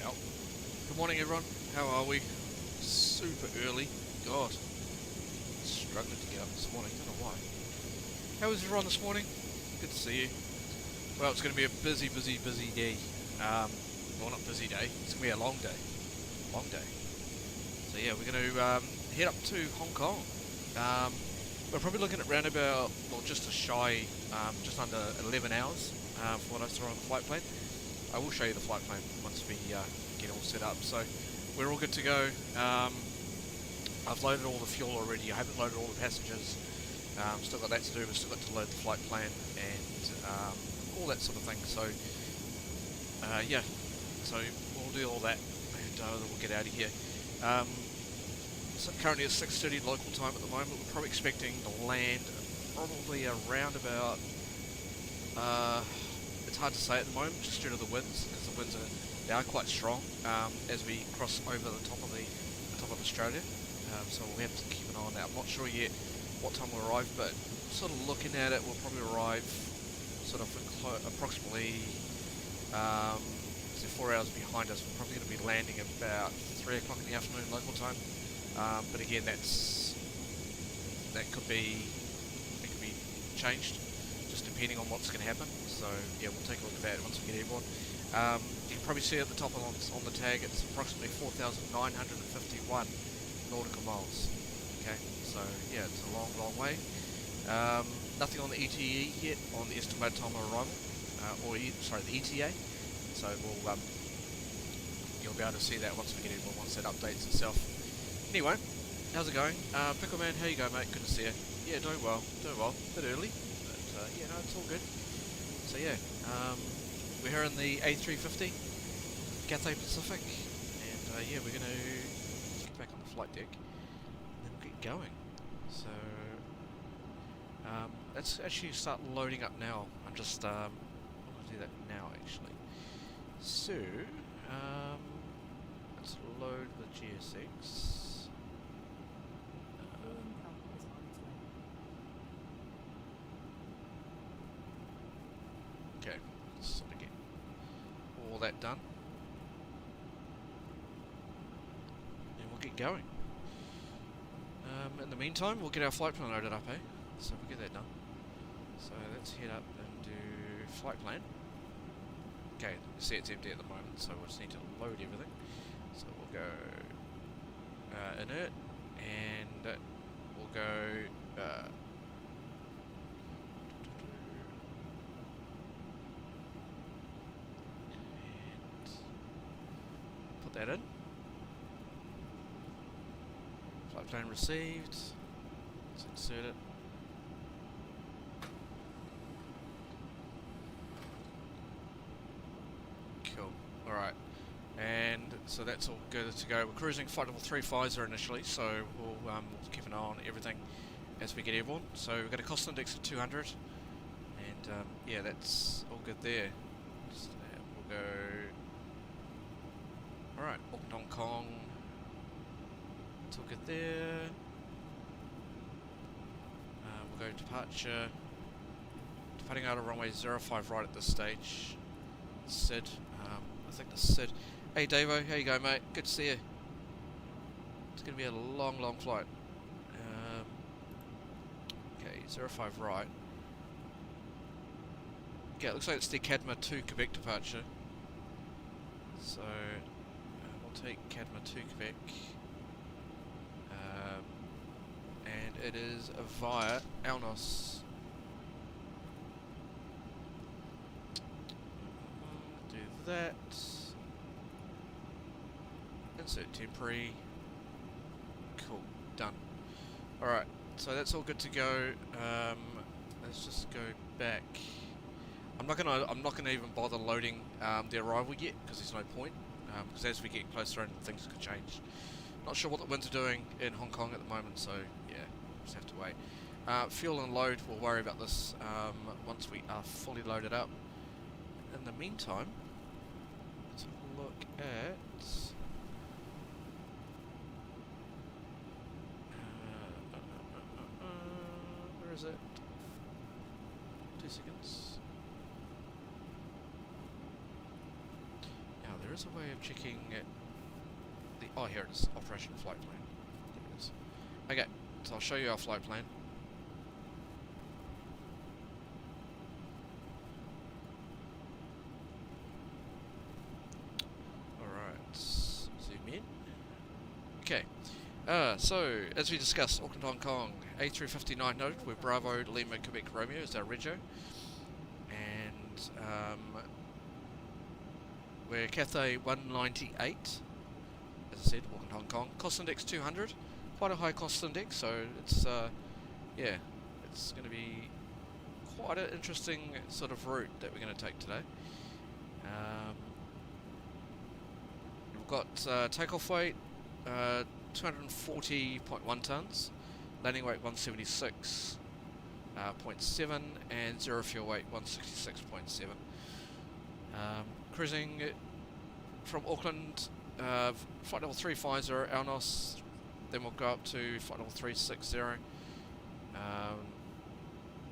out. Good morning, everyone. How are we? Super early. God, struggling to get up this morning. Don't know why. How is everyone this morning? Good to see you. Well, it's going to be a busy day. Well, not busy day. It's going to be a long day. Long day. So yeah, we're going to head up to Hong Kong. We're probably looking at around about, well, just a shy, just under 11 hours for what I saw on the flight plan. I will show you the flight plan once we get all set up. So we're all good to go. I've loaded all the fuel already. I haven't loaded all the passengers. Still got that to do. We've still got to load the flight plan and all that sort of thing. So yeah, so we'll do all that and then we'll get out of here. So currently it's 6:30 local time at the moment. We're probably expecting to land probably around about. It's hard to say at the moment, just due to the winds, because the winds are quite strong as we cross over the top of Australia. So we'll have to keep an eye on that. I'm not sure yet what time we'll arrive, but sort of looking at it, we'll probably arrive sort of approximately 4 hours behind us. We're probably going to be landing about 3 o'clock in the afternoon local time. But again, that could be changed, just depending on what's going to happen. So yeah, we'll take a look at that once we get airborne. You can probably see at the top on the tag, it's approximately 4,951 nautical miles. Okay, so yeah, it's a long way. Nothing on the ETE yet on the estimated time of arrival, the ETA. So you'll be able to see that once we get airborne, once that updates itself. Anyway, how's it going? Pickleman, how you going, mate? Good to see you. Yeah, doing well. A bit early, but yeah, no, it's all good. So yeah, we're here in the A350, Cathay Pacific, and yeah, we're going to get back on the flight deck, and then we'll get going. So let's actually start loading up now. I'm going to do that now, actually. So let's load the GSX. Okay, let's sort of get all that done, and we'll get going. In the meantime, we'll get our flight plan loaded up, eh? So we'll get that done. So let's head up and do flight plan. Okay, you see it's empty at the moment, so we'll just need to load everything. So we'll go inert, and we'll go put that in. Flight plan received. Let's insert it. Cool. Alright. And so that's all good to go. We're cruising flight level 3 Pfizer initially, so we'll keep an eye on everything as we get airborne. So we've got a cost index of 200, and yeah, that's all good there. Just, we'll go. Alright, Auckland, Hong Kong. It's all good there. We'll go departure. Departing out of runway 05 right at this stage. Sid. I think the Sid. Hey Davo, how you going, mate? Good to see you. It's going to be a long flight. Okay, 05 right. Okay, it looks like it's the Cadma 2 Quebec departure. So we'll take Cadma 2 Quebec. And it is via Alnos. Do that. Insert temporary. Cool, done. Alright, so that's all good to go. Let's just go back. I'm not gonna even bother loading the arrival yet, because there's no point. Because as we get closer in, things could change. Not sure what the winds are doing in Hong Kong at the moment, so yeah, just have to wait. Fuel and load, we'll worry about this once we are fully loaded up. In the meantime, let's look at where is it? 2 seconds. Yeah, there is a way of checking the... Oh, here it is. Operation flight plan. There it is. Okay, so I'll show you our flight plan. Alright, zoom in. Okay, so as we discussed, Auckland, Hong Kong, A350-900 with Bravo, Lima, Quebec, Romeo is our rego. And we're Cathay 198, as I said, Auckland, Hong Kong. Cost index 200, quite a high cost index, so it's, yeah, it's going to be quite an interesting sort of route that we're going to take today. We've got takeoff weight, 240.1 tons, landing weight 176.7, and zero fuel weight 166.7. Cruising from Auckland, flight level 350 Alnos, then we'll go up to flight level 360.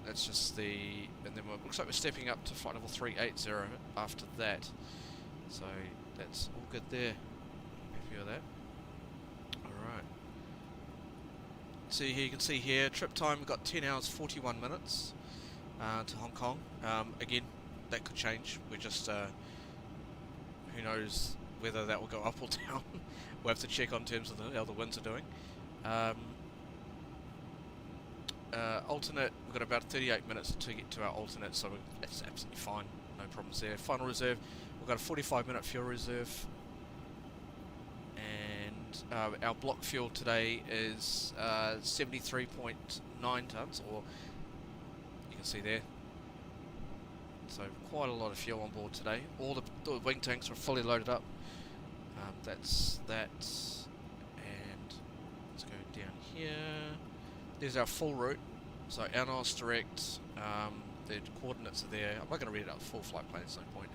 That's just the, and then looks like we're stepping up to flight level 380 after that. So that's all good there. Happy with that. Alright. So here you can see here, trip time, we've got 10 hours 41 minutes to Hong Kong. Again, that could change. We're just, who knows whether that will go up or down. We'll have to check on terms of how the winds are doing. Alternate, we've got about 38 minutes to get to our alternate, so that's absolutely fine. No problems there. Final reserve, we've got a 45-minute fuel reserve. And our block fuel today is 73.9 tonnes, or you can see there. So quite a lot of fuel on board today. All the wing tanks are fully loaded up. That's that. And let's go down here. There's our full route. So Alnos direct. The coordinates are there. I'm not going to read it out the full flight plan. There's no point.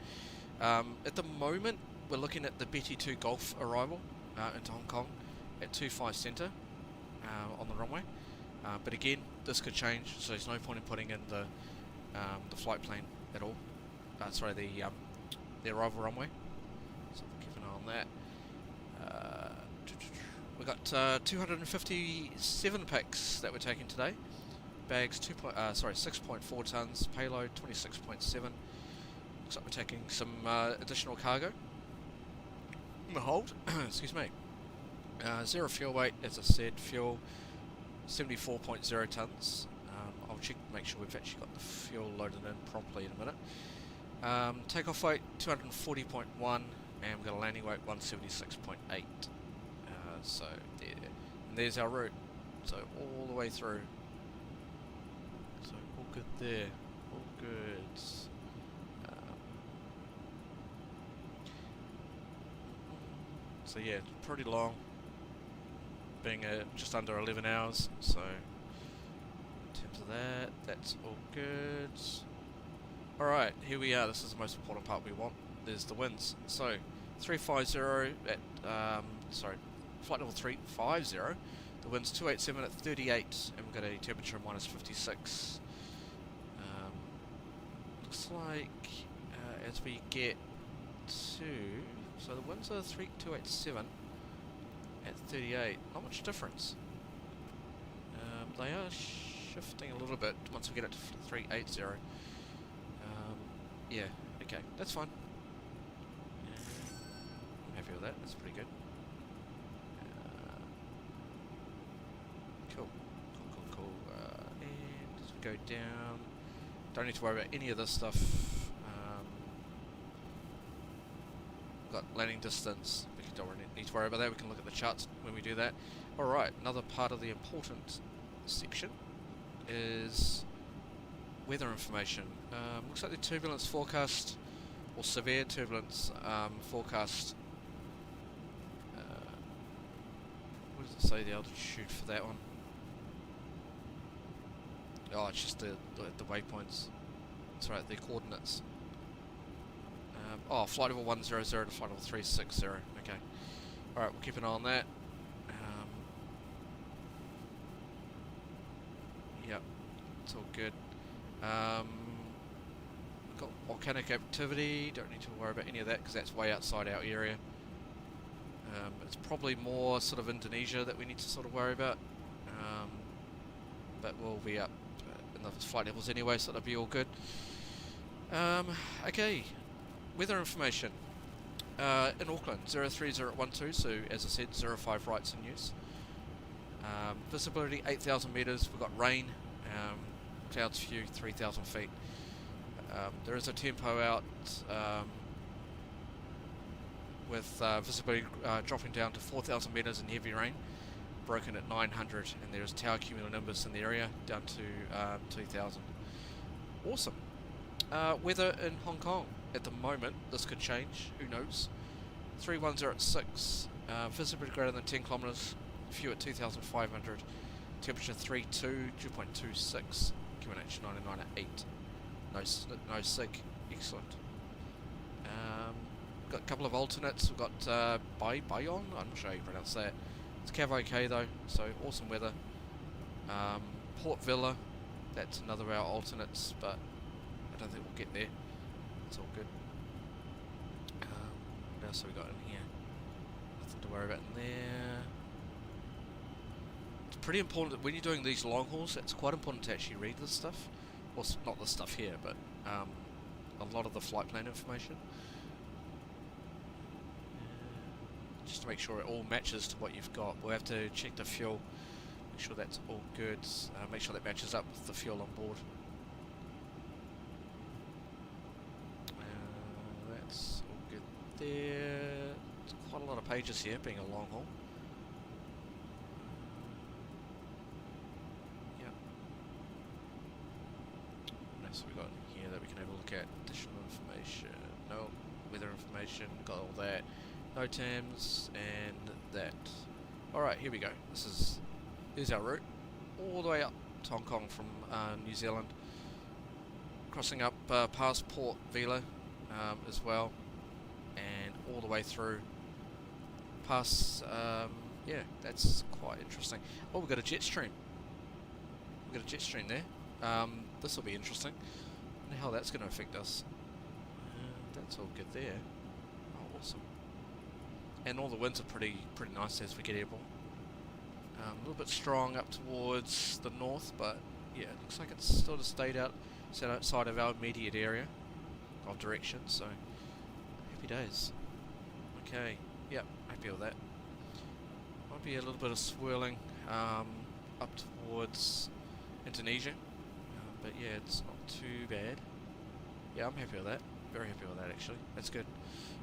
At the moment, we're looking at the BT2 Golf arrival into Hong Kong at 25 Centre on the runway. But again, this could change, so there's no point in putting in the flight plan at all. Sorry, the arrival runway. So keep an eye on that. We've got 257 packs that we're taking today. Bags 6.4 tons. Payload 26.7. Looks like we're taking some additional cargo. Hold. Excuse me. Zero fuel weight, as I said. Fuel 74.0 tons. I'll check, make sure we've actually got the fuel loaded in properly in a minute. Takeoff weight 240.1, and we've got a landing weight 176.8. So there, and there's our route. So all the way through. So all good there, all good. So yeah, it's pretty long, being just under 11 hours. So in terms of that, that's all good. Alright, here we are. This is the most important part we want. There's the winds. So 350 at flight level 350. The wind's 287 at 38, and we've got a temperature of minus 56. Looks like as we get to, so the winds are 287 at 38. Not much difference. They are shifting a little bit once we get it to 380. Yeah, okay, that's fine. I'm happy with that, that's pretty good. Cool. And as we go down, don't need to worry about any of this stuff. We've got landing distance, we don't really need to worry about that, we can look at the charts when we do that. Alright, another part of the important section is weather information. Looks like the turbulence forecast, or severe turbulence forecast. What does it say the altitude for that one? Oh, it's just the waypoints. That's right, the coordinates. Oh, flight level 100 to flight level 360. Okay. Alright, we'll keep an eye on that. Yep, it's all good. got volcanic activity, don't need to worry about any of that because that's way outside our area. It's probably more sort of Indonesia that we need to sort of worry about, but we'll be up in the flight levels anyway, so that'll be all good. Okay, weather information. In Auckland, 03012, so as I said, 05 rights in use. Visibility 8,000 metres, we've got rain, clouds few, 3,000 feet. There is a tempo out with visibility dropping down to 4,000 metres in heavy rain, broken at 900, and there's tower cumulonimbus in the area down to 2,000. Awesome. Weather in Hong Kong at the moment, this could change, who knows. 310 at 6, visibility greater than 10 kilometres, few at 2,500, temperature 32, 2.26, QNH 99 at 8. No sig, excellent. Got a couple of alternates, we've got Bayon, I'm not sure how you pronounce that. It's Cav OK though, so awesome weather. Port Villa, that's another of our alternates, but I don't think we'll get there. It's all good. What else have we got in here? Nothing to worry about in there. It's pretty important that when you're doing these long hauls, it's quite important to actually read this stuff. Well, not the stuff here, but a lot of the flight plan information. Just to make sure it all matches to what you've got. We'll have to check the fuel, make sure that's all good, make sure that matches up with the fuel on board. That's all good there. It's quite a lot of pages here, being a long haul. Yep. What else have we got in here that we can have a look at? Additional information. No, weather information, got all that. NOTAMs and that. Alright, here we go. Here's our route. All the way up to Hong Kong from New Zealand. Crossing up past Port Vila as well. And all the way through past, yeah, that's quite interesting. Oh, we've got a jet stream. We've got a jet stream there. This will be interesting. I wonder how that's going to affect us. That's all good there. Oh, awesome. And all the winds are pretty nice as we get airborne. A little bit strong up towards the north, but yeah, it looks like it's sort of stayed outside of our immediate area of direction, so happy days. Okay, yep, happy with that. Might be a little bit of swirling up towards Indonesia, but yeah, it's not too bad. Yeah, I'm happy with that. Very happy with that, actually. That's good.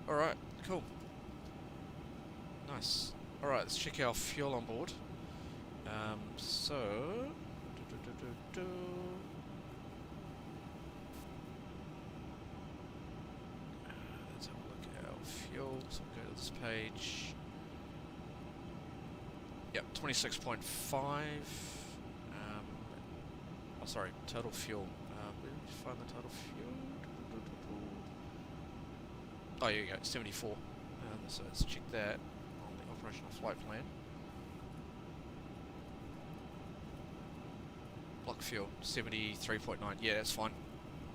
Alright, cool. Nice. Alright, let's check our fuel on board. So... let's have a look at our fuel. So we'll go to this page. Yep, 26.5. Oh, sorry, total fuel. Where did we find the total fuel? Oh, here you go, 74. So let's check that on the operational flight plan. Block fuel, 73.9. Yeah, that's fine.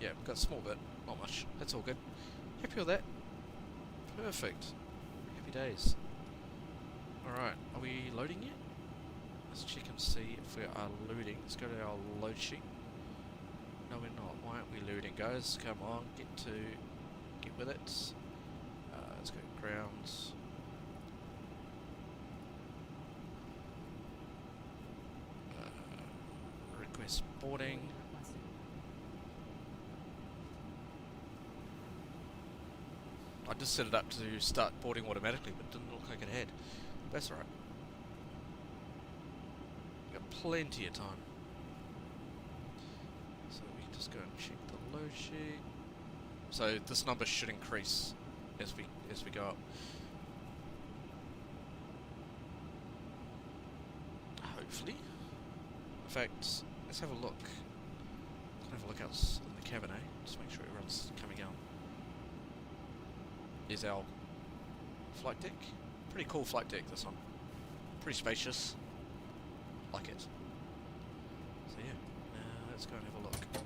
Yeah, we've got a small bit, not much. That's all good. Happy with that. Perfect. Happy days. Alright, are we loading yet? Let's check and see if we are loading. Let's go to our load sheet. No, we're not. Why aren't we loading, guys? Come on, get with it. Let's go grounds. Request boarding. I just set it up to start boarding automatically, but it didn't look like it had. That's alright. Got plenty of time. So we can just go and check the load sheet. So this number should increase as we go up. Hopefully. In fact, let's have a look. Have a look out in the cabin, just make sure everyone's coming out. Here's our flight deck. Pretty cool flight deck, this one. Pretty spacious. Like it. So yeah, let's go and have a look.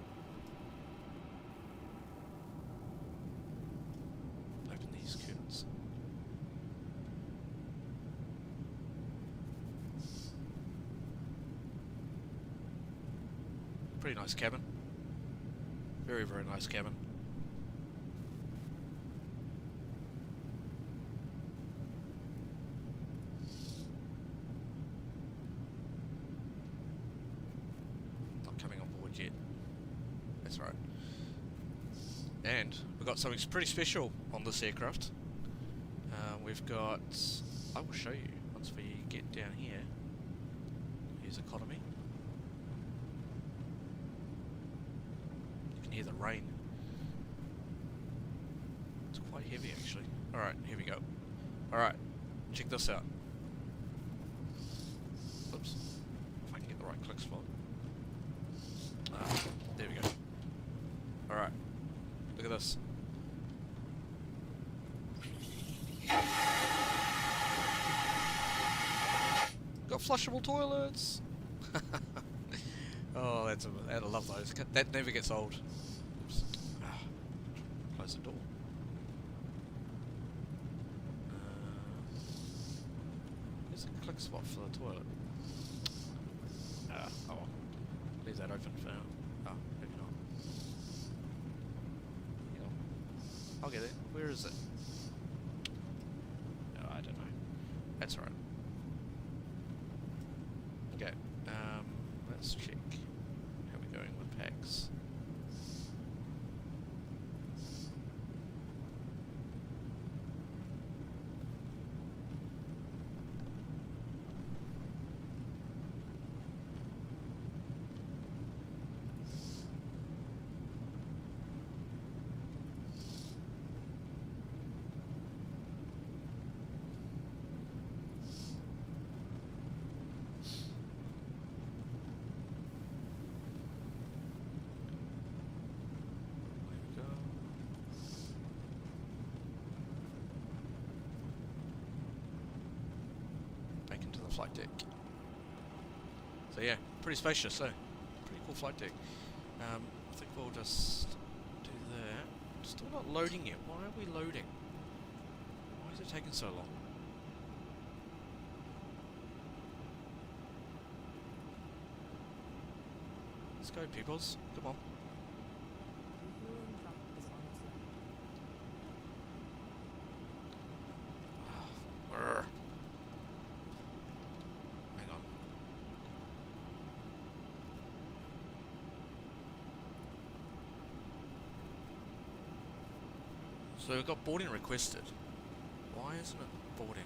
Pretty nice cabin. Very, very nice cabin. Not coming on board yet. That's right. And we've got something pretty special on this aircraft. We've got... I will show you once we get down here. Here's economy. You can hear the rain. It's quite heavy actually. Alright, here we go. Alright, check this out. Oops. If I can get the right click spot. There we go. Alright. Look at this. Got flushable toilets. Oh, I love those. That never gets old. Oops. Close the door. There's a click spot for the toilet. Oh well. Leave that open for now. Oh, maybe not. Hang on. I'll get it. Where is it? Oh, I don't know. That's alright. Okay, let's check how we're going with packs. Flight deck. So yeah, pretty spacious, so pretty cool flight deck. I think we'll just do that. Still not loading yet. Why are we loading? Why is it taking so long? Let's go, peoples. Come on. So we've got boarding requested. Why isn't it boarding?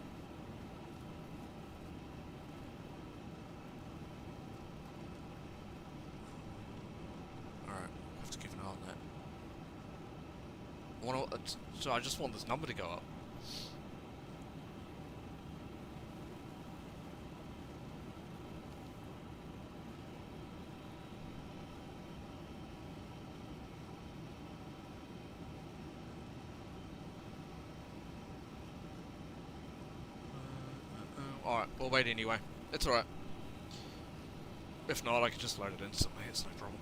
Alright, have to keep an eye on that. So I just want this number to go up. Alright, we'll wait anyway. It's alright. If not, I can just load it instantly, it's no problem.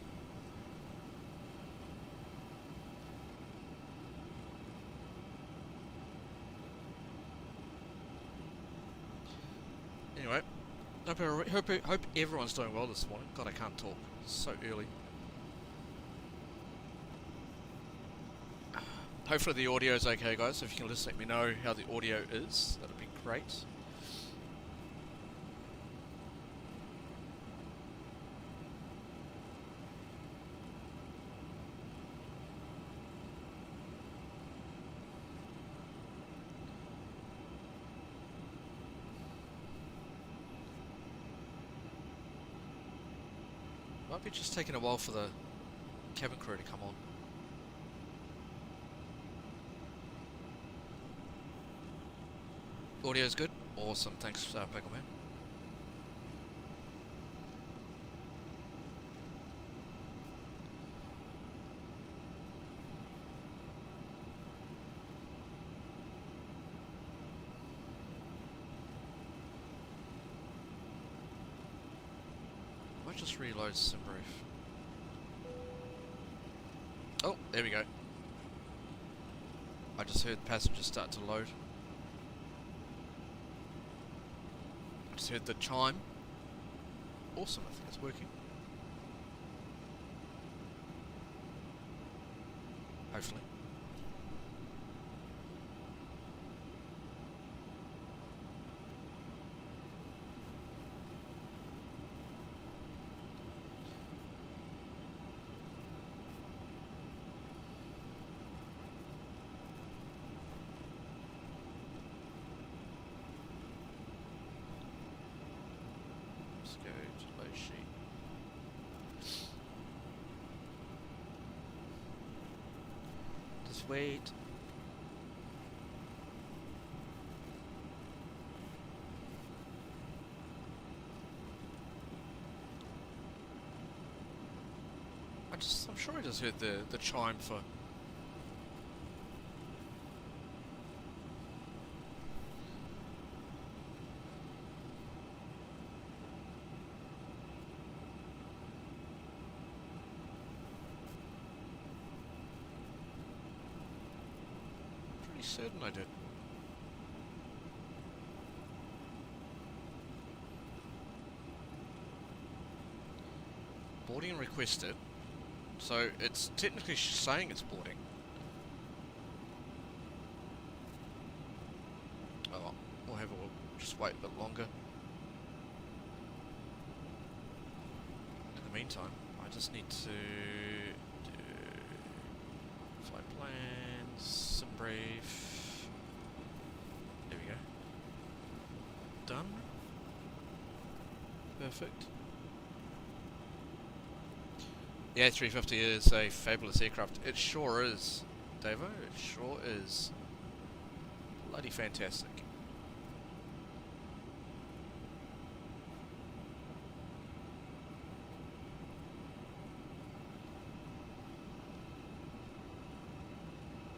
Anyway, hope everyone's doing well this morning. God, I can't talk. It's so early. Hopefully the audio is okay, guys. If you can just let me know how the audio is, that'd be great. Might be just taking a while for the cabin crew to come on. Audio's good? Awesome, thanks Pickleman. Might just reload SimBrief. Oh, there we go. I just heard passengers start to load. I just heard the chime. Awesome, I think it's working. hopefully. Let's go to low sheet. Just wait. I'm sure I just heard the chime for. Pretty certain I did. Boarding requested. So it's technically saying it's boarding. Oh, we'll just wait a bit longer. In the meantime, I just need to do flight plans, sim brief. There we go. Done. Perfect. The A350 is a fabulous aircraft. It sure is, Davo. It sure is. Bloody fantastic.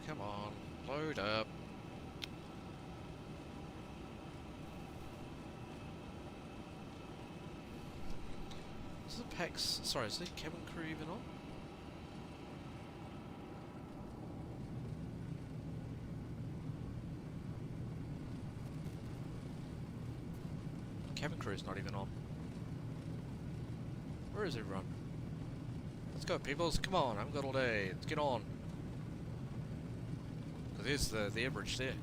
Come on, load up. Is the PAX, sorry, is the cabin crew even on? Cabin crew is not even on. Where is everyone? Let's go, peoples. Come on, I haven't got all day. Let's get on. There's the air bridge there.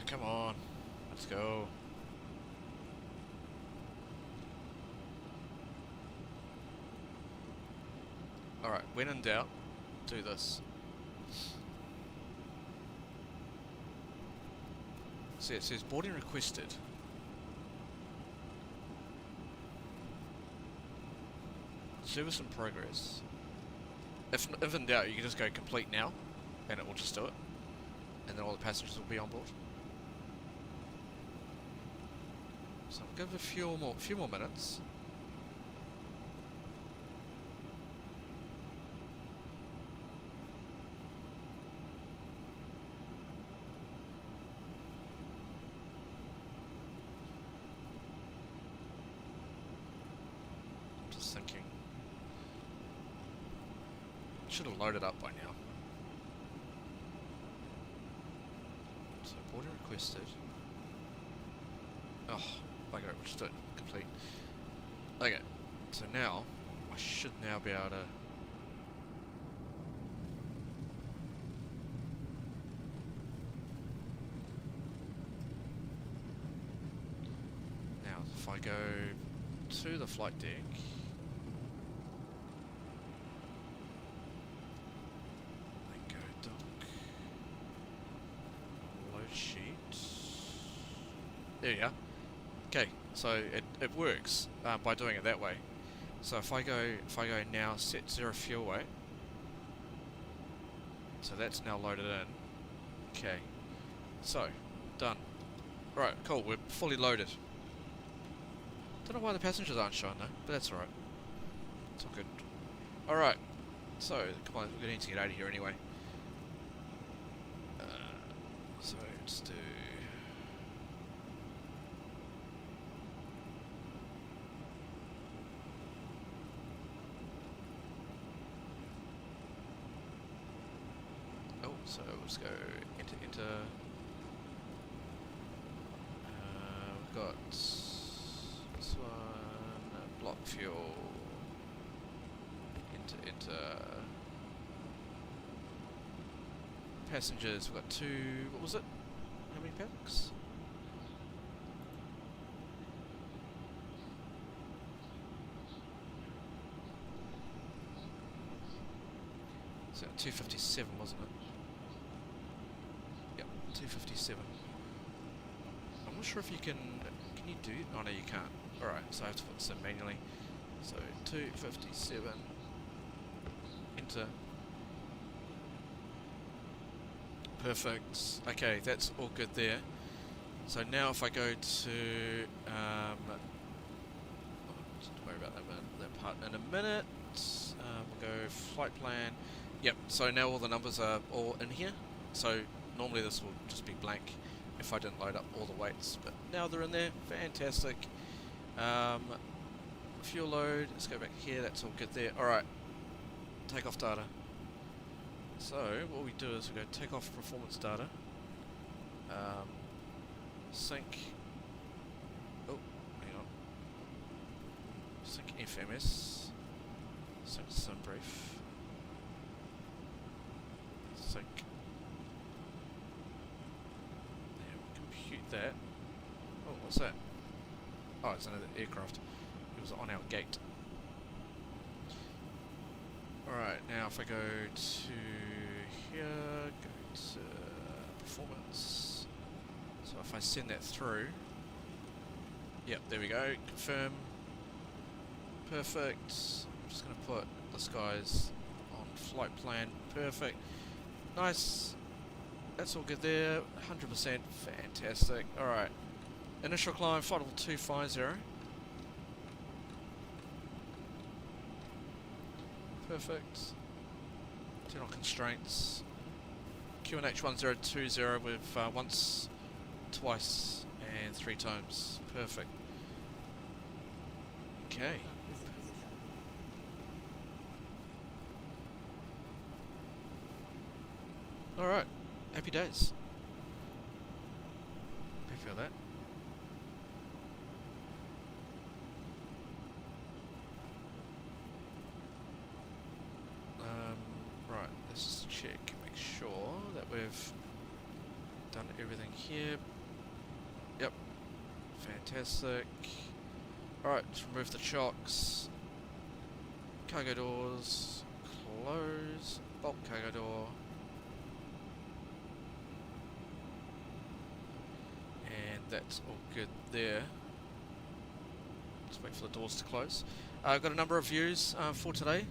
Come on, let's go. Alright, when in doubt, do this. See, it says boarding requested. Service in progress. If in doubt, you can just go complete now, and it will just do it. And then all the passengers will be on board. So I'll give it a few more minutes. Just thinking. Should have loaded up by now. So boarding requested. Oh, bugger it, we'll just do it complete. Okay, so now I should now be able to now if I go to the flight deck, I go dock, load sheet. There you go. Okay, so it works by doing it that way. So if I go now set 0 fuel weight, so that's now loaded in. Okay, so done. Right, cool. We're fully loaded. Don't know why the passengers aren't showing though, but that's alright. It's all good. Alright, so come on, we're gonna need to get out of here anyway. So let's do. So let's go enter. We've got this one, block fuel, enter. Passengers, we've got 2, what was it? How many packs? So 257, wasn't it? Yep, 257. I'm not sure if you can you do? Oh no, you can't. Alright, so I have to put this in manually. So 257, enter. Perfect. Okay, that's all good there. So now if I go to, don't worry about that part in a minute. We'll go flight plan. Yep, so now all the numbers are all in here. So normally this will just be blank if I didn't load up all the weights, but now they're in there. Fantastic. Fuel load, let's go back here, that's all good there. Alright, takeoff data. So what we do is we go takeoff performance data, sync, oh, hang on, sync FMS, sync sim brief, sync, yeah, we'll compute that. Oh, what's that? Oh, it's another aircraft. It was on our gate. Alright, now if I go to here, go to performance. So if I send that through, yep, there we go, confirm. Perfect. I'm just going to put this guy's on flight plan. Perfect. Nice. That's all good there. 100%. Fantastic. Alright. Initial climb, flight level 250. Perfect. Turn on constraints. QNH 1020 with once, twice, and 3 times. Perfect. Okay. Alright. Happy days. Happy with that. Right, let's just check, make sure that we've done everything here. Yep, fantastic. Alright, let's remove the chocks. Cargo doors, close, bulk cargo door. And that's all good there. Just wait for the doors to close. I've got a number of views for today.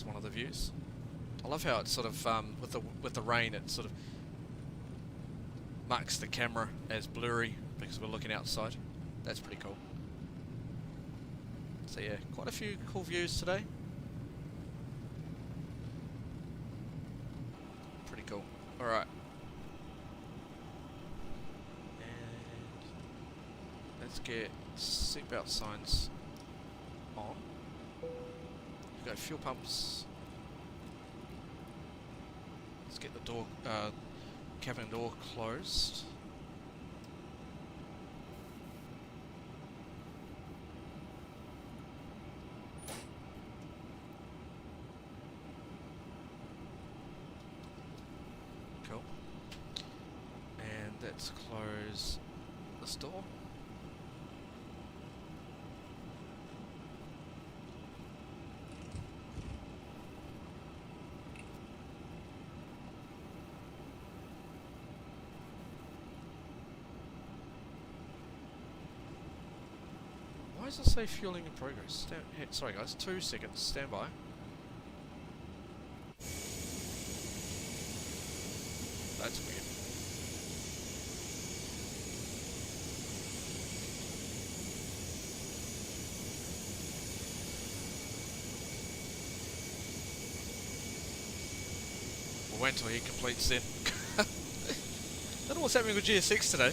One of the views. I love how it's sort of with the rain, it sort of marks the camera as blurry because we're looking outside. That's pretty cool. So yeah, quite a few cool views today. Pretty cool. All right. And let's get seatbelt signs on. We've got fuel pumps. Let's get the door, cabin door closed. Cool. And let's close this door. Why does it say fueling in progress? Sorry guys, 2 seconds, stand by. That's weird. We'll wait until he completes then. Don't know what's happening with GSX today.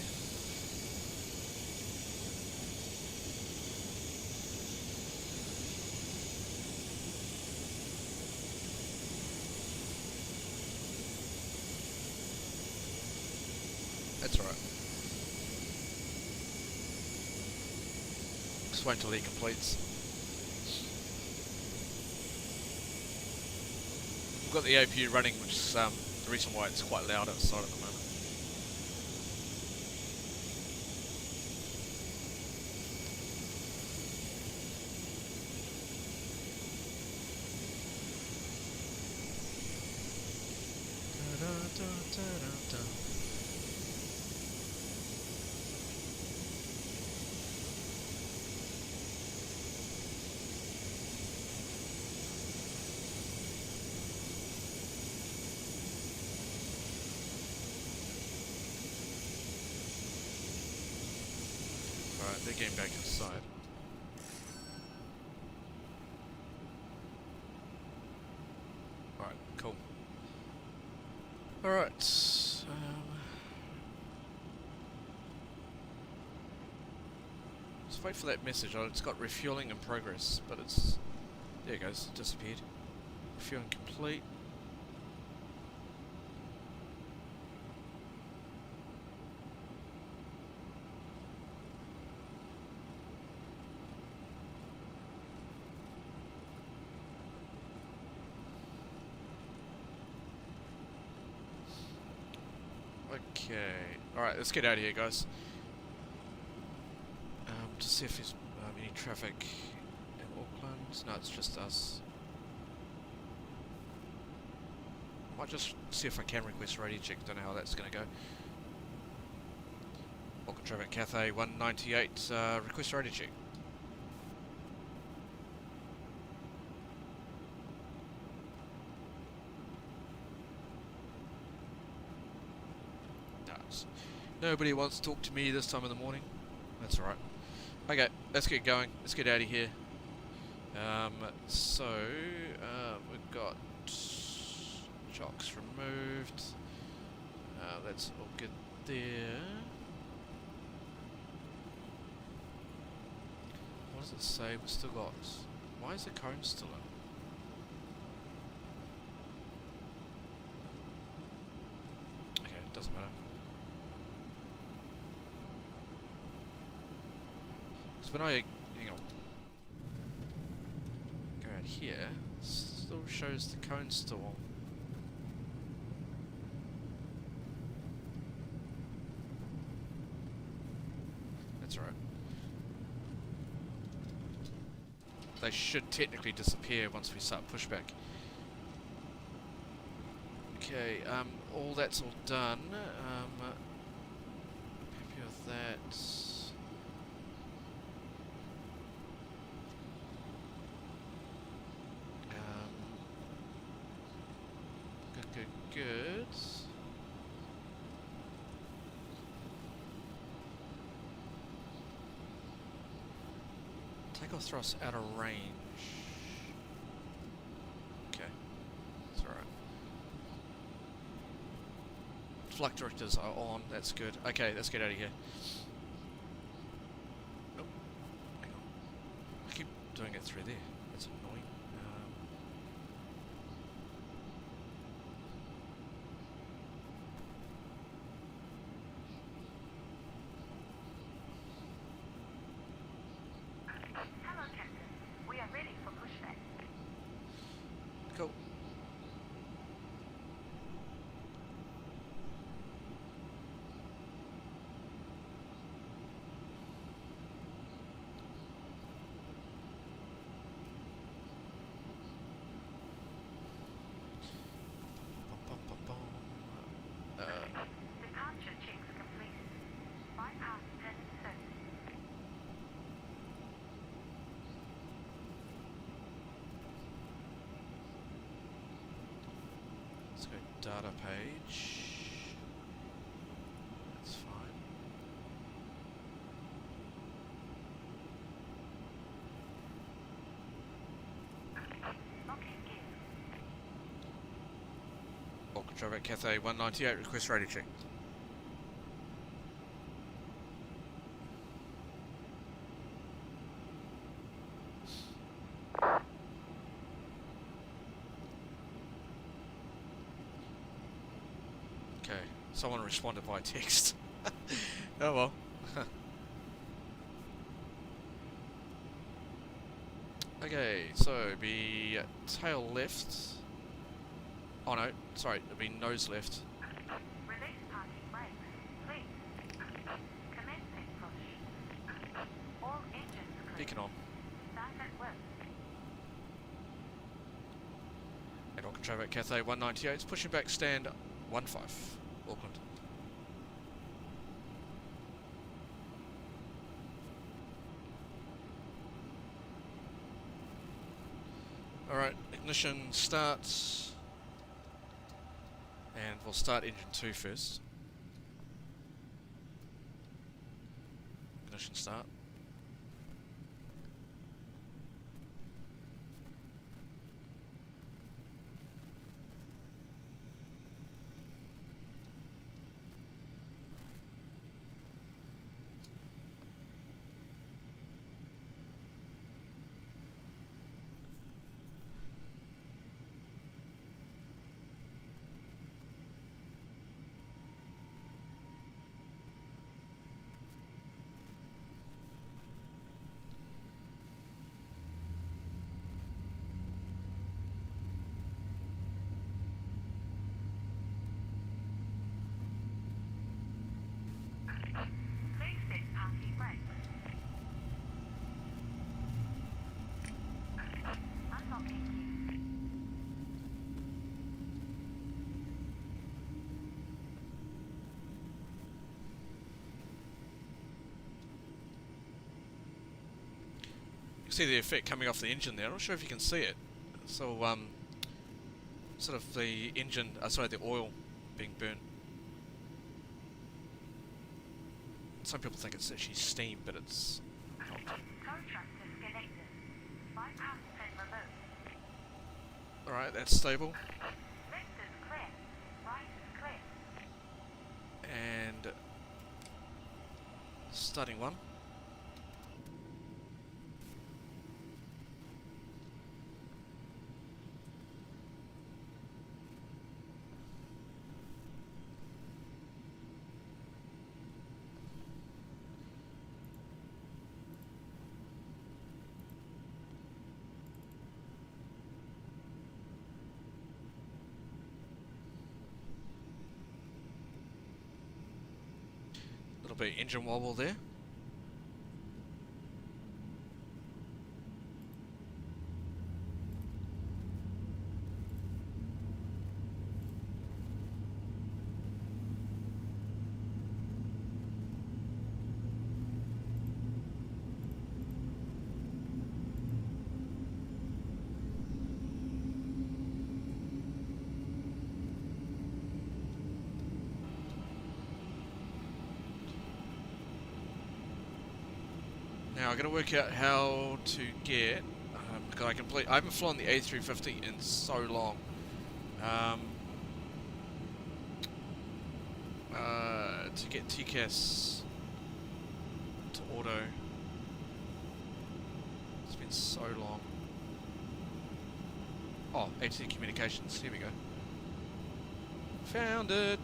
Just wait until he completes. We've got the APU running, which is the reason why it's quite loud outside at the moment. Alright, they're getting back inside. Alright, cool. Alright, let's wait for that message. Oh, it's got refueling in progress, but it's... There it goes, disappeared. Refueling complete. Okay, alright, let's get out of here, guys. To see if there's any traffic in Auckland. No, it's just us. Might just see if I can request radio check. Don't know how that's going to go. Auckland traffic, Cathay 198, request radio check. Nobody wants to talk to me this time of the morning. That's alright. Okay, let's get going. Let's get out of here. We've got chocks removed. That's all good there. What does it say? We've still got... Why is the cone still in? Okay, doesn't matter. When I, go out here, it still shows the cone still on. That's alright. They should technically disappear once we start pushback. Okay, all that's all done. Happy with that. Good. Takeoff thrust out of range. Okay, that's alright. Flight directors are on, that's good. Okay, let's get out of here. Nope. Hang on. I keep doing it through there. That's annoying. Cool. Departure checks completed. Bypass turning service. Let's go data page. That's fine. Okay, good. Auckland traffic, Cathay 198, request radio check. Okay, someone responded by text. Oh well. Okay, so be tail left. Oh no, sorry, it'll be nose left. Release parking brakes, please. Commencing push. All engines clear. Beacon on. Start at work. And Auckland Traffic Cathay 198, it's pushing back stand 15, Auckland. Alright, ignition starts. And we'll start engine 2 first. Ignition start. Please set parking brakes. Unlocking key. You can see the effect coming off the engine there. I'm not sure if you can see it. So, sort of the engine, sorry, the oil being burnt. Some people think it's actually steam, but it's not. Tow truck disconnected. Bypass pin removed. Alright, that's stable. Left is clear. Right is clear. And starting one. Little bit of engine wobble there. Now I got to work out how to get. Because I haven't flown the A350 in so long. To get TCAS to auto. It's been so long. Oh, AT communications. Here we go. Found it.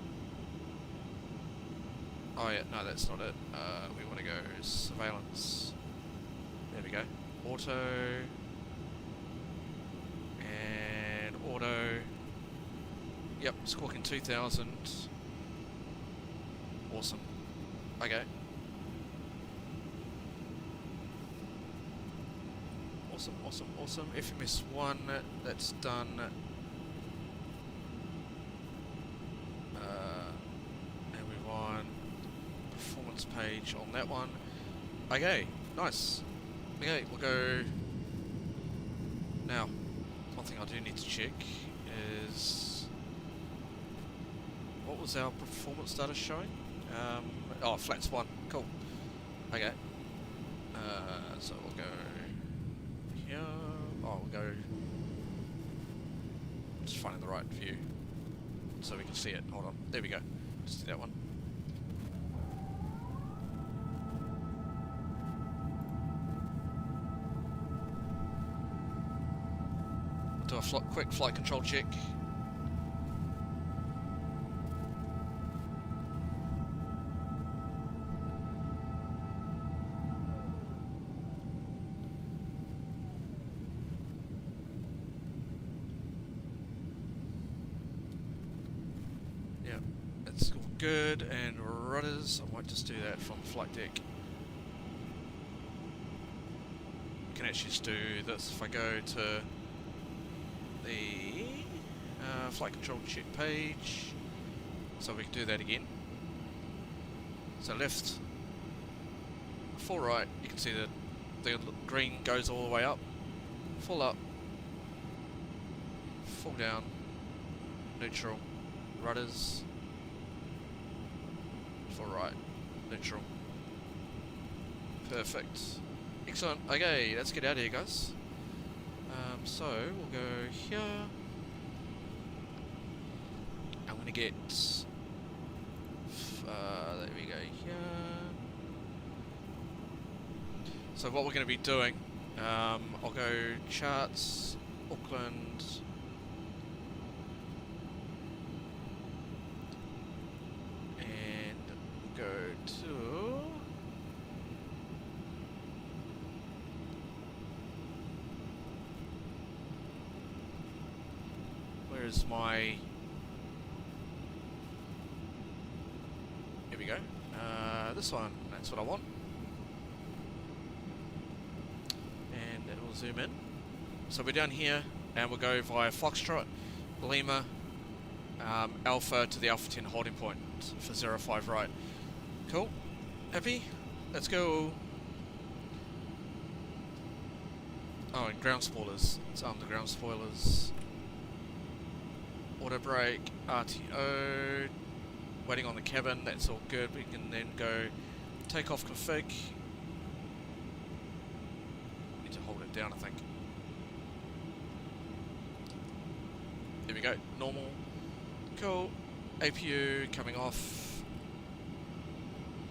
Oh yeah, no, that's not it. We want to go surveillance. There we go. Auto. And auto. Yep, squawking 2000. Awesome. Okay. Awesome, awesome, awesome. FMS1, that's done. And we're on performance page on that one. Okay, nice. Okay, we'll go. Now, one thing I do need to check is what was our performance data showing? Oh, flats 1. Cool. Okay. So we'll go here. Oh, we'll go. Just finding the right view so we can see it. Hold on. There we go. Just do that one. Do a quick flight control check. good, and rudders, I might just do that from the flight deck. You can actually just do this if I go to the flight control check page, so we can do that again. So left, full right, you can see that the green goes all the way up, full up, full down, neutral, rudders, full right, neutral. Perfect. Excellent. Okay, let's get out of here, guys. So we'll go here. I'm gonna get there we go here. So what we're going to be doing, I'll go charts, Auckland, and we'll go to where's my, here we go, this one, that's what I want. Zoom in. So we're down here and we'll go via Foxtrot, Lima, Alpha to the Alpha 10 holding point for 05 right. Cool. Happy? Let's go. Oh, and ground spoilers. It's the ground spoilers. Auto brake, RTO, waiting on the cabin, that's all good. We can then go takeoff config. Down, I think. There we go, normal. Cool. APU coming off.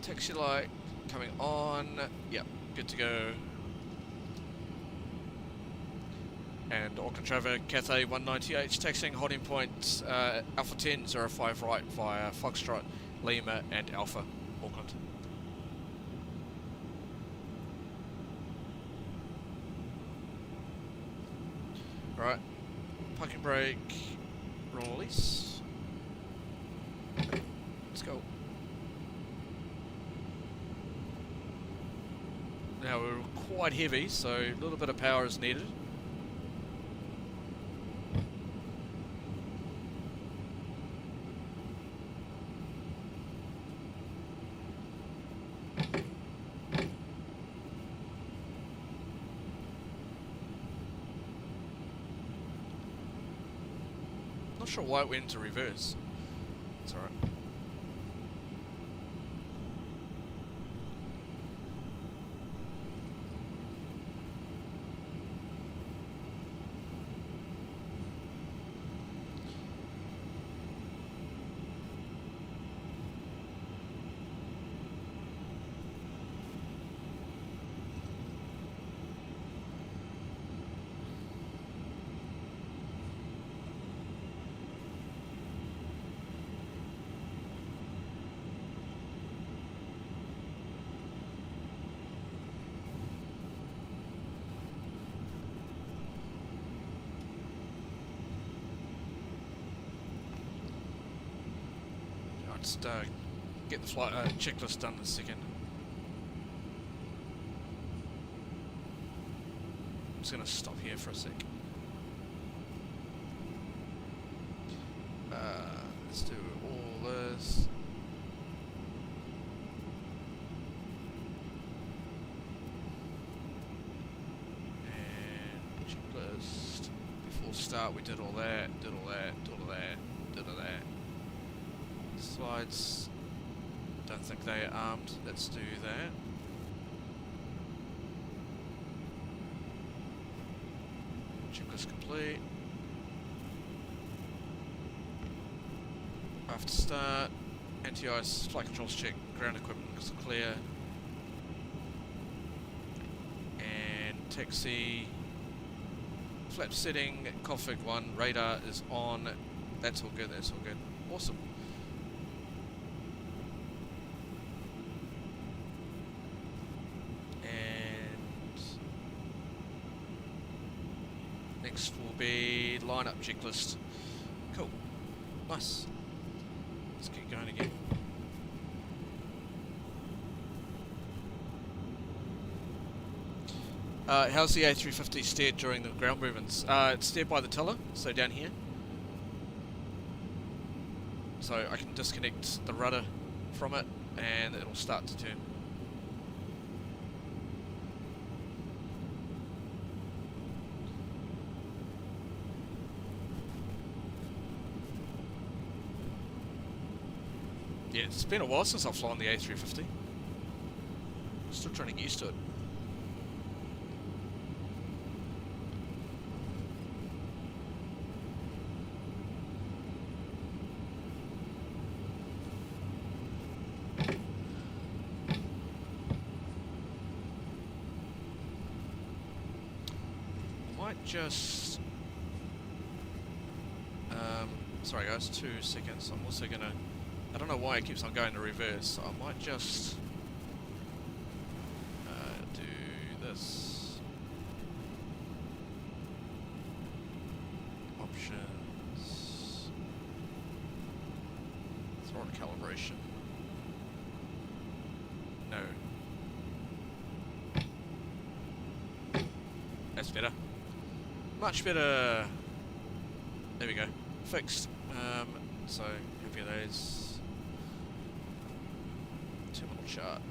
Taxi light coming on. Yep, good to go. And Auckland traffic, Cathay 190H taxiing holding point Alpha 10 05 right via Foxtrot, Lima and Alpha, Auckland. Right, parking brake, roll release. Let's go. Now we're quite heavy, so a little bit of power is needed. Not sure why it went into reverse. It's alright. Just get the flight checklist done in a second. I'm just going to stop here for a sec. Let's do all this. And checklist. Before start we did all that, did all that, did all that, did all that. Slides, don't think they are armed, let's do that. Checklist complete. After start, anti-ice, flight controls check, ground equipment is clear. And taxi, flap setting, config 1, radar is on, that's all good, that's all good. Awesome. Next will be lineup checklist. Cool. Nice. Let's keep going again. How's the A350 steered during the ground movements? It's steered by the tiller, so down here. So I can disconnect the rudder from it and it'll start to turn. Yeah, it's been a while since I've flown the A350. Still trying to get used to it. Just sorry guys, 2 seconds. I'm also gonna, I don't know why it keeps on going to reverse, so I might just do this. Options, throttle calibration. No, that's better. Much better. There we go. Fixed. So happy with those. Terminal chart.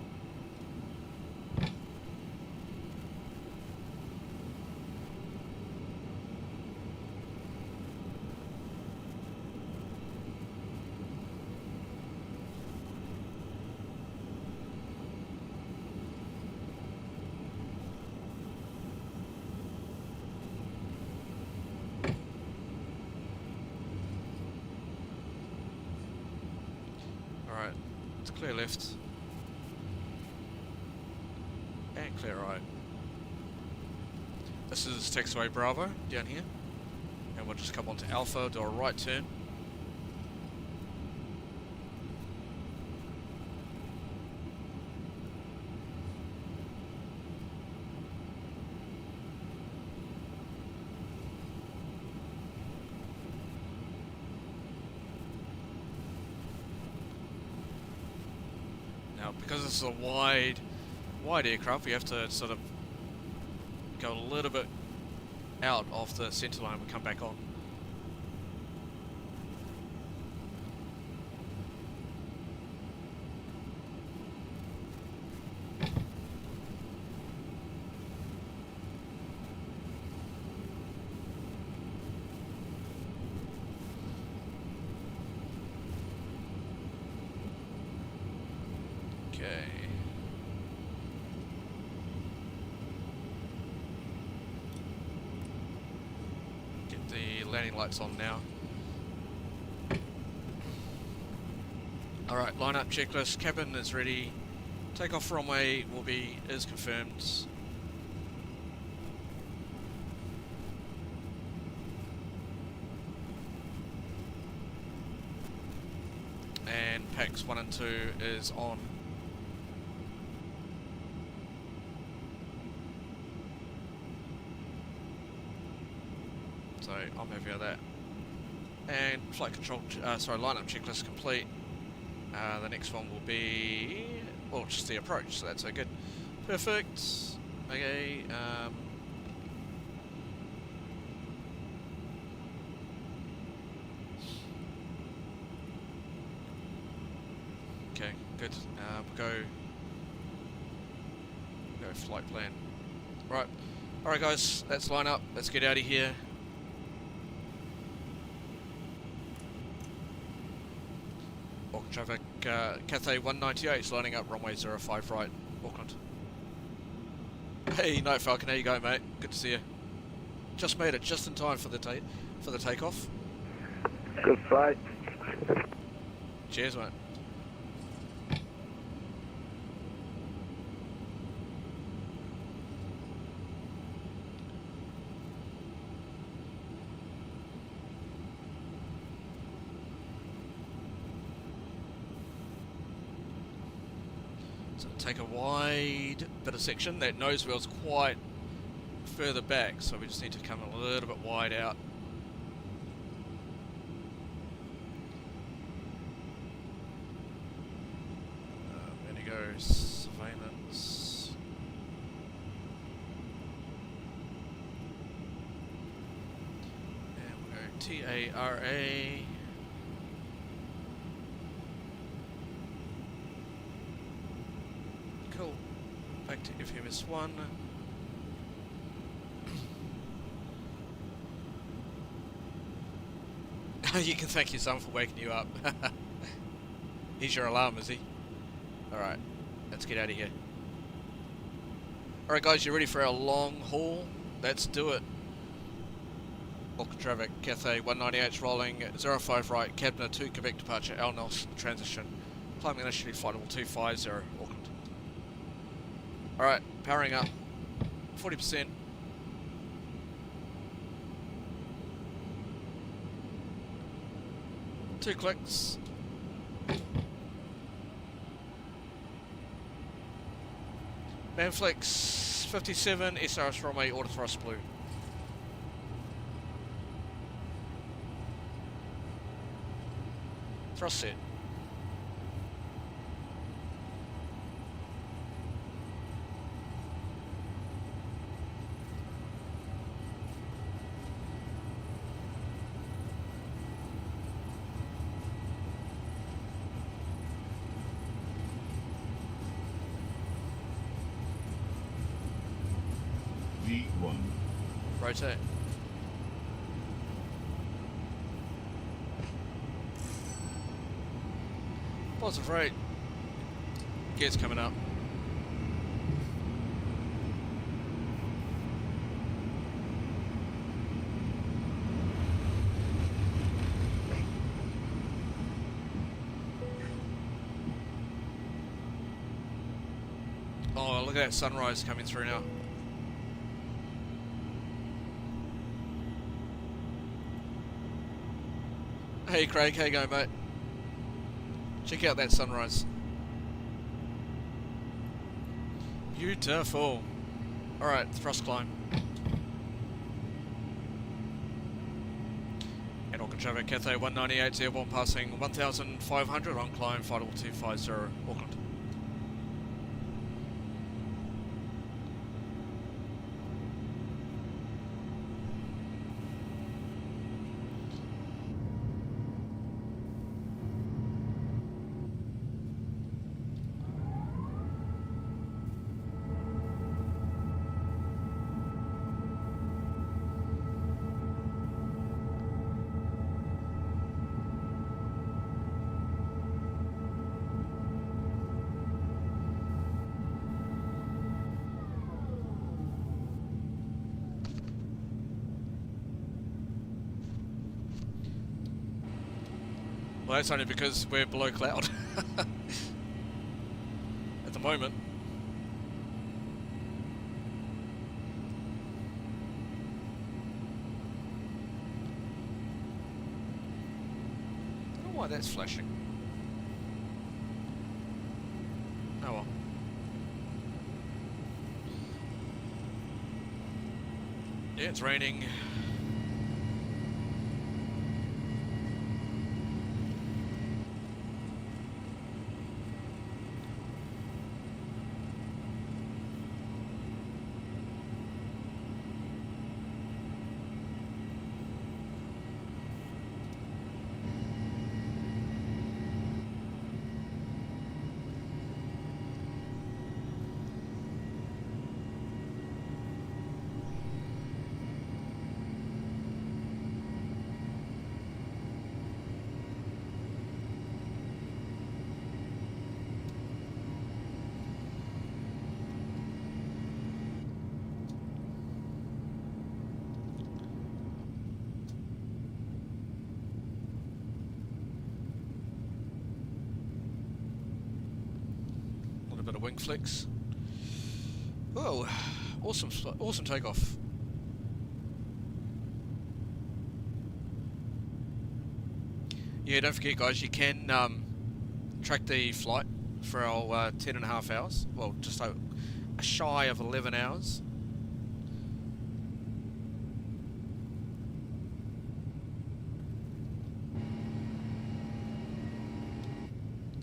Alright, it's clear left. And clear right. This is taxiway Bravo down here. And we'll just come on to Alpha, do a right turn. Now, because this is a wide aircraft, we have to sort of go a little bit out of the centre line and come back on. Okay. Get the landing lights on now. Alright, line up checklist, cabin is ready. Takeoff runway is confirmed. And packs 1 and 2 is on. So I'm happy with that. And flight control, lineup checklist complete. The next one will be, well, just the approach, so that's so good. Perfect. Okay. Okay, good. We'll go flight plan. Right. Alright guys, let's line up. Let's get out of here. Auckland traffic, Cathay 198 is lining up, runway 05 right, Auckland. Hey, Night Falcon, how you going, mate? Good to see you. Just made it just in time for the takeoff. Good flight. Cheers, mate. So take a wide bit of section. That nose wheel's quite further back, so we just need to come a little bit wide out. There you go, surveillance. TARA. Cool. Back to FMS1. You can thank your son for waking you up. He's your alarm, is he? Alright, let's get out of here. Alright guys, you ready for our long haul? Let's do it. Auckland traffic, Cathay 198 rolling, 05 right, Cabina 2 Quebec departure, Alnos transition. Climbing initially flight level 250, Auckland. Alright, powering up. 40%. Two clicks. Manflex 57, SRS Rome, auto thrust blue. Thrust set. V1. Rotate. Positive rate. Gears coming up. Oh, look at that sunrise coming through now. Hey Craig, how you going, mate? Check out that sunrise. Beautiful. Alright, thrust climb. And Auckland traffic, Cathay 198 airborne passing 1,500 on climb, flight level 250, Auckland. Well, that's only because we're below cloud at the moment. I don't know why that's flashing. Oh well. Yeah, it's raining. Bit of wing flicks. Whoa, awesome takeoff. Yeah, don't forget guys, you can track the flight for our 10.5 hours. Well, just a shy of 11 hours.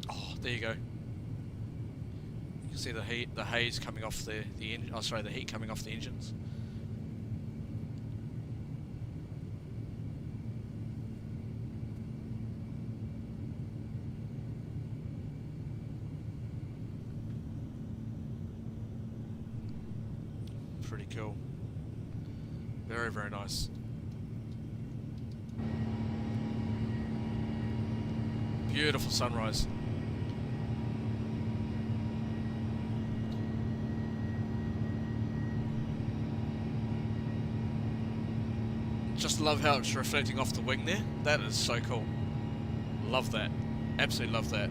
Oh, there you go. See the haze coming off the engine. Oh, sorry, the heat coming off the engines. pretty cool. Very, very nice. Beautiful sunrise. Just love how it's reflecting off the wing there. That is so cool. Love that. Absolutely love that.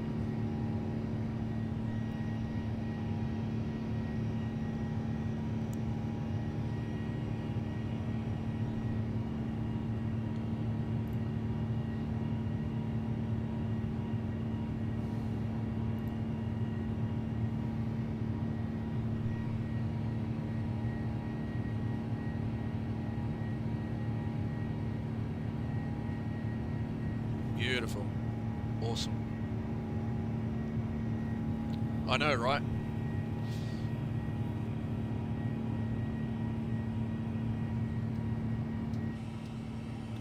Beautiful. Awesome. I know, right?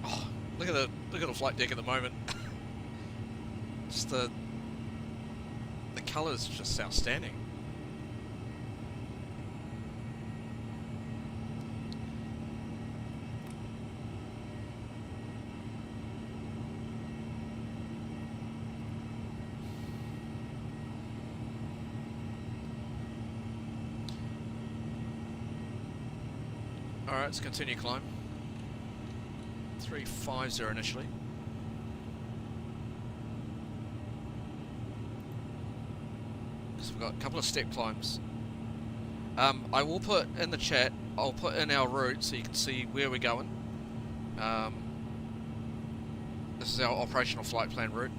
Oh, look at the flight deck at the moment. Just the colours just outstanding. Alright, let's continue climb. 350 initially. So we've got a couple of step climbs. I will put in the chat, I'll put in our route so you can see where we're going. This is our operational flight plan route.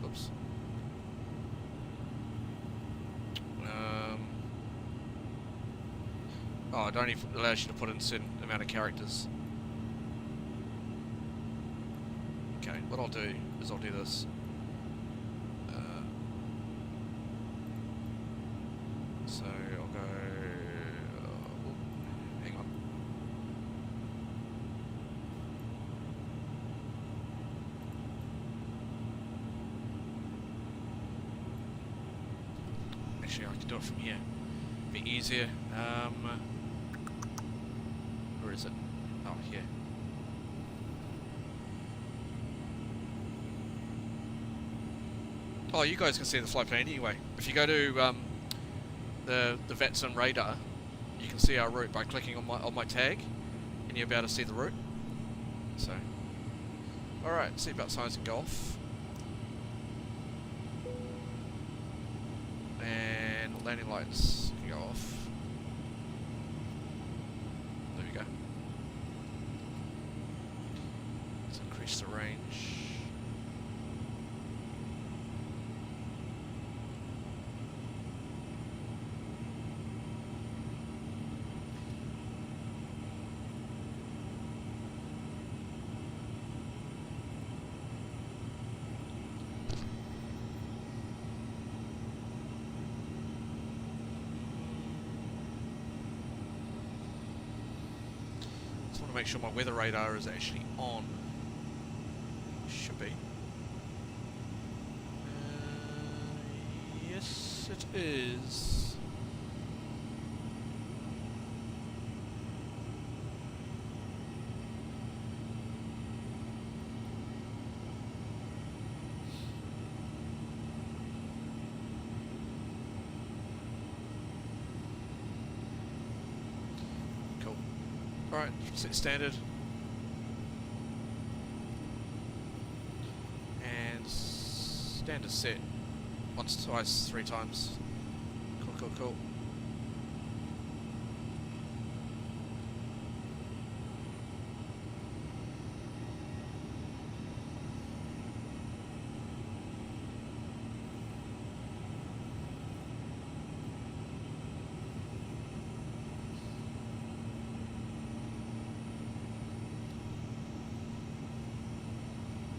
Oops. Oh, it only allows you to put in a certain amount of characters. Okay, what I'll do is I'll do this. So I'll go... hang on. Actually, I can do it from here. Be easier. Where is it? Oh, here. Oh, you guys can see the flight plan anyway. If you go to the VATSIM radar, you can see our route by clicking on my tag, and you'll be able to see the route. So, all right, seatbelt signs can go off, and landing lights can go off. There we go. Let's increase the range. To make sure my weather radar is actually on. Should be. Yes, it is. Cool. Alright, set standard. And standard set. Once, twice, 3 times. Cool, cool, cool.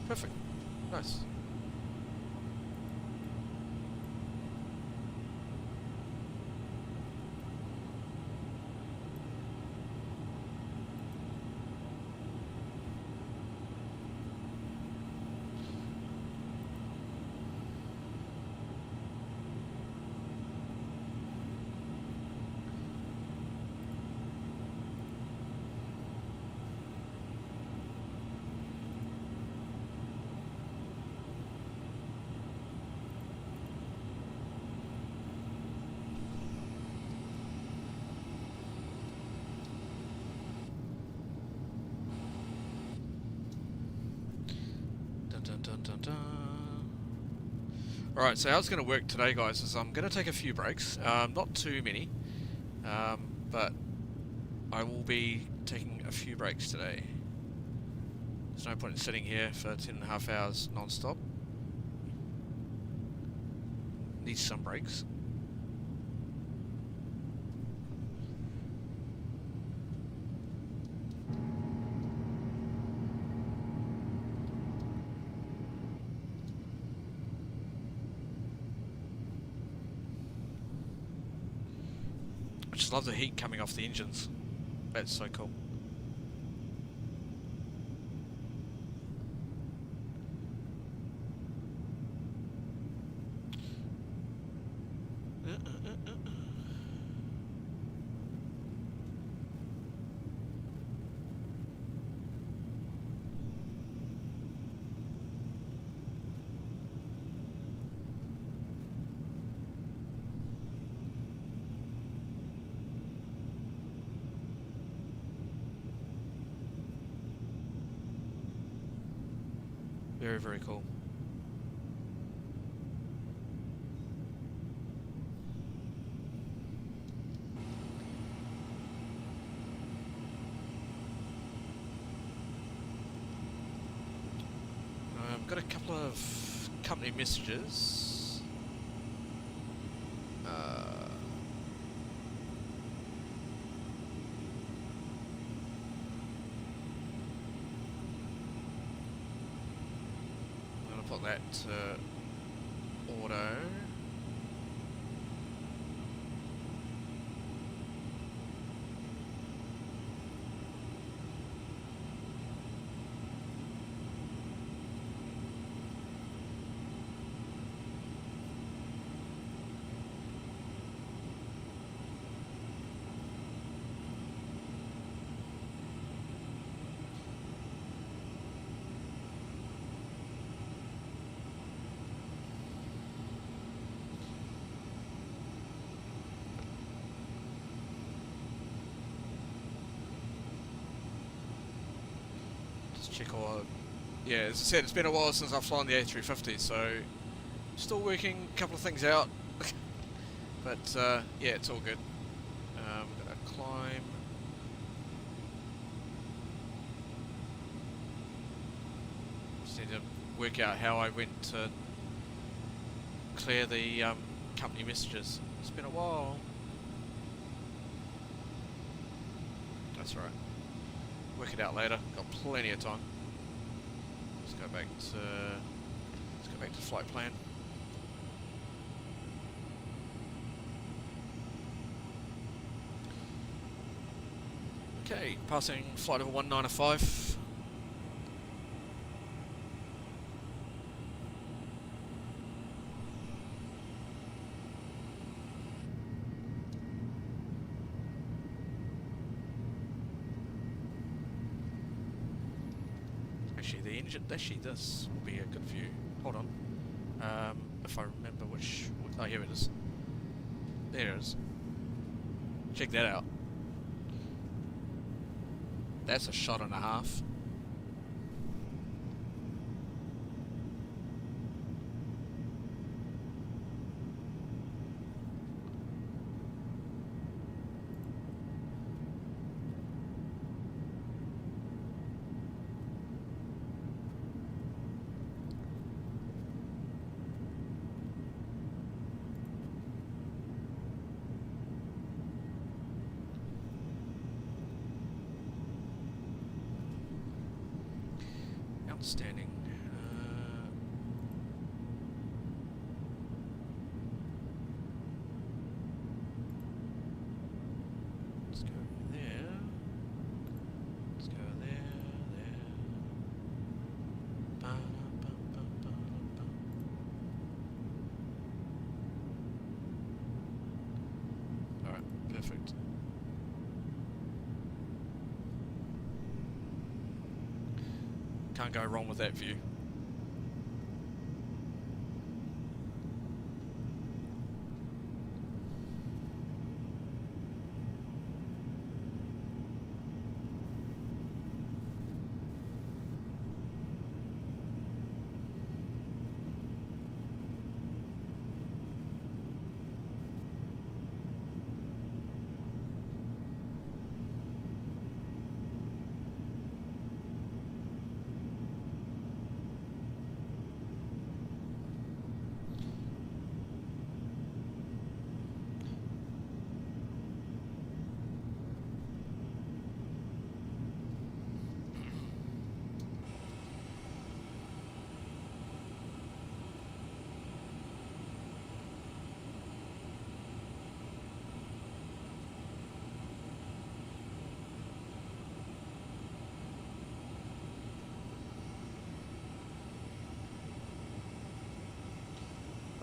Perfect. Nice. Alright, so how it's going to work today, guys, is I'm going to take a few breaks. Not too many, but I will be taking a few breaks today. There's no point in sitting here for 10.5 hours non-stop. Need some breaks. I just love the heat coming off the engines. That's so cool. Very, very cool. I've got a couple of company messages. I'm going to put that to auto. Check all. Yeah, as I said, it's been a while since I've flown the A350, so still working a couple of things out. But yeah, it's all good. We've got a climb. Just need to work out how I went to clear the company messages. It's been a while. That's right. Work it out later. Got plenty of time. Let's go back to flight plan. Okay, passing flight over 195. Actually, this will be a good view. Hold on. If I remember which... Oh, here it is. There it is. Check that out. That's a shot and a half. Outstanding. Let's go there. Let's go there. Ba, ba, ba, ba, ba. All right, perfect. Can't go wrong with that view.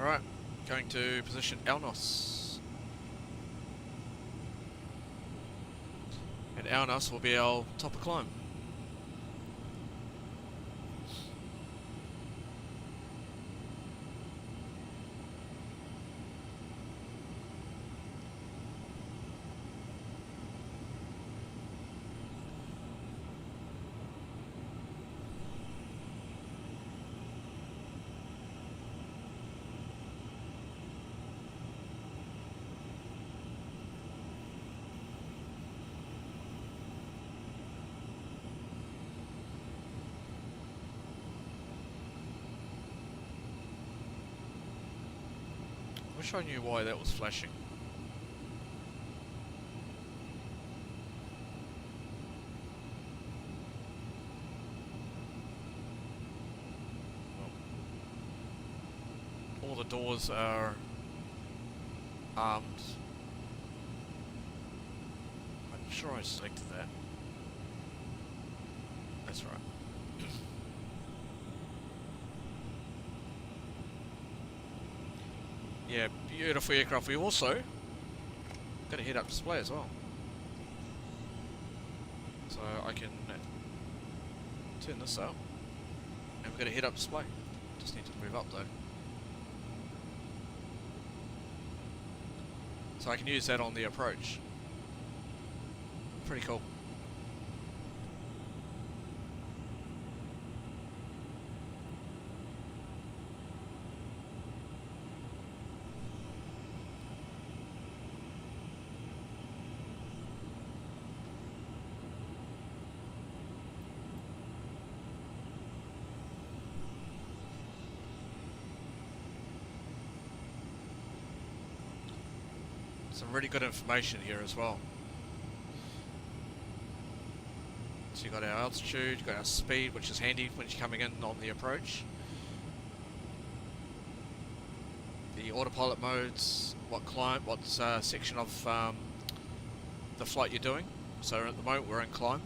Alright, going to position Alnos. And Alnos will be our top of climb. Wish I knew why that was flashing. Well, all the doors are armed. I'm sure I selected that. That's right. Yeah, beautiful aircraft. We also got a head-up display as well, so I can turn this up, and we've got a head-up display. Just need to move up though, so I can use that on the approach. Pretty cool. Some really good information here as well. So you got our altitude, you got our speed, which is handy when you're coming in on the approach. The autopilot modes, what climb, what section of the flight you're doing. So at the moment we're in climb,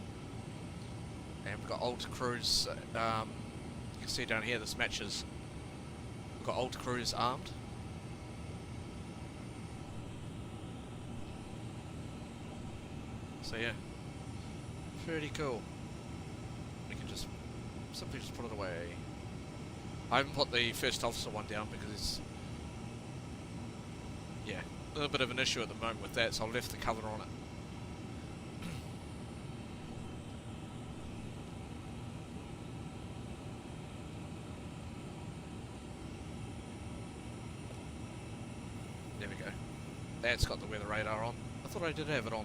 and we've got alt cruise. You can see down here this matches. We've got alt cruise armed. So yeah, pretty cool. We can just simply just put it away. I haven't put the first officer one down because it's, yeah, a little bit of an issue at the moment with that, so I left the cover on it. There we go. That's got the weather radar on. I thought I did have it on.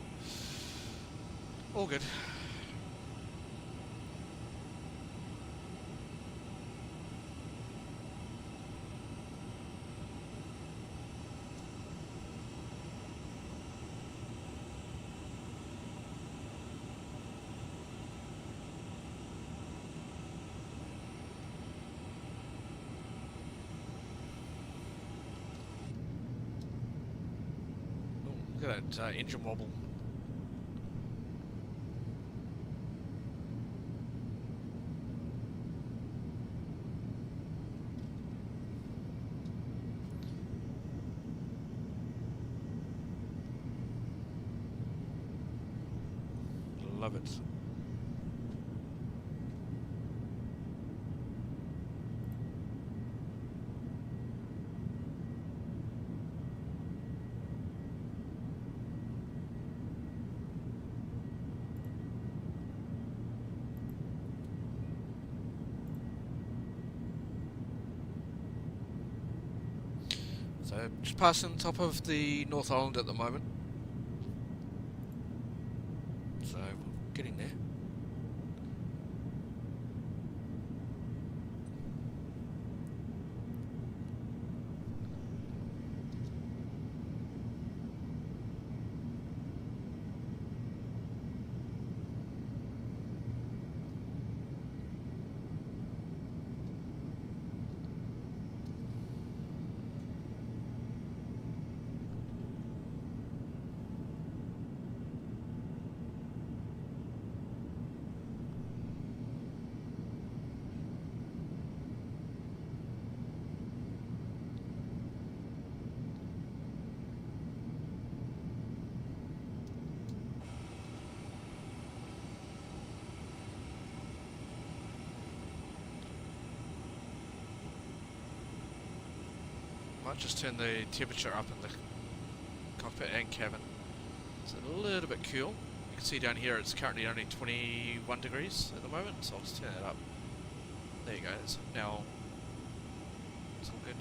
All good. Ooh, look at that engine wobble. Love it. So just passing top of the North Island at the moment. So getting there. Might just turn the temperature up in the cockpit and cabin. It's a little bit cool. You can see down here it's currently only 21 degrees at the moment, so I'll just turn that up. There you go. It's now it's all good.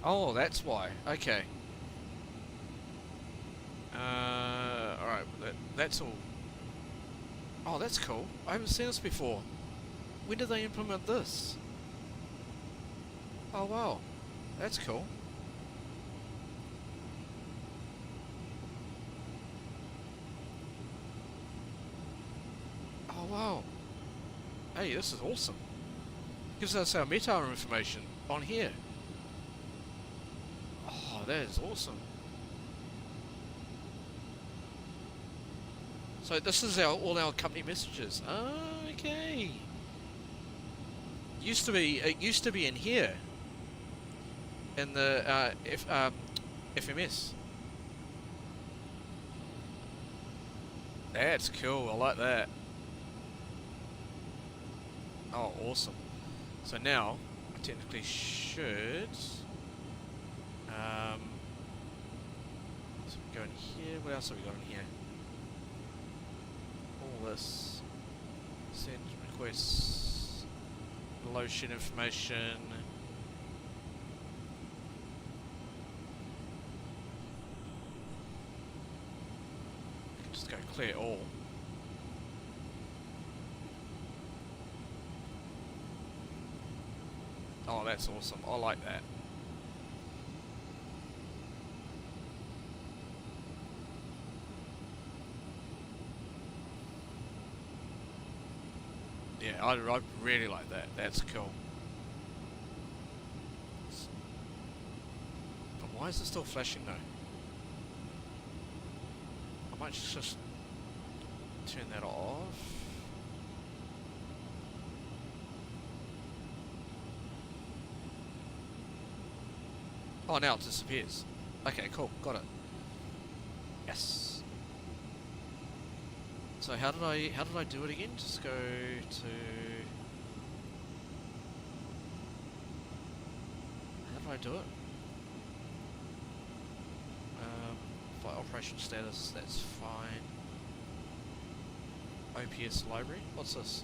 Oh, that's why. Okay. Alright, that's all. Oh, that's cool. I haven't seen this before. When did they implement this? Oh, wow. That's cool. Oh, wow. Hey, this is awesome. Gives us our METAR information on here. Oh, that is awesome. So this is all our company messages. Okay. It used to be in here. In the FMS. That's cool. I like that. Oh, awesome. So now I technically should. So we go in here. What else have we got in here? All this. Send requests. Lotion information. Just go clear all. Oh, that's awesome. I like that. Yeah, I really like that. That's cool. But why is it still flashing though? I might just turn that off. Oh, now it disappears. Okay, cool. Got it. Yes. So how did I do it again? Just go to. How did I do it? Flight operation status. That's fine. OPS library. What's this?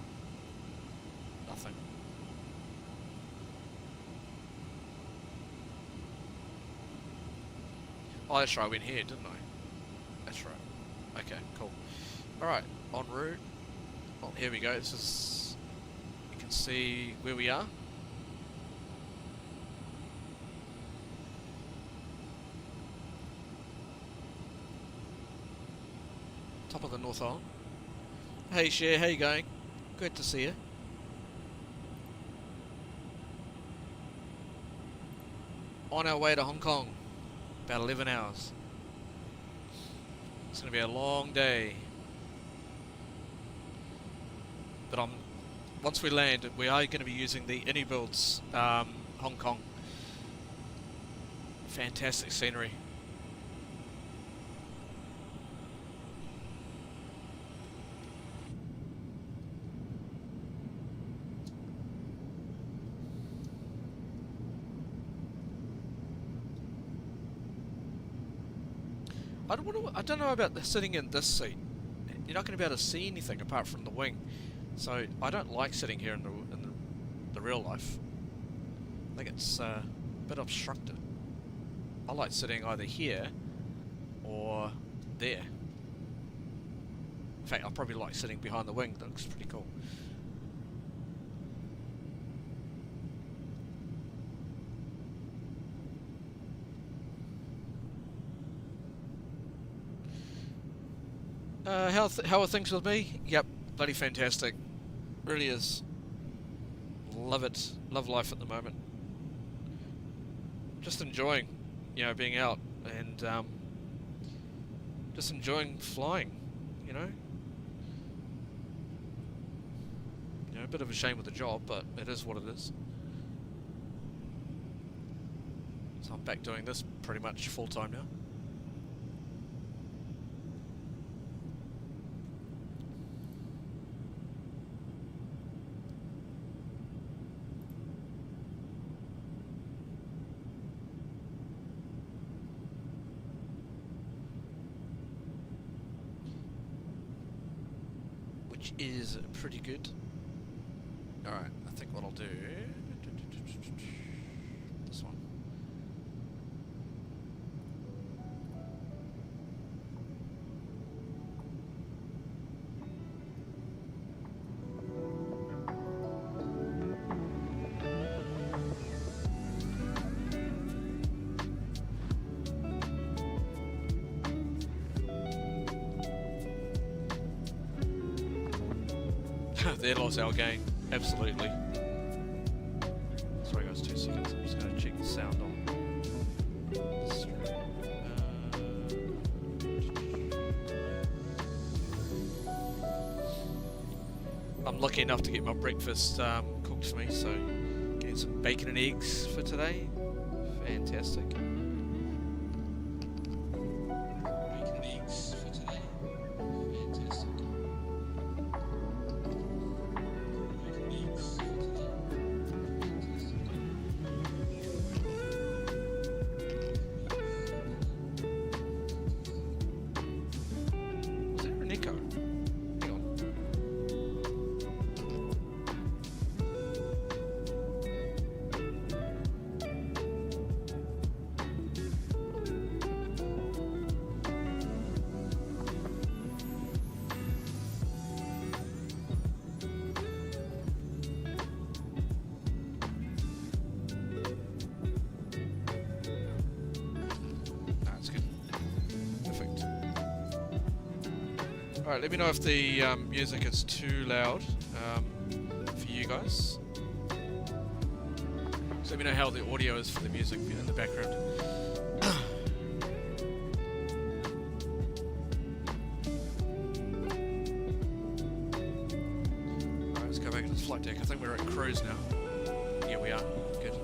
Nothing. Oh, that's right. I went here, didn't I? That's right. Okay, cool. Alright, en route. Oh, here we go. This is. You can see where we are. Top of the North Island. Hey, Cher, how you going? Good to see you. On our way to Hong Kong. About 11 hours. It's going to be a long day. But once we land, we are going to be using the iniBuilds Hong Kong. Fantastic scenery. I don't know about sitting in this seat. You're not going to be able to see anything apart from the wing. So I don't like sitting here in the real life. I think it's a bit obstructed. I like sitting either here or there. In fact, I probably like sitting behind the wing. That looks pretty cool. How are things with me? Yep, bloody fantastic. Really is. Love it. Love life at the moment. just enjoying, you know, being out and just enjoying flying, you know. You know, a bit of a shame with the job, but it is what it is. So I'm back doing this pretty much full time now. Which is pretty good. Alright, I think what I'll do... This one. There lost our game. Absolutely. Sorry guys, 2 seconds. I'm just going to check the sound on. I'm lucky enough to get my breakfast cooked for me, so getting some bacon and eggs for today. Fantastic. Bacon and eggs for today. Fantastic. Alright, let me know if the music is too loud for you guys. So let me know how the audio is for the music in the background. Alright, let's go back to the flight deck. I think we're at cruise now. Yeah, we are. Good.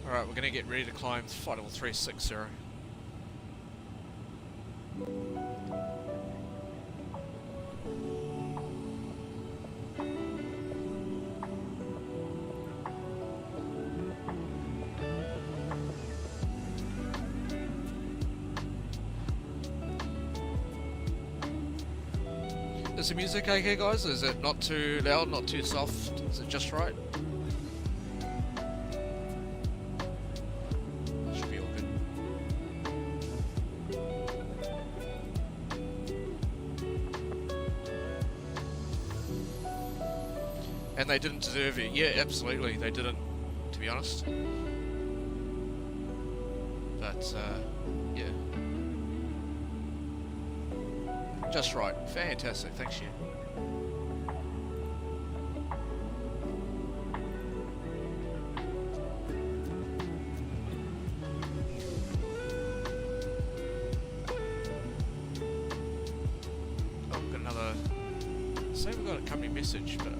Alright, we're going to get ready to climb flight level 360. Is the music okay, guys? Is it not too loud, not too soft? Is it just right? And they didn't deserve it. Yeah, absolutely, they didn't, to be honest. But, yeah. Just right. Fantastic, thanks you. Oh, we've got another... Say we've got a company message, but...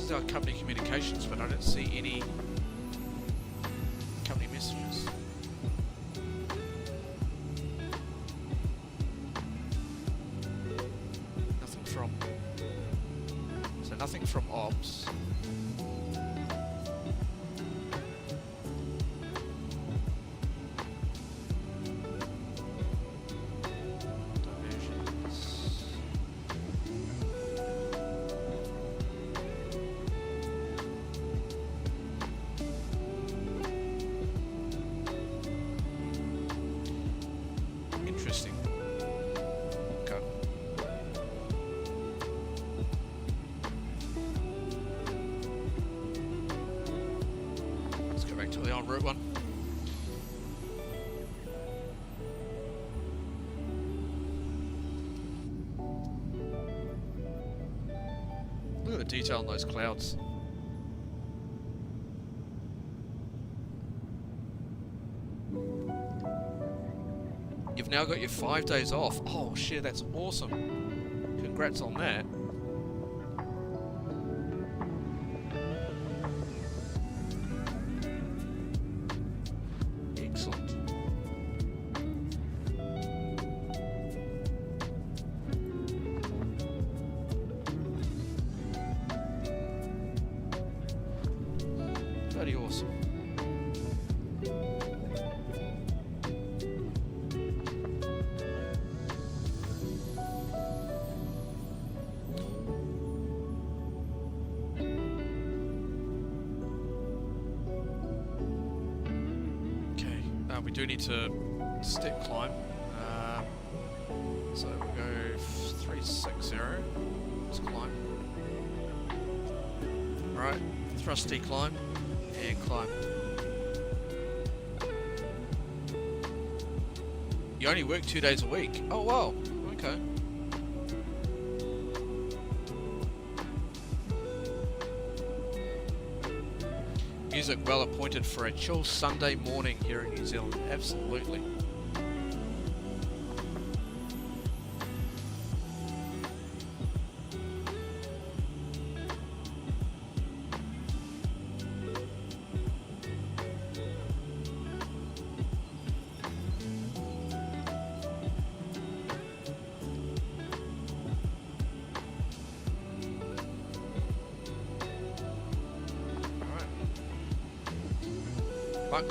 Our company communications, but I don't see any company messages. Nothing from... So nothing from ops. on Route 1. Look at the detail in those clouds. You've now got your 5 days off. Oh shit, that's awesome. Congrats on that. Excellent. Bloody awesome. We do need to step climb, so we'll go 360, let's climb. Alright, thrust declimb, and climb. You only work 2 days a week? Oh wow, okay. Music well appointed for a chill Sunday morning here in New Zealand. Absolutely.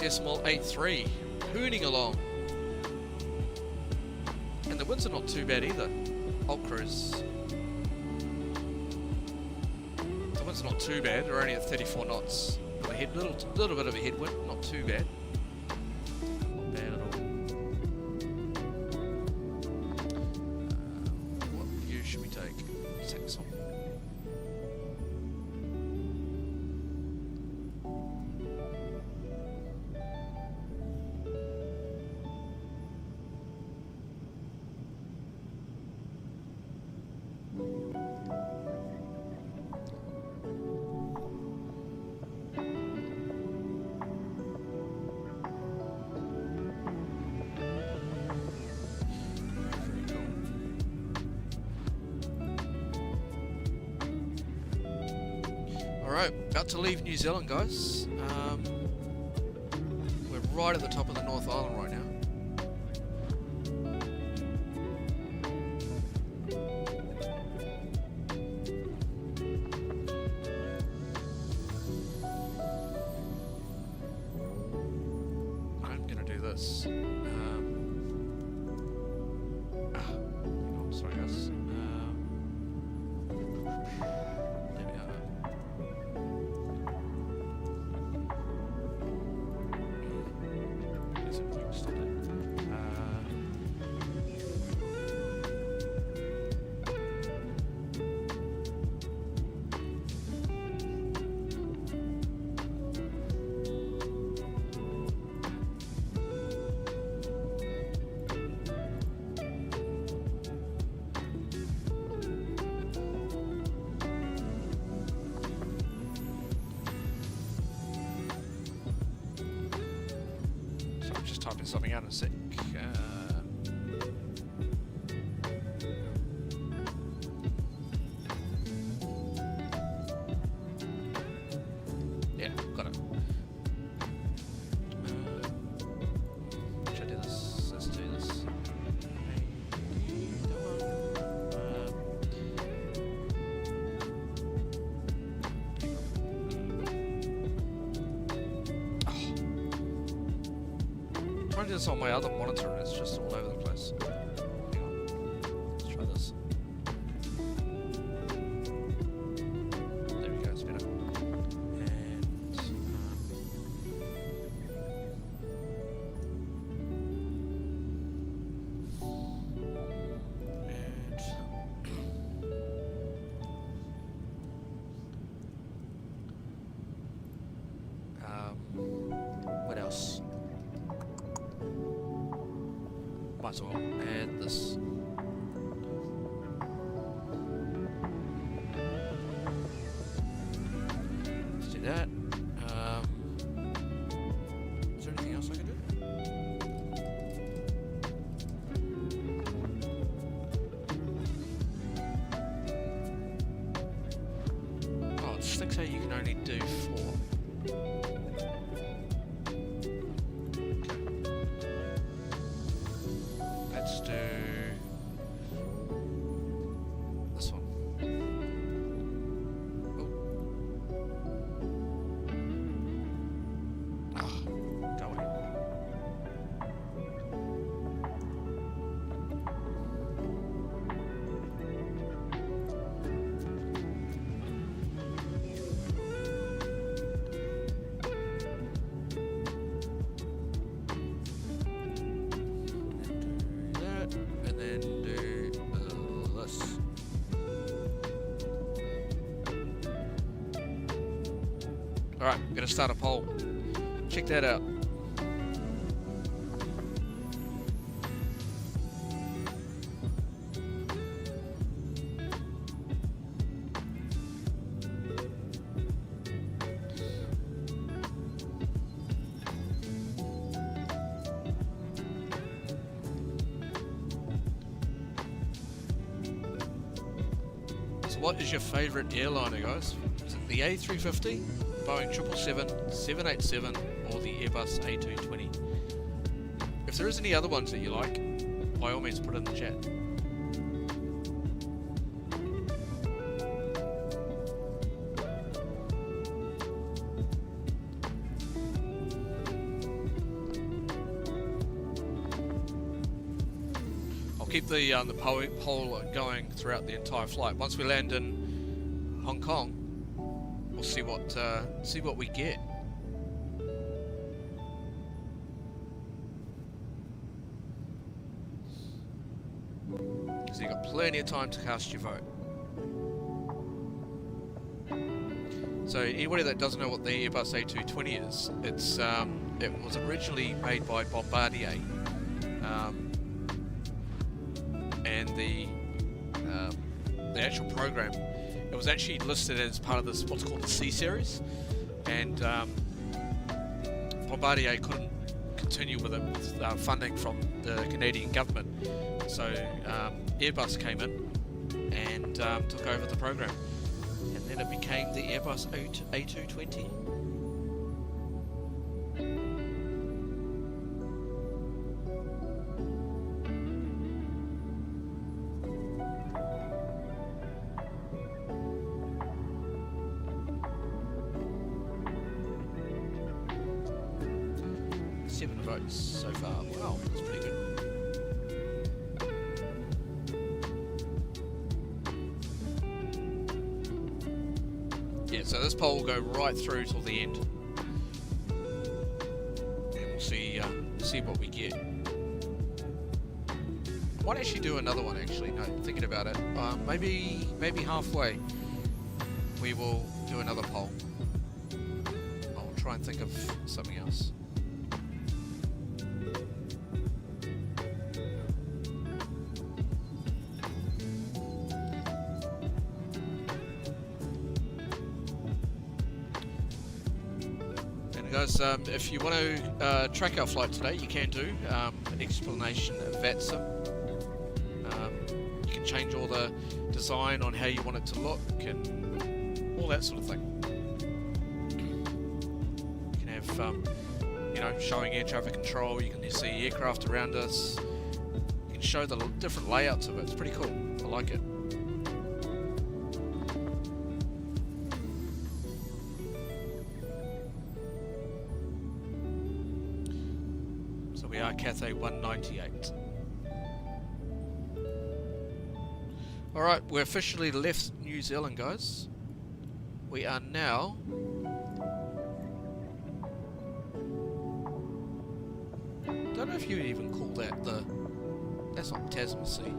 .83, hooning along. And the winds are not too bad either. I'll cruise. The winds are not too bad, they're only at 34 knots. With a little bit of a headwind, not too bad. Not bad at all. What view should we take? Let's take this one. Alright, about to leave New Zealand, guys. We're right at the top of the North Island right now. I'm gonna do this. Sorry guys. There we are. There's a quick stop there. Typing something out in a sec. Yeah, got it. Should I do this? Let's do this. Trying to do this on my other monitor and it's just all over the place. Hang on. Let's try this. There we go, it's better. And Might as well add this. Let's do that. Is there anything else I can do? Oh, it sticks out you can only do 4. Let's do this one. Oh. Ah, go away. And then do this. Alright, I'm gonna start a poll. Check that out. So what is your favourite airliner, guys? Is it the A350, Boeing 777, 787, or the Airbus A320? If there is any other ones that you like, by all means put it in the chat. I'll keep the poll going throughout the entire flight. Once we land in Hong Kong, we'll see what we get. So you've got plenty of time to cast your vote. So anybody that doesn't know what the Airbus A320 is, it was originally made by Bombardier, and the actual program, it was actually listed as part of this what's called the C series, and Bombardier couldn't continue with it with funding from the Canadian government, so Airbus came in and took over the program, and then it became the Airbus A320. Seven votes so far. Wow, that's pretty good. Yeah, so this poll will go right through till the end, and we'll see what we get. Might actually do another one. Actually, no, thinking about it, maybe halfway we will do another poll. I'll try and think of something else. Guys, if you want to track our flight today, you can do an explanation of VATSIM. You can change all the design on how you want it to look and all that sort of thing. You can have, showing air traffic control. You can see aircraft around us. You can show the different layouts of it. It's pretty cool. I like it. We are Cathay 198. Alright, we're officially left New Zealand, guys. We are now don't know if you would even call that that's not Tasman Sea.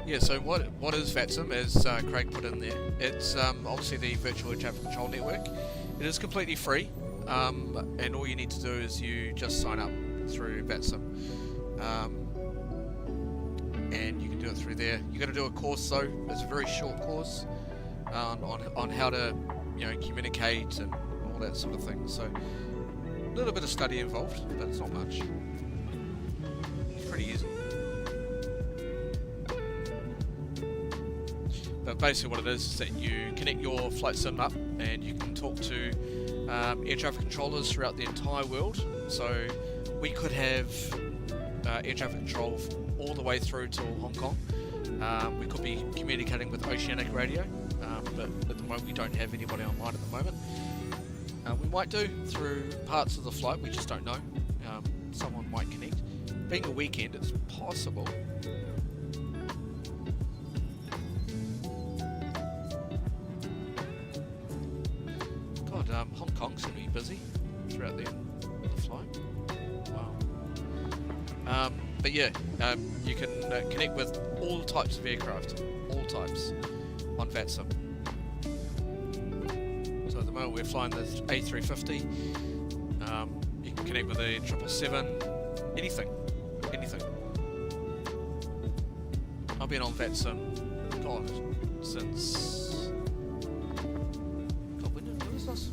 Yeah, so what is VATSIM, as Craig put in there? It's obviously the virtual air traffic control network. It is completely free, and all you need to do is you just sign up through VATSIM, and you can do it through there. You got to do a course though. It's a very short course on how to communicate and all that sort of thing. So a little bit of study involved, but it's not much. It's pretty easy. But basically what it is that you connect your Flightsim up and you can talk to air traffic controllers throughout the entire world. So we could have air traffic control all the way through to Hong Kong. We could be communicating with oceanic radio, but at the moment we don't have anybody online at the moment. We might do through parts of the flight, we just don't know. Someone might connect. Being a weekend, it's possible. Hong Kong's going to be busy throughout the flight. Wow. But yeah, you can connect with all types of aircraft, all types, on VATSIM. So at the moment we're flying the A350. You can connect with a 777, anything. I've been on VATSIM, since...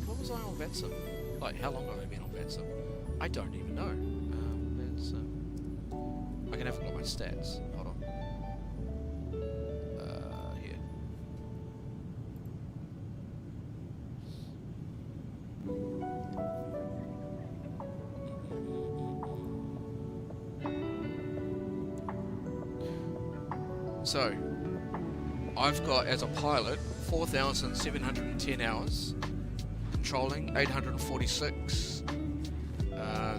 When was I on VATSIM? Like, how long have I been on VATSIM? I don't even know. I can have a look at my stats. Hold on. Here. So, I've got, as a pilot, 4,710 hours. Controlling 846,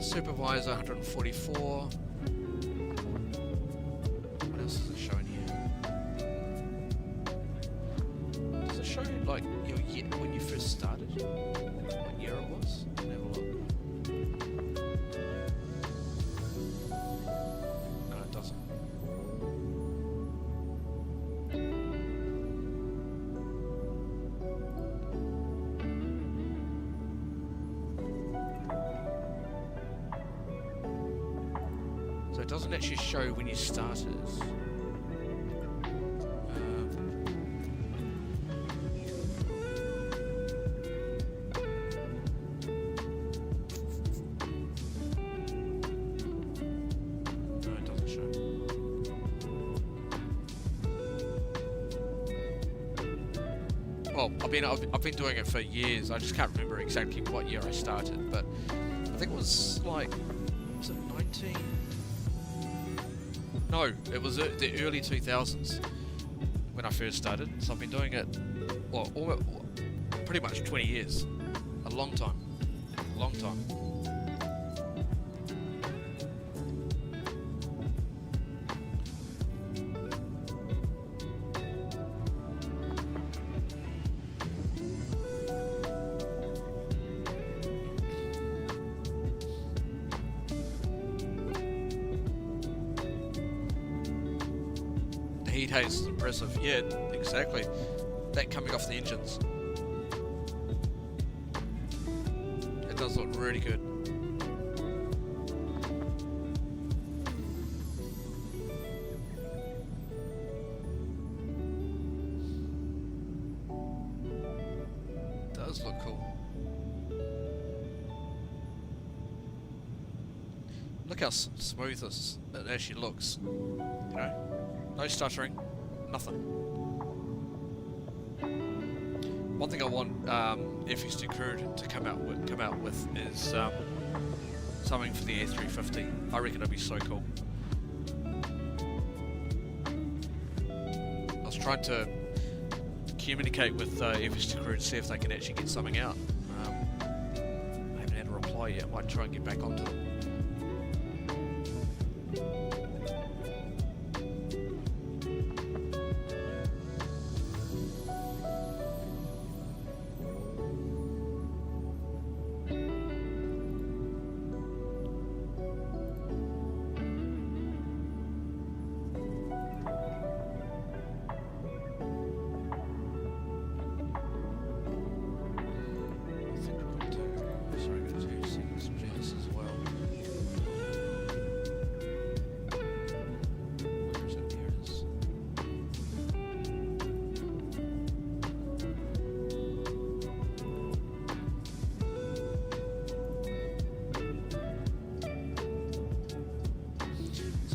supervisor 144. What else is it showing here? Does it show like your year when you first started? What year it was? Have a look. No, it doesn't. So it doesn't actually show when you started. No, it doesn't show. Well, I've been doing it for years. I just can't remember exactly what year I started, but I think it was like, was it 19? No, it was the early 2000s when I first started. So I've been doing it, well, pretty much 20 years. A long time. Long time. Heat haze is impressive. Yeah, exactly. That coming off the engines. It does look really good. It does look cool. Look how smooth this it actually looks. You know? No stuttering, nothing. One thing I want FX2 crew to come out with is something for the A350. I reckon it'll be so cool. I was trying to communicate with FX2 crew to see if they can actually get something out. I haven't had a reply yet. I might try and get back onto them.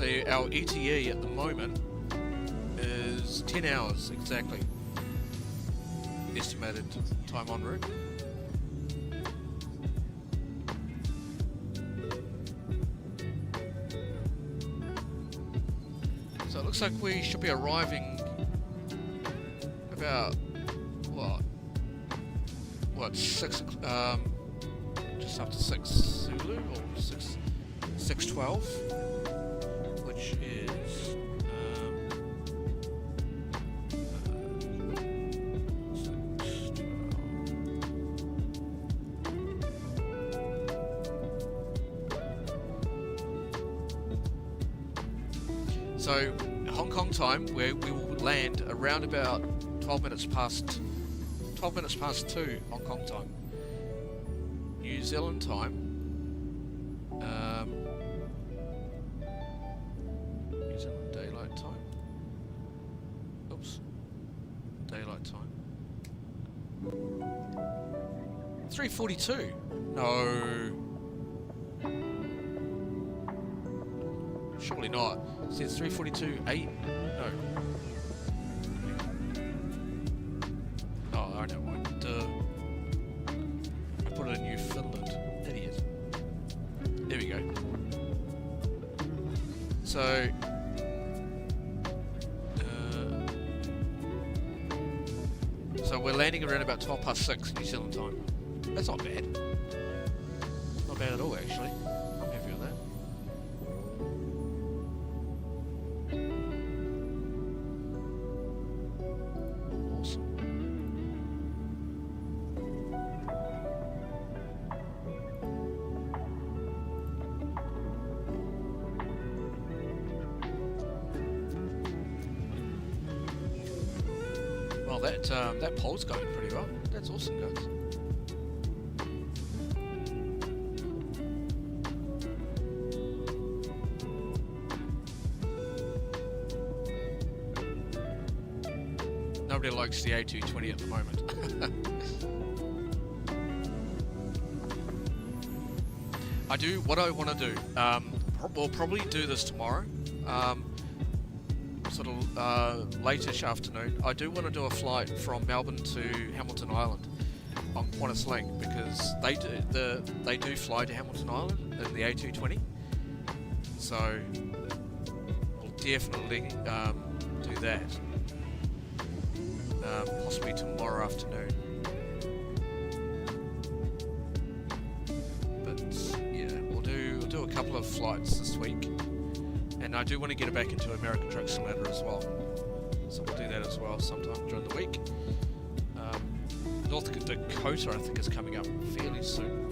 So our ETA at the moment is 10 hours exactly. Estimated time en route. So it looks like we should be arriving about what 6 just after 6 Zulu or 6:12, which is so Hong Kong time, where we will land around about 12 minutes past 2 Hong Kong time. New Zealand time, New Zealand daylight time. Oops, daylight time. 3:42. No, surely not. It says 3:42. No. Oh, I know why. Duh. I put it in New Finland. Idiot. There we go. So, we're landing around about 6:12 New Zealand time. That's not bad. Not bad at all, actually. I'm happy with that. Awesome. Well, that poll's going pretty well. That's awesome, guys. Nobody likes the A220 at the moment. What I want to do, we'll probably do this tomorrow, sort of late-ish afternoon. I do want to do a flight from Melbourne to Hamilton Island on Qantas Link, because they do fly to Hamilton Island in the A220. So we'll definitely do that. Possibly tomorrow afternoon. But yeah, we'll do a couple of flights this week, and I do want to get it back into American Truck Simulator as well. So we'll do that as well sometime during the week. North Dakota, I think, is coming up fairly soon.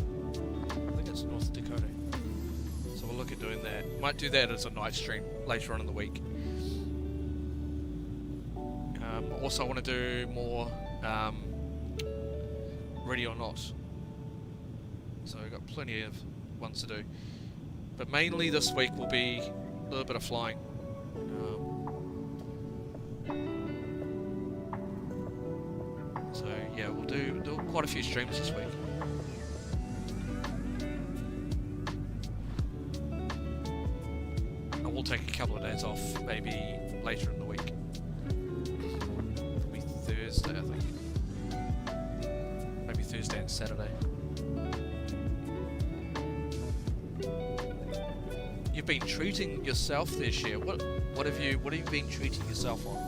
I think it's North Dakota. So we'll look at doing that. Might do that as a night stream later on in the week. Also, I want to do more Ready or Not. So I've got plenty of ones to do. But mainly this week will be a little bit of flying. So yeah, we'll do quite a few streams this week. I will take a couple of days off, maybe later in the week. Thursday, I think. Maybe Thursday and Saturday. You've been treating yourself this year. What have you been treating yourself on?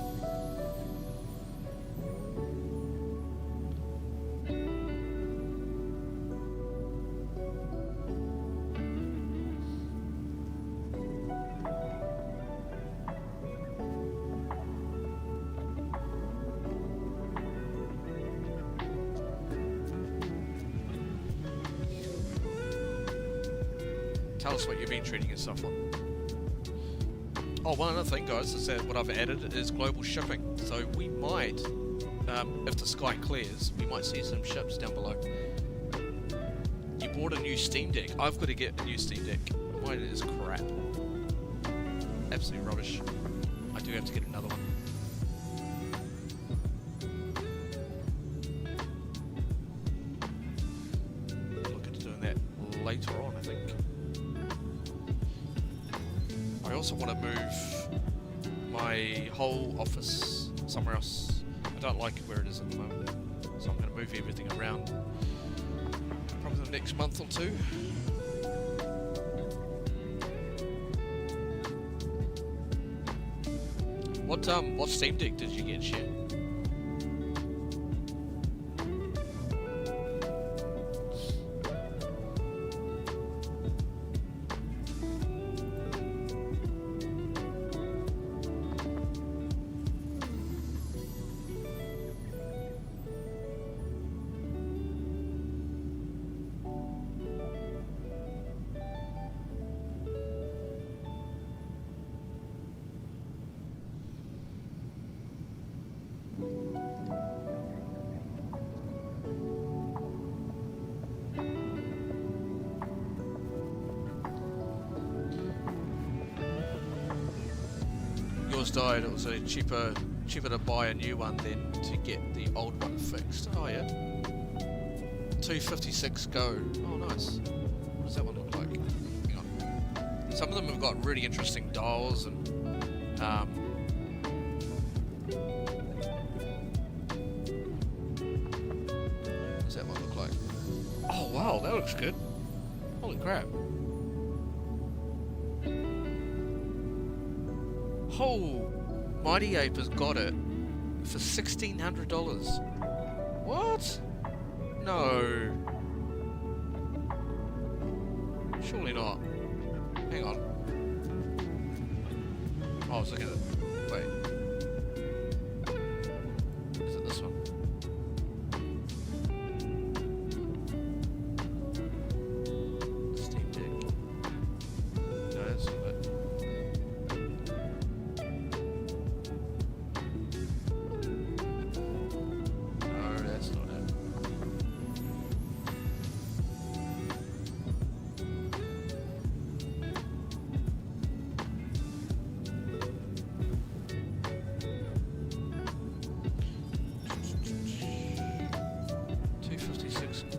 Tell us what you've been treating yourself on. Oh, one other thing, guys, is that what I've added is global shipping. So we might, if the sky clears, we might see some ships down below. You bought a new Steam Deck. I've got to get a new Steam Deck. Mine is crap. Absolute rubbish. I do have to get another one. Look at doing that later on, I think. I also want to move my whole office somewhere else. I don't like it where it is at the moment, so I'm going to move everything around probably the next month or two. What Steam Deck did you get, Shane? Died. It was a cheaper to buy a new one than to get the old one fixed. Oh yeah. 256 Go. Oh nice. What does that one look like? Hang on. Some of them have got really interesting dials and what does that one look like? Oh wow, that looks good. Holy crap. Oh, Mighty Ape has got it for $1,600. What? No. Surely not. Hang on. Oh, I was looking at it. Wait. Is it this one? Steam Deck. No, that's not it.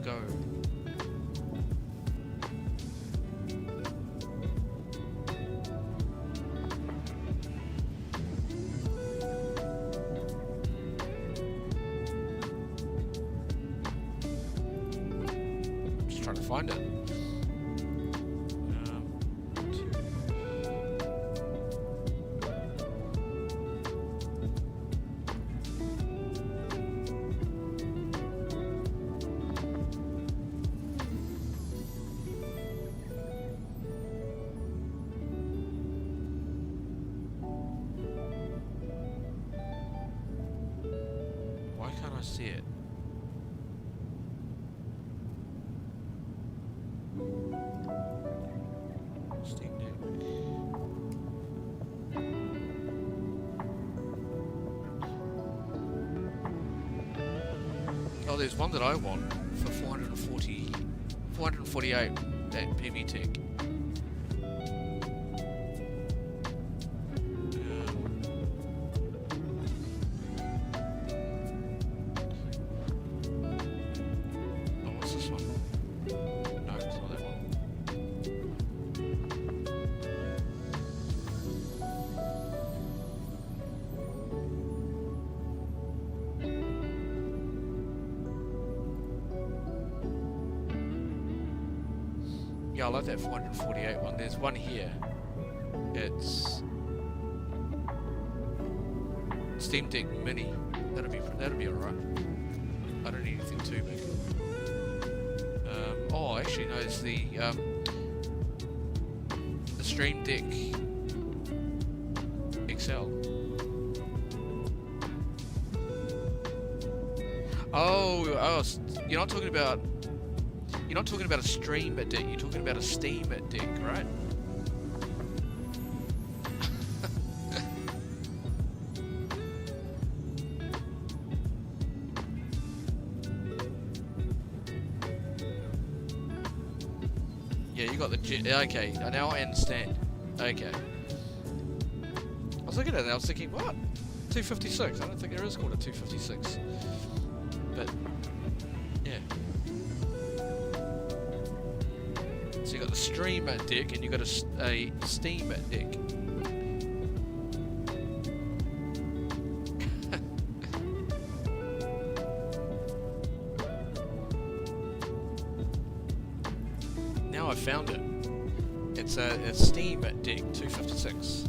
Go. Just trying to find it. See it. Steam Deck. Oh, there's one that I want for 448 at PV Tech. Yeah, I like that 448 one. There's one here. It's Steam Deck Mini. That'll be alright. I don't need anything too big. Oh, actually no, it's the Stream Deck XL. Oh, you're not talking about a stream deck, you're talking about a Steam deck, right? Yeah, you got the okay, now I understand. Okay. I was looking at it and I was thinking, what? 256? I don't think there is called a 256. But yeah. So you got the streamer deck and you got a Steam deck. found it. It's a steam deck 256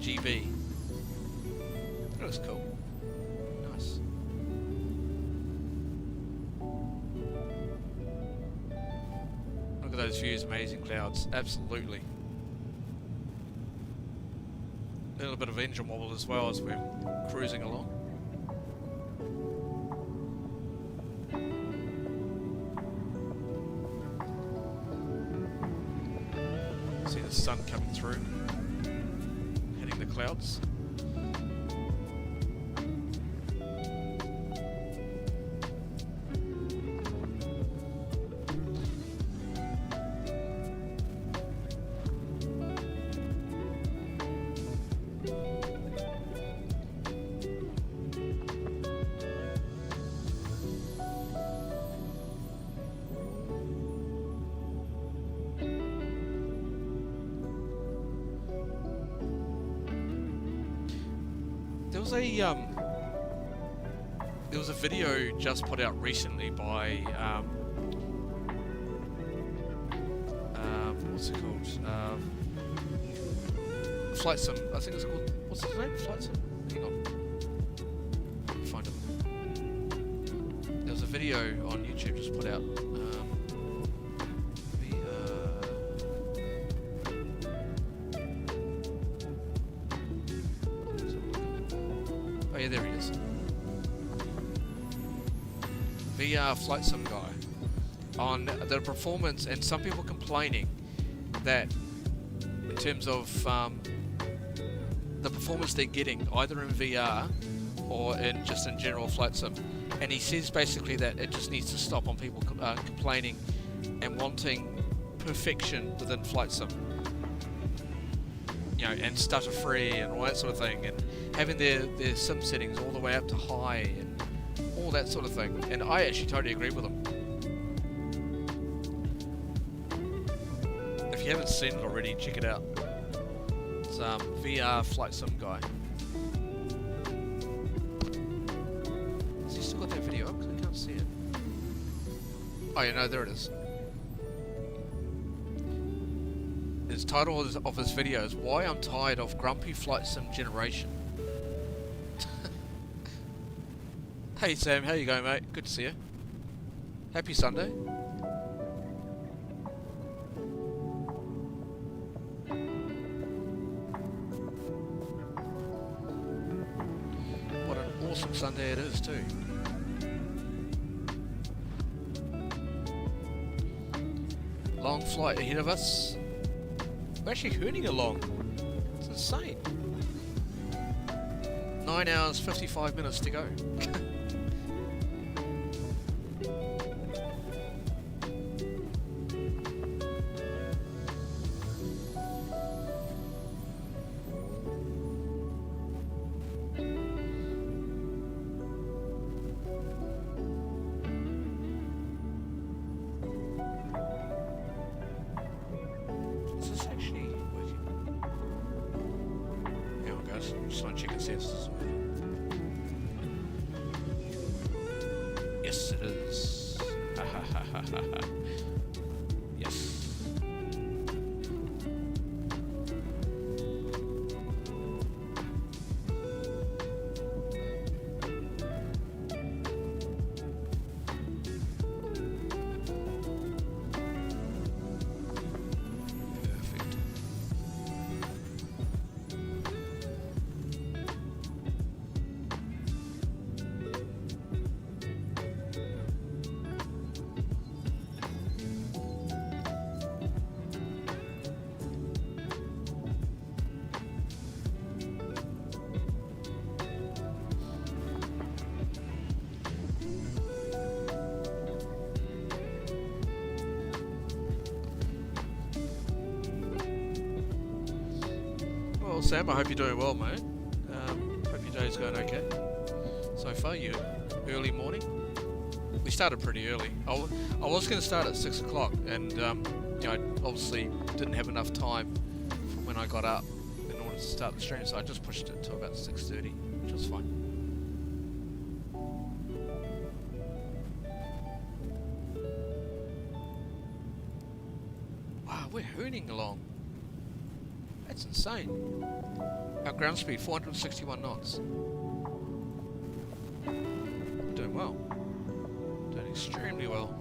GB. That was cool. Nice. Look at those views, amazing clouds. Absolutely. A little bit of engine wobble as well as we're cruising along. See the sun coming through, hitting the clouds. There was a video just put out recently by what's it called? Flightsim. I think it's called. What's his name? Flightsim. Hang on. Let me find it. There was a video on YouTube just put out. Oh yeah, there he is. VR Flightsim guy on the performance, and some people complaining that in terms of the performance they're getting either in VR or in just in general Flightsim, and he says basically that it just needs to stop on people complaining and wanting perfection within Flightsim, you know, and stutter free and all that sort of thing, and having their sim settings all the way up to high and all that sort of thing. And I actually totally agree with them. If you haven't seen it already, check it out. It's VR Flightsim guy. Has he still got that video up? Because I can't see it. Oh yeah, no, there it is. His title of his video is "Why I'm Tired of Grumpy Flightsim Generation." Hey Sam, how you going, mate? Good to see you. Happy Sunday. What an awesome Sunday it is too. Long flight ahead of us. We're actually hurning along. It's insane. 9 hours 55 minutes to go. Yes, it is. Ha ha ha ha ha ha. Yes. Well, Sam, I hope you're doing well, mate. Hope your day's going okay. So far, you early morning. We started pretty early. I was going to start at 6 o'clock, and you know, I obviously didn't have enough time from when I got up in order to start the stream, so I just pushed it to about 6:30, which was fine. Wow. hooning along. That's insane. Our ground speed 461 knots. Doing well. Doing extremely well.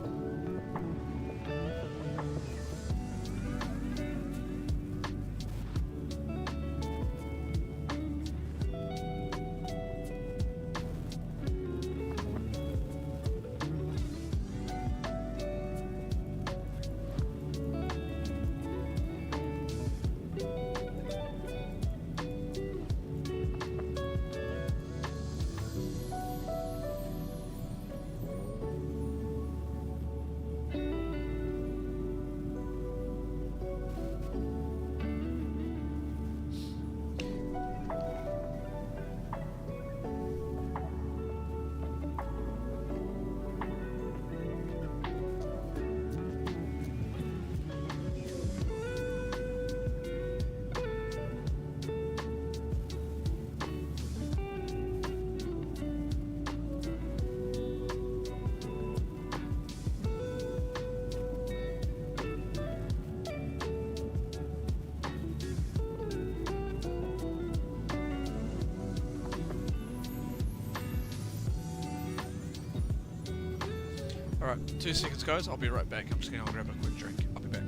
Alright, 2 seconds guys, I'll be right back. I'm just going to grab a quick drink. I'll be back.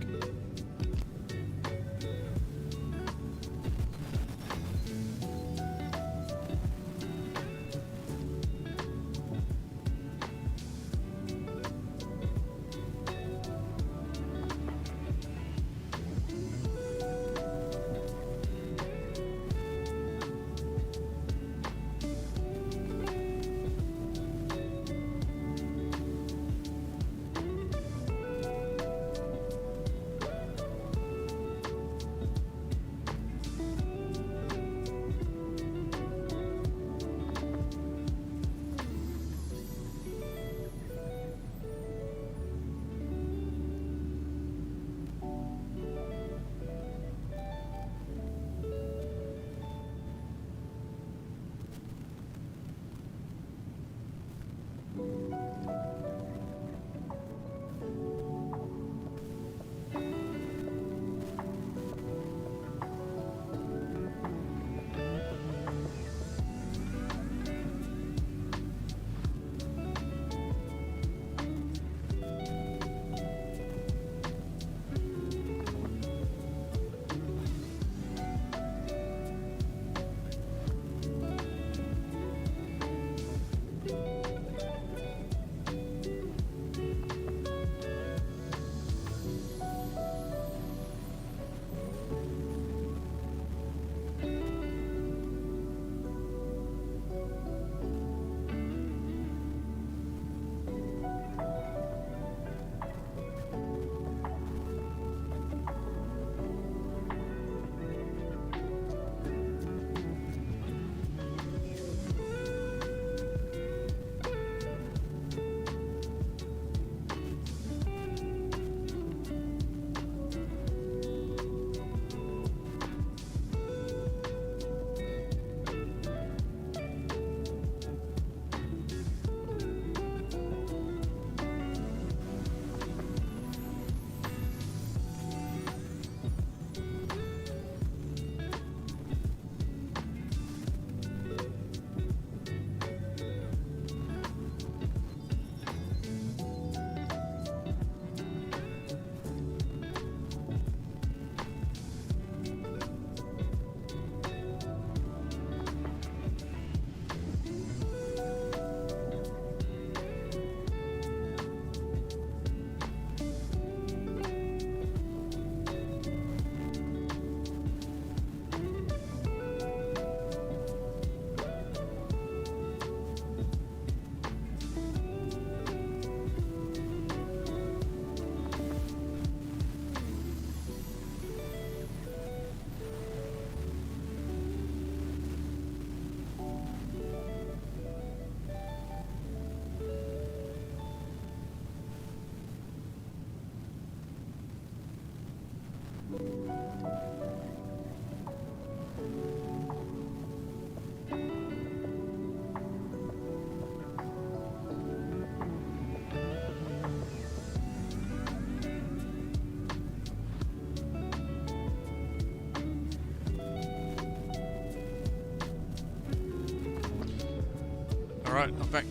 Alright, I'm back.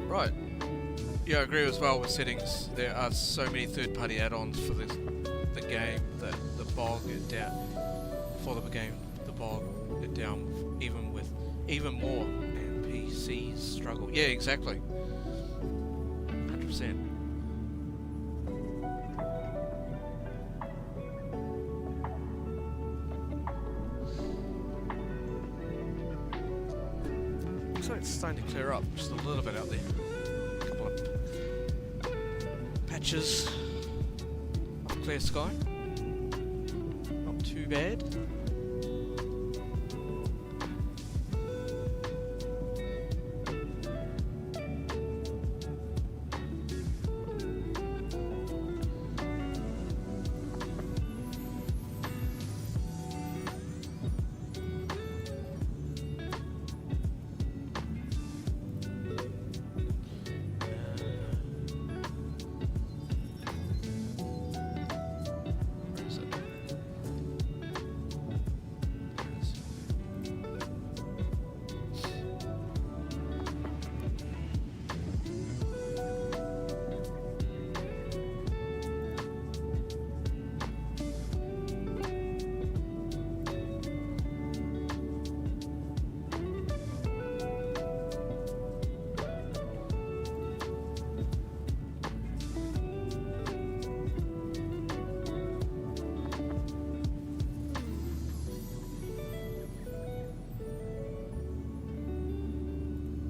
Right. Yeah, I agree as well with settings. There are so many third-party add-ons for the game that the bog it down for the game. The bog it down even more, and PCs struggle. Yeah, exactly. 100%. Looks like it's starting to clear up just a little bit out there. A couple of patches of clear sky. Not too bad.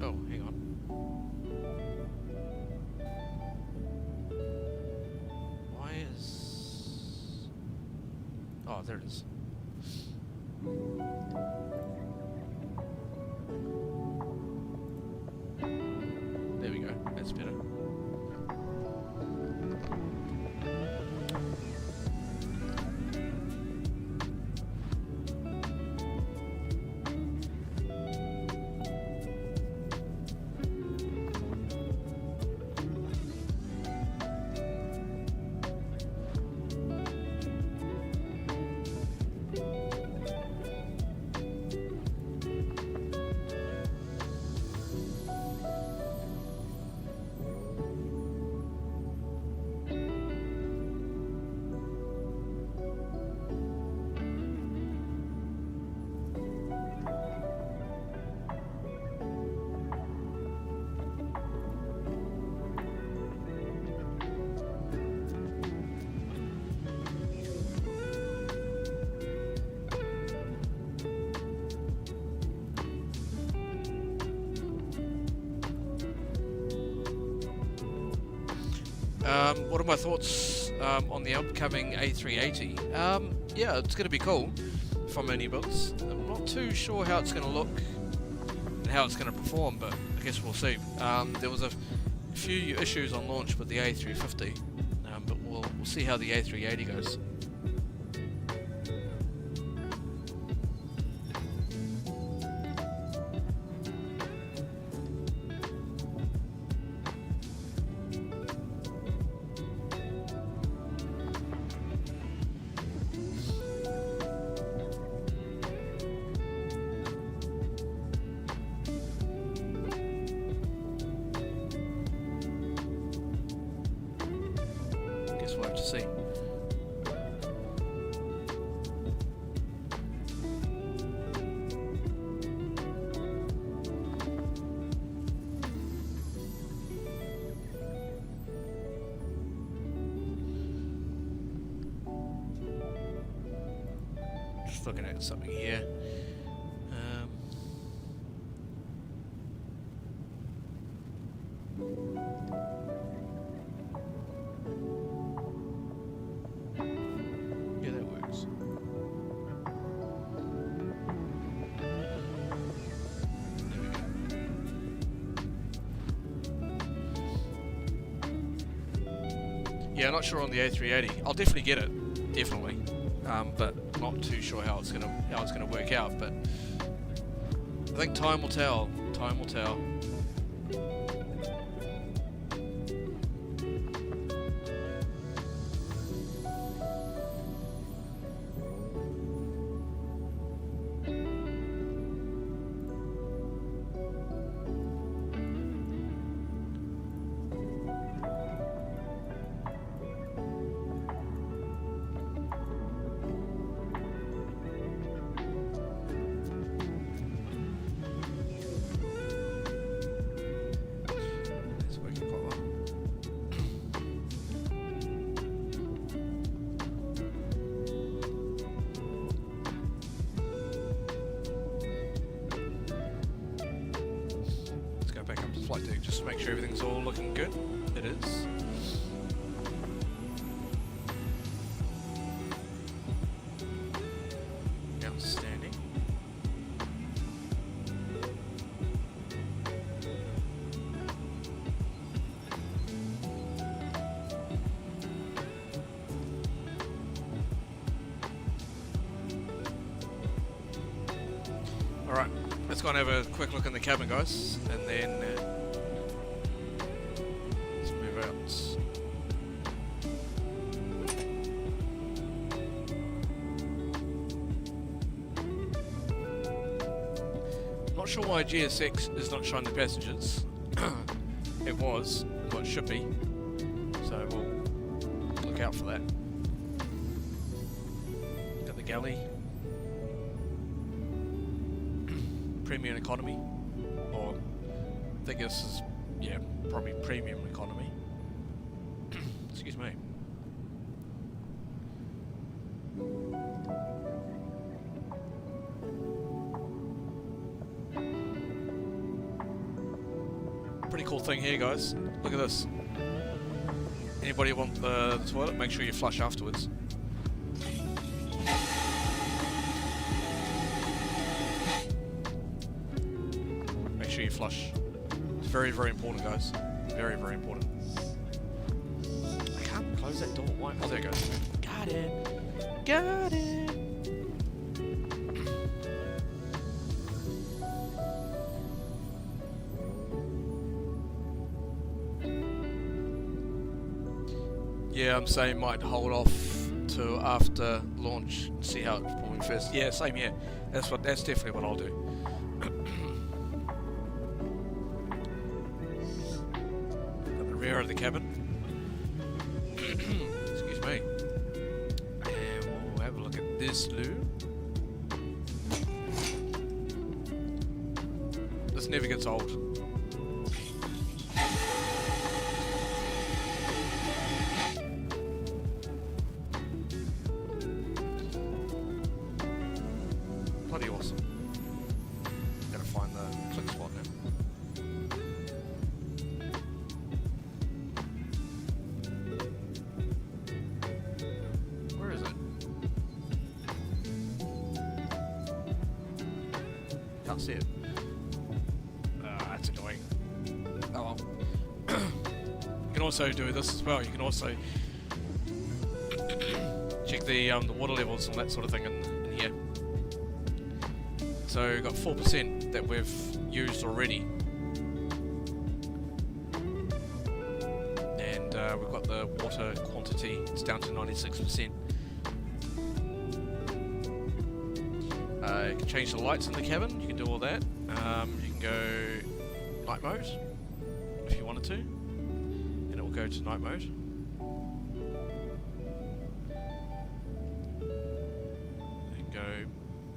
Oh, hang on. Why is... Oh, there it is. There we go. That's better. What are my thoughts on the upcoming A380? Yeah, it's going to be cool from iniBuilds. I'm not too sure how it's going to look and how it's going to perform, but I guess we'll see. There was a few issues on launch with the A350, but we'll see how the A380 goes. We'll have to see. Just looking at something here. Yeah, that works. There we go. Yeah, I'm not sure on the A380. I'll definitely get it, definitely, but not too sure how it's gonna work out. But I think time will tell. Time will tell. flight deck just to make sure everything's all looking good. It is. Outstanding. Alright, let's go and have a quick look in the cabin, guys, and then let's move out. Not sure why GSX is not showing the passengers. It was, well, it should be, so we'll look out for that. Got the galley. Premium economy, or I think this is, yeah, probably premium economy. Excuse me. Pretty cool thing here, guys. Look at this. Anybody want the toilet? Make sure you flush afterwards. You flush. It's very, very important, guys. Very, very important. I can't close that door. Why? Oh, there it goes. Got it. Got it. Yeah, I'm saying might hold off to after launch and see how it's performing first. Yeah, same here. That's definitely what I'll do. Rear of the cabin. Excuse me. And we'll have a look at this loo. This never gets old. Bloody awesome. Gotta find the click spot now. Can't see it. That's annoying. Oh well. You can also do this as well. You can also check the water levels and that sort of thing in here. So we've got 4% that we've used already, and we've got the water quantity. It's down to 96%. You can change the lights in the cabin, you can do all that. You can go night mode if you wanted to, and it will go to night mode. And go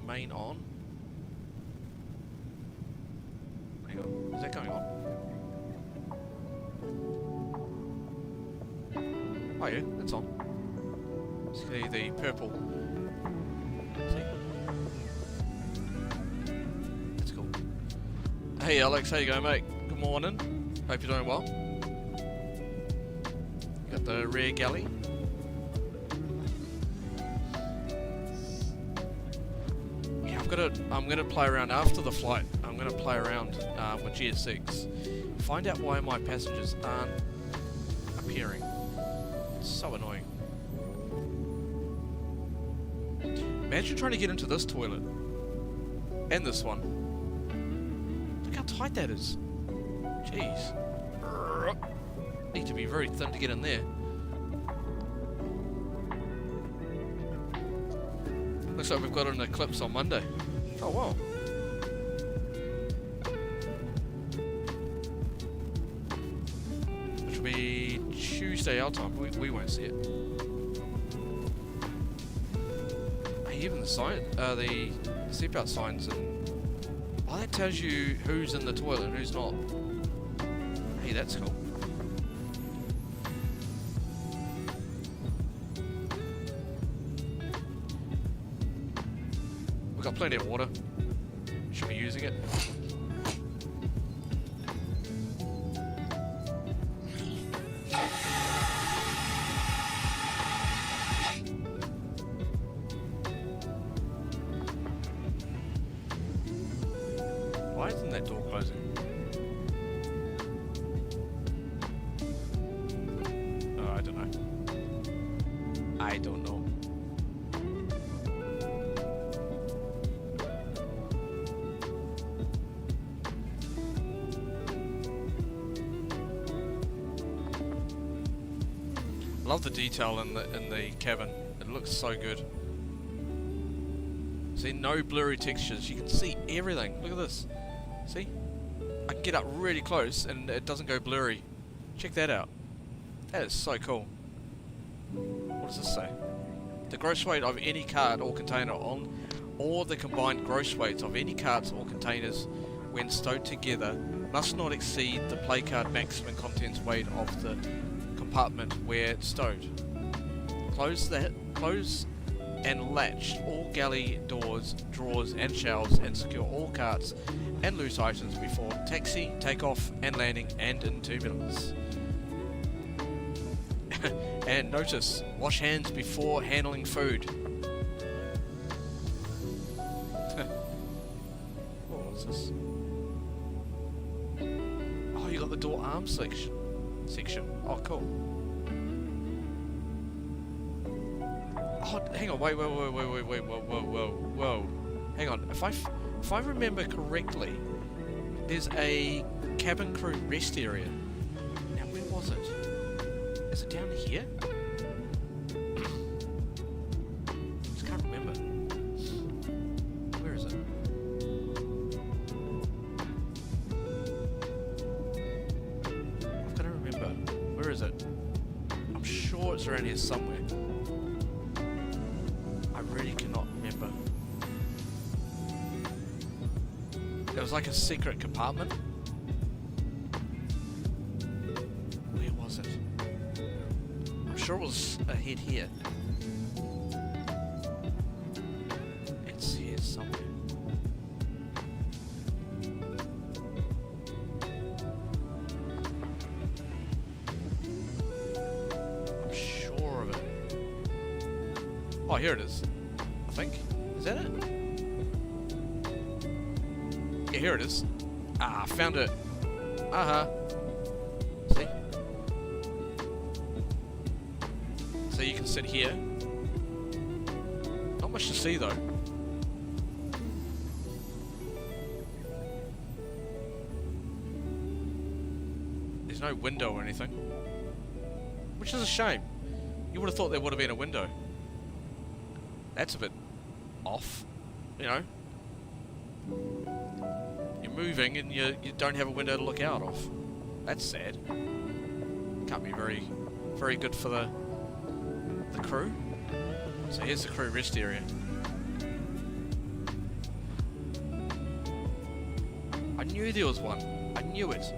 main on. Hang on, is that going on? Oh yeah, it's on. See the purple. See? Hey Alex, how you going, mate? Good morning. Hope you're doing well. Got the rear galley. Yeah, I'm gonna play around after the flight. I'm gonna play around with GS6. Find out why my passengers aren't appearing. It's so annoying. Imagine trying to get into this toilet and this one. Look how tight that is. Jeez. Need to be very thin to get in there. Looks like we've got an eclipse on Monday. Oh wow. Which will be Tuesday our time. We won't see it. Hey, even the sign, the seatbelt signs and oh, that tells you who's in the toilet and who's not. Hey, that's cool. We've got plenty of water. Should be using it. Why isn't that door closing? Oh, I don't know. I don't know. I love the detail in the cabin. It looks so good. See, no blurry textures. You can see everything. Look at this. See? I can get up really close and it doesn't go blurry. Check that out. That is so cool. What does this say? The gross weight of any cart or container on, or the combined gross weights of any carts or containers when stowed together must not exceed the play card maximum contents weight of the compartment where it's stowed. Close and latch all galley doors, drawers and shelves, and secure all carts and loose items before taxi, takeoff and landing and in turbulence. And notice, wash hands before handling food. What's this? Oh, you got the door arm section. Oh, cool. Oh, hang on, wait, whoa. Hang on, if I remember correctly, there's a cabin crew rest area. Now, where was it? Is it down here? Just can't remember. Where is it? I've got to remember. Where is it? I'm sure it's around here somewhere. I really cannot remember. It was like a secret compartment. Where was it? I'm sure it was ahead here. It's here somewhere. I'm sure of it. Oh, here it is. I think. Is that it? Yeah, here it is. Ah, found it. See? So you can sit here. Not much to see though. There's no window or anything. Which is a shame. You would have thought there would have been a window. That's a bit off, you know. You're moving and you don't have a window to look out of. That's sad. Can't be very good for the crew. So here's the crew rest area. I knew there was one. I knew it.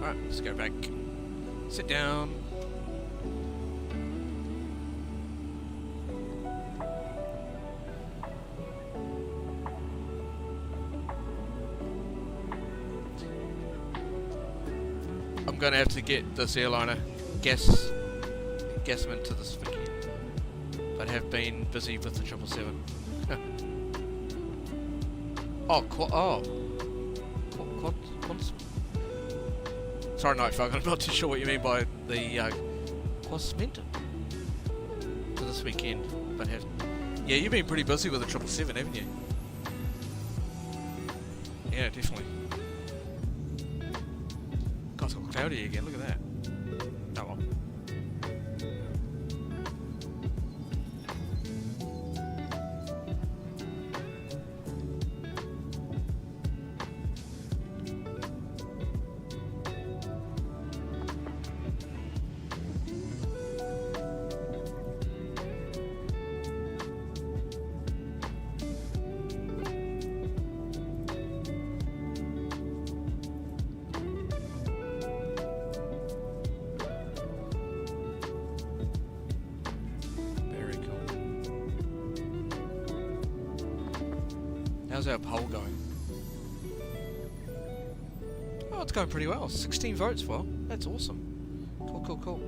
Alright, let's go back. Sit down. I'm gonna have to get this airliner gasman to this weekend. But have been busy with the 777. Sorry, Nightfog, I'm not too sure what you mean by the Quasmenta to this weekend, but have... Yeah, you've been pretty busy with the 777, haven't you? Yeah, definitely. God, it's got cloudy again, look at that. Oh well. How's our poll going? Oh, it's going pretty well. 16 votes, well, that's awesome. Cool, cool, cool.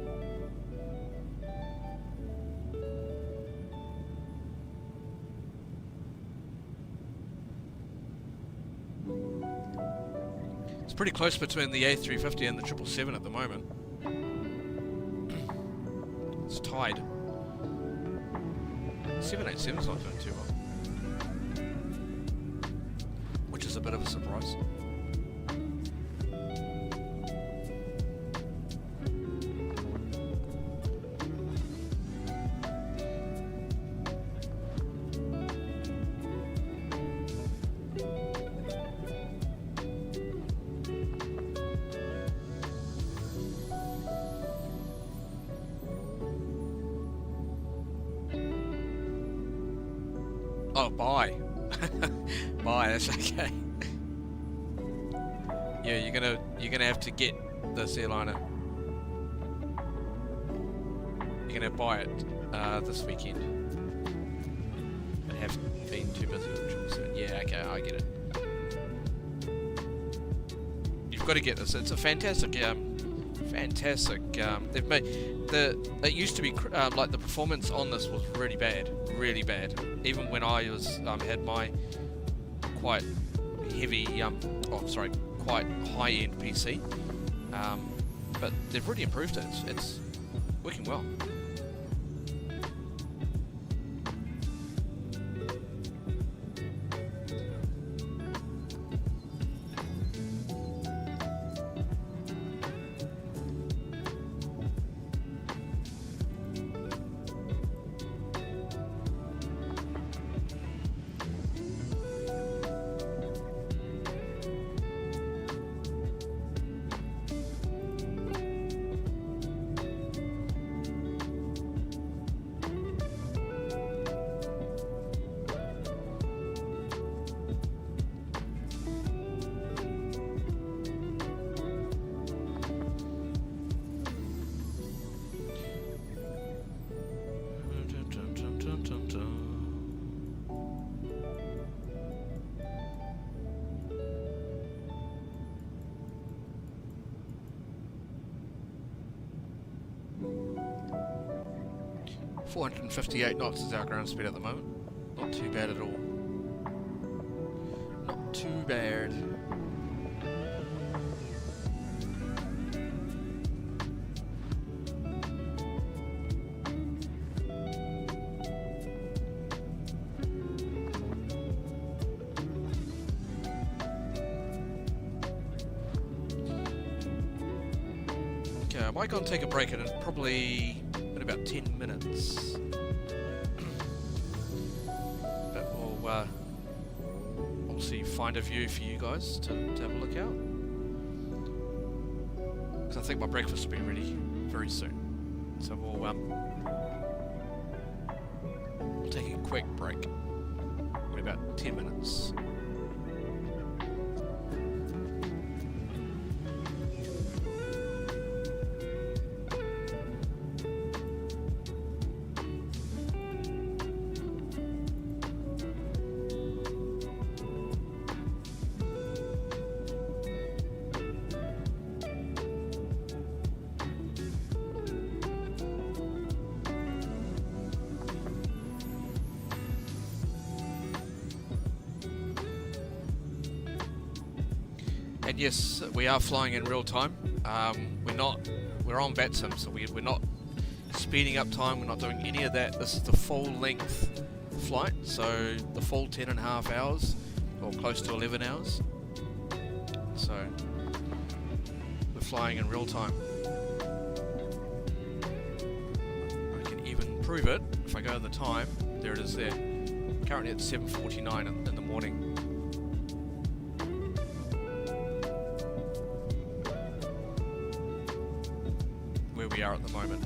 It's pretty close between the A350 and the 777 at the moment. It's tied. 787's not doing too well, which is a bit of a surprise. Oh, bye. Bye, that's okay. Yeah, you're gonna have to get this airliner. You're gonna buy it this weekend. But have been too busy with 777. Yeah, okay, I get it. You've got to get this. It's a fantastic, fantastic. They've made it used to be like the performance on this was really bad. Even when I was had my quite heavy, quite high-end PC, but they've really improved it. It's working well. .458 knots is our ground speed at the moment. Not too bad at all. Not too bad. Okay, I might go and take a break in probably in about 10 minutes. But we'll obviously find a view for you guys to have a look out. Because I think my breakfast will be ready very soon. So we'll take a quick break in about 10 minutes. And yes, we are flying in real time. We're on VATSIM, so we're not speeding up time, we're not doing any of that. This is the full length flight, so the full 10.5 hours, or close to 11 hours. So, we're flying in real time. I can even prove it if I go to the time. There it is there. Currently at 7:49 in the morning. We are at the moment.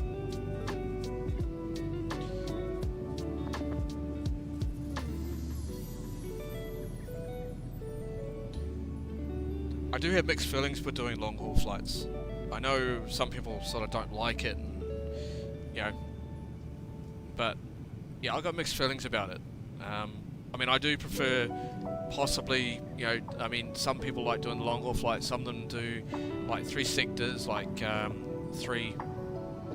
I do have mixed feelings with doing long haul flights. I know some people sort of don't like it, and, you know, but yeah, I've got mixed feelings about it. I mean, I do prefer possibly, you know, I mean, some people like doing the long haul flights. Some of them do like 3 sectors, like three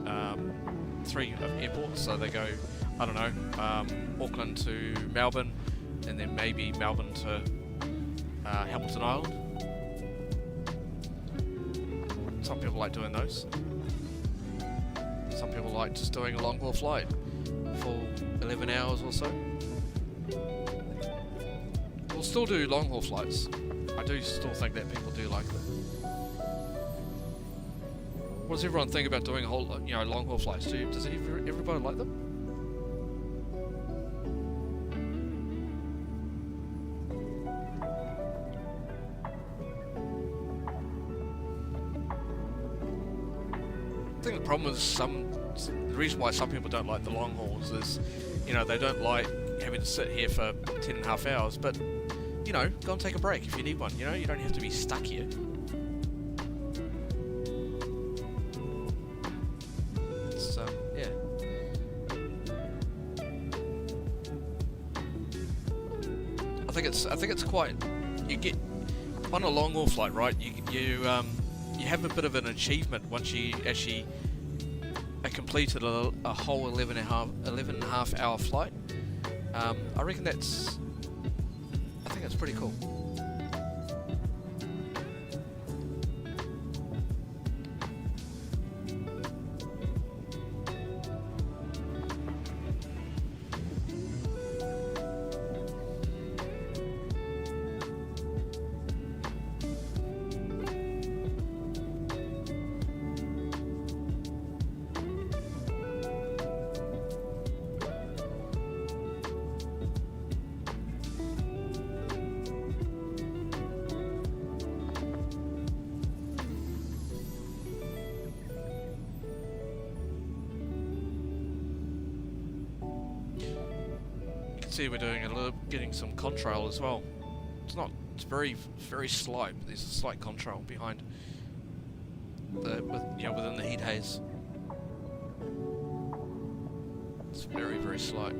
airports. So they go, I don't know, Auckland to Melbourne, and then maybe Melbourne to Hamilton Island. Some people like doing those. Some people like just doing a long haul flight for 11 hours or so. We'll still do long haul flights. I do still think that people do like them. What does everyone think about doing long haul flights? Does everybody like them? I think the problem is the reason why some people don't like the long hauls is, you know, they don't like having to sit here for 10.5 hours, but, you know, go and take a break if you need one, you know, you don't have to be stuck here. It's, yeah. I think it's quite, you get, on a long haul flight, right, you have a bit of an achievement once you actually completed a whole 11.5 hour flight. I reckon I think that's pretty cool. See, we're doing getting some contrail as well. It's very, very slight, but there's a slight contrail behind within the heat haze. It's very, very slight.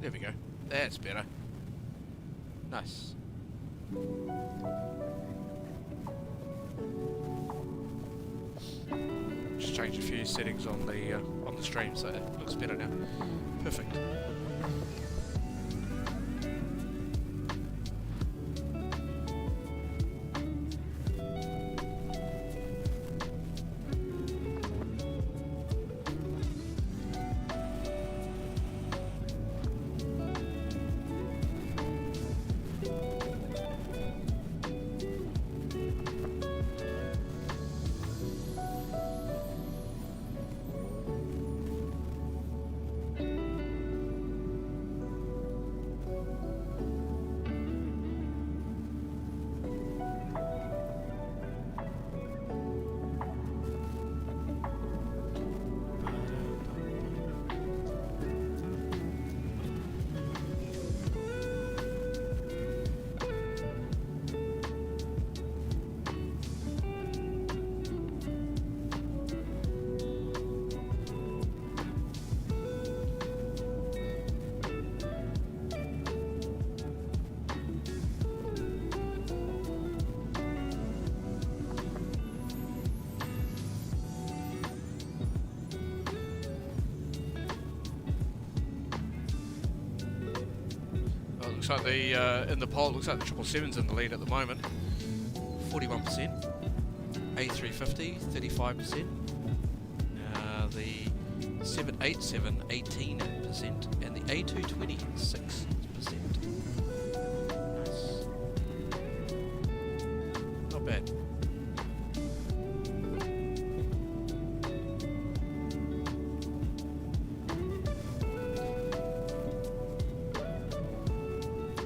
There we go. That's better. Nice. Just changed a few settings on the stream, so it looks better now. Perfect. like the in the poll, it looks like the 777's in the lead at the moment. 41%. A350, 35%. The 787, 18%, and the A220, 6%. Nice. Not bad.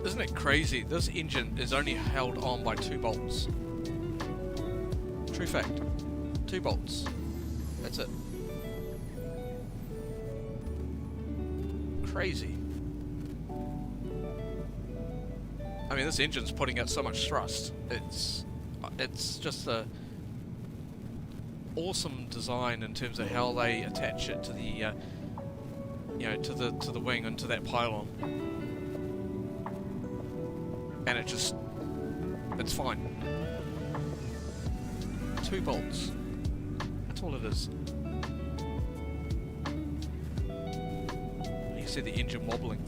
Isn't it crazy? This engine is only held on by 2 bolts. True fact. 2 bolts. That's it. Crazy. I mean, this engine's putting out so much thrust. It's just a awesome design in terms of how they attach it to the you know, to the wing and to that pylon. And it's fine. 2 bolts. That's all it is. You can see the engine wobbling.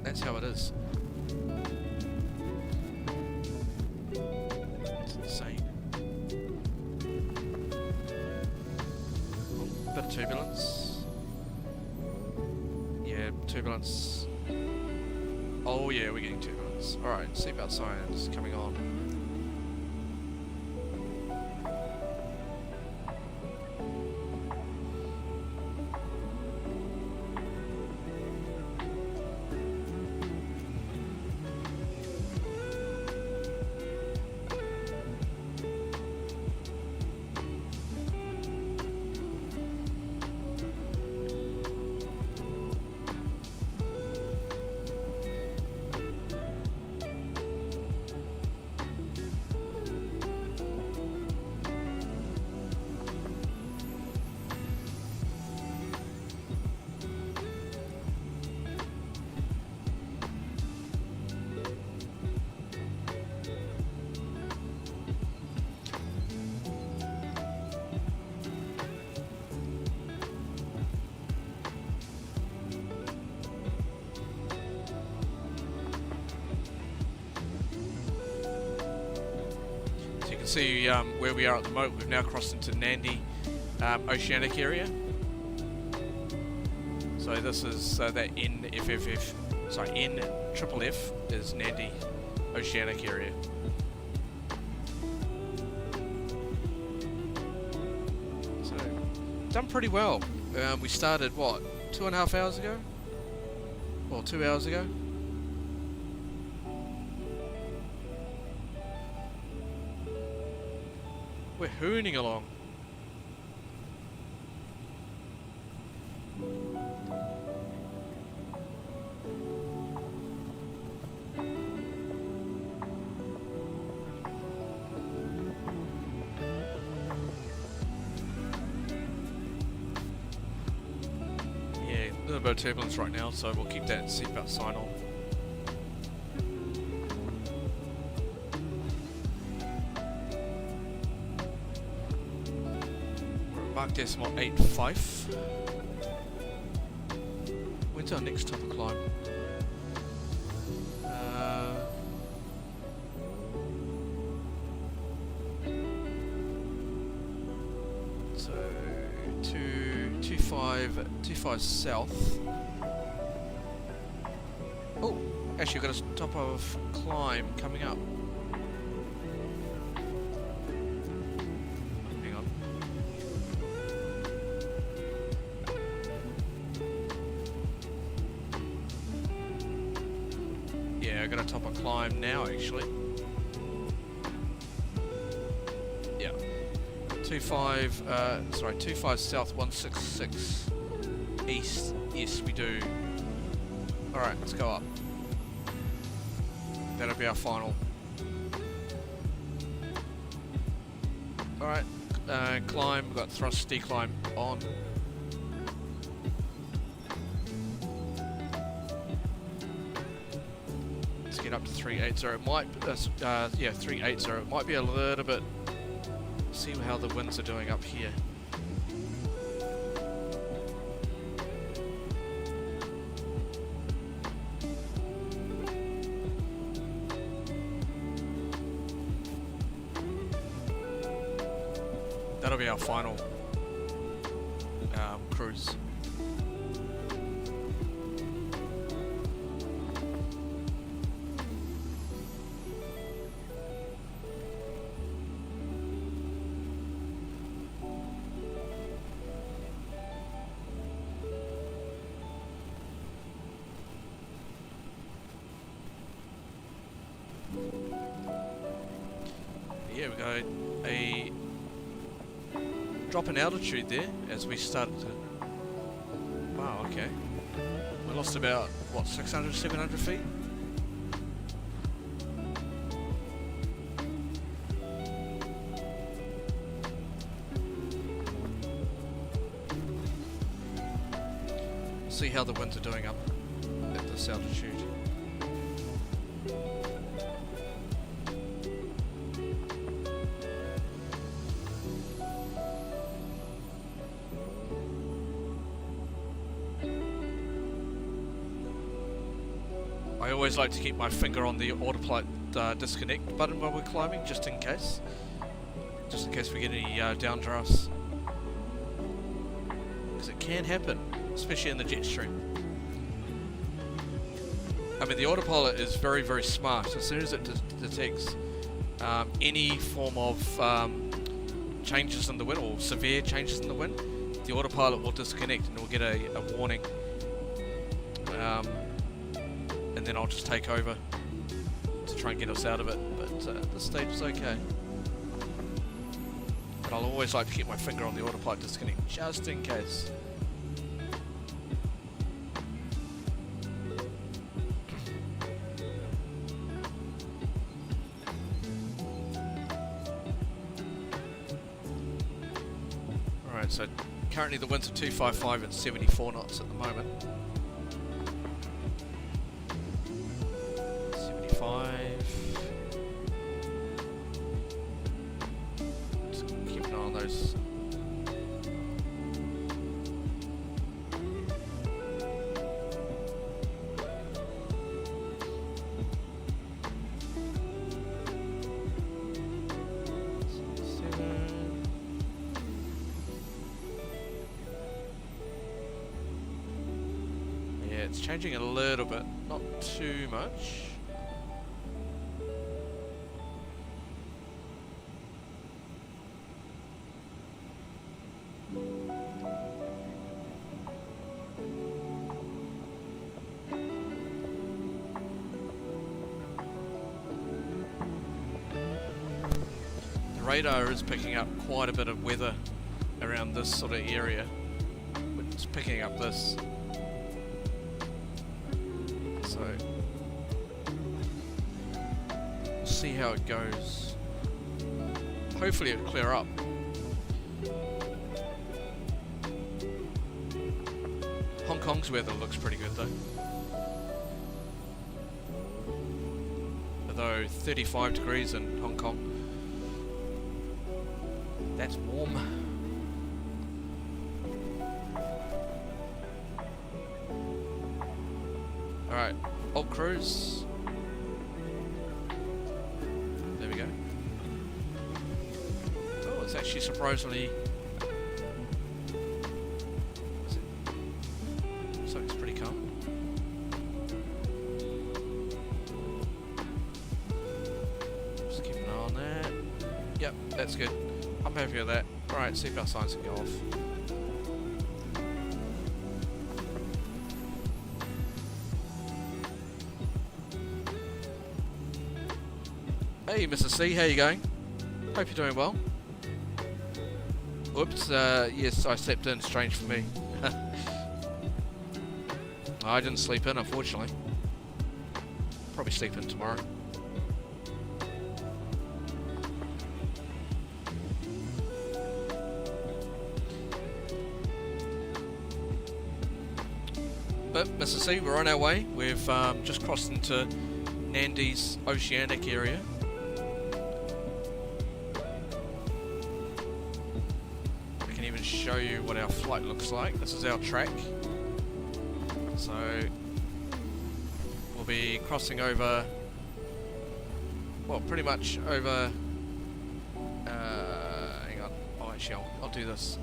That's how it is. It's insane. Bit of turbulence. Yeah, turbulence. Oh yeah, we're getting turbulence. Alright, seatbelt signs coming on. See where we are at the moment. We've now crossed into Nandi oceanic area. So this is that NFFF, sorry, NFFF is Nandi oceanic area. So done pretty well. We started what, 2.5 hours ago, or 2 hours ago. We're hooning along. Yeah, a little bit of turbulence right now, so we'll keep that seatbelt sign on. Decimal 85. When's our next top of climb? So 25 south. Oh, actually, we've got a top of climb coming up. Climb now, actually. Yeah. 25 south, 166 east. Yes, we do. Alright, let's go up. That'll be our final. Alright, climb. We've got thrust declimb on. Up to 380. It might, yeah, 380. It might be a little bit. See how the winds are doing up here. be our final cruise. Yeah, we got a drop in altitude there as we started to... Wow, okay. We lost about, what, 600, 700 feet? See how the winds are doing up at this altitude. I always like to keep my finger on the autopilot disconnect button while we're climbing, just in case we get any downdrafts, because it can happen, especially in the jet stream. I mean, the autopilot is very, very smart. As soon as it detects any form of changes in the wind, or severe changes in the wind, the autopilot will disconnect and we'll get a warning. And then I'll just take over to try and get us out of it, but at this stage is okay. But I'll always like to keep my finger on the autopilot disconnect, just in case. Alright, so currently the winds are 255 at 74 knots at the moment. 75. Just keep an eye on those. Yeah, it's changing a little bit, not too much. Radar is picking up quite a bit of weather around this sort of area. It's picking up this. So we'll see how it goes. Hopefully it'll clear up. Hong Kong's weather looks pretty good though. Although 35 degrees in Hong Kong. That's warm. Alright, alt cruise. There we go. Oh, it's actually surprisingly... Looks like it's pretty calm. Just keep an eye on that. Yep, that's good. I'm happy with that. Alright, seatbelt signs can go off. Hey Mr. C, how you going? Hope you're doing well. Whoops, yes, I slept in, strange for me. I didn't sleep in, unfortunately. Probably sleep in tomorrow. But Mr. C, we're on our way. We've just crossed into Nandy's oceanic area. I can even show you what our flight looks like. This is our track. So we'll be crossing over, well, pretty much over, hang on, oh, actually, I'll do this.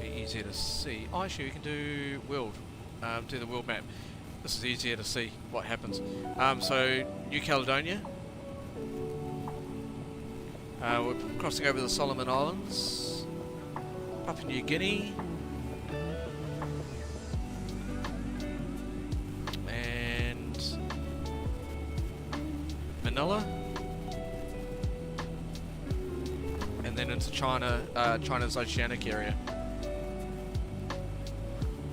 Be easier to see. Oh, actually, we can do world. Do the world map. This is easier to see what happens. So New Caledonia. We're crossing over the Solomon Islands. Papua New Guinea. And Manila. And then into China, China's oceanic area.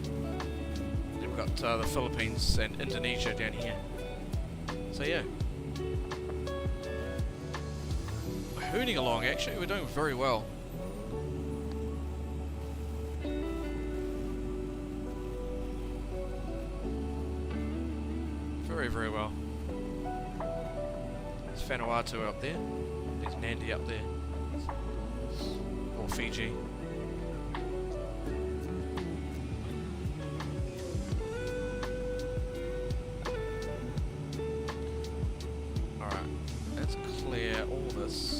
Then we've got the Philippines and Indonesia down here. So yeah, we're hooning along. Actually, we're doing very well. Very, very well. There's Vanuatu up there. There's Nandi up there. Or Fiji. Alright, let's clear all this.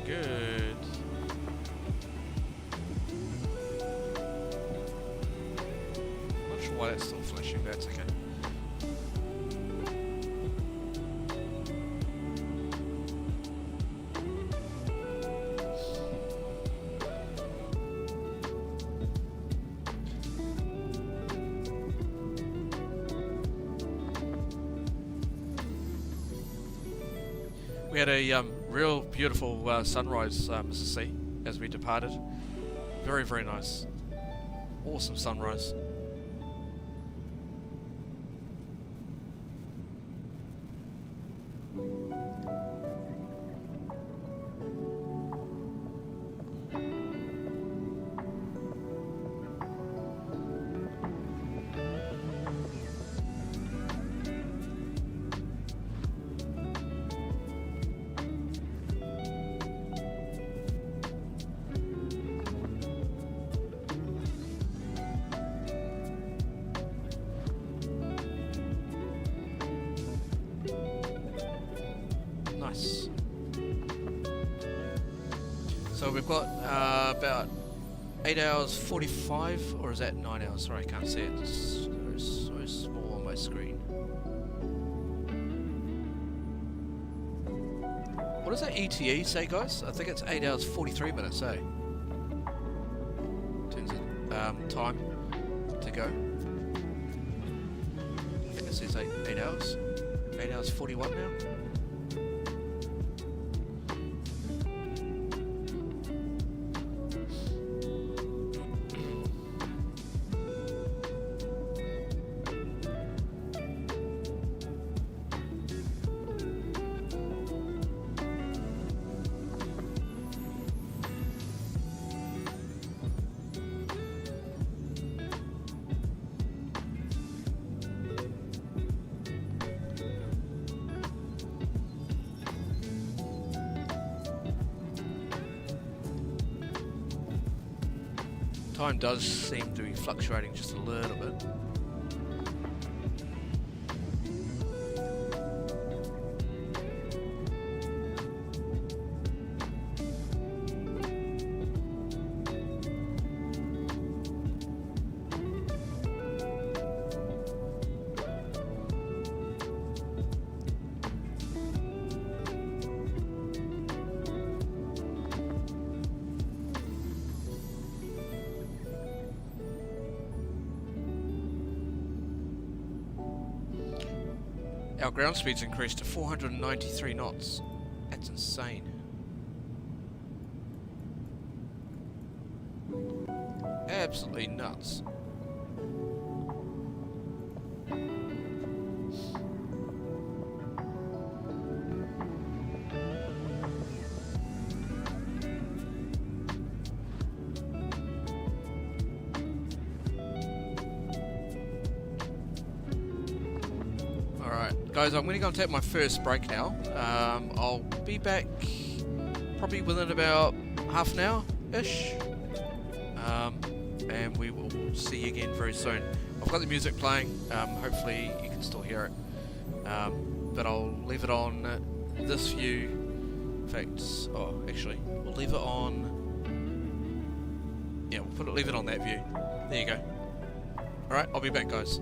Good. Not sure why that's still flashing, but that's okay. We had a real beautiful sunrise, Mrs. C, as we departed. Very, very nice. Awesome sunrise. Nice. So we've got about 8 hours 45, or is that 9 hours? Sorry, I can't see it. It's so small on my screen. What does that ETE say, guys? I think it's 8 hours 43 minutes, eh? In terms of time to go. I think it says 8 hours. 8 hours 41 now. Time does seem to be fluctuating just a little bit. Our ground speed's increased to 493 knots. That's insane. Absolutely nuts. guys, I'm going to go and take my first break now. I'll be back probably within about half an hour-ish. And we will see you again very soon. I've got the music playing, hopefully you can still hear it. But I'll leave it on this view. In fact, actually, we'll leave it on... Yeah, leave it on that view. There you go. Alright, I'll be back, guys.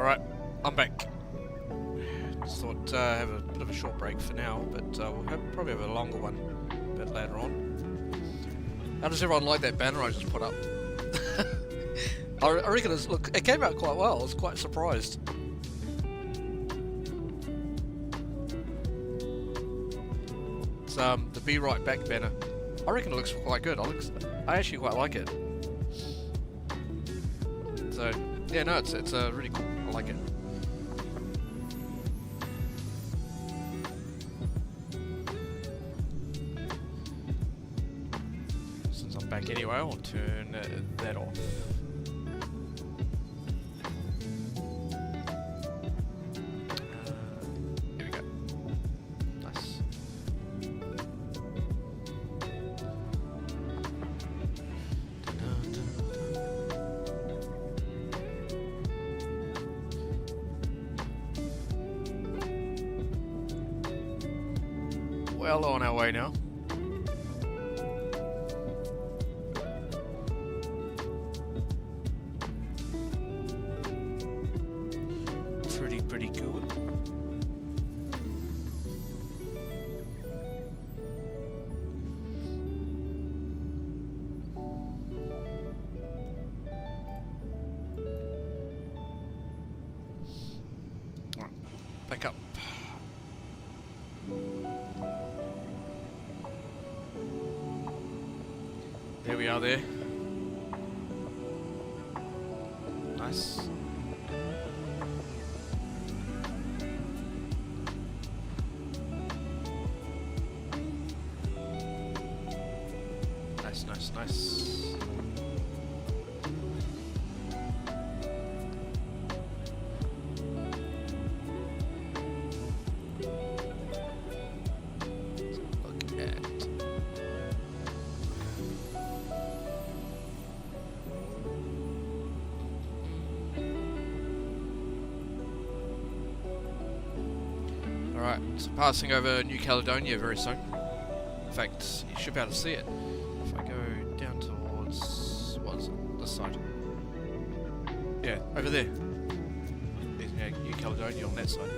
Alright, I'm back. Just thought have a bit of a short break for now, but we'll probably have a longer one a bit later on. How does everyone like that banner I just put up? I reckon it came out quite well. I was quite surprised. It's the Be Right Back banner. I reckon it looks quite good. I actually quite like it. So yeah, no, it's really cool. I like it. Since I'm back anyway, I'll turn that off. Here we go. Nice. Well on our way now. Pretty good. All right, back up. There we are there. Nice. Nice. Look at. Alright, so passing over New Caledonia very soon. In fact, you should be able to see it. If I go down towards, what is it, this side? Yeah, over there. There's New Caledonia on that side.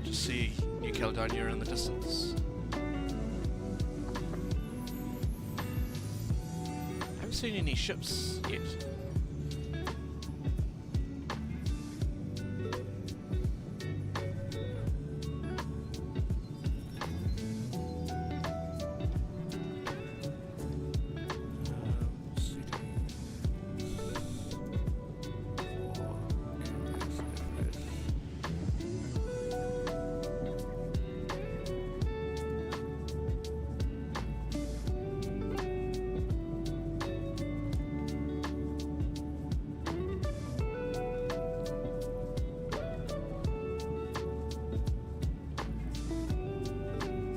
Just see New Caledonia in the distance. Seen any ships yet?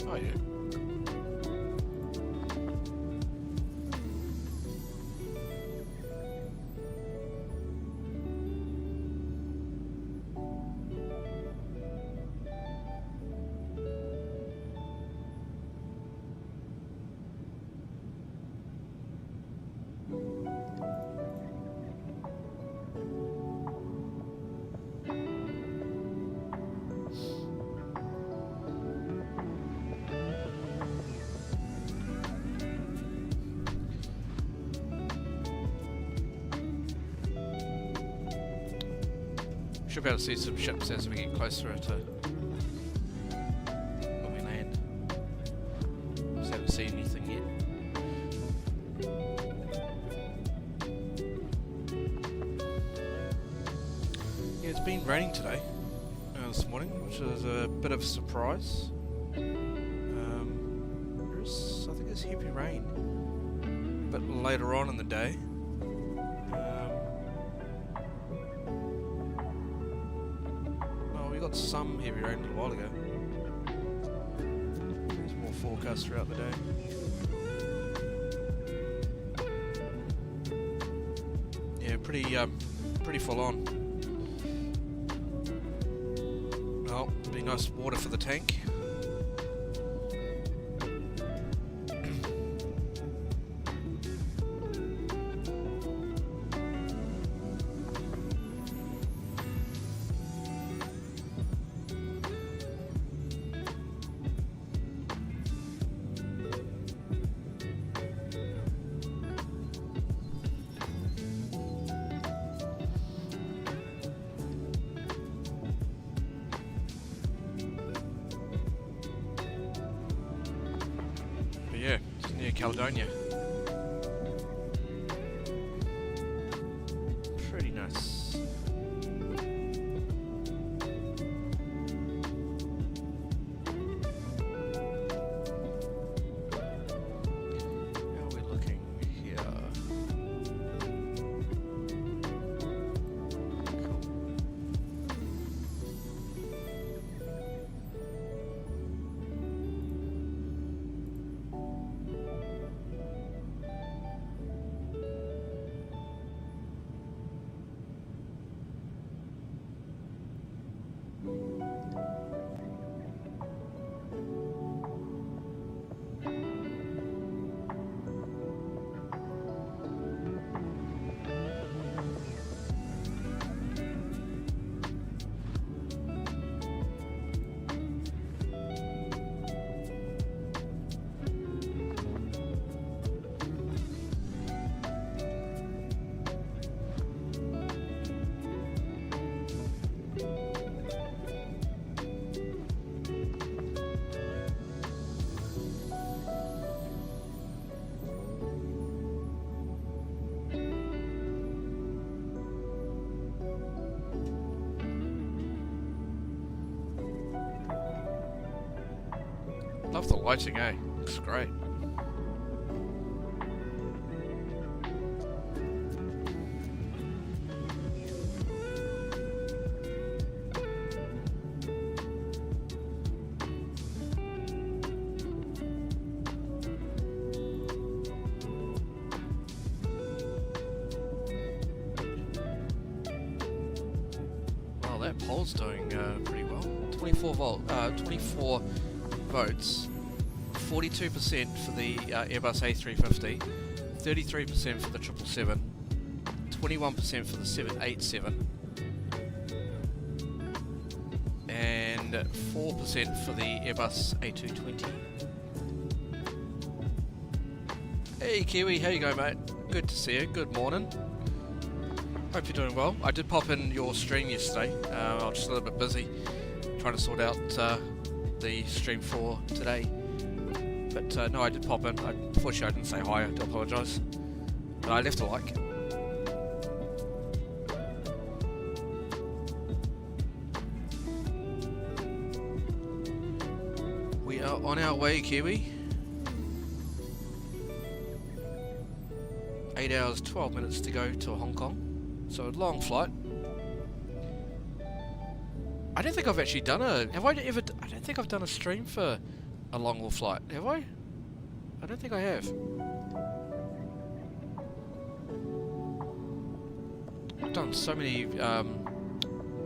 Oh yeah. Should be able to see some ships as we get closer to when we land. Just haven't seen anything yet. Yeah, it's been raining today, this morning, which is a bit of a surprise. I think there's heavy rain a bit later on in the day. We got some heavy rain a little while ago. There's more forecast throughout the day. Yeah, pretty full on. Well, be nice water for the tank. Yeah, it's near Caledonia. Pretty nice. How are we looking here? Cool. Love the lighting, eh? Looks great. Well, that pole's doing pretty well. 24 votes. 42% for the Airbus A350, 33% for the 777, 21% for the 787, and 4% for the Airbus A220. Hey Kiwi, how you going, mate? Good to see you. Good morning. Hope you're doing well. I did pop in your stream yesterday. I was just a little bit busy trying to sort out the stream for today. But no, I did pop in. Unfortunately, I didn't say hi. I do apologise. But I left a like. We are on our way, Kiwi. 8 hours, 12 minutes to go to Hong Kong. So a long flight. I don't think I've actually done a... Have I ever... I don't think I've done a stream for a long haul flight, have I? I don't think I have. I've done so many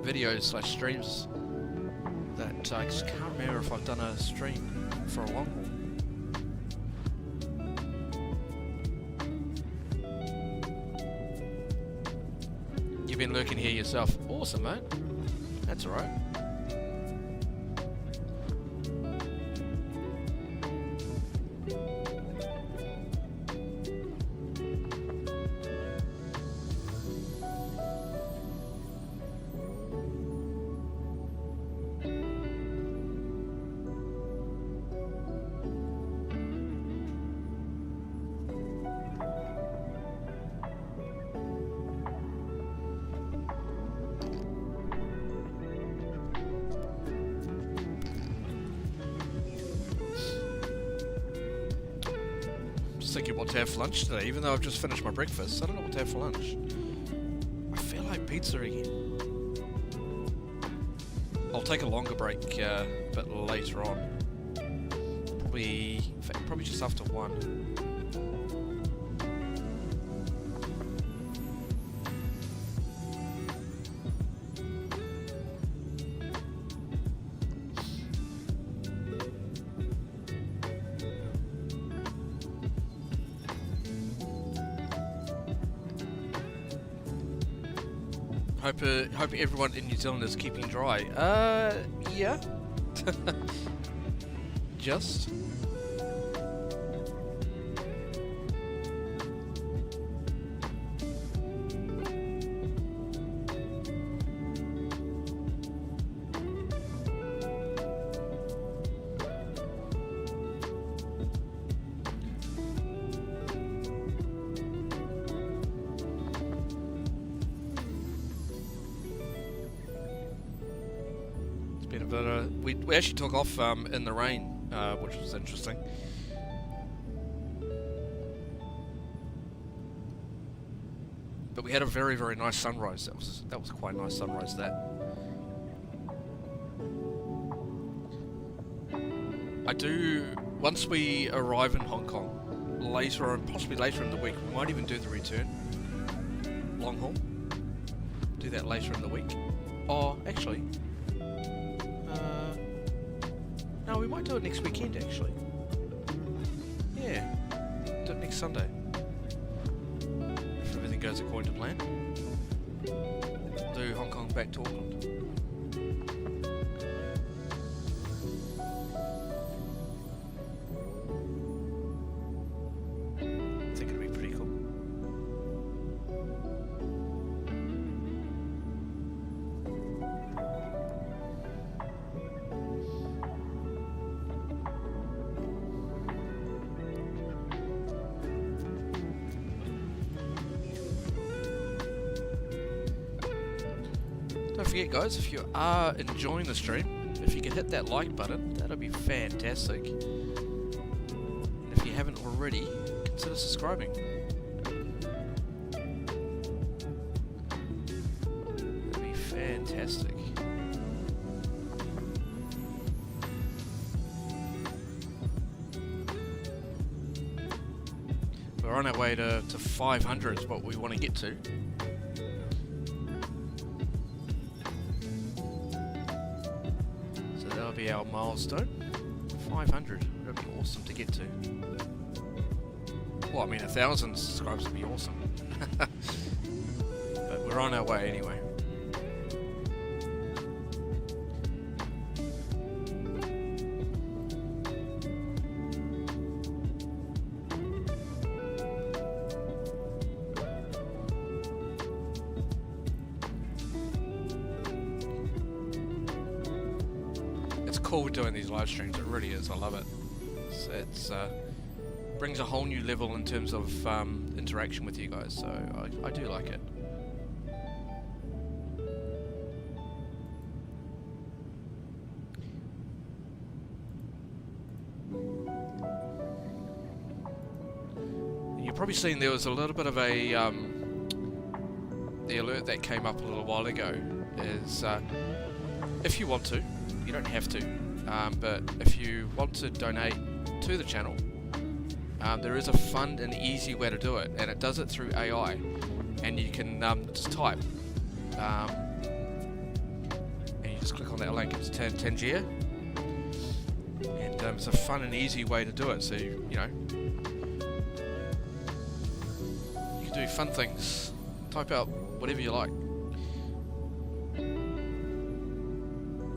videos / streams that I just can't remember if I've done a stream for a long haul. You've been lurking here yourself. Awesome, mate. That's alright. Thinking what to have for lunch today, even though I've just finished my breakfast. I don't know what to have for lunch. I feel like pizza again. I'll take a longer break a bit later on. Probably, in fact, probably just after 1. Hope everyone in New Zealand is keeping dry. Yeah. Just. We actually took off in the rain, which was interesting. But we had a very, very nice sunrise. That was quite a nice sunrise. I do, once we arrive in Hong Kong later on, possibly later in the week, we might even do the return long haul. Do that later in the week. Oh, actually. No, we might do it next weekend, actually. Yeah, do it next Sunday. If everything goes according to plan. Do Hong Kong back to Auckland. I think it'll be pretty cool. Don't forget, guys, if you are enjoying the stream, if you can hit that like button, that'll be fantastic. And if you haven't already, consider subscribing. That'd be fantastic. We're on our way to 500 is what we want to get to. Be our milestone. 500. That'd be awesome to get to. Well, I mean, 1,000 subscribers would be awesome. But we're on our way anyway. Cool doing these live streams, it really is. I love it. It's brings a whole new level in terms of interaction with you guys, so I do like it. And you've probably seen there was a little bit of a the alert that came up a little while ago is if you want to, you don't have to, but if you want to donate to the channel, there is a fun and easy way to do it, and it does it through AI, and you can just type, and you just click on that link. It's Tangier, and it's a fun and easy way to do it. So you know, you can do fun things. Type out whatever you like.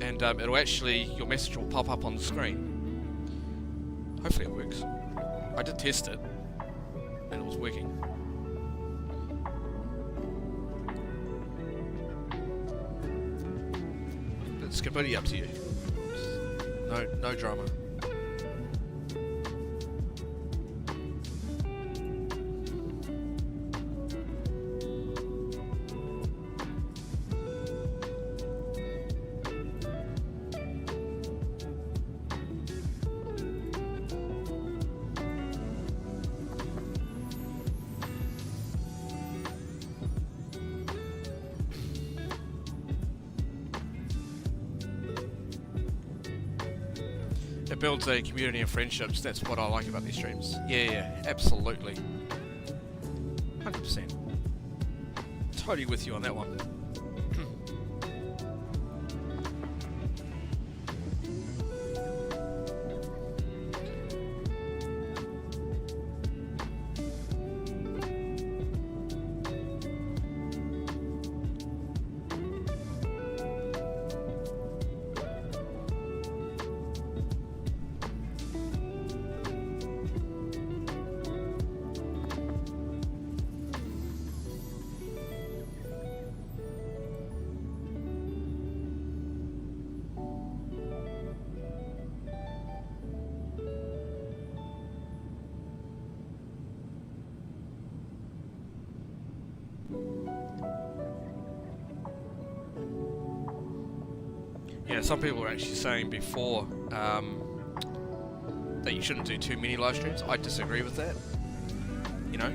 And it'll actually, your message will pop up on the screen. Hopefully it works. I did test it, and it was working. But it's completely up to you. No drama. It builds a community of friendships. That's what I like about these streams. Yeah, absolutely. 100%. Totally with you on that one. Yeah, some people were actually saying before that you shouldn't do too many live streams. I disagree with that. You know,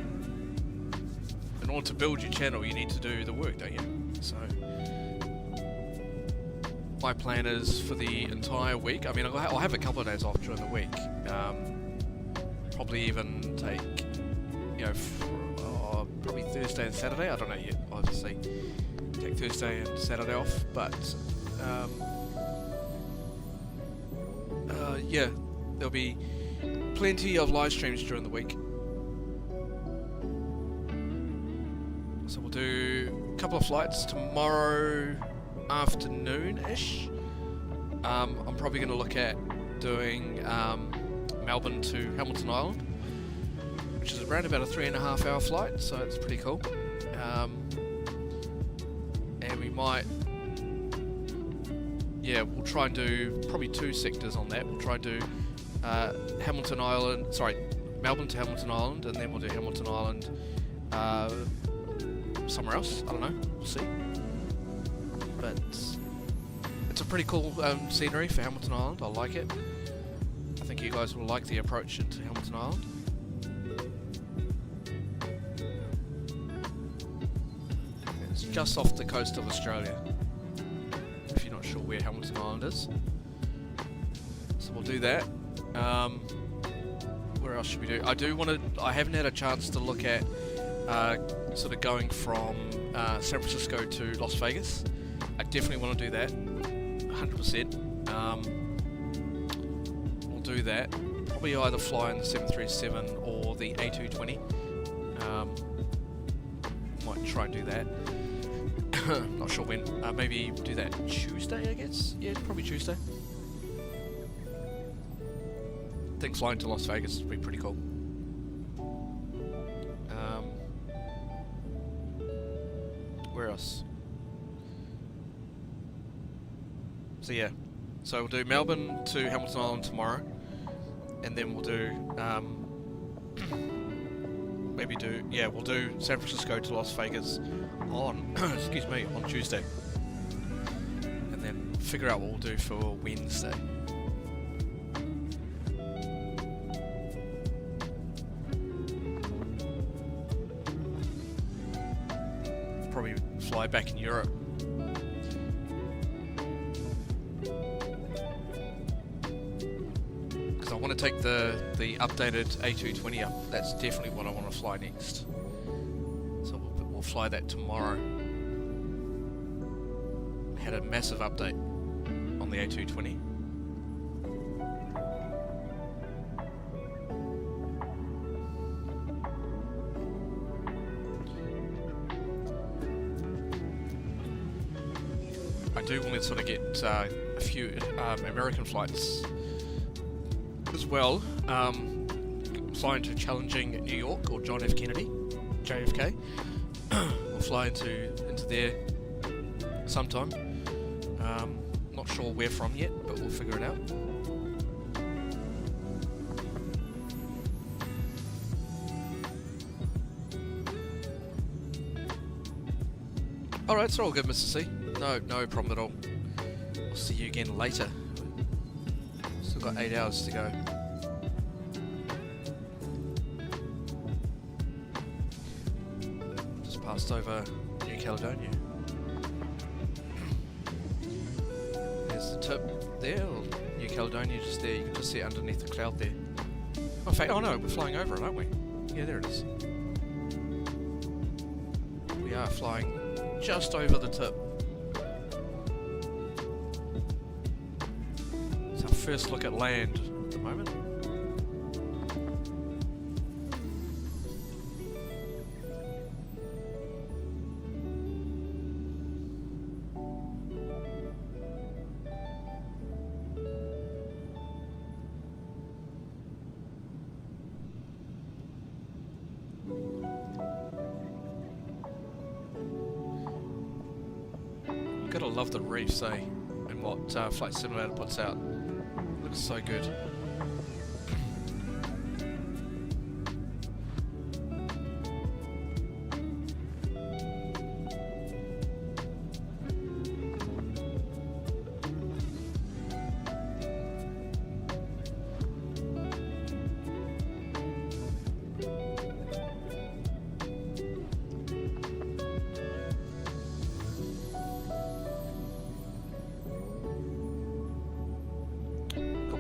in order to build your channel, you need to do the work, don't you? So my plan is for the entire week. I mean, I'll have a couple of days off during the week. Probably even take, you know, probably Thursday and Saturday. I don't know yet. Obviously, take Thursday and Saturday off. But yeah, there'll be plenty of live streams during the week. So we'll do a couple of flights tomorrow afternoon-ish. I'm probably going to look at doing Melbourne to Hamilton Island, which is around about a 3.5 hour flight, so it's pretty cool. And we might, yeah, we'll try and do probably 2 sectors on that. We'll try and do Melbourne to Hamilton Island, and then we'll do Hamilton Island somewhere else. I don't know, we'll see. But it's a pretty cool scenery for Hamilton Island. I like it. I think you guys will like the approach into Hamilton Island. It's just off the coast of Australia, if you're not sure where Hamilton Island is. So we'll do that. Where else should we do? I haven't had a chance to look at sort of going from San Francisco to Las Vegas. I definitely want to do that, 100%. We'll do that. Probably either fly in the 737 or the A350. Might try and do that. Not sure when. Maybe do that Tuesday, I guess. Yeah, probably Tuesday. I think flying to Las Vegas would be pretty cool. Where else? So yeah, so we'll do Melbourne to Hamilton Island tomorrow, and then we'll do we'll do San Francisco to Las Vegas on excuse me, on Tuesday, and then figure out what we'll do for Wednesday. Probably fly back in Europe. Because I want to take the updated A320 up. That's definitely what I want to fly next. So we'll fly that tomorrow. Had a massive update on the A320. I do want to sort of get a few American flights as well. Flying to challenging New York or John F. Kennedy, JFK. We'll fly into there sometime. Not sure where from yet, but we'll figure it out. Alright, it's all good, Mr. C. No problem at all. I'll see you again later. Still got 8 hours to go. Just passed over New Caledonia. There's the tip there, or New Caledonia just there. You can just see it underneath the cloud there. In fact, oh no, we're flying over it, aren't we? Yeah, there it is. We are flying just over the tip. It's our first look at land at the moment. Gotta love the reefs, eh? And what Flight Simulator puts out. Looks so good.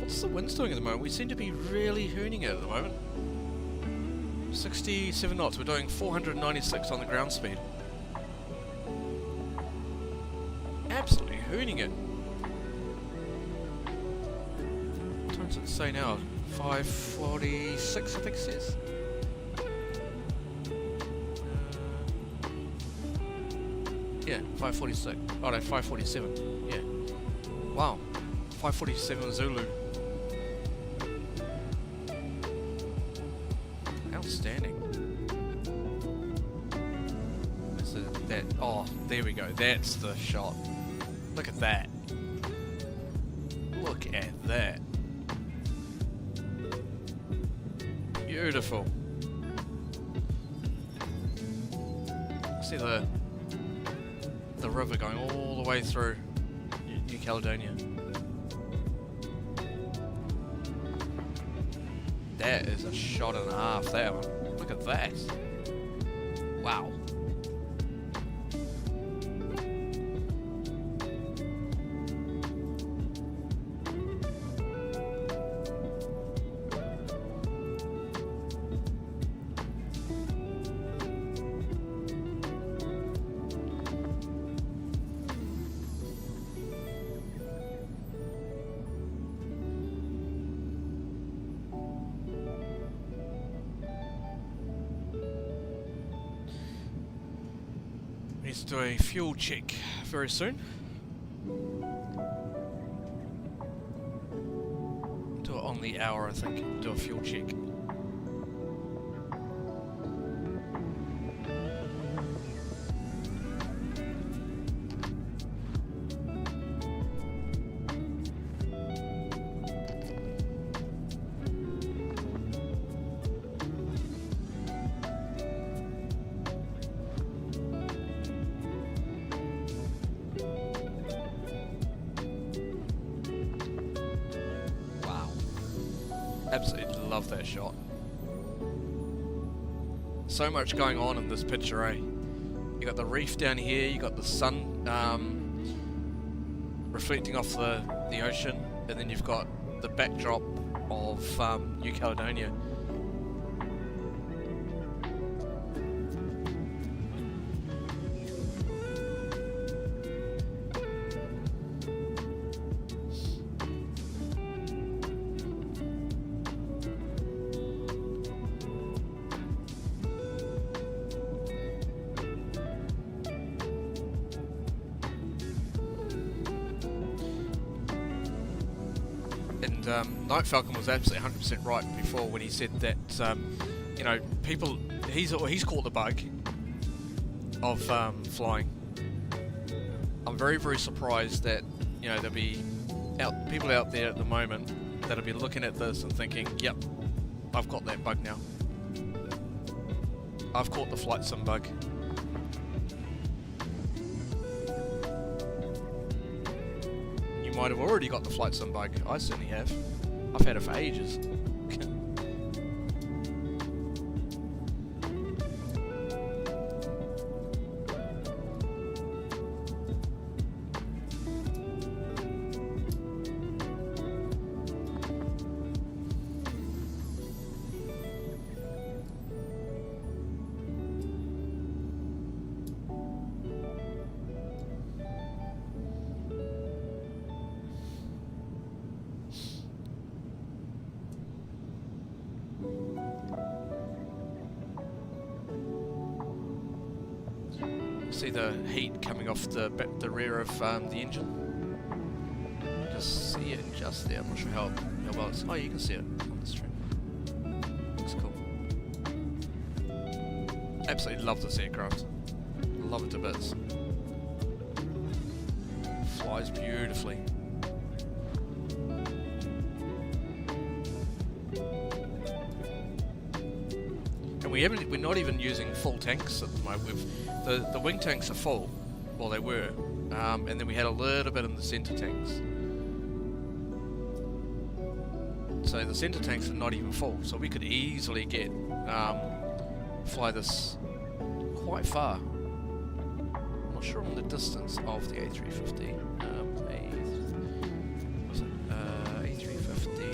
What's the winds doing at the moment? We seem to be really hooning it at the moment. 67 knots. We're doing 496 on the ground speed. Absolutely hooning it. What time does it say now? 5:46, I think it says. Yeah, 5:46. Oh no, 5:47. Yeah. Wow. 5:47 Zulu. Outstanding. That. Oh, there we go. That's the shot. Look at that. Look at that. Beautiful. See the river going all the way through New Caledonia. That is a shot and a half, that one. Look at that. Wow. Needs to do a fuel check very soon. Do it on the hour, I think. Do a fuel check. Absolutely love that shot. So much going on in this picture, eh? You got the reef down here, you got the sun reflecting off the ocean, and then you've got the backdrop of New Caledonia. Night Falcon was absolutely 100% right before when he said that, you know, people, he's caught the bug of flying. I'm very, very surprised that, you know, there'll be people out there at the moment that'll be looking at this and thinking, yep, I've got that bug now. I've caught the Flightsim bug. You might have already got the Flightsim bug. I certainly have. I've had it for ages. See the heat coming off the rear of the engine. Just see it just there. I'm not sure how well it's. Oh, you can see it on the stream. Looks cool. Absolutely love this aircraft. Love it to bits. Flies beautifully. And we're not even using full tanks at the moment. The wing tanks are full, well they were, and then we had a little bit in the centre tanks. So the centre tanks are not even full, so we could easily get fly this quite far. I'm not sure on the distance of the A350. A350.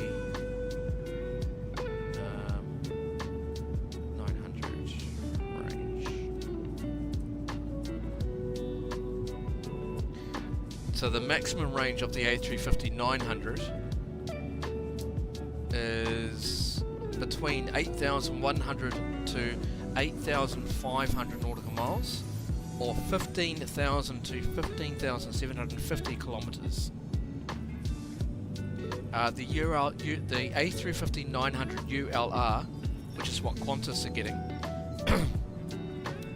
So the maximum range of the A350-900 is between 8,100 to 8,500 nautical miles, or 15,000 to 15,750 kilometers. The A350-900 ULR, which is what Qantas are getting,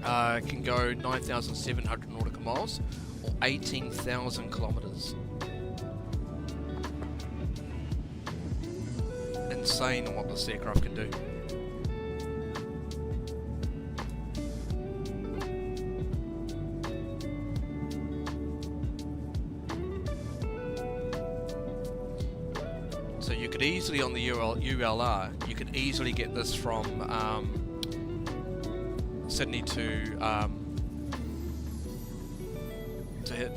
can go 9,700 nautical miles, or 18,000 kilometers. Insane what this aircraft can do. So you could easily, on the ULR, you could easily get this from Sydney to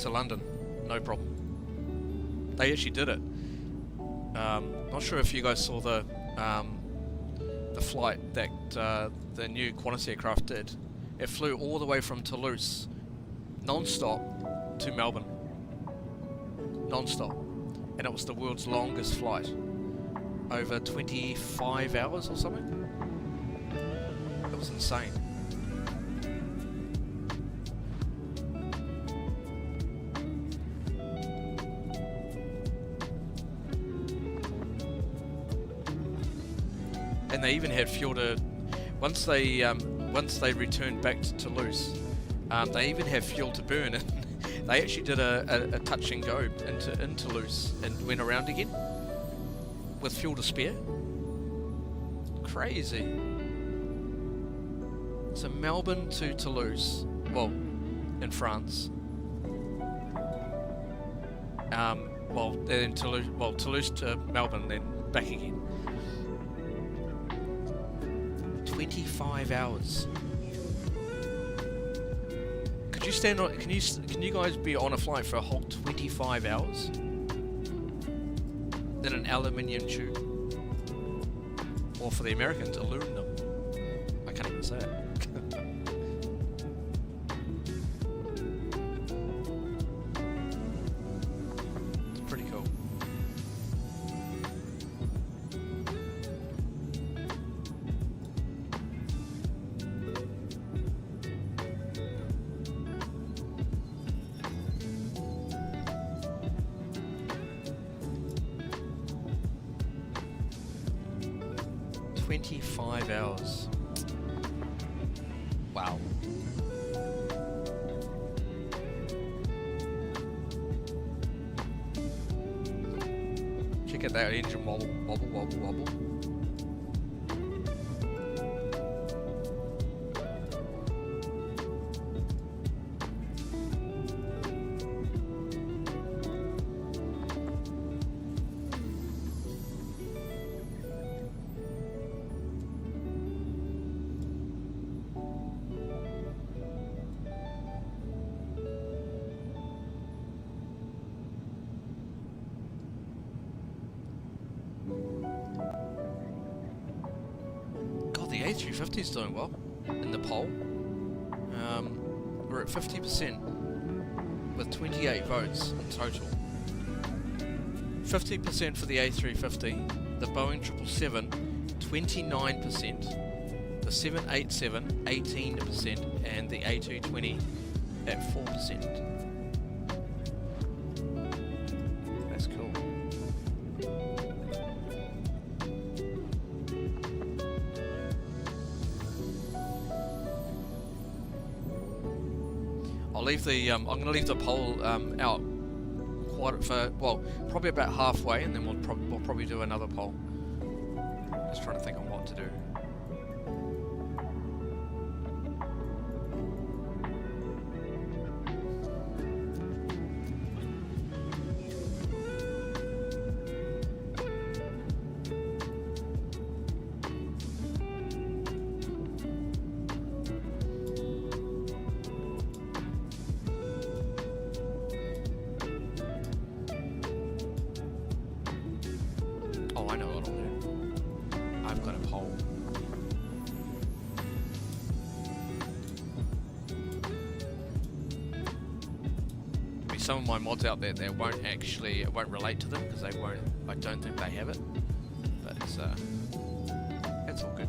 London, no problem. They actually did it. Not sure if you guys saw the flight that the new Qantas aircraft did. It flew all the way from Toulouse, non-stop, to Melbourne, non-stop, and it was the world's longest flight, over 25 hours or something. It was insane. And they even had fuel to, once they returned back to Toulouse, they even have fuel to burn, and they actually did a touch and go in Toulouse and went around again with fuel to spare. Crazy. So Melbourne to Toulouse, well, in France. Then Toulouse to Melbourne, then back again. 25 hours. Could you stand on? Can you guys be on a flight for a whole 25 hours? In an aluminium tube, or for the Americans, aluminum. I can't even say it. It's pretty cool. Hours. Wow. Check out that engine wobble, wobble, wobble, wobble. The A350 is doing well in the poll. We're at 50% with 28 votes in total. 50% for the A350, the Boeing 777, 29%, the 787, 18%, and the A220 at 4%. That's cool. I'll leave the I'm going to leave the poll out quite for, well, probably about halfway, and then we'll probably do another poll. Just trying to think on what to do. Oh, I know what I'll do. I've got a poll. It'd be some of my mods out there that won't actually, it won't relate to them because they won't. I don't think they have it, but it's that's all good.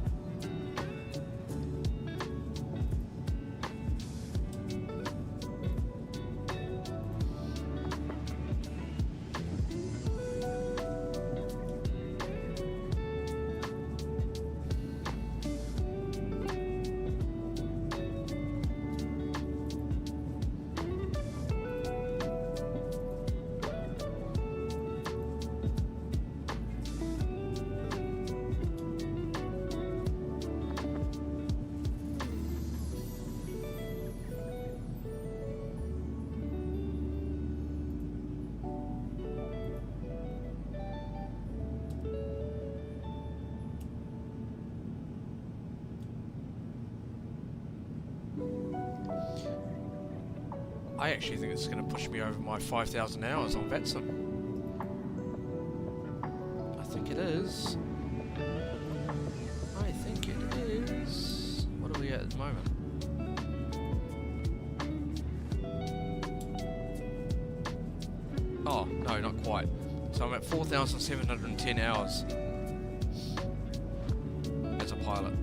I actually think it's going to push me over my 5,000 hours on VATSIM. I think it is. I think it is. What are we at the moment? Oh, no, not quite. So I'm at 4,710 hours as a pilot.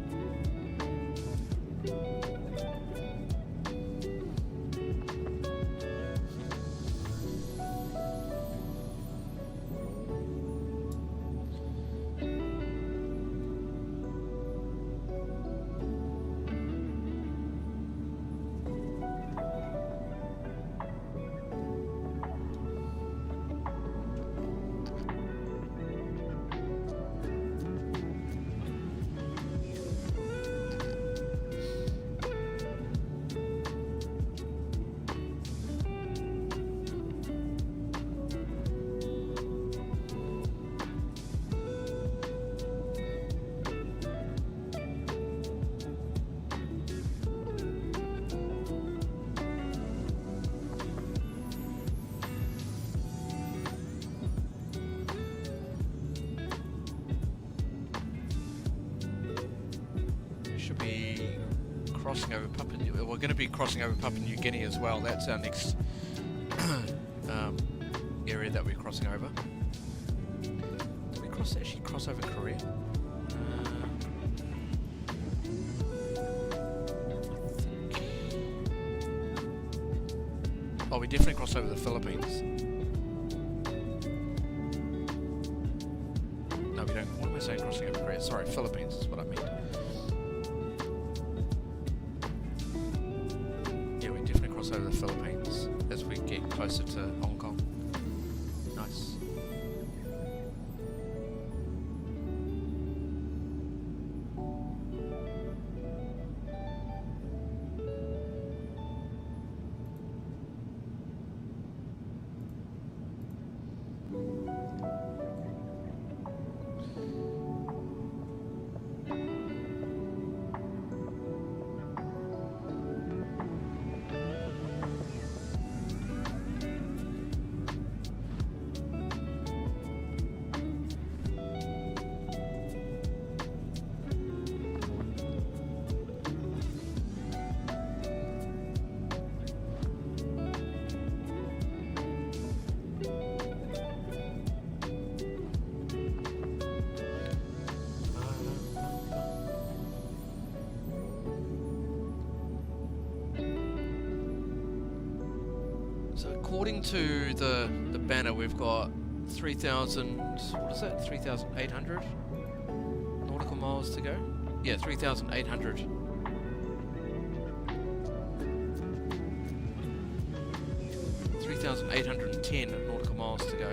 Crossing over Papua New, we're going to be crossing over Papua New Guinea as well. That's our next area that we're crossing over. Did we actually cross over Korea? I think. Oh, we definitely crossed over the Philippines. No, we don't. What am I saying? Crossing over Korea? Sorry, Philippines is what I meant. Over the Philippines as we get closer to Hong Kong. Nice. According to the banner, we've got 3,000, what is that, 3,800 nautical miles to go? Yeah, 3,800. $3,810 nautical miles to go.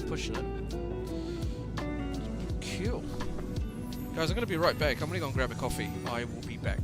Pushing it. Cool. Guys, I'm going to be right back. I'm going to go and grab a coffee. I will be back.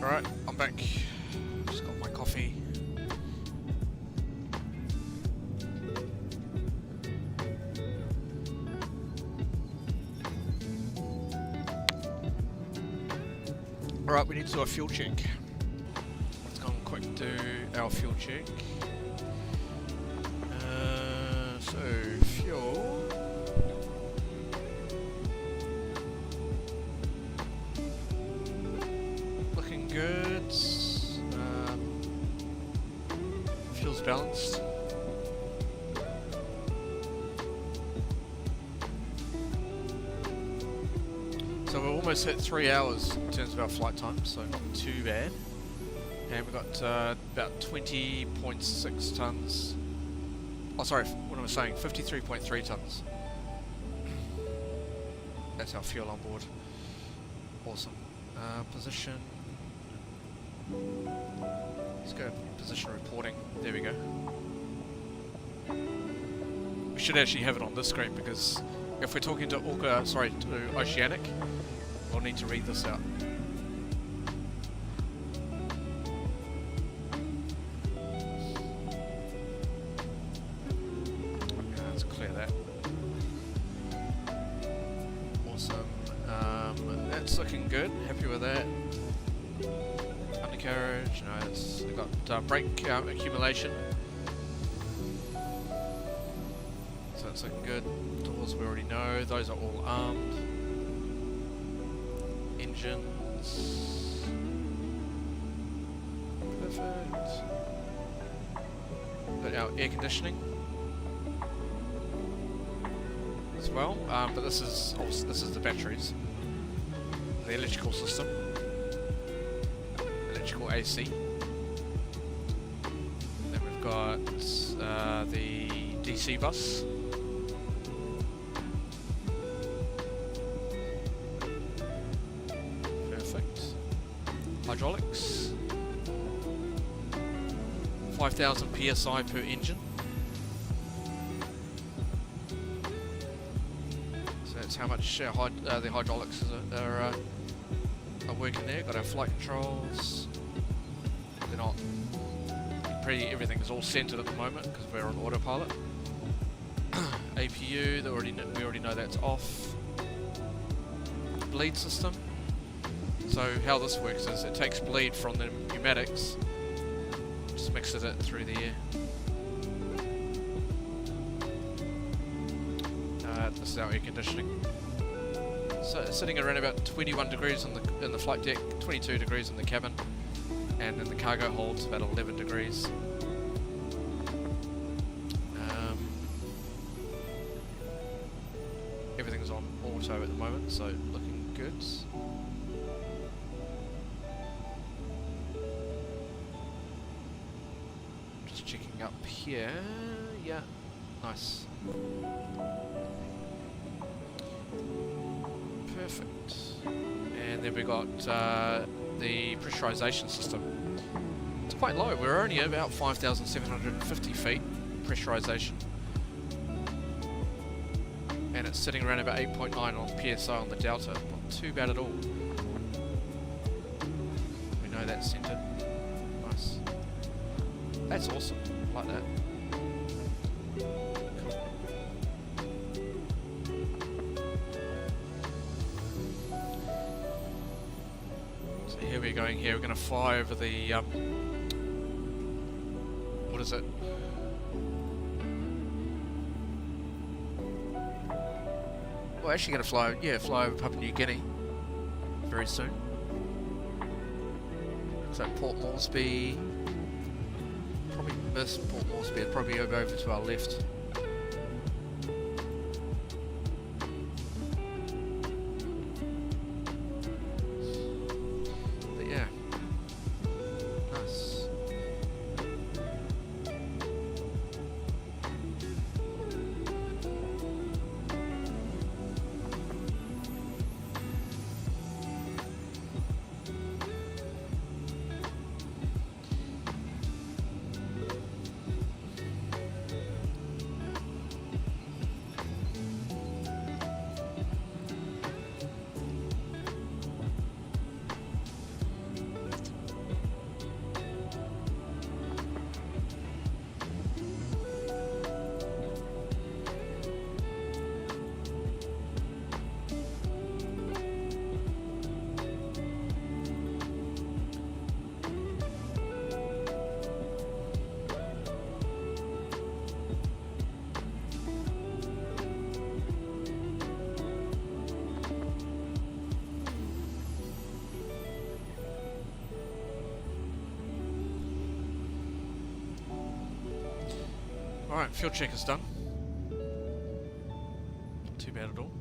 Alright, I'm back. Just got my coffee. Alright, we need to do a fuel check. Let's go and quick do our fuel check. So, fuel. Looking good. Fuel's balanced. So we're almost hit 3 hours in terms of our flight time, so not too bad. And we've got about 20.6 tons. Oh, sorry, what am I saying? 53.3 tons. That's our fuel on board. Awesome. Position. Let's go position reporting. There we go. We should actually have it on this screen because if we're talking to to Oceanic, we'll need to read this out. Let's clear that. Awesome. That's looking good. Happy with that. Undercarriage. No, we've got brake accumulation. So that's looking good. Doors we already know. Those are all armed. Engines. Perfect. Got our air conditioning as well. But this is the batteries. The electrical system. Electrical AC. Then we've got the DC bus. Hydraulics, 5,000 psi per engine. So that's how much the hydraulics are working there. Got our flight controls. They're not everything is all centered at the moment because we're on autopilot. APU, we already know that's off. Bleed system. So how this works is it takes bleed from the pneumatics, just mixes it through the air. This is our air conditioning. So it's sitting around about 21 degrees in the flight deck, 22 degrees in the cabin, and in the cargo hold it's about 11 degrees. Everything's on auto at the moment, so looking good. Checking up here, yeah, nice. Perfect. And then we got the pressurization system. It's quite low, we're only about 5,750 feet pressurization. And it's sitting around about 8.9 on PSI on the delta, not too bad at all. We know that's centered. Nice. That's awesome, I like that. Cool. So here we're going here, we're going to fly over the, what is it? We're actually going to fly over Papua New Guinea very soon. So Port Moresby. This Port Moresby is probably over to our left. But yeah, nice. Alright, fuel check is done. Not too bad at all.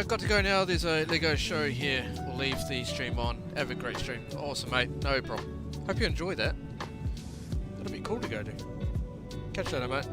Got to go now. There's a Lego show here. We'll leave the stream on. Have a great stream. Awesome, mate. No problem. Hope you enjoy that. That'll be cool to go to. Catch you later, mate.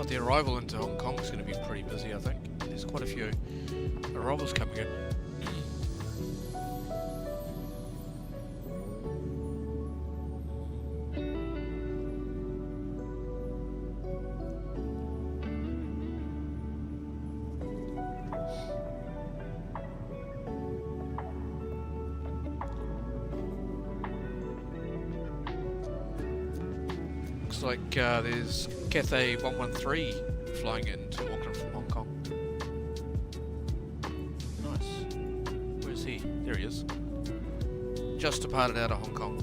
The arrival into Hong Kong is going to be pretty busy, I think. There's quite a few arrivals coming in. Looks like there's Cathay 113 flying into Auckland from Hong Kong. Nice. Where's he? There he is. Just departed out of Hong Kong.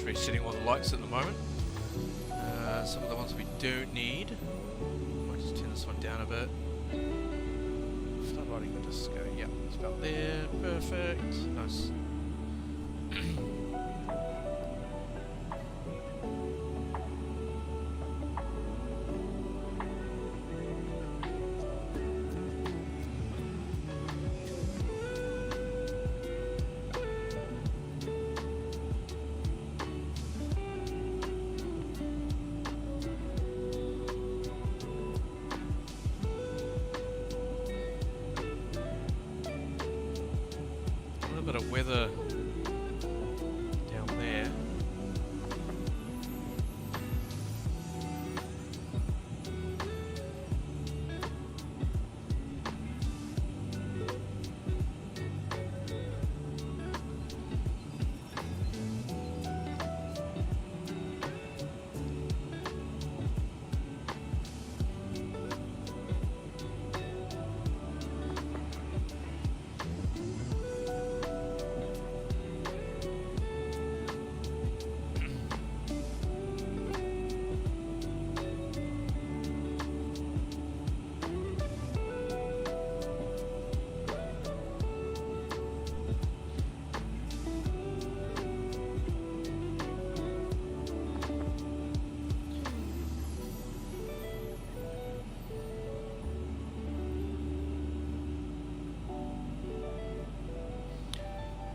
just resetting all the lights at the moment. Some of the ones we don't need. Might just turn this one down a bit. Start lighting the disco. Yeah, it's about there. Perfect. Nice. Bit of weather down there.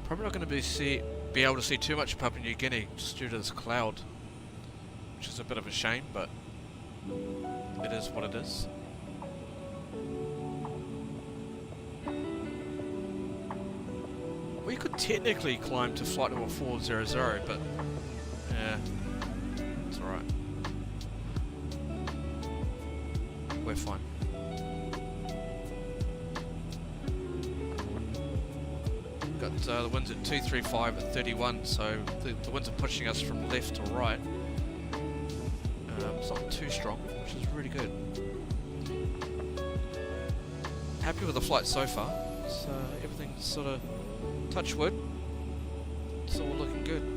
Probably not going to be able to see too much of Papua New Guinea just due to this cloud, which is a bit of a shame, but it is what it is. We could technically climb to flight level 400, but yeah, it's alright. We're fine. Got the winds at 235 at 31, so the winds are pushing us from left to right. It's not too strong, which is really good. Happy with the flight so far. So everything's sort of touch wood. It's all looking good.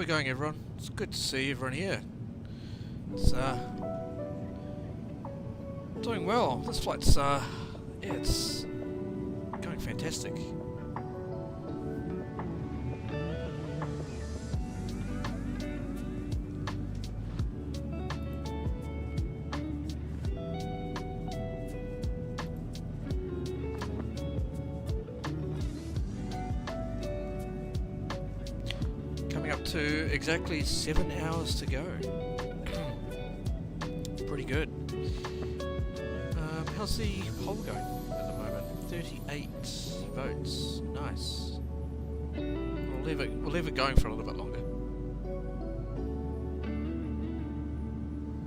going, everyone? It's good to see everyone here. It's doing well. This flight's yeah, it's going fantastic. Coming up to exactly 7 hours to go. Pretty good. How's the poll going at the moment? 38 votes. Nice. We'll leave it going for a little bit longer.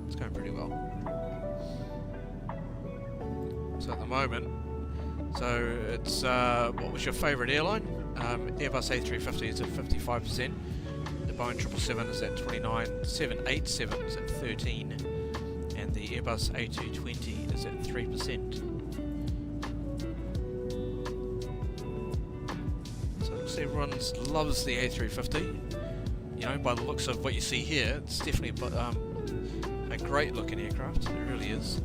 It's going pretty well. So at the moment, so it's what was your favourite airline? Airbus A350 is at 55%. The Boeing 777 is at 29. 787 is at 13. And the Airbus A220 is at 3%. So it looks like everyone loves the A350. You know, by the looks of what you see here, it's definitely a great looking aircraft. It really is.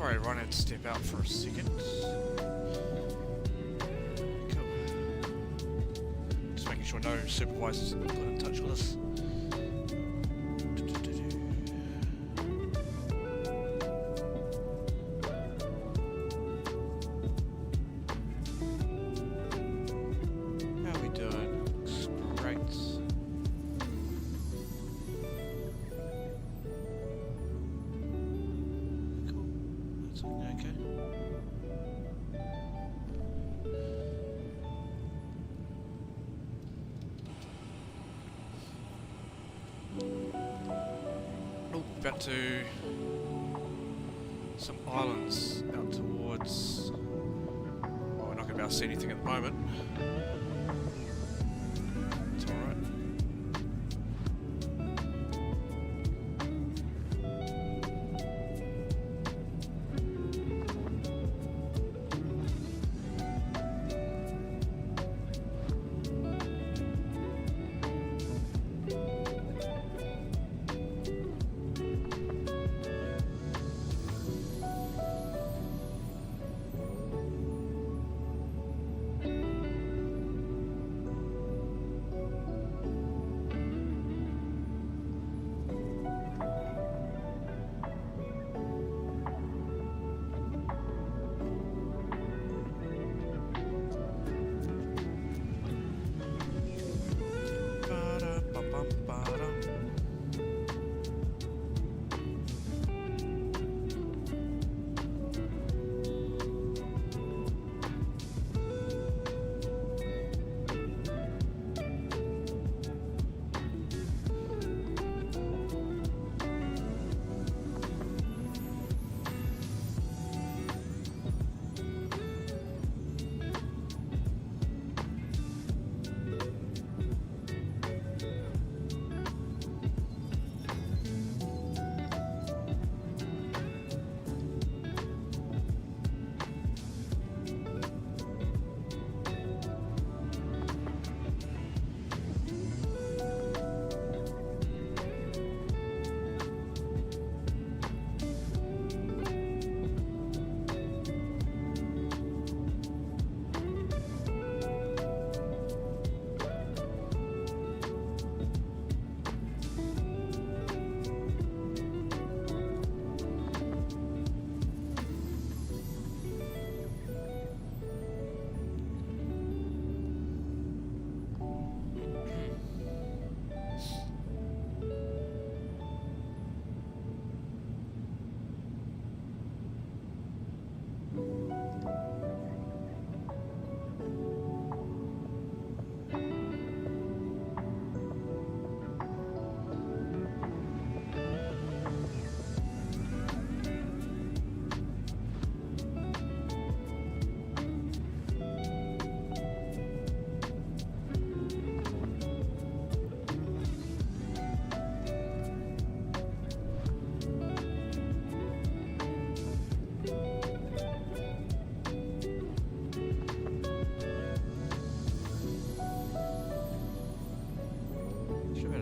Sorry, Ryan had to step out for a second. Cool. Just making sure no supervisors got in touch with us. How are we doing? Looks great. About to some islands out towards. Well, we're not going to be able to see anything at the moment. It's alright.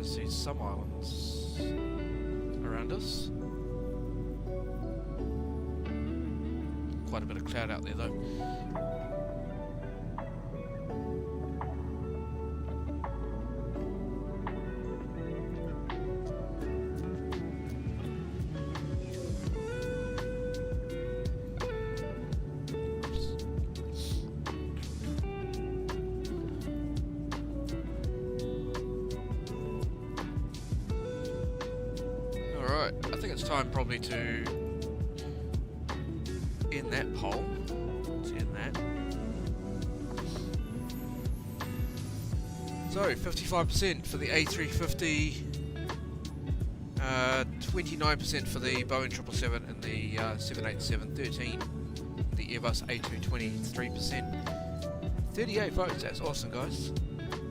See some islands around us. Quite a bit of cloud out there though. I think it's time probably to end that poll. Let's end that. So 55% for the A350, 29% for the Boeing 777 and the 787, 13 the Airbus A220, 3%. 38 votes, that's awesome guys.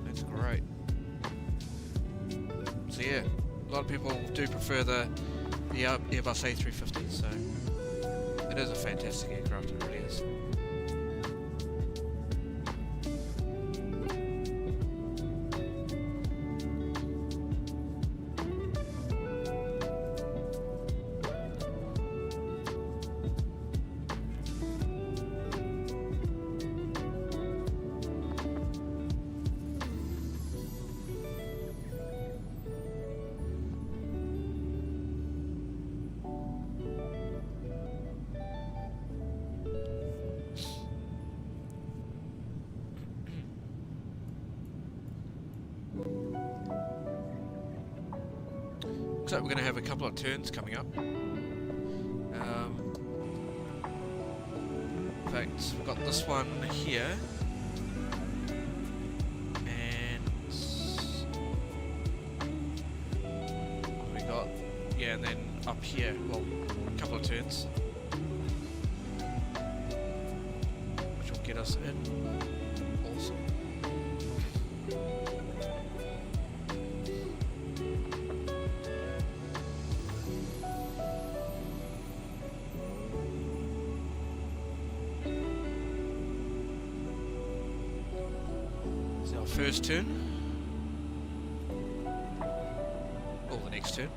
That's great. So yeah, a lot of people do prefer the Airbus A350, so it is a fantastic aircraft, it really is. Looks like we're going to have a couple of turns coming up. In fact, we've got this one here. Yeah, and then up here, well, a couple of turns, which will get us in. Awesome. This is our first turn. Or the next turn.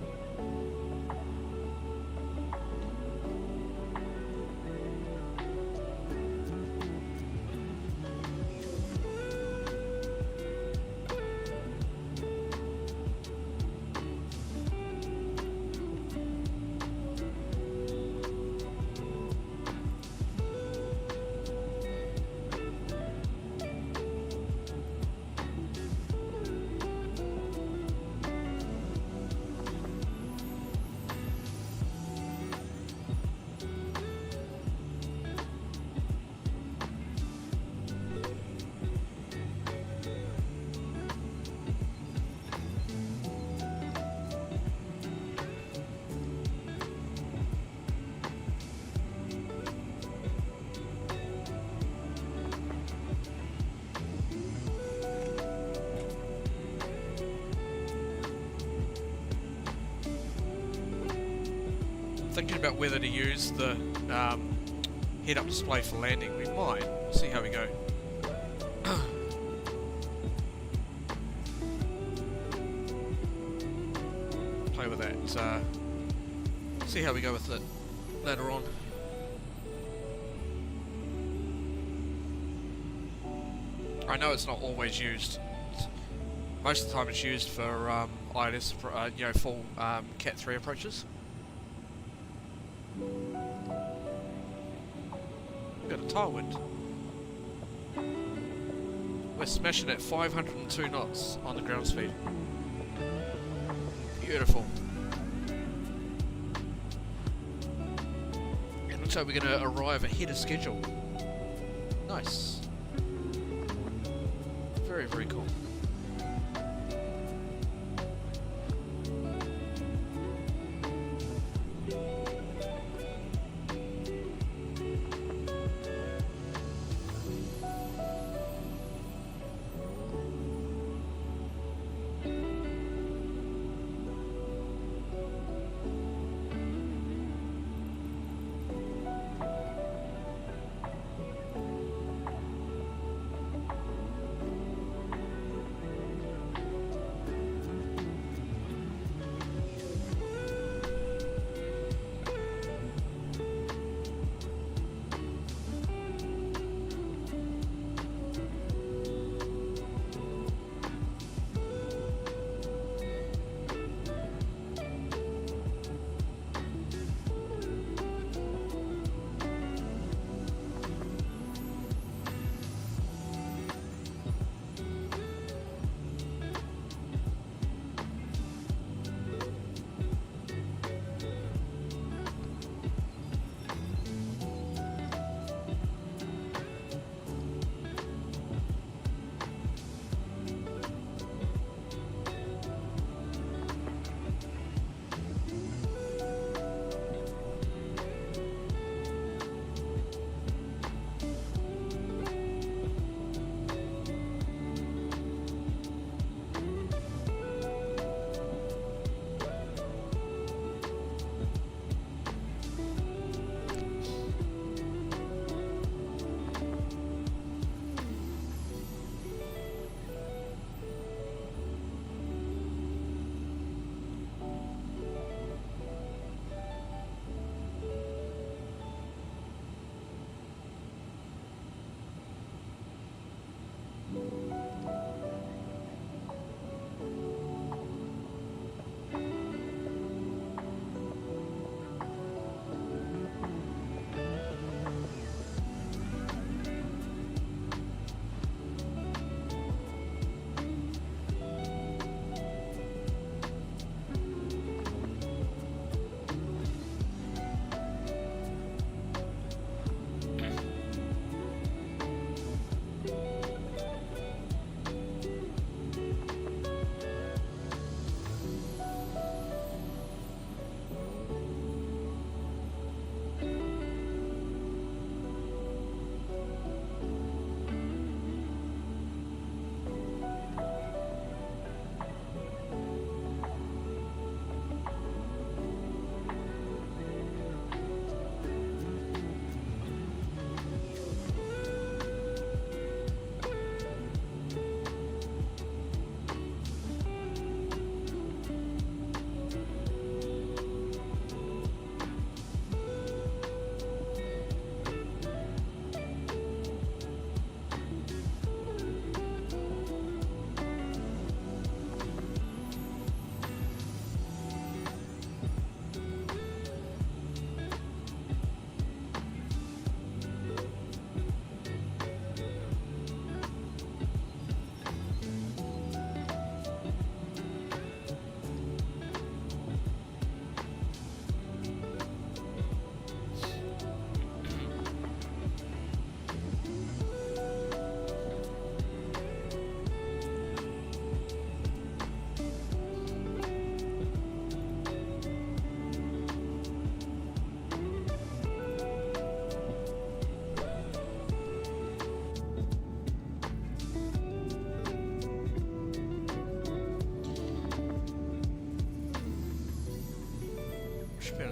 Thinking about whether to use the head-up display for landing. We might. See how we go. Play with that. See how we go with it later on. I know it's not always used. Most of the time it's used for ILS, you know, full Cat 3 approaches. We've got a tailwind. We're smashing at 502 knots on the ground speed. Beautiful. It looks like we're going to arrive ahead of schedule. Nice. Very, very cool.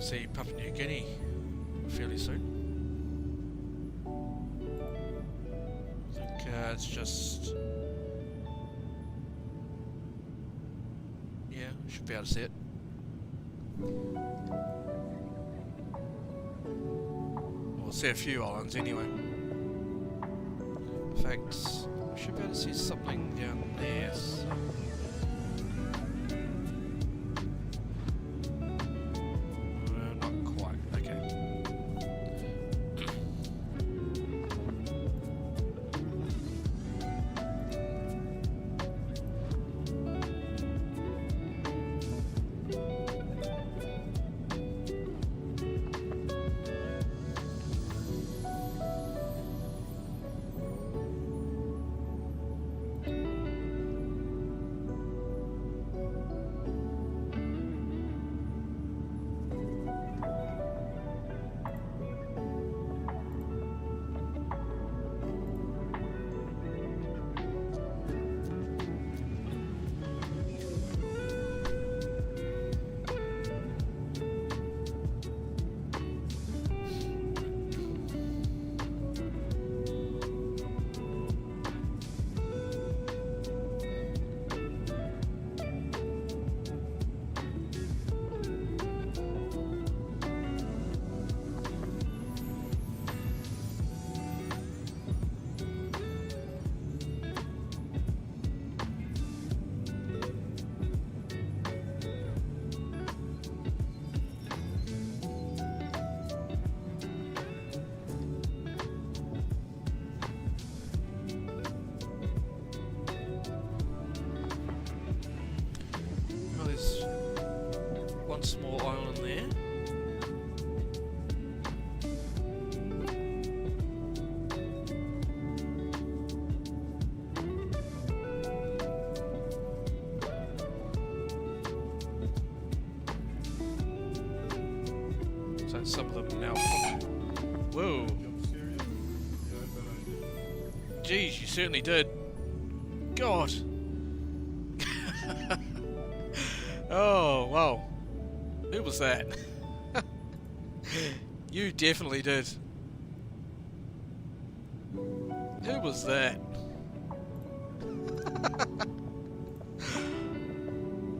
to see Papua New Guinea fairly soon. I think it's just... yeah, should be able to see it. We'll see a few islands anyway. In fact, we should be able to see something down there. So. Not quite, okay. One small island there. So some of them now. Whoa. Geez, you certainly did. God. Oh, wow. Who was that? You definitely did. Who was that?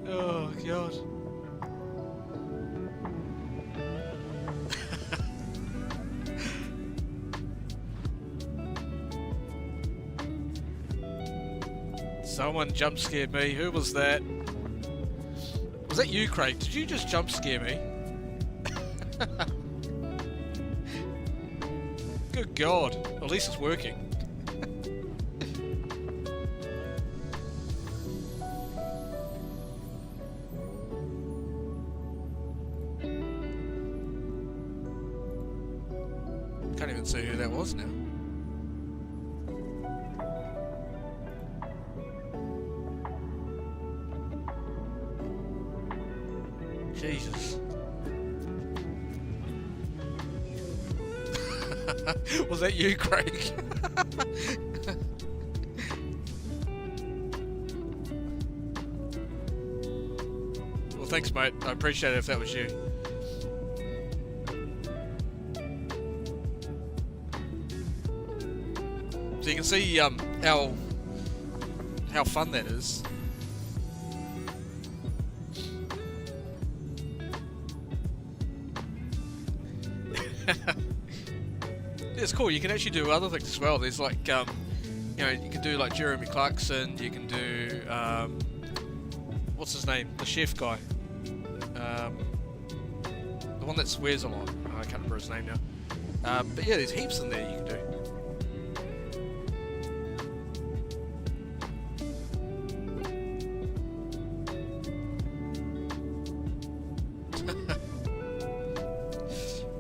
Oh, God. Someone jump scared me. Who was that? Was that you, Craig? Did you just jump scare me? Good God. At least it's working. Can't even see who that was now. Jesus. Was that you, Craig? Well, thanks, mate. I appreciate it if that was you. So you can see how fun that is. It's cool. You can actually do other things as well. There's like, you know, you can do like Jeremy Clarkson. You can do, what's his name? The chef guy. The one that swears a lot. Oh, I can't remember his name now. But yeah, there's heaps in there you can do.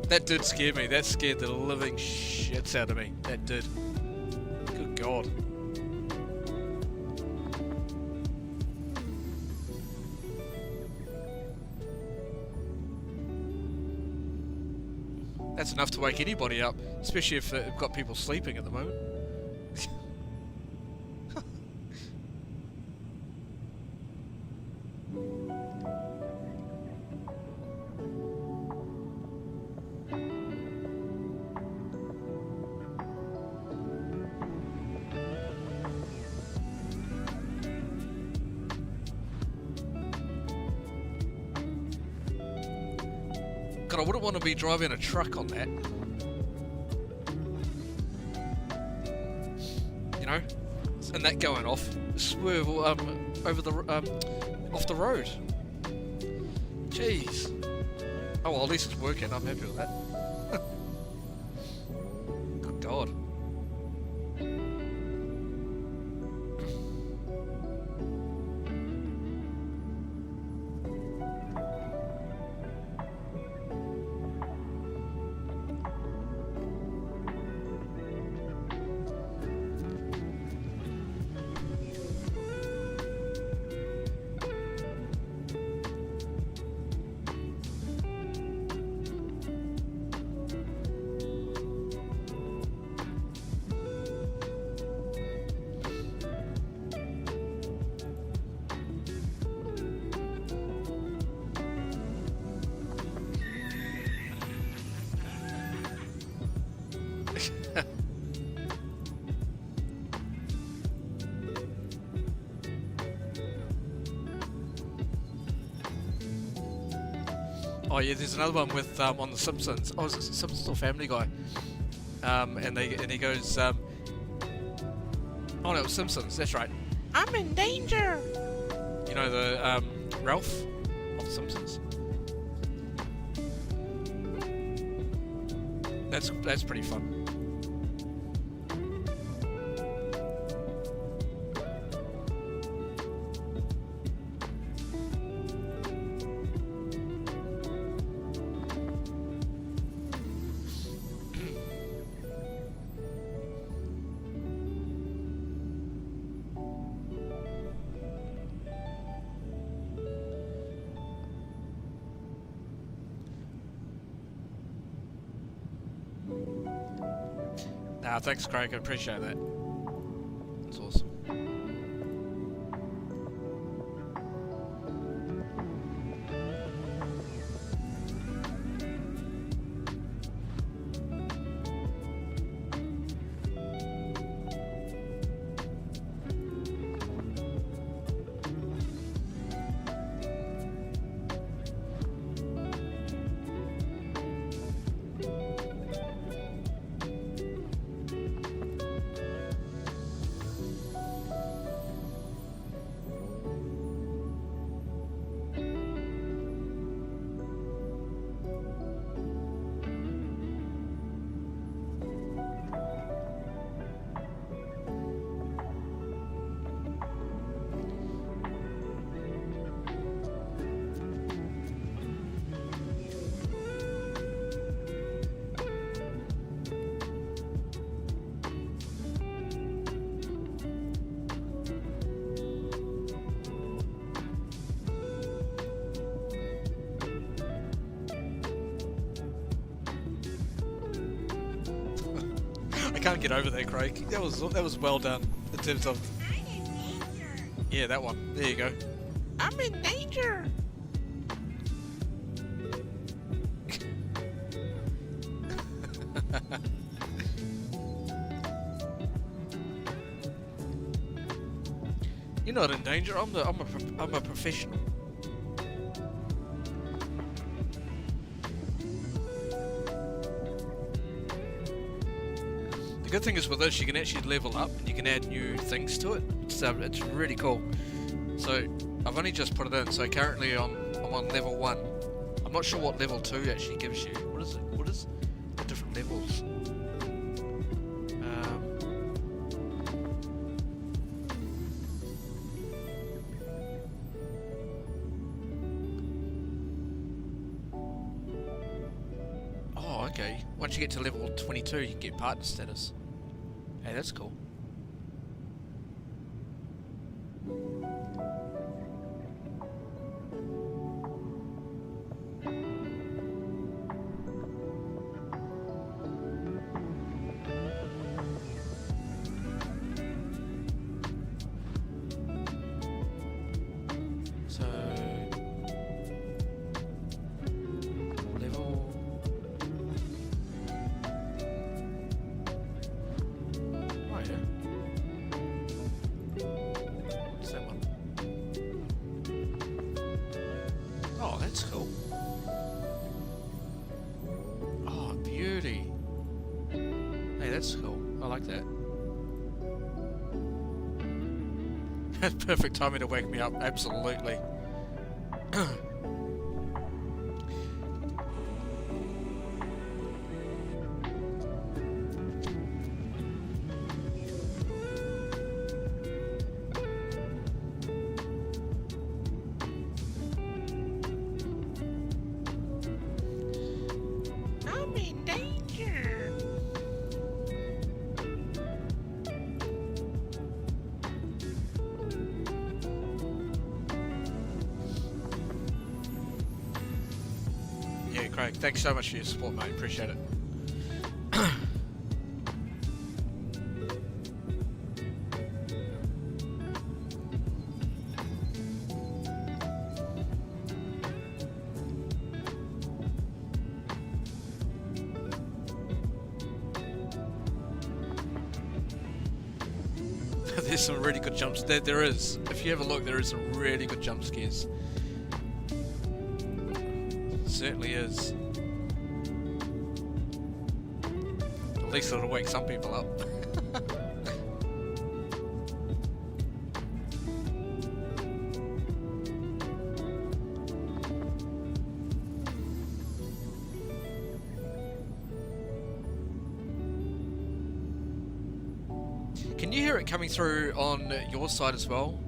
That did scare me. That scared the living shits out of me. That did. Good God. That's enough to wake anybody up, especially if they've got people sleeping at the moment. I wouldn't want to be driving a truck on that. You know, and that going off, swerve over the off the road. Jeez. Oh well, at least it's working. I'm happy with that. Good God. Oh yeah, there's another one with on the Simpsons. Oh, is it Simpsons or Family Guy? And he goes, oh no, it was Simpsons. That's right. I'm in danger. You know the Ralph of the Simpsons. That's pretty fun. Nah, thanks Craig, I appreciate that. That's awesome. Can't get over there, Craig. That was well done in terms of. I'm in danger. Yeah, that one. There you go. I'm in danger. You're not in danger. I'm a professional. The good thing is with this, you can actually level up and you can add new things to it. It's really cool. So I've only just put it in. So currently I'm on level 1. I'm not sure what level 2 actually gives you. What is it? What is the different levels? Oh, okay. Once you get to level 22, you can get partner status. Hey, that's cool. So level. Oh yeah. What's that one? Oh, that's cool. that's cool. I like that. Perfect timing to wake me up, absolutely. I'm in danger. Yeah, Craig, thanks so much for your support, mate. Appreciate it. There's some really good jumps. There is. If you have a look, there is some really good jump scares. Certainly is. At least it'll wake some people up. Can you hear it coming through on your side as well,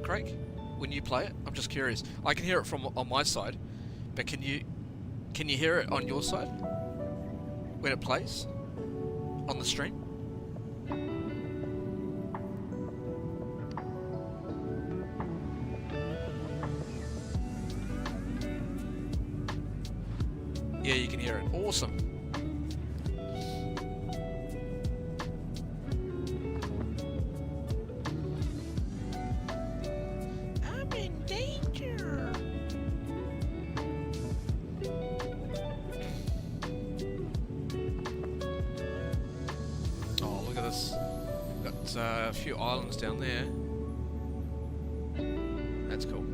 Craig, when you play it? I'm just curious. I can hear it from on my side, but can you hear it on your side when it plays on the stream? Yeah, you can hear it. Awesome. I'm in danger. Oh, look at this. Got a few islands down there. That's cool.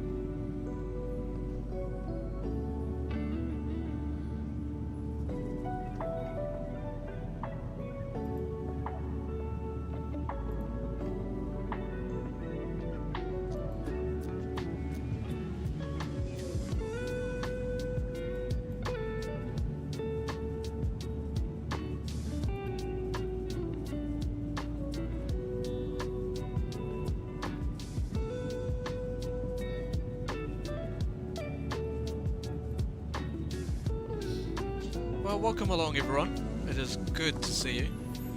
Well, welcome along everyone. It is good to see you.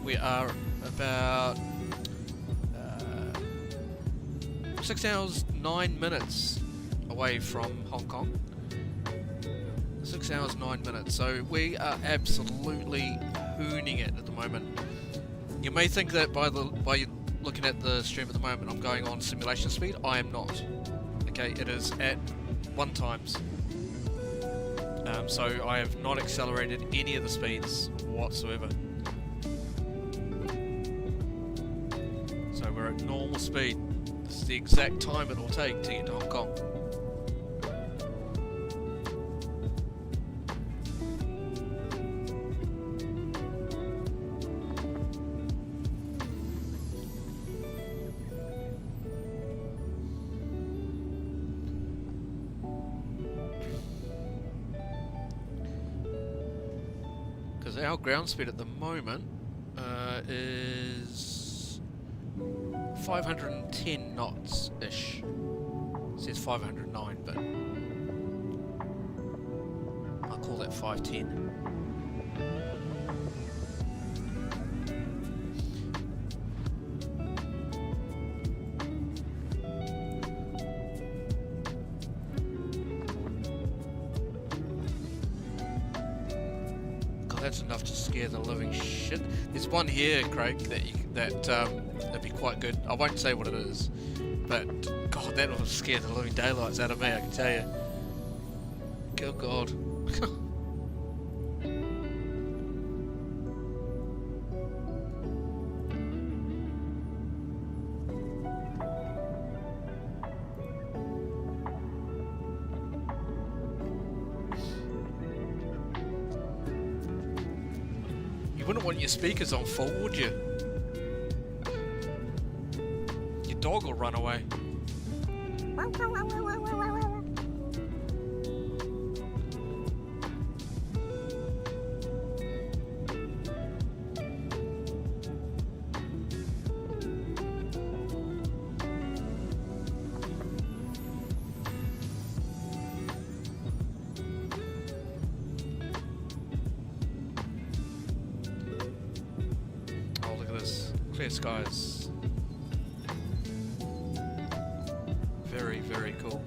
We are about 6 hours 9 minutes away from Hong Kong. 6 hours 9 minutes, so we are absolutely hooning it at the moment. You may think that by looking at the stream at the moment I'm going on simulation speed. I am not. Okay, it is at 1 times. So I have not accelerated any of the speeds whatsoever. So we're at normal speed. This is the exact time it will take to get to Hong Kong. Our ground speed at the moment is 510 knots-ish. It says 509, but I'll call that 510. That's enough to scare the living shit. There's one here, Craig, that'd be quite good. I won't say what it is, but God, that will scare the living daylights out of me, I can tell you. Good God. wouldn't want your speakers on full, would you? Your dog will run away. Oh, look at this. Clear skies. Very, very cool.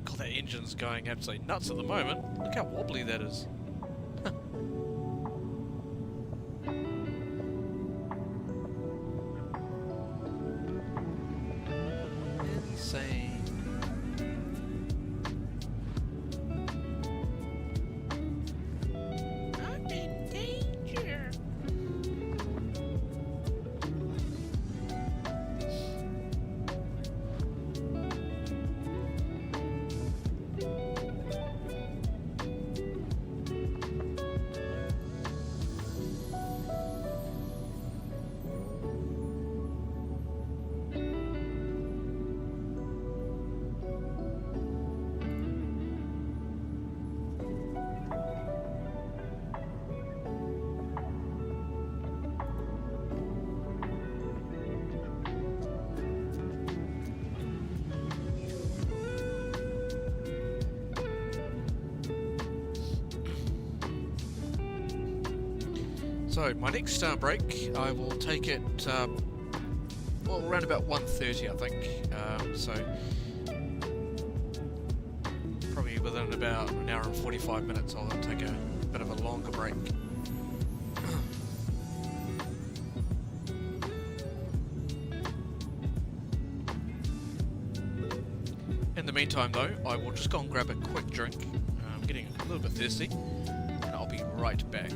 God, that engine's going absolutely nuts at the moment. Look how wobbly that is. Insane. I'm in danger. So my next break, I will take it well around about 1:30, I think. So probably within about an hour and 45 minutes, I'll take a bit of a longer break. In the meantime, though, I will just go and grab a quick drink. I'm getting a little bit thirsty, and I'll be right back.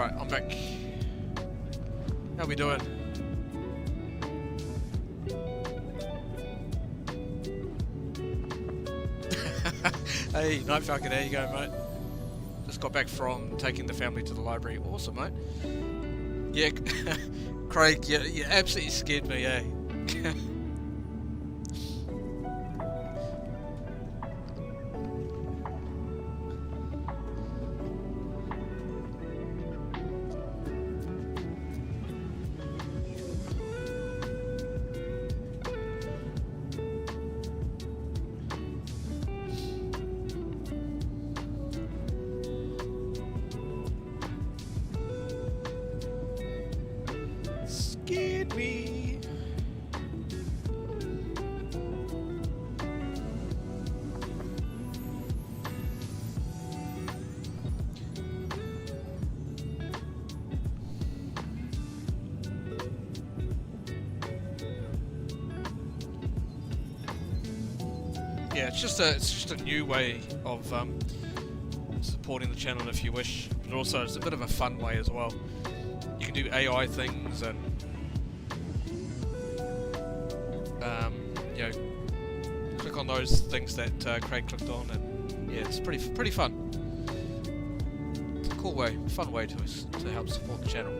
Alright, I'm back. How we doing? Hey, Night Falcon, how you going, mate? Just got back from taking the family to the library. Awesome, mate. Yeah, Craig, you absolutely scared me, eh? Scared me. Yeah, it's just a new way of supporting the channel if you wish, but also it's a bit of a fun way as well. You can do AI things and you know, click on those things that Craig clicked on, and yeah, it's pretty fun. It's a cool way, fun way to help support the channel.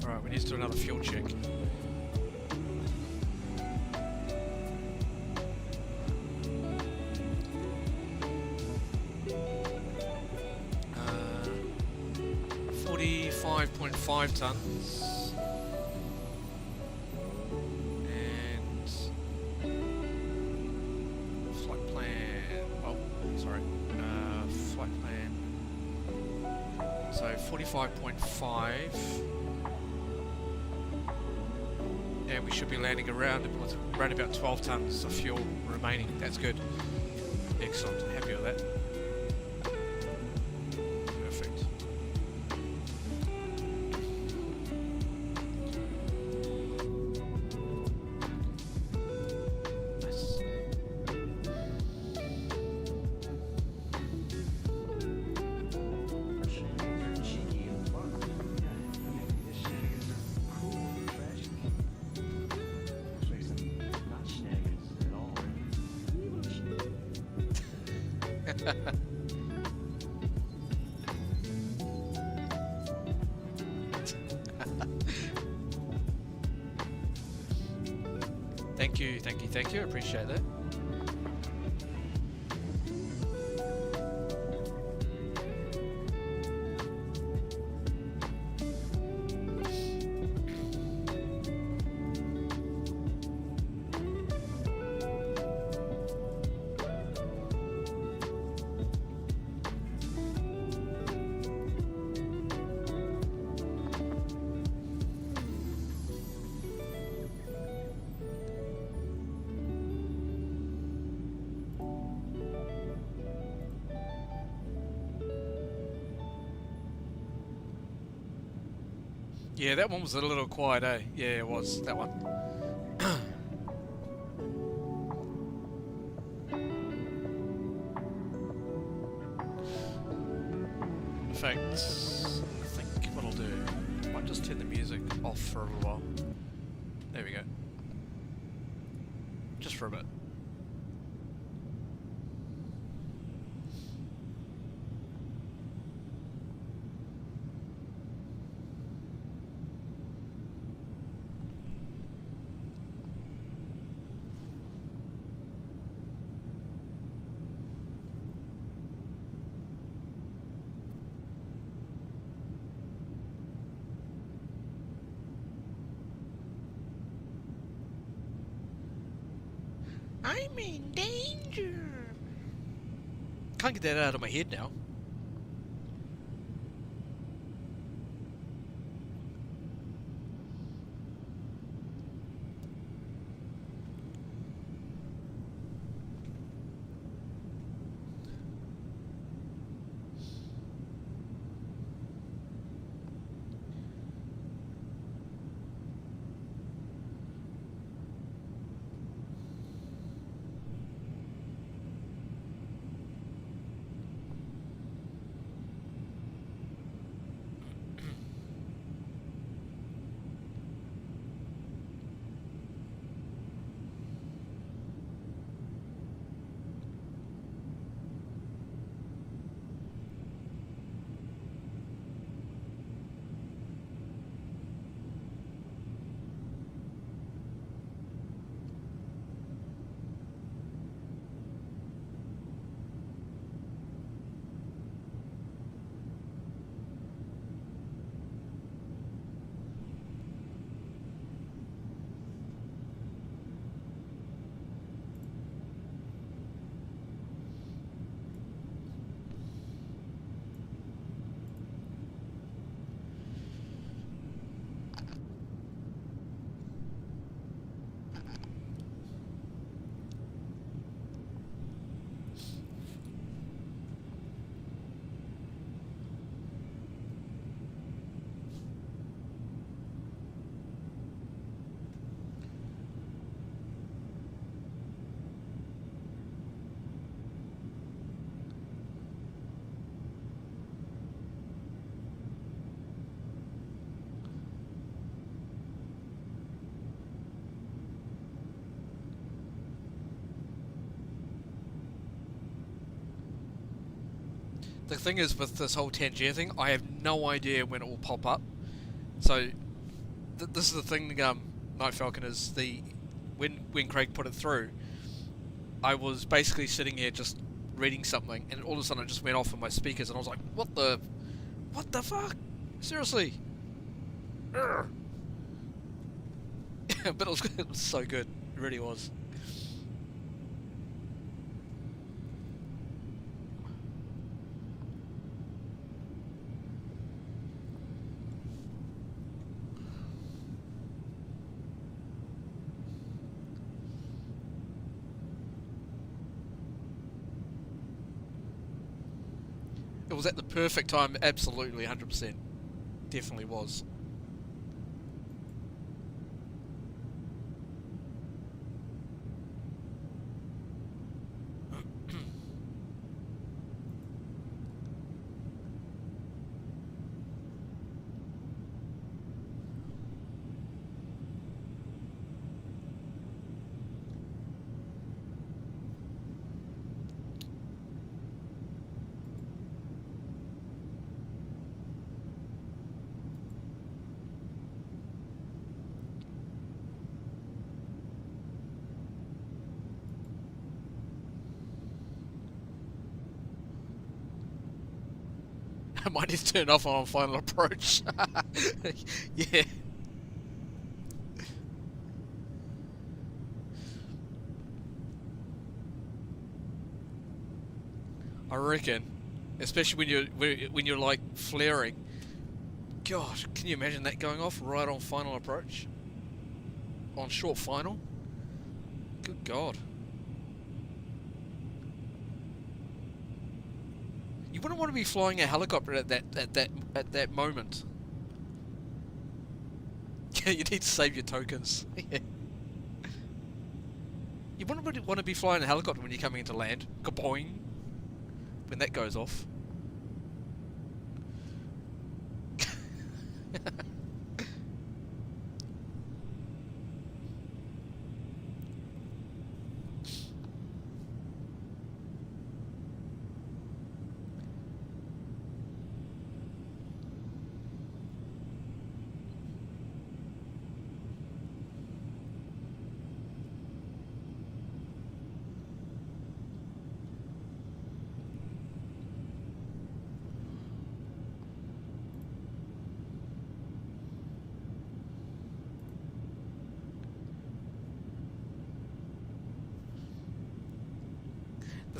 Alright, we need to do another fuel check. Uh, 45.5 tons. And flight plan. Oh, sorry. Flight plan. So 45.5. And we should be landing around about 12 tons of fuel remaining. That's good. Excellent. Happy with that. Perfect. Nice. Thank you, appreciate that. Yeah, that one was a little quiet, eh? Yeah, it was, that one. In fact, I think what I'll do, I might just turn the music off for a little while. There we go. Just for a bit. I'm in danger. Can't get that out of my head now. The thing is, with this whole Tangier thing, I have no idea when it will pop up. So, this is the thing, Night Falcon, is when Craig put it through, I was basically sitting here just reading something, and all of a sudden it just went off on my speakers, and I was like, what the fuck? Seriously? Urgh. But it was so good. It really was. It was at the perfect time, absolutely, 100%. Definitely was. I might need to turn off on final approach. Yeah. I reckon, especially when you're like flaring. Gosh, can you imagine that going off right on final approach? On short final? Good God. You wouldn't want to be flying a helicopter at that moment. You need to save your tokens. Yeah. You wouldn't want to be flying a helicopter when you're coming into land. Kaboing! When that goes off.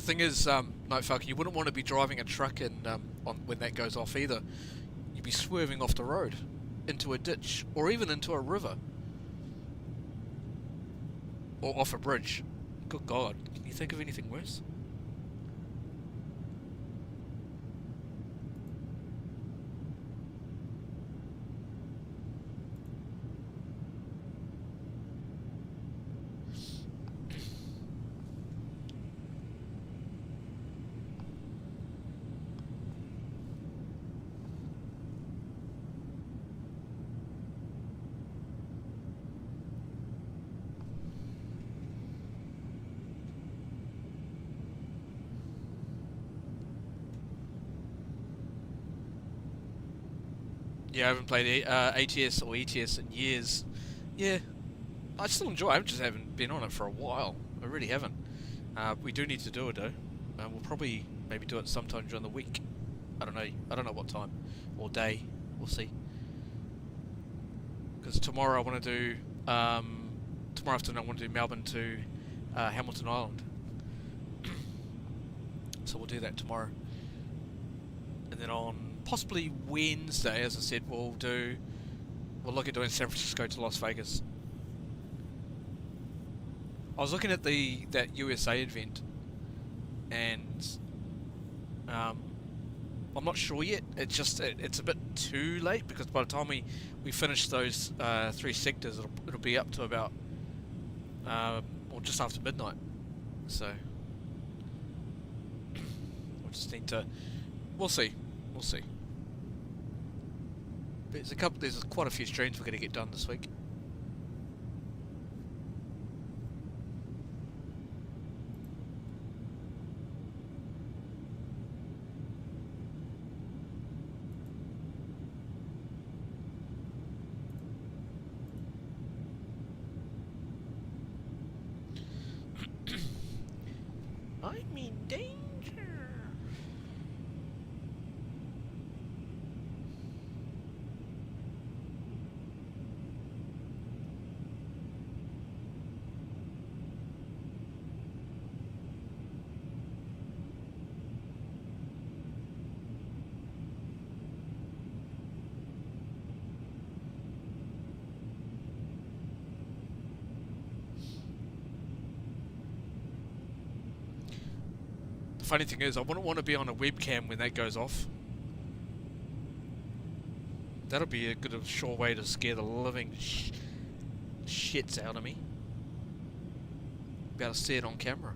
The thing is, Night Falcon, you wouldn't want to be driving a truck in when that goes off either. You'd be swerving off the road into a ditch or even into a river or off a bridge. Good God, can you think of anything worse? Yeah, I haven't played ATS or ETS in years. Yeah, I still enjoy it. I just haven't been on it for a while. I really haven't. We do need to do it though. We'll probably maybe do it sometime during the week. I don't know. I don't know what time or day. We'll see. Because tomorrow I want to do tomorrow afternoon I want to do Melbourne to Hamilton Island. So we'll do that tomorrow. And then on possibly Wednesday, as I said, we'll look at doing San Francisco to Las Vegas. I was looking at that USA event, and I'm not sure yet. It's a bit too late because by the time we finish those 3 sectors, it'll be up to about or just after midnight. So we'll just need to. We'll see. We'll see. There's quite a few streams we're going to get done this week. I'm in danger. The funny thing is, I wouldn't want to be on a webcam when that goes off. That'll be a good, sure way to scare the living shits out of me. Be able to see it on camera.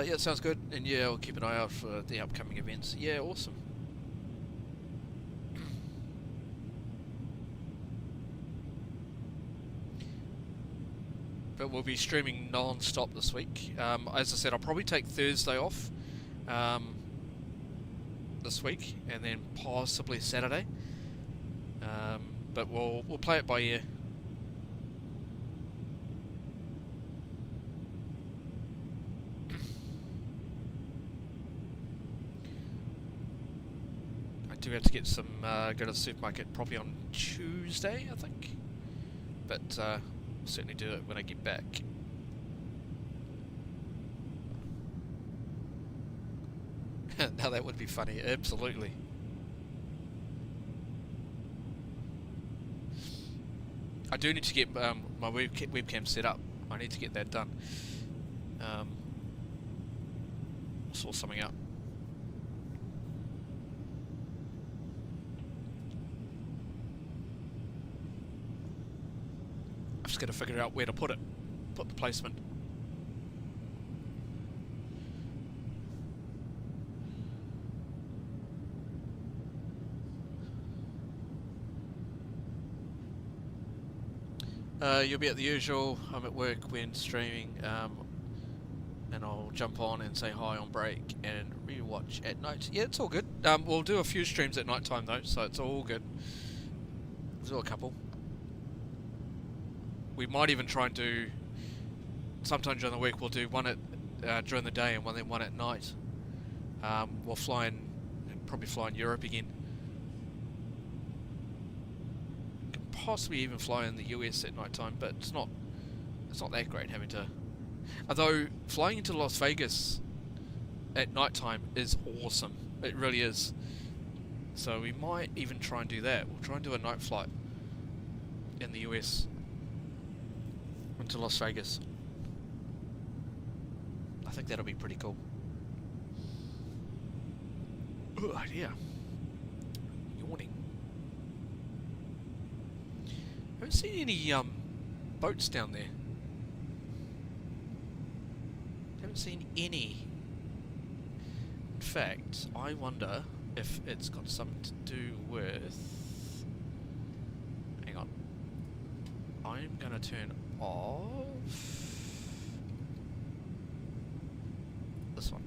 Yeah, sounds good, and yeah, I'll keep an eye out for the upcoming events. Yeah, awesome. But we'll be streaming non-stop this week. As I said, I'll probably take Thursday off this week, and then possibly Saturday. But we'll play it by ear. Do have to get some, go to the supermarket probably on Tuesday, I think. But I'll certainly do it when I get back. Now that would be funny, absolutely. I do need to get my webcam set up. I need to get that done. Sort something out. Just got to figure out where to put the placement. You'll be at the usual. I'm at work when streaming, and I'll jump on and say hi on break and rewatch at night. Yeah, it's all good. We'll do a few streams at night time though, so it's all good. We'll do a couple. We might even try and do sometime during the week we'll do one at during the day and one at night. We'll probably fly in Europe again. Can possibly even fly in the US at night time, but it's not that great having to. Although flying into Las Vegas at night time is awesome. It really is. So we might even try and do that. We'll try and do a night flight in the US into Las Vegas. I think that'll be pretty cool. Oh yeah. Yawning. Haven't seen any boats down there. Haven't seen any. In fact, I wonder if it's got something to do with... Hang on. I'm gonna turn off this one.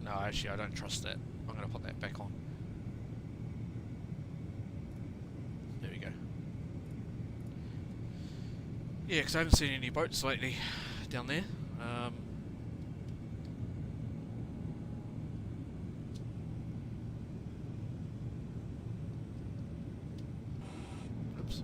No, actually I don't trust that. I'm going to put that back on. There we go. Yeah, because I haven't seen any boats lately down there. Oops.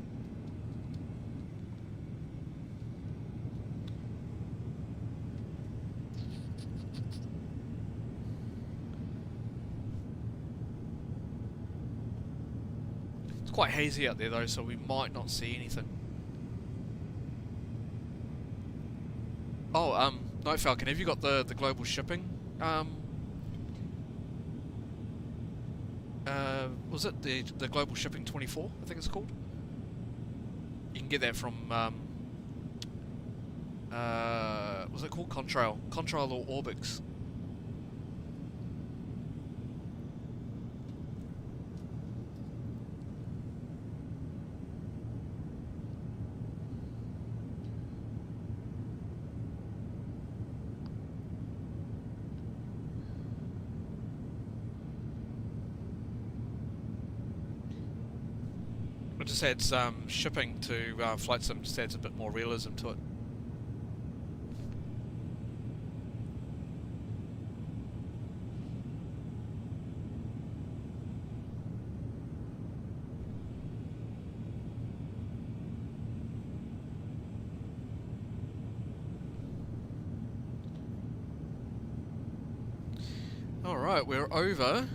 Quite hazy out there though, so we might not see anything. Oh, Night Falcon, have you got the global shipping? Was it the global shipping 24? I think it's called. You can get that from was it called Contrail or Orbix? It just adds shipping to Flightsim, just adds a bit more realism to it. Alright, we're over.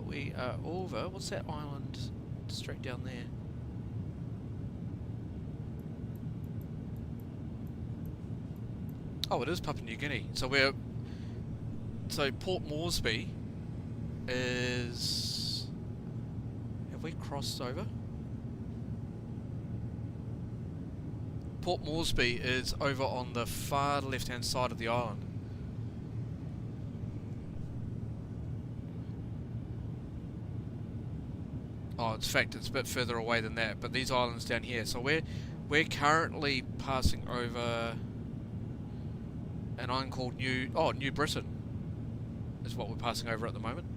We are over. What's that island straight down there? Oh, it is Papua New Guinea. So Port Moresby is... Have we crossed over? Port Moresby is over on the far left-hand side of the island. Oh, in fact, it's a bit further away than that, but these islands down here. So we're currently passing over an island called New Britain is what we're passing over at the moment.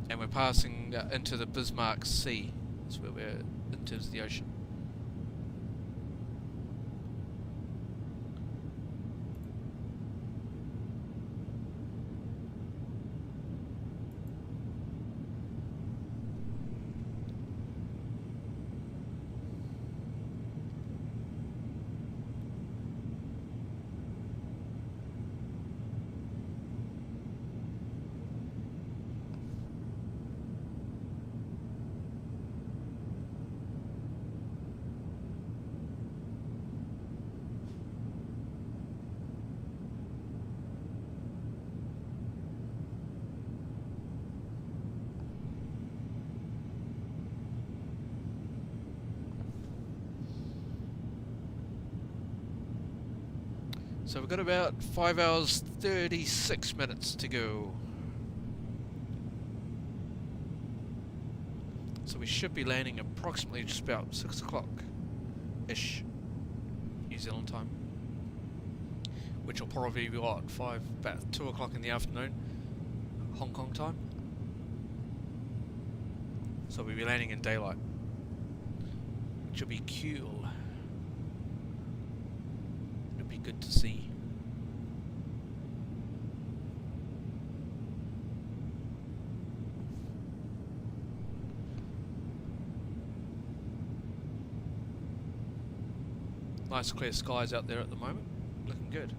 And we're passing into the Bismarck Sea. That's where we're in terms of the ocean. So we've got about 5 hours 36 minutes to go. So we should be landing approximately just about 6 o'clock-ish New Zealand time. Which will probably be what, about 2 o'clock in the afternoon, Hong Kong time. So we'll be landing in daylight, which will be cool. It'll be good to see. Nice clear skies out there at the moment, looking good.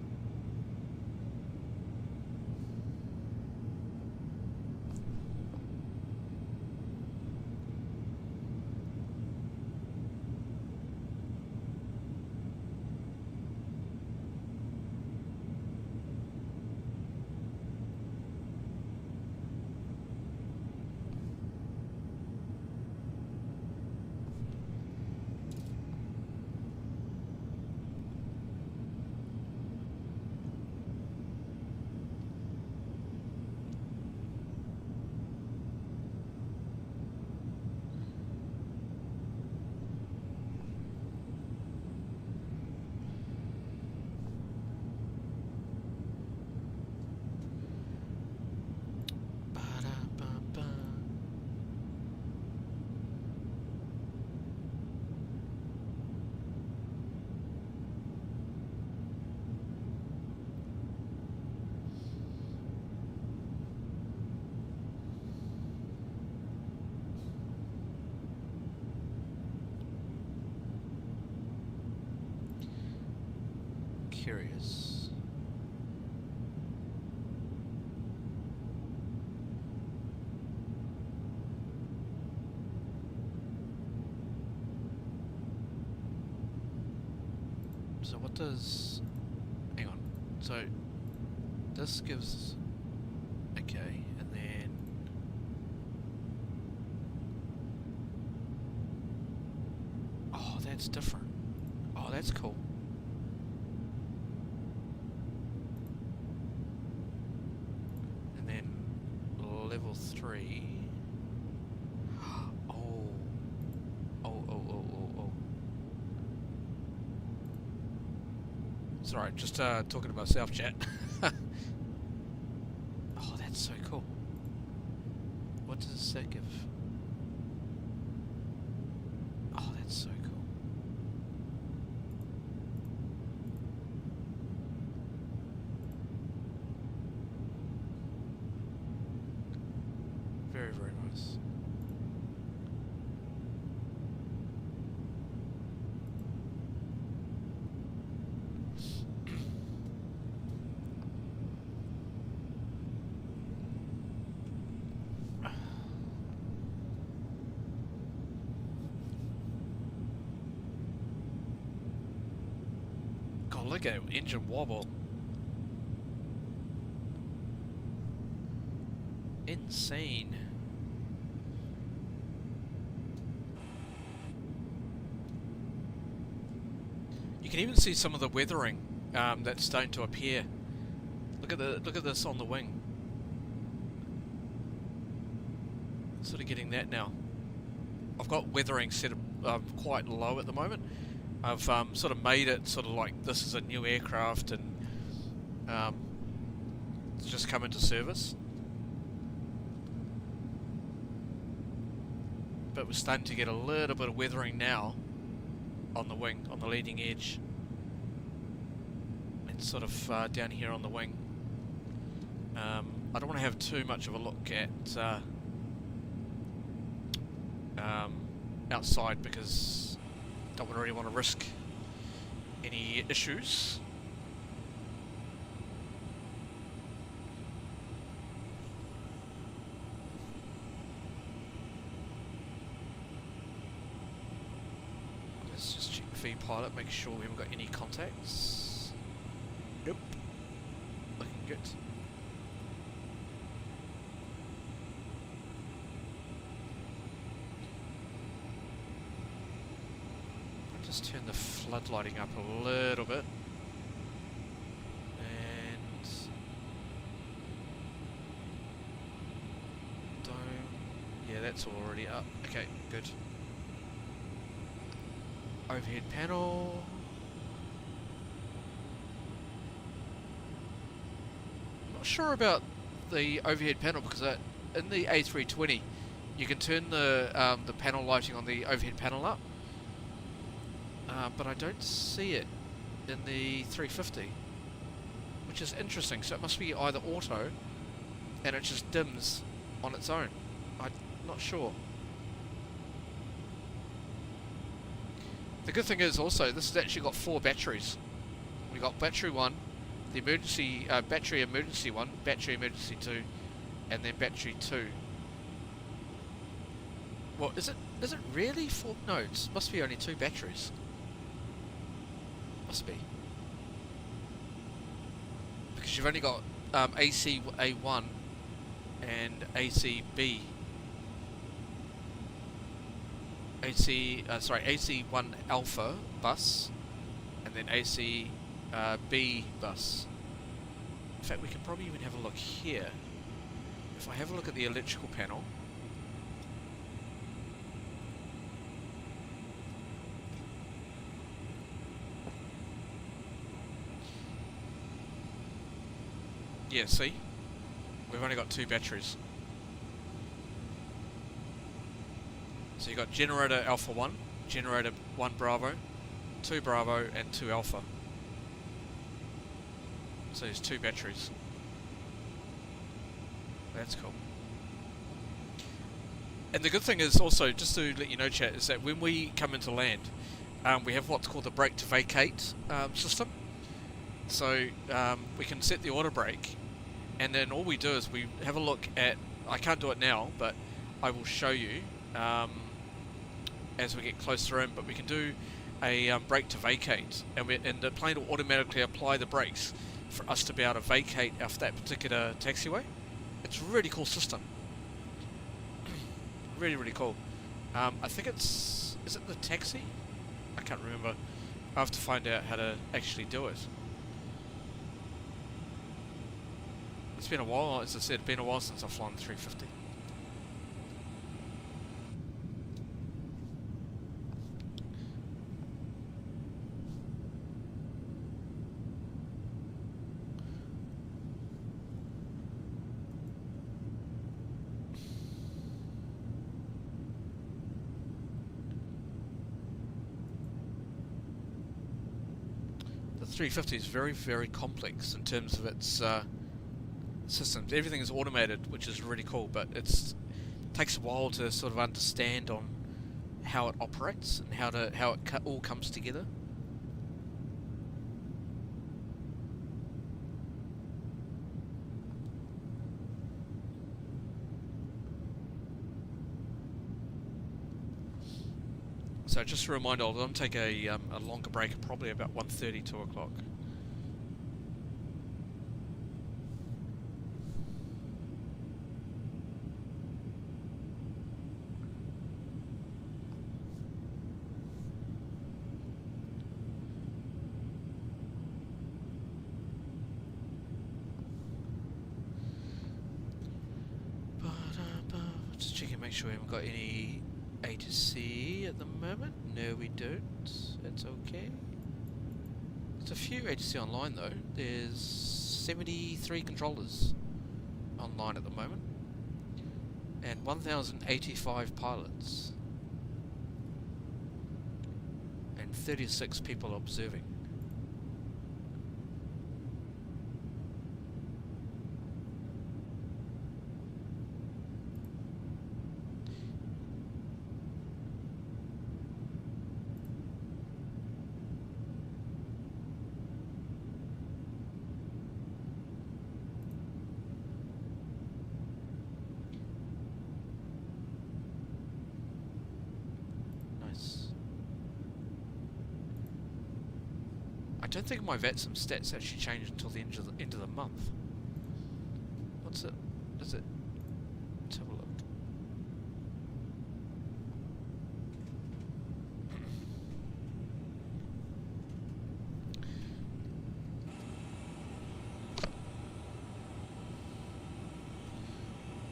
Curious. So what does... hang on. So this gives... okay, and then... oh, that's different. Oh, that's cool. Level 3. Oh. Sorry, just talking to myself, chat. Oh, that's so cool. What does that give? Oh, that's so cool. Very, very nice. God, look at it, engine wobble. Insane. You can even see some of the weathering that's starting to appear. Look at this on the wing. Sort of getting that now. I've got weathering set quite low at the moment. I've sort of made it sort of like this is a new aircraft and it's just come into service. But we're starting to get a little bit of weathering now on the wing, on the leading edge. It's sort of down here on the wing. I don't want to have too much of a look at outside because I don't really want to risk any issues. Let's just check feed pilot, make sure we haven't got any contacts. Nope. Looking good. I'll just turn the floodlighting up a little bit. that's already up. Okay, good. Overhead panel. Not sure about the overhead panel because in the A320 you can turn the panel lighting on the overhead panel up, but I don't see it in the 350, which is interesting. So it must be either auto and it just dims on its own. I'm not sure. The good thing is also this has actually got 4 batteries. We got battery 1, the emergency battery emergency 1, battery emergency 2, and then battery 2. Well, is it really 4? No, it must be only 2 batteries. Must be. Because you've only got AC A1 and AC B. AC1 Alpha bus, and then AC B bus. In fact, we can probably even have a look here. If I have a look at the electrical panel, yeah, see? We've only got 2 batteries. So you've got generator Alpha 1, generator 1 Bravo, 2 Bravo, and 2 Alpha. So there's 2 batteries. That's cool. And the good thing is also, just to let you know, chat, is that when we come into land, we have what's called the brake to vacate system. So we can set the auto brake, and then all we do is we have a look at, I can't do it now, but I will show you as we get closer in, but we can do a brake to vacate, and the plane will automatically apply the brakes for us to be able to vacate off that particular taxiway. It's a really cool system. Really, really cool. I think is it the taxi? I can't remember. I have to find out how to actually do it. It's been a while, as I said, been a while since I've flown the 350. The 350 is very, very complex in terms of its systems. Everything is automated, which is really cool, but it takes a while to sort of understand on how it operates and how it all comes together. So just a reminder, I'll then take a longer break, probably about 1:30, 2 o'clock. Just checking, make sure we haven't got any A to C at the moment. No, we don't. That's okay. There's a few A to C online though. There's 73 controllers online at the moment, and 1,085 pilots, and 36 people observing. I don't think my VATSIM stats actually change until the end of the month. What's it? Does it? Let's have a look.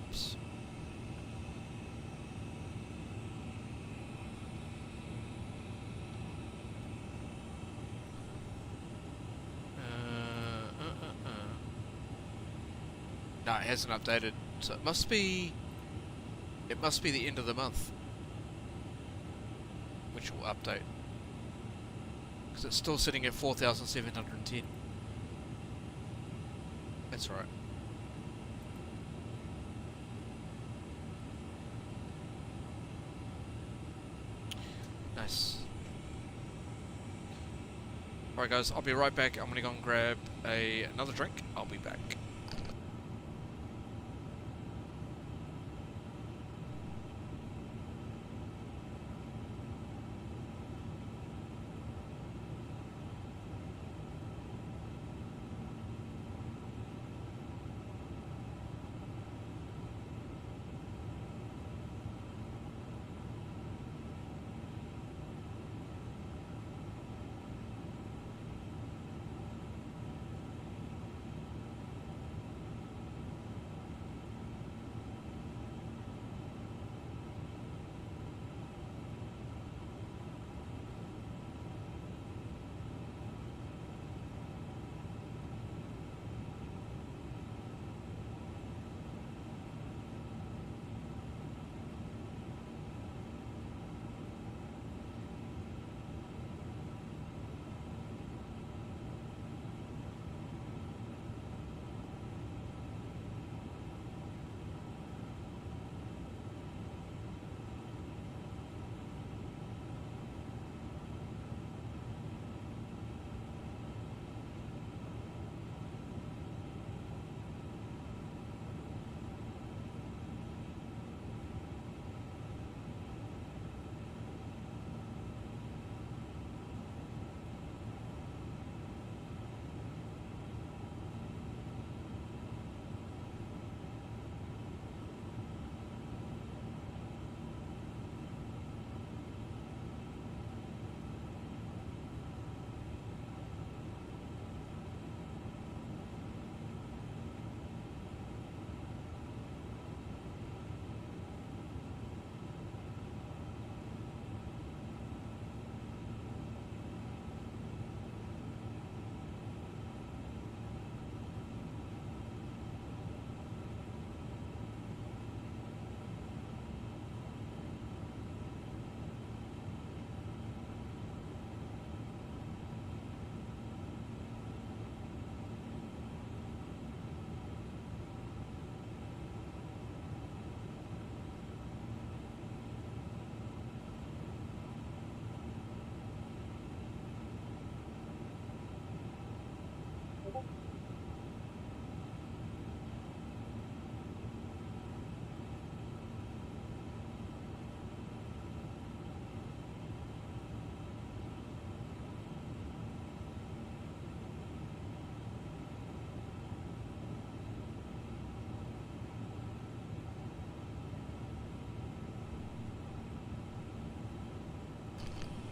Oops. No, it hasn't updated. So it must be the end of the month, which will update. Because it's still sitting at 4,710. That's right. Nice. Alright guys, I'll be right back. I'm gonna go and grab another drink. I'll be back.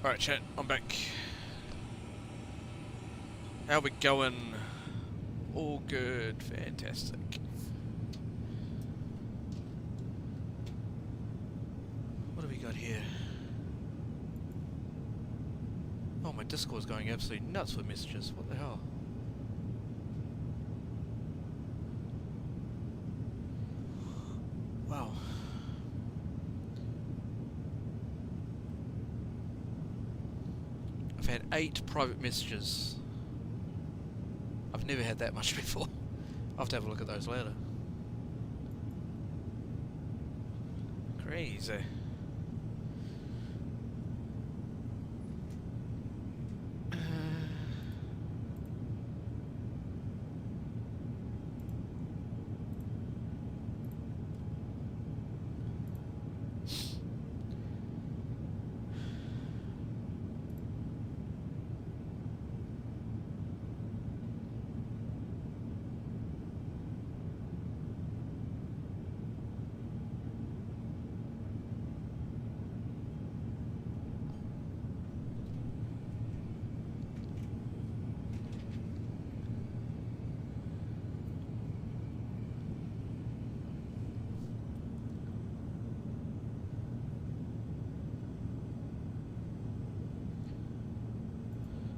Alright chat, I'm back. How we going? All good, fantastic. What do we got here? Oh, my Discord's going absolutely nuts with messages, what the hell? Wow. I've had 8 private messages. I've never had that much before. I'll have to have a look at those later. Crazy.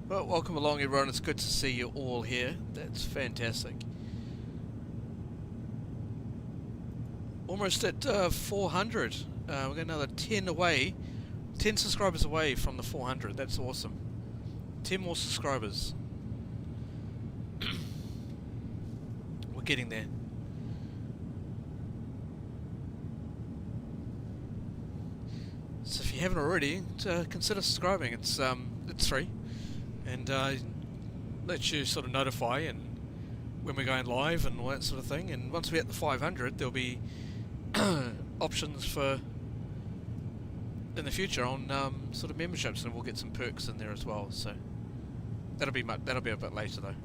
Well, welcome along, everyone. It's good to see you all here. That's fantastic. Almost at 400. We've got another 10 away. 10 subscribers away from the 400. That's awesome. 10 more subscribers. We're getting there. So if you haven't already, consider subscribing. It's free, and lets you sort of notify and when we're going live and all that sort of thing. And once we're at the 500, there'll be options for in the future on sort of memberships, and we'll get some perks in there as well. So that'll be a bit later though.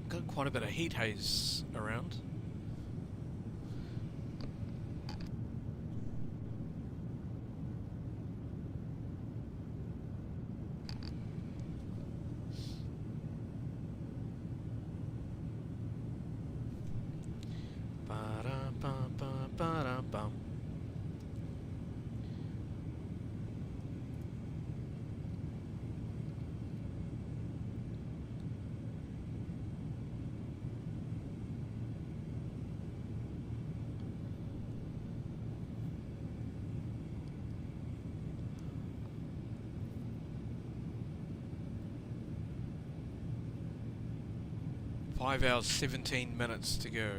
Got quite a bit of heat haze around. Ba-da-ba-ba-ba-da-bum. 5 hours 17 minutes to go.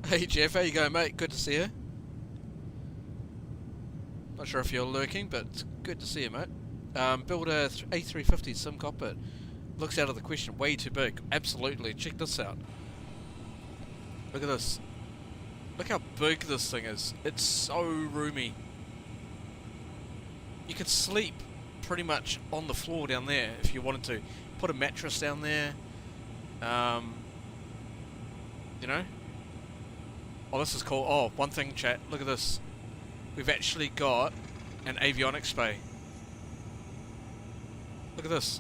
Hey Jeff, how you going, mate? Good to see you. Not sure if you're lurking, but it's good to see you, mate. Build a A350 sim cockpit. Looks out of the question. Way too big. Absolutely. Check this out. Look at this. Look how big this thing is. It's so roomy. You could sleep pretty much on the floor down there if you wanted to. Put a mattress down there. You know? Oh, this is cool. Oh, one thing, chat. Look at this. We've actually got an avionics bay. Look at this.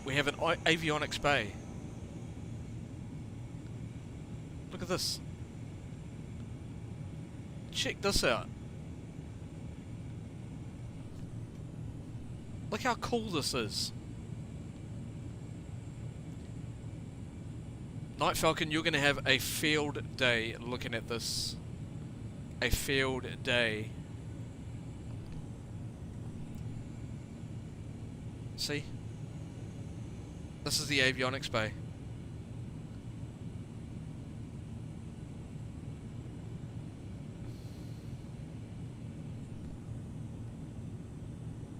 We have an avionics bay. Look at this. Check this out. Look how cool this is. Night Falcon, you're going to have a field day looking at this. A field day. See? This is the avionics bay.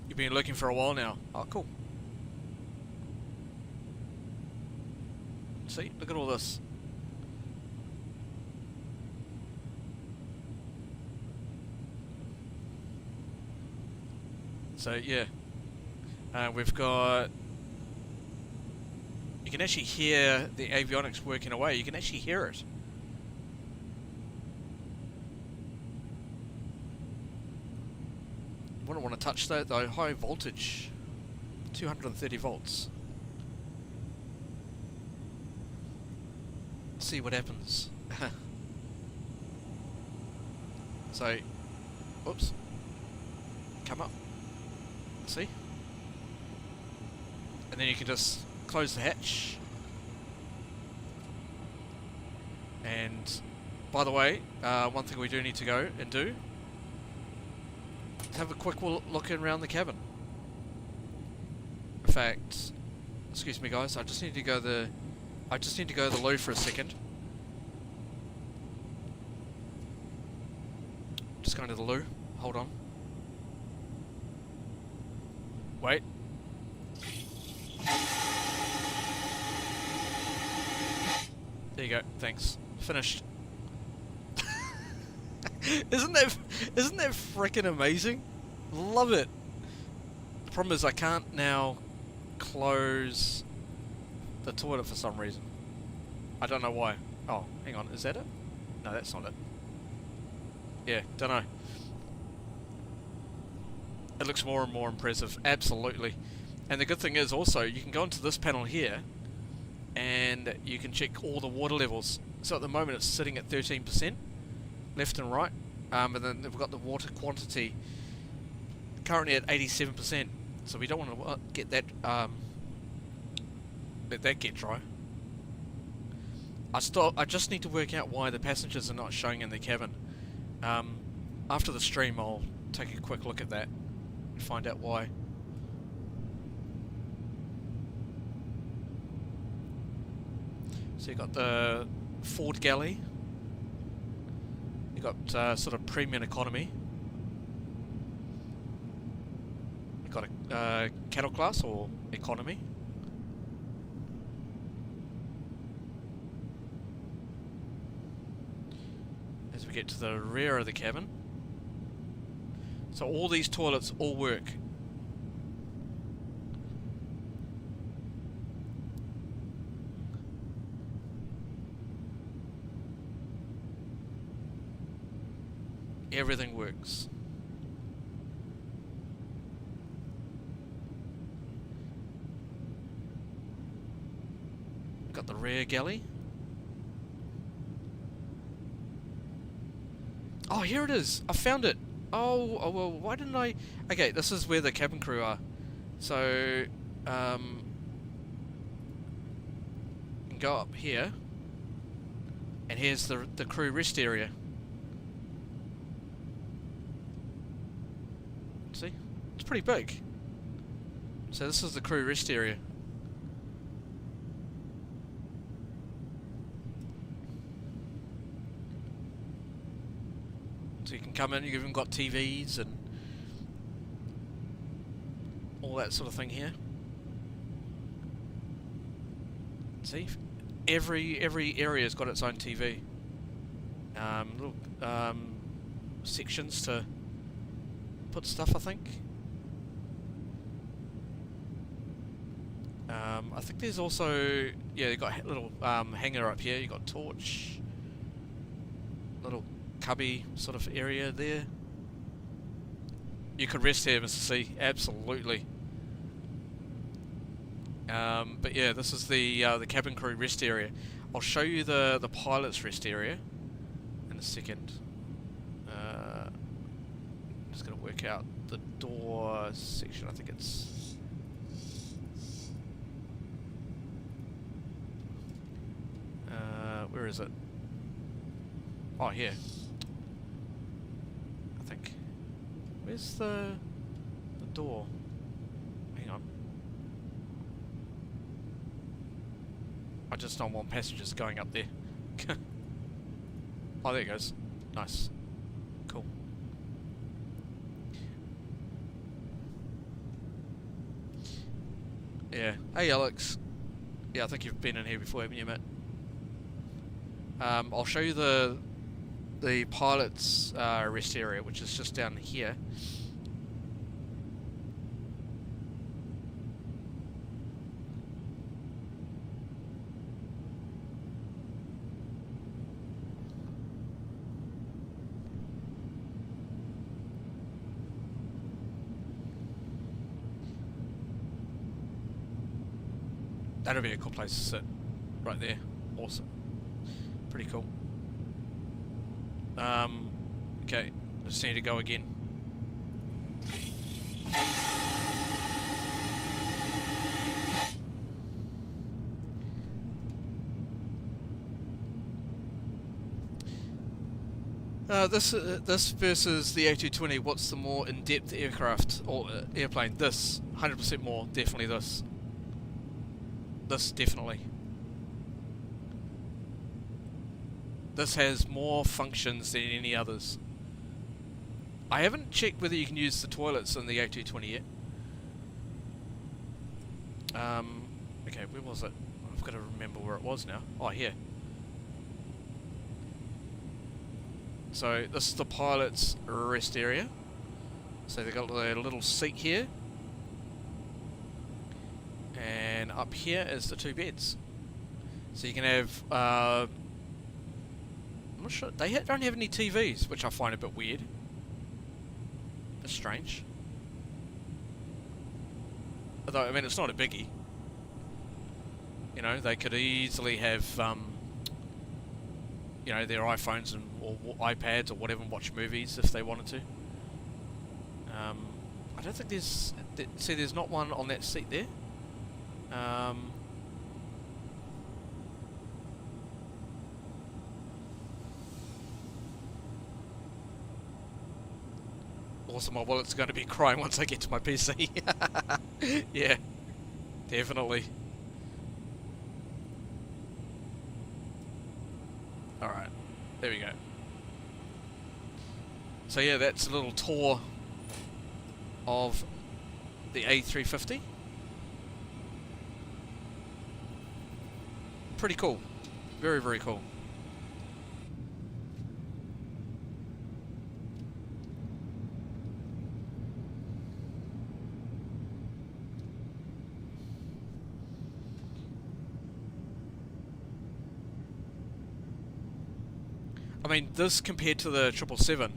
You've been looking for a while now. Oh, cool. See, look at all this. So yeah, we've got. You can actually hear the avionics working away. You can actually hear it. Wouldn't want to touch that though. High voltage, 230 volts. See what happens. So, whoops. Come up. See? And then you can just close the hatch. And, by the way, one thing we do need to go and do is have a quick look around the cabin. In fact, excuse me guys, I just need to go the loo for a second. Just going to the loo. Hold on. Wait. There you go. Thanks. Finished. Isn't that freaking amazing? Love it. The problem is I can't now close the toilet for some reason. I don't know why. Oh, hang on. Is that it? No, that's not it. Yeah, don't know. It looks more and more impressive. Absolutely. And the good thing is also, you can go into this panel here and you can check all the water levels. So at the moment it's sitting at 13%, left and right. And then we've got the water quantity currently at 87%. So we don't want to get that, let that get dry. I just need to work out why the passengers are not showing in the cabin. After the stream I'll take a quick look at that and find out why. So you got the Ford galley, you got sort of premium economy, you got a cattle class or economy. As we get to the rear of the cabin, so all these toilets all work. Everything works. Got the rear galley. Oh, here it is. I found it. Oh, well, why didn't I... Okay, this is where the cabin crew are. So, you can go up here. And here's the crew rest area. See? It's pretty big. So this is the crew rest area. So you can come in, you've even got TVs and all that sort of thing here. See? Every area's got its own TV. Little sections to put stuff, I think. I think there's also, yeah, you've got a little hanger up here, you've got torch, little cubby sort of area there. You could rest here, Mr. C, absolutely. But yeah, this is the cabin crew rest area. I'll show you the pilot's rest area in a second. Just gonna work out the door section. I think it's where is it? Oh, here. I think. Where's the door? Hang on. I just don't want passengers going up there. Oh, there it goes. Nice. Cool. Yeah. Hey, Alex. Yeah, I think you've been in here before, haven't you, Matt? I'll show you the pilot's rest area, which is just down here. That'll be a cool place to sit. Right there. Awesome. Pretty cool. Okay. Just need to go again. This versus the A220, what's the more in-depth aircraft or airplane? This, 100% more, definitely this. This, definitely. This has more functions than any others. I haven't checked whether you can use the toilets in the A220 yet. Okay, where was it? I've got to remember where it was now. Oh, here. So this is the pilot's rest area. So they've got a little seat here. And up here is the 2 beds. So you can have, I'm not sure, they don't have any TVs, which I find a bit weird. That's strange. Although, I mean, it's not a biggie. You know, they could easily have, you know, their iPhones and or iPads or whatever and watch movies if they wanted to. I don't think there's... see, there's not one on that seat there. Also, my wallet's going to be crying once I get to my PC. Yeah, definitely. Alright, there we go. So yeah, that's a little tour of the A350. Pretty cool. Very, very cool. I mean, this compared to the 777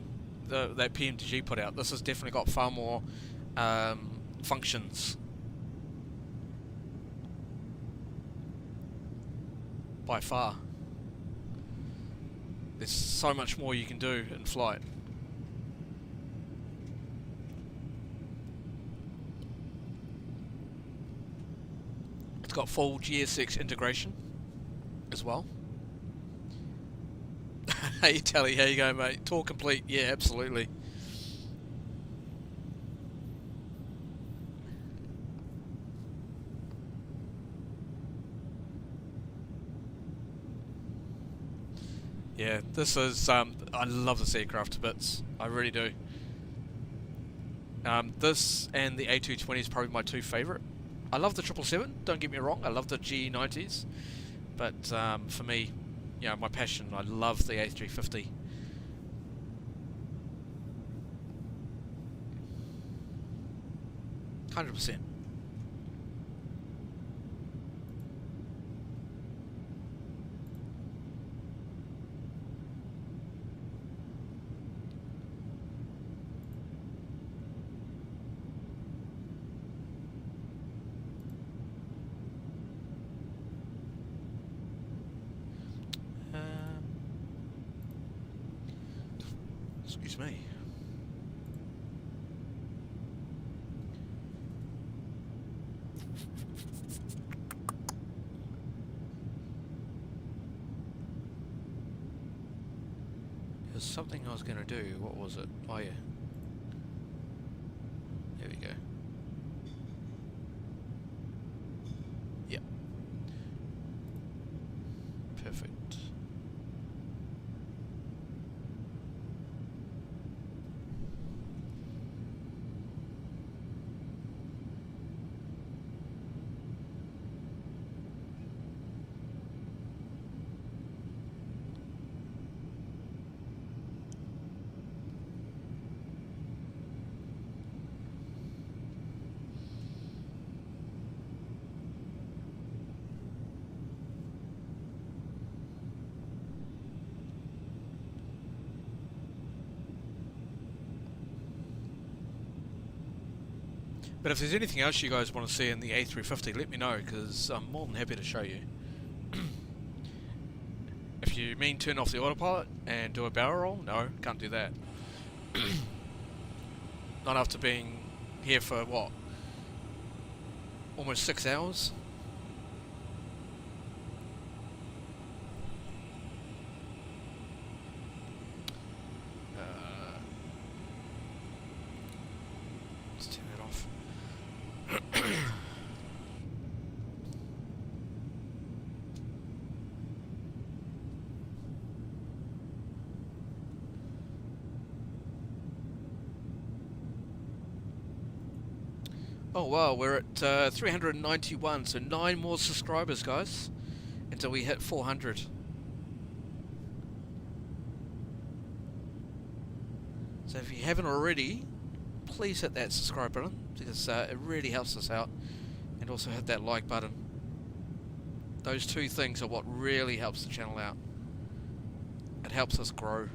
that PMDG put out, this has definitely got far more functions. By far. There's so much more you can do in flight. It's got full GSX integration as well. Hey Tally, how you going, mate? Tour complete? Yeah, absolutely. Yeah, this is, I love this aircraft to bits. I really do. This and the A220 is probably my 2 favourite. I love the 777, don't get me wrong, I love the G90s. But for me, you know, my passion, I love the A350. %. Excuse me. There's something I was going to do. What was it? Oh yeah. There we go. Yep. Perfect. But if there's anything else you guys want to see in the A350, let me know, because I'm more than happy to show you. If you mean turn off the autopilot and do a barrel roll, no, can't do that. Not after being here for, what, almost 6 hours? Let's turn that off. Oh wow, we're at 391, so 9 more subscribers, guys, until we hit 400. So if you haven't already, please hit that subscribe button, because it really helps us out, and also hit that like button. Those two things are what really helps the channel out. It helps us grow.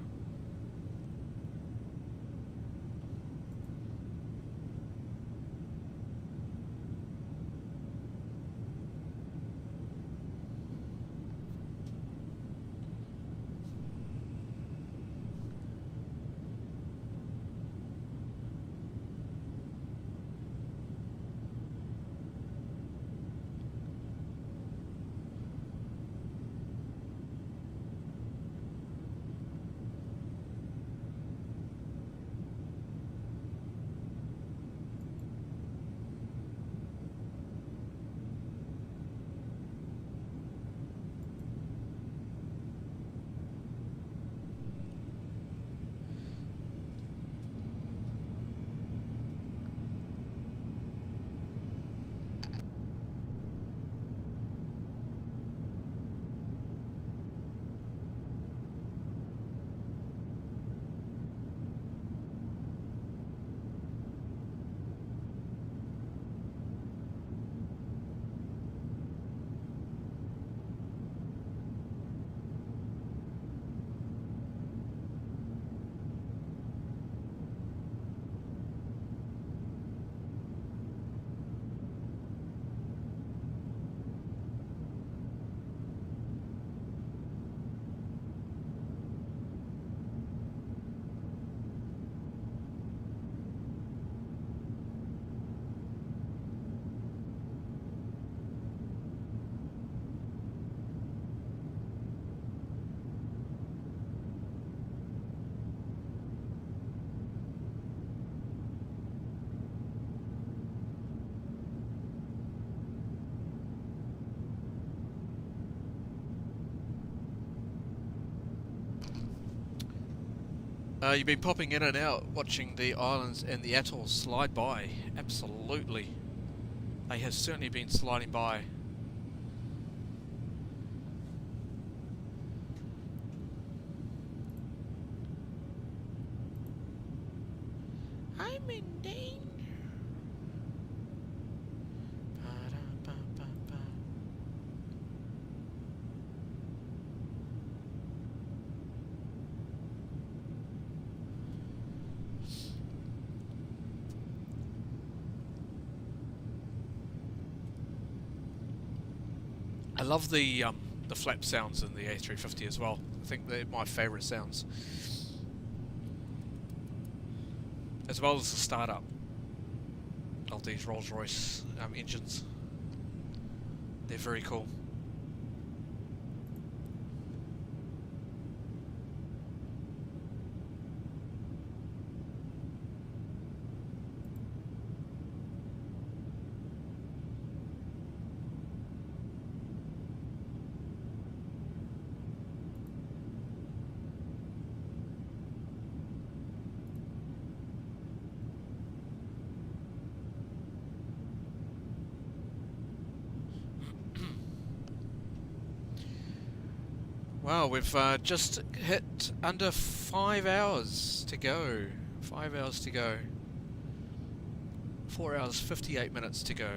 You've been popping in and out, watching the islands and the atolls slide by. Absolutely. They have certainly been sliding by. I'm in danger. I love the flap sounds in the A350 as well. I think they're my favourite sounds, as well as the startup of these Rolls-Royce engines. They're very cool. Wow, we've just hit under 5 hours to go. 5 hours to go. 4 hours, 58 minutes to go.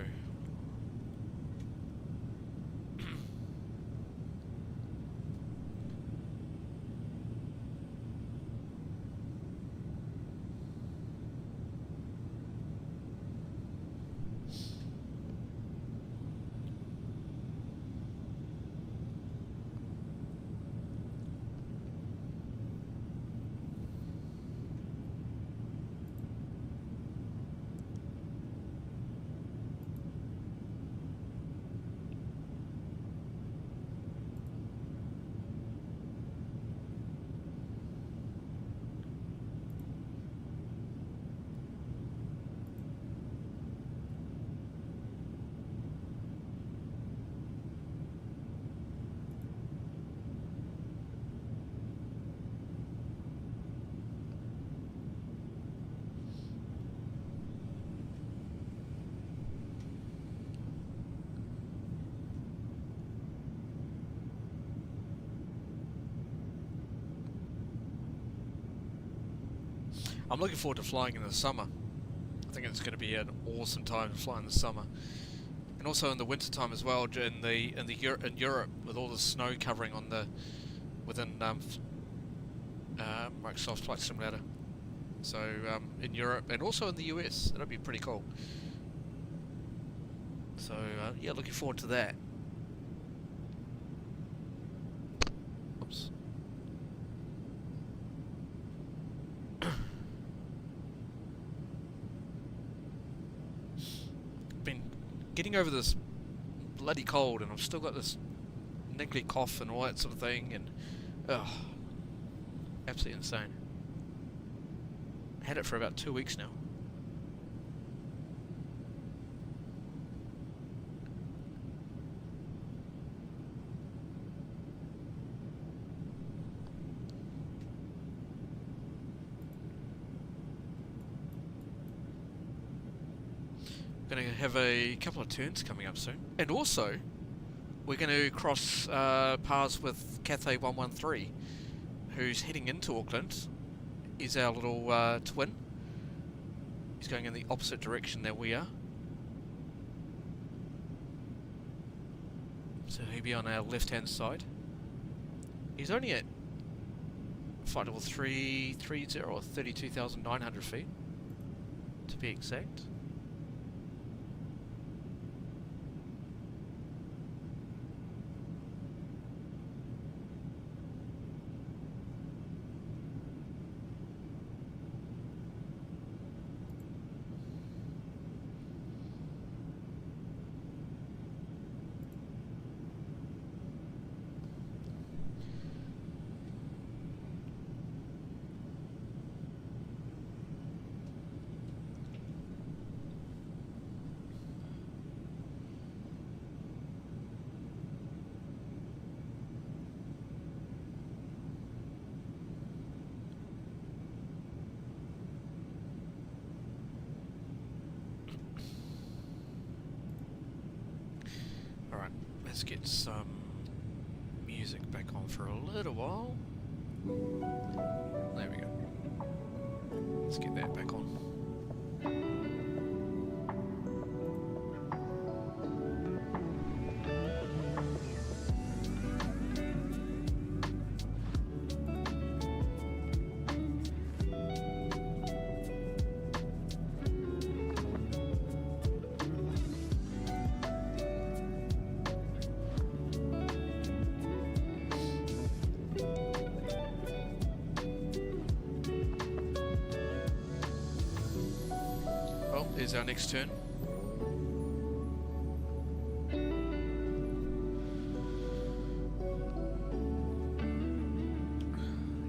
I'm looking forward to flying in the summer. I think it's going to be an awesome time to fly in the summer, and also in the winter time as well. In Europe, with all the snow covering on the within Microsoft Flight Simulator. So in Europe and also in the US, that'll be pretty cool. So yeah, looking forward to that. Oops. Been getting over this bloody cold, and I've still got this niggly cough and all that sort of thing, and absolutely insane. Had it for about 2 weeks now. Going to have a couple of turns coming up soon, and also we're going to cross paths with Cathay 113, who's heading into Auckland. Is our little twin. He's going in the opposite direction that we are, so he'll be on our left hand side. He's only at flight level 330 or 32,900 feet to be exact. Alright, let's get some music back on for a little while. There we go. Let's get that back on. Here's our next turn.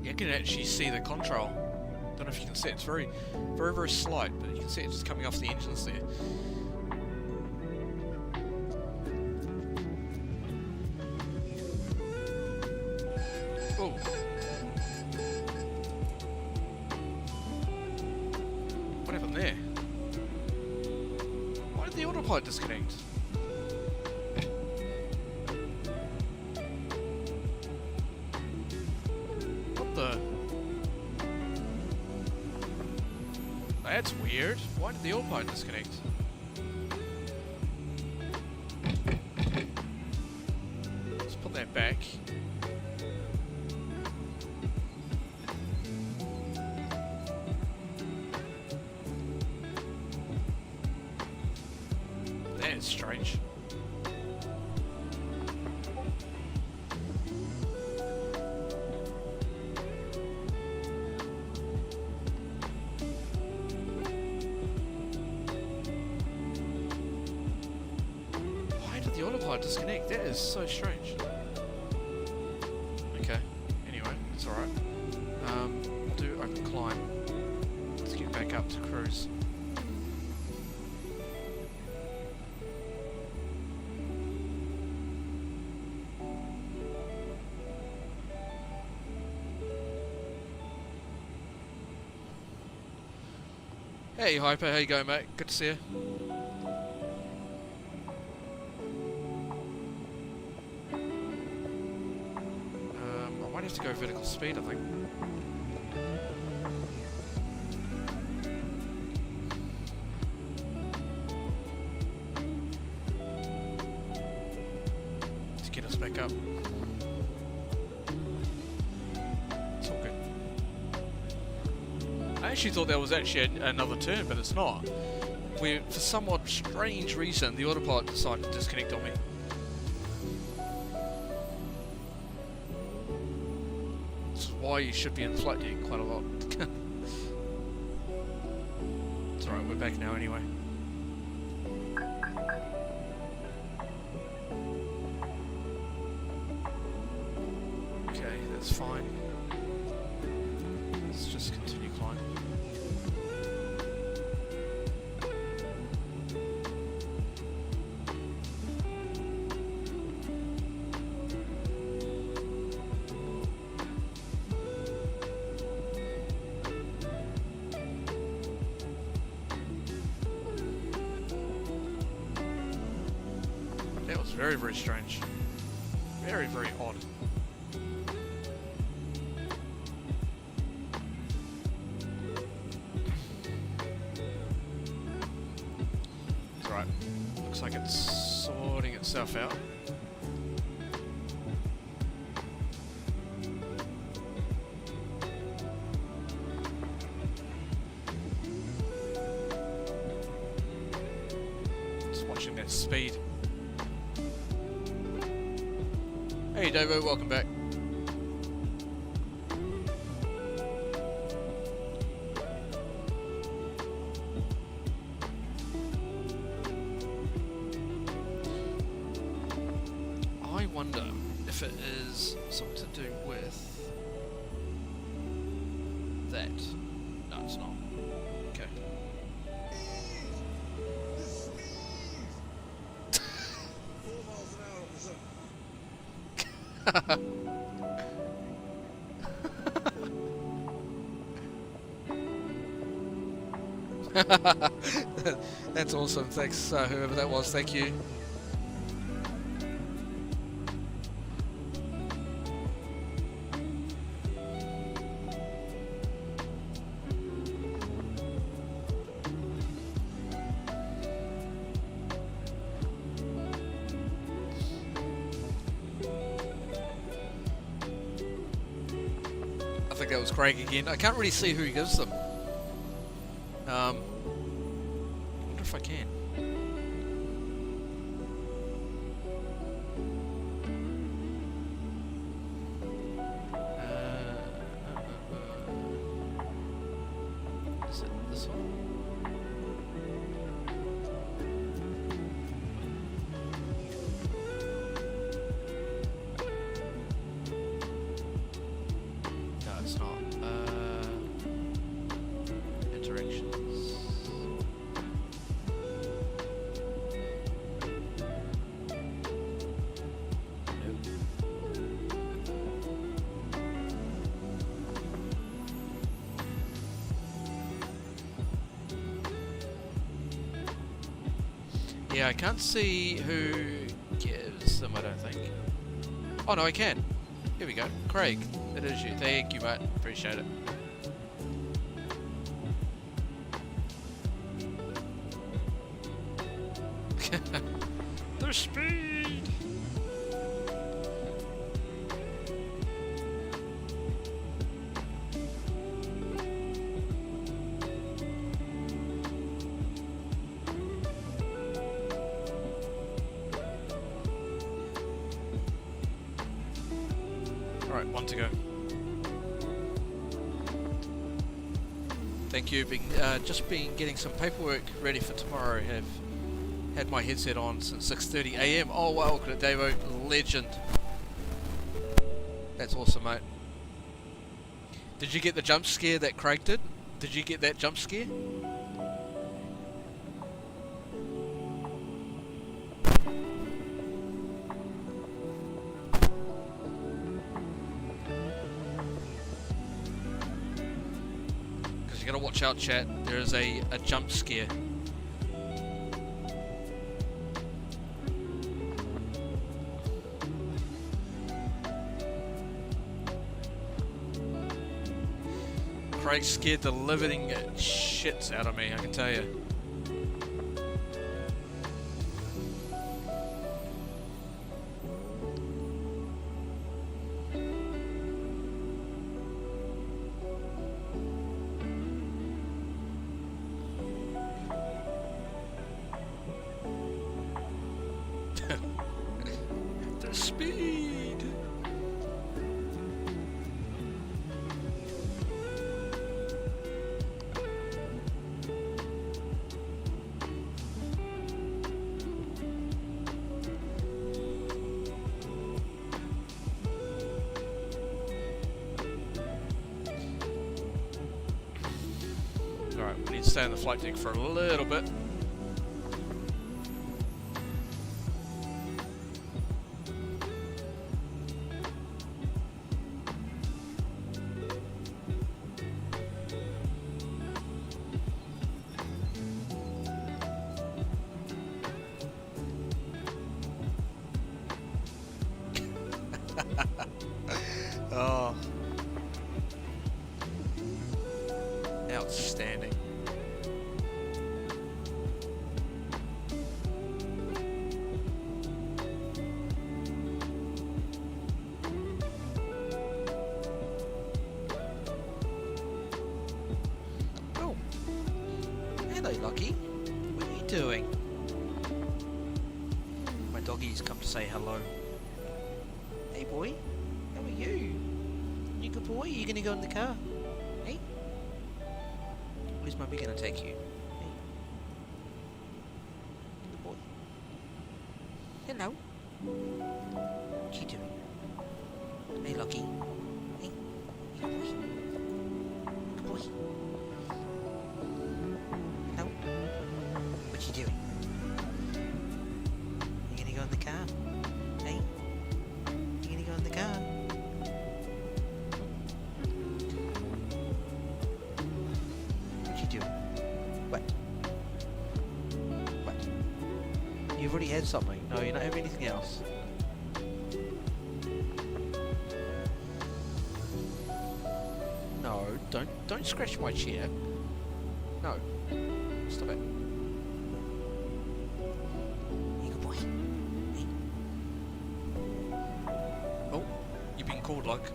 You can actually see the control. Don't know if you can see it. It's very, very, very slight, but you can see it just coming off the engines there. Oh. What happened there? Why did the autopilot disconnect? What the? That's weird. Why did the autopilot disconnect? Let's put that back. That's strange. Why did the autopilot disconnect? That is so strange. Okay, anyway, it's alright. Do open climb. Let's get back up to cruise. Hey Hyper, how you going, mate? Good to see you. I might have to go vertical speed, I think. back up. It's all good. I actually thought that was actually another turn, but it's not. Where, for somewhat strange reason, the autopilot decided to disconnect on me. This is why you should be in flight deck quite a lot. It's alright, we're back now anyway. Okay, that's fine. Let's just continue climbing. That was very, very strange. Very, very odd. It's alright. Looks like it's sorting itself out. Just watching that speed. Hey Davo, welcome back. I wonder if it is something to do with that. No, it's not. Okay. That's awesome. Thanks, whoever that was. Thank you. I think that was Craig again. I can't really see who he gives them. I wonder if I can. Is it this one? No, it's not. Interactions. Nope. Yeah, I can't see who gives them, I don't think. Oh no, I can. Here we go. Craig, it is you. Thank you, mate. Appreciate it. The speed! Alright, one to go. Thank you. Just been getting some paperwork ready for tomorrow. Have had my headset on since 6:30 AM. Oh wow, look at Davo, legend. That's awesome, mate. Did you get the jump scare that Craig did? Did you get that jump scare? Because you gotta watch out, chat. There is a jump scare. Craig scared the living shits out of me, I can tell you. Speed! Alright, we need to stay on the flight deck for a little bit. Oh. Outstanding. Oh. Hello, Lucky. What are you doing? My doggy's come to say hello. Hey, boy. How are you? You good boy? You gonna go in the car? Hey? Where's Mummy gonna take you? Hey? Good boy. Hello? What you doing? Hey, Lucky. Hey? Good boy. Good boy. Hello? What you doing? You gonna go in the car? Hey? You gonna go in the car? You've already had something. No, you don't have anything else. No, don't scratch my chair. No. Stop it. You good boy. Hey. Oh, you're being called, like.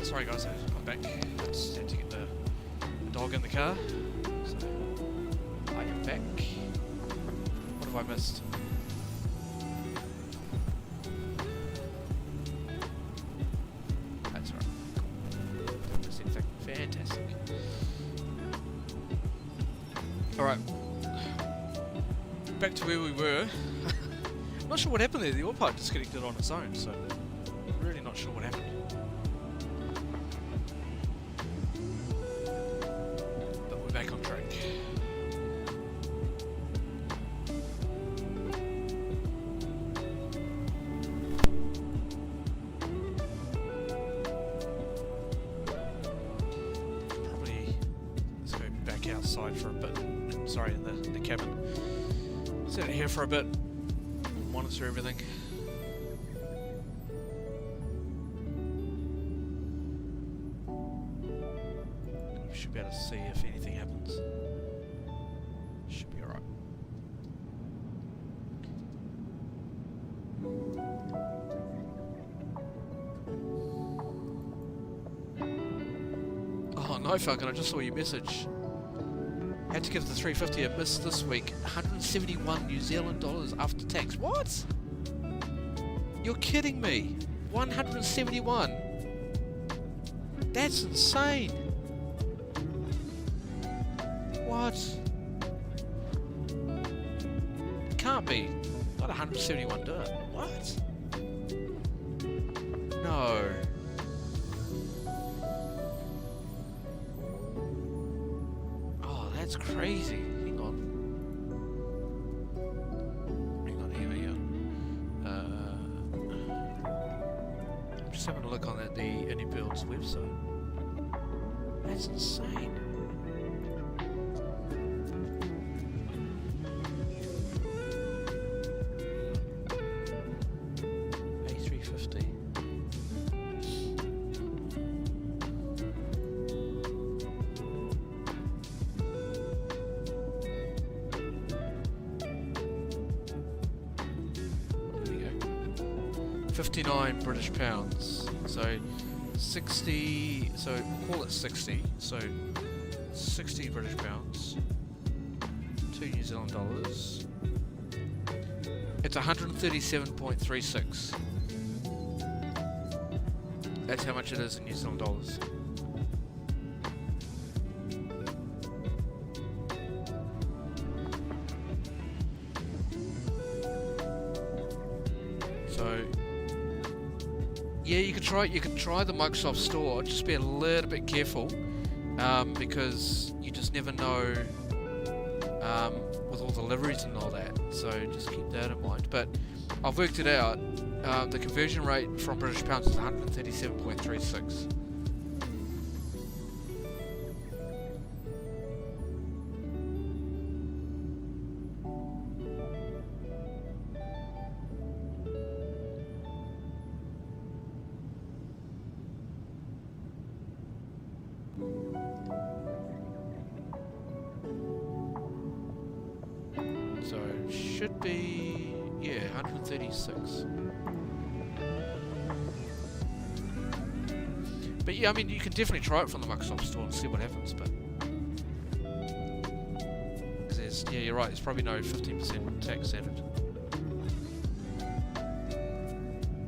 Sorry guys, I'm back. I just had to get the dog in the car. So, I am back. What have I missed? That's right. Cool. Don't miss anything. Fantastic. Alright. Back to where we were. I'm not sure what happened there. The autopilot disconnected on its own, so really not sure what happened. But we're back on track. Probably let's go back outside for a bit. Sorry, in the cabin. Sit here for a bit. Monitor everything. Should be able to see if anything happens. Should be alright. Oh no, Falcon, I just saw your message. Had to give the 350 a miss this week. 171 New Zealand dollars after tax. What? You're kidding me. 171? That's insane. What? It can't be. Not 171 do it. What? No. That's crazy. Hang on. Here we go. I'm just having a look on the iniBuilds website. That's insane. A350. £59 British pounds, so 60, so we'll call it 60, so 60 British pounds, 2 New Zealand dollars, it's 137.36, that's how much it is in New Zealand dollars. So yeah, you could try the Microsoft Store. Just be a little bit careful, because you just never know with all the liveries and all that. So just keep that in mind. But I've worked it out. The conversion rate from British pounds is 137.36. So it should be, yeah, 136. But yeah, I mean, you can definitely try it from the Microsoft Store and see what happens, but... Cause there's, yeah, you're right, there's probably no 15% tax added.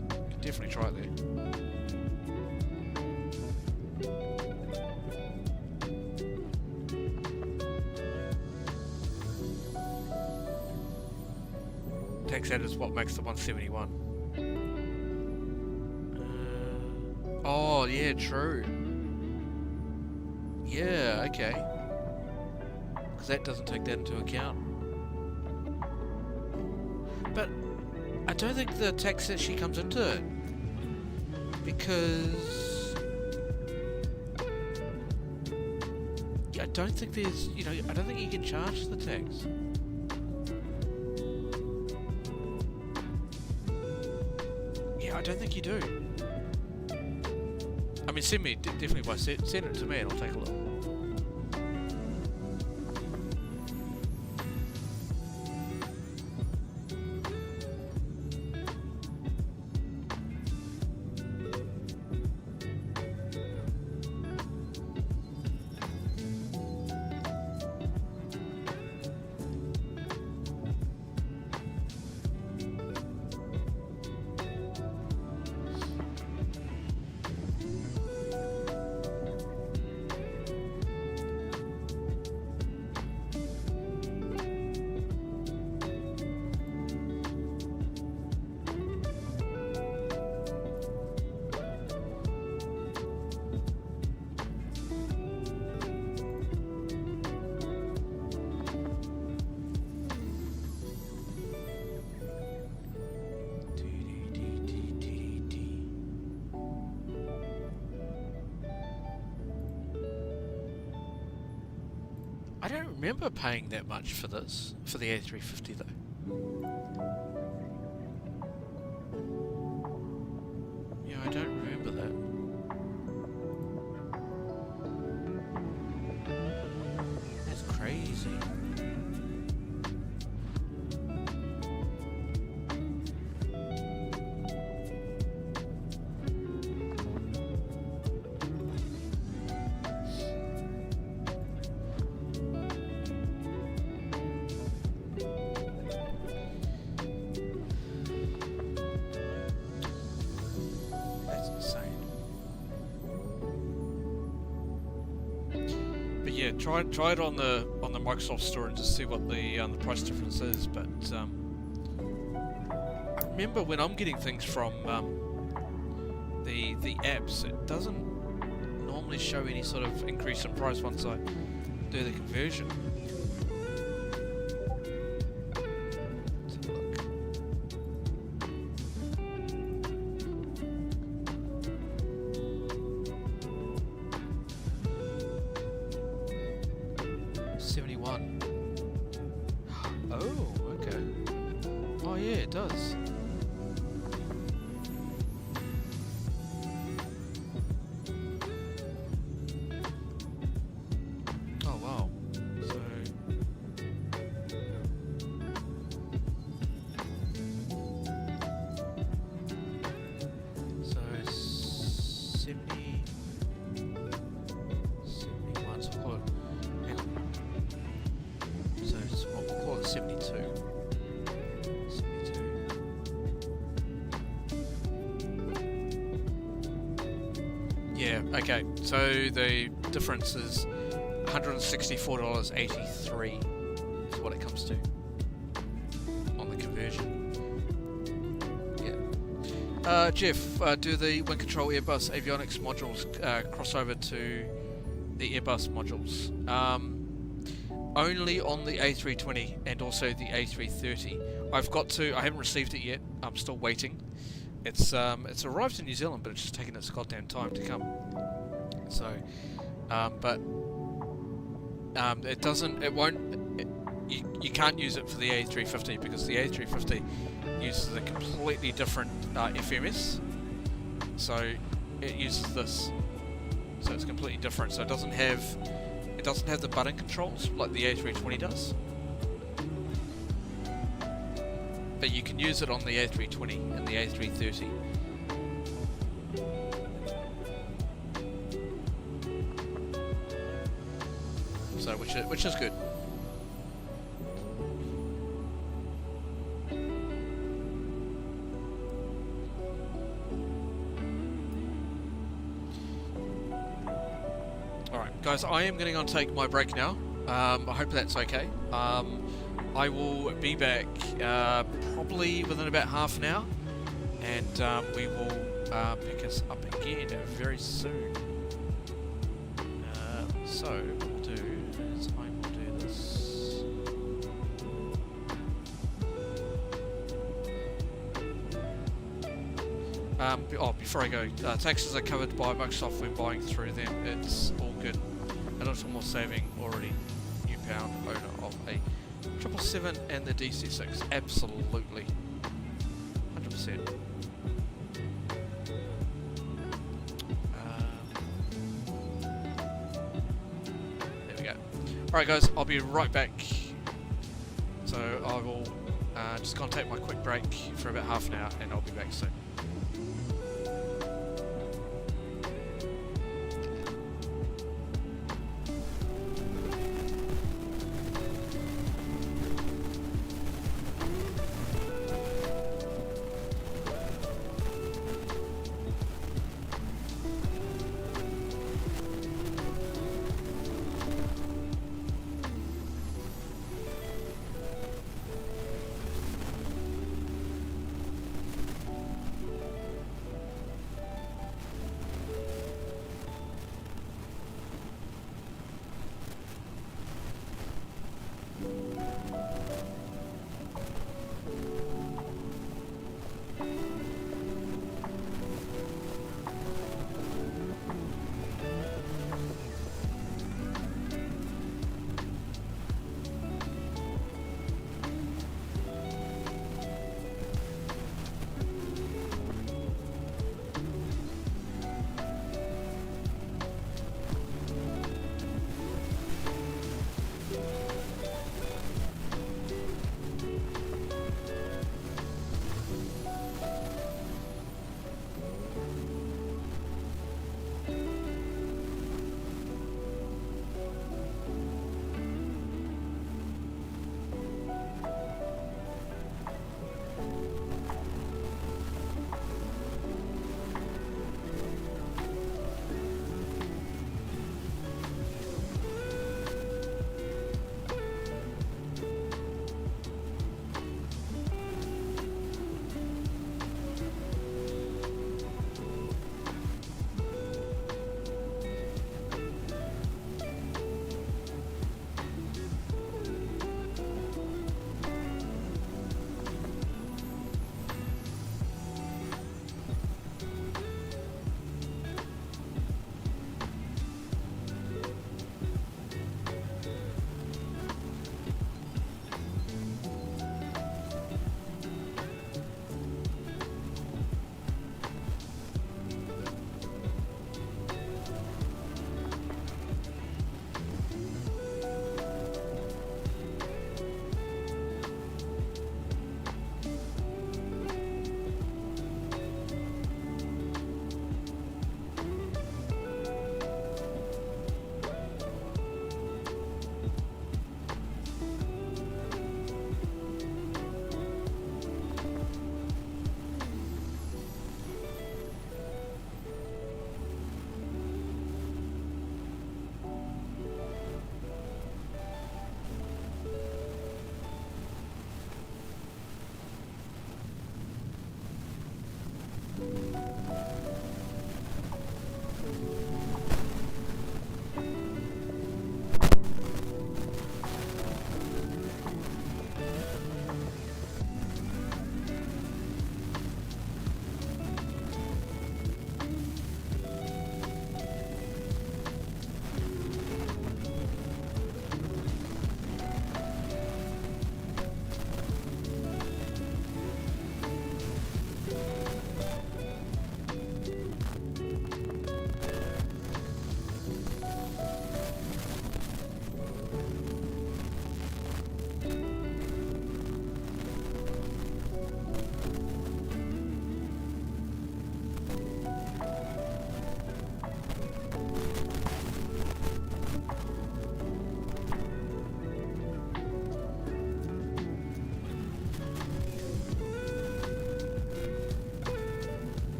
You can definitely try it there. Tax added is what makes the 171. Oh, yeah, true. Yeah, okay. Because that doesn't take that into account. But I don't think the tax actually comes into it. Because... yeah, I don't think there's, you know, I don't think you can charge the tax. Yeah, I don't think you do. I mean, send me, definitely by send it to me and I'll take a look. remember paying that much for this, for the A350 though. Yeah, I don't remember that. That's crazy. Yeah, try it on the Microsoft Store and just see what the price difference is. But I remember when I'm getting things from the apps, it doesn't normally show any sort of increase in price once I do the conversion. Let's have a look. Oh, okay. Oh yeah, it does. Oh wow. So 70, 71, so call it, so we'll call it 72. Yeah, okay, so the difference is $164.83 is what it comes to on the conversion. Yeah. Jeff, do the wind control Airbus avionics modules cross over to the Airbus modules? Only on the A320 and also the A330. I haven't received it yet. I'm still waiting. It's arrived in New Zealand, but it's just taken its goddamn time to come. So, you can't use it for the A350 because the A350 uses a completely different FMS. So it uses this. So it's completely different. So it doesn't have the button controls like the A320 does. But you can use it on the A320 and the A330. So which is good. Alright guys, I am going to go and take my break now. I hope that's okay. I will be back probably within about half an hour, and we will pick us up again very soon. So what we'll do is I will do this. Before I go, taxes are covered by Microsoft when buying through them. It's all good. And it's almost saving already. New pound owner of a 777 and the DC6, absolutely, 100%. There we go. Alright guys, I'll be right back. So I will just gonna take my quick break for about half an hour and I'll be back soon.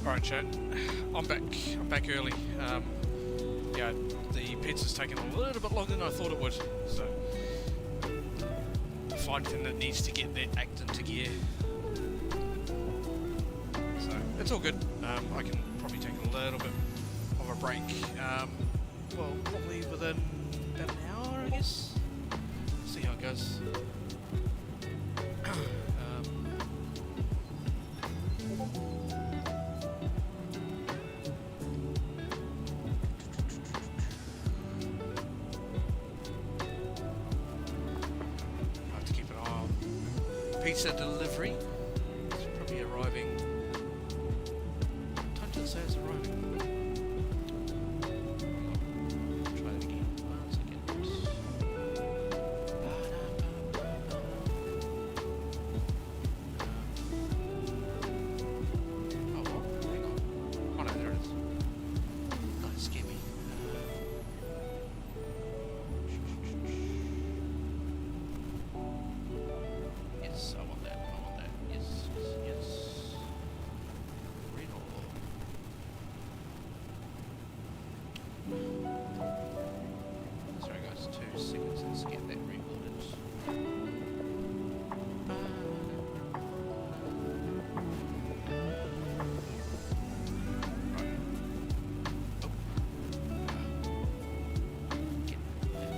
Alright chat, I'm back early. Yeah, the pizza's taken a little bit longer than I thought it would, so the flight attendant needs to get that act into gear. So it's all good. I can probably take a little bit of a break. Well, probably within about an hour, I guess. See how it goes. Pizza delivery. It's probably arriving. What time does it say it's arriving? Try that again. 1 second. Oh, what? Hang on. Oh no, there it is. Don't scare me. Yes, I want that. Yes, yes, yes. Read all. Sorry guys, 2 seconds, let's get that reloaded. Right. Oh. Get that.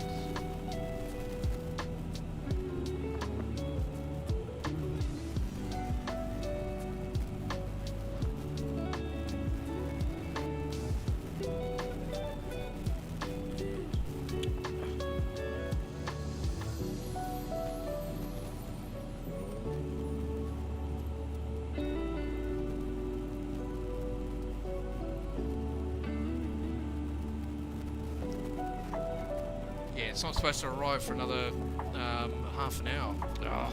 Yeah, it's not supposed to arrive for another half an hour. Ah,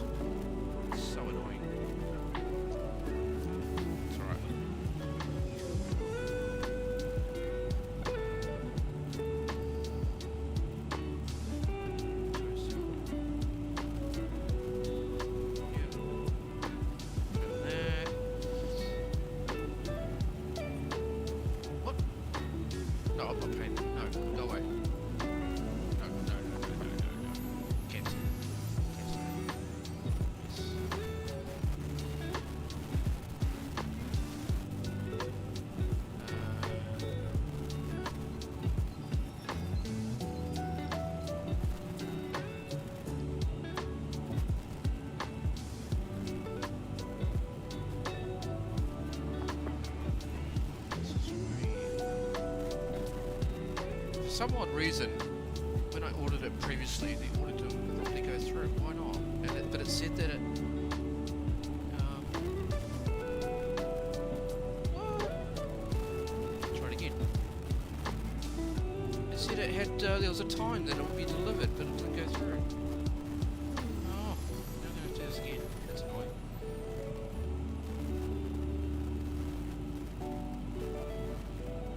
so annoying. It's alright. What? No, I'm not paying. No, go away. No. Cancel. Cancel. Yes. For some odd reason, when I ordered it previously, the order didn't probably go through. Why not? But it said that it. Try it again. It said it had. There was a time that it would be delivered, but it didn't go through. Oh, now I'm gonna have to do this again. That's annoying.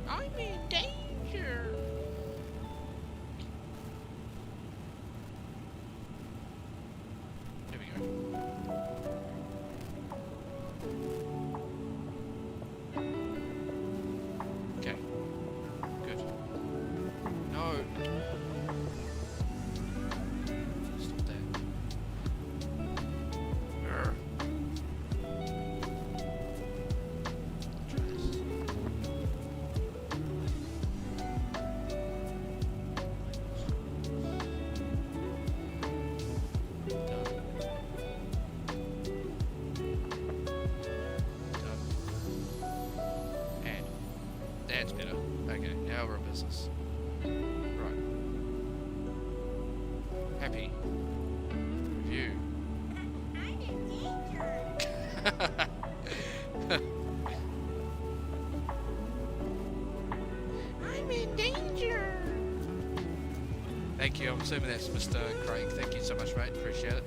I'm in danger. There we go. Okay. Good. No. is this? Right. Happy. View. I'm in danger. Thank you. I'm assuming that's Mr. Craig. Thank you so much, mate. Appreciate it.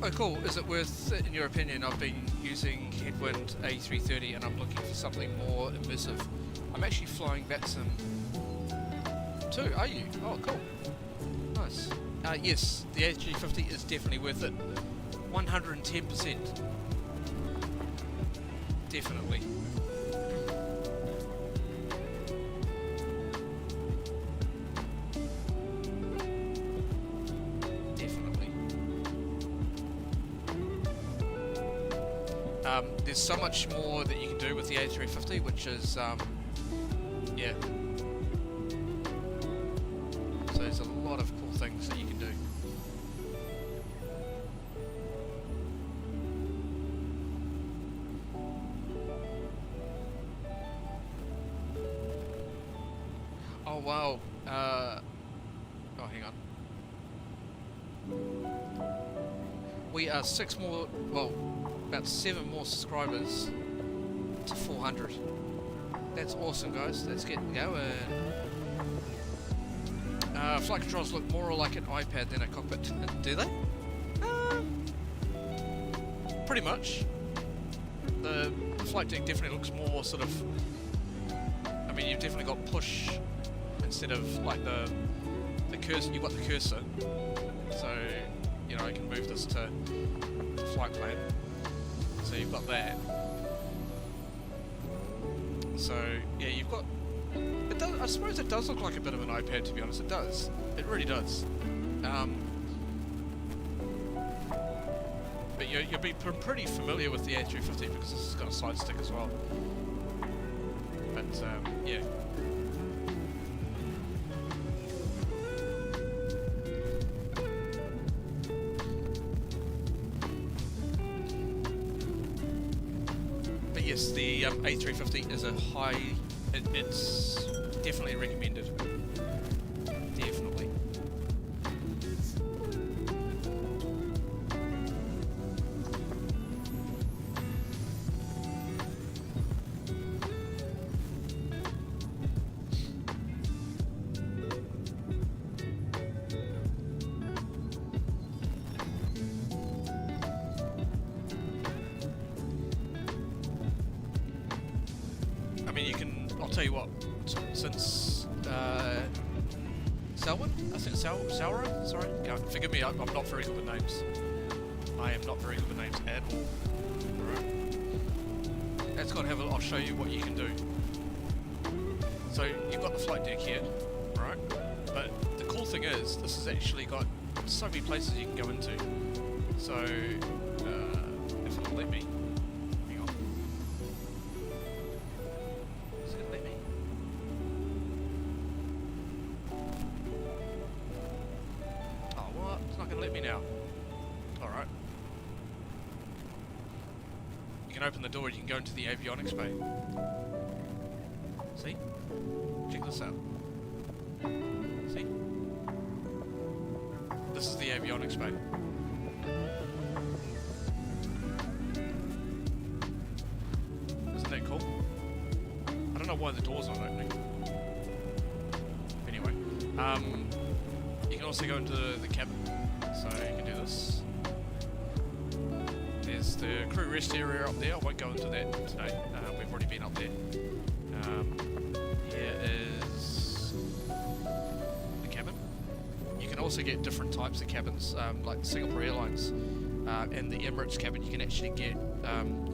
Oh cool, is it worth, in your opinion? I've been using Headwind A330 and I'm looking for something more immersive. I'm actually flying VATSIM too, are you? Oh cool, nice. Yes, the A350 is definitely worth it, 110%. Definitely. There's so much more that you can do with the A350, which is, yeah. So there's a lot of cool things that you can do. Oh wow. Oh, hang on. We are 6 more, well, about 7 more subscribers to 400. That's awesome, guys. Let's get going. Flight controls look more like an iPad than a cockpit. Do they? Pretty much. The flight deck definitely looks more sort of... I mean, you've definitely got push instead of like the cursor. You've got the cursor. So, you know, I can move this to the flight plan. So you've got that. So yeah, you've got. It does, I suppose it does look like a bit of an iPad, to be honest. It does. It really does. But you'll be pretty familiar with the A350 because this has got a side stick as well. But yeah. Yes, the A350 is a high. It's definitely recommended. Definitely. You can, I'll tell you what, since Selwyn? I think Sauron? Sorry, forgive me, I'm not very good with names. I am not very good with names at all. Alright. Let's go and have a look. I'll show you what you can do. So you've got the flight deck here, right? But the cool thing is, this has actually got so many places you can go into. So, if it'll let me. Open the door, you can go into the avionics bay. See? Check this out. See? This is the avionics bay. Isn't that cool? I don't know why the door's not opening. Anyway, you can also go into the cabin. So you can do this. There's the crew rest area up there. I won't go into that today. We've already been up there. Here is the cabin. You can also get different types of cabins, like Singapore Airlines and the Emirates cabin. You can actually get,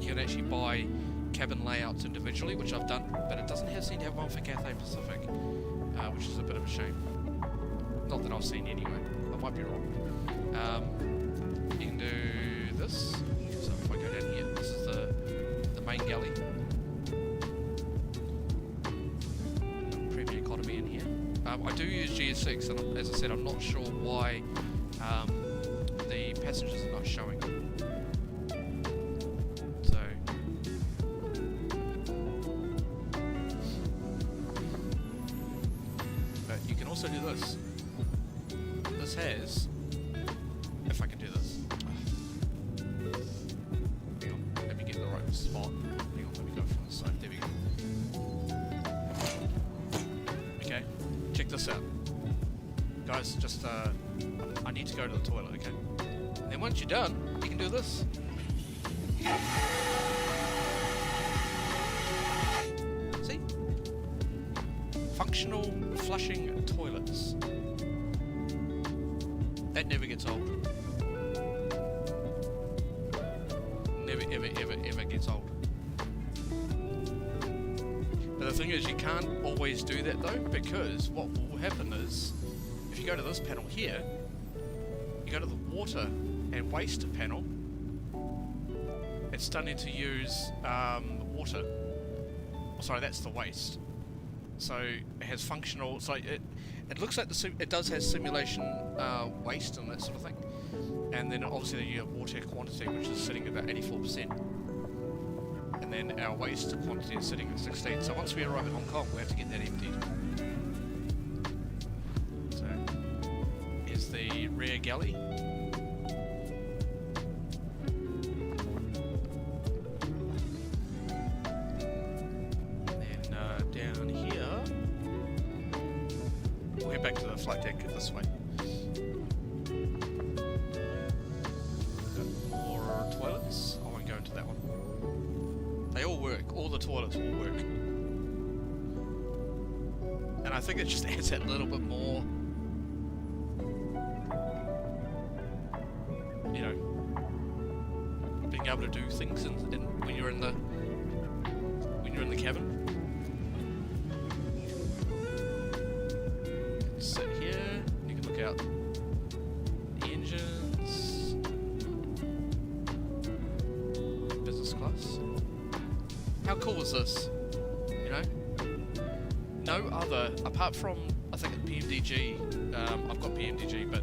you can actually buy cabin layouts individually, which I've done, but it doesn't seem to have one for Cathay Pacific, which is a bit of a shame. Not that I've seen anyway. I might be wrong. You can do this. So if I go down here, this is the main galley. Premium economy in here. I do use GS6, and as I said, I'm not sure why the passengers are not showing. So, but you can also do this. This has, if I can do this. Hang on, let me get the right spot. Hang on, let me go from this side. There we go. Okay, check this out. Guys, just, I need to go to the toilet, okay? And then once you're done, you can do this. See? Functional flushing toilets. That never gets old. Never, ever, ever, ever gets old. But the thing is, you can't always do that though, because what will happen is, if you go to this panel here, you go to the water and waste panel, it's starting to use water. Oh, sorry, that's the waste. So it has functional. So it looks like it does have simulation waste and that sort of thing. And then obviously you have water quantity, which is sitting at about 84%. And then our waste quantity is sitting at 16. So once we arrive at Hong Kong, we have to get that emptied. So here's the rear galley. Down here, we'll head back to the flight deck this way. Got more toilets. I won't go into that one. They all work. All the toilets all work. And I think it just adds that little bit more, you know, being able to do things when you're in the cabin. Sit here, you can look out the engines, business class. How cool is this? You know, no other, apart from I think at PMDG, I've got PMDG, but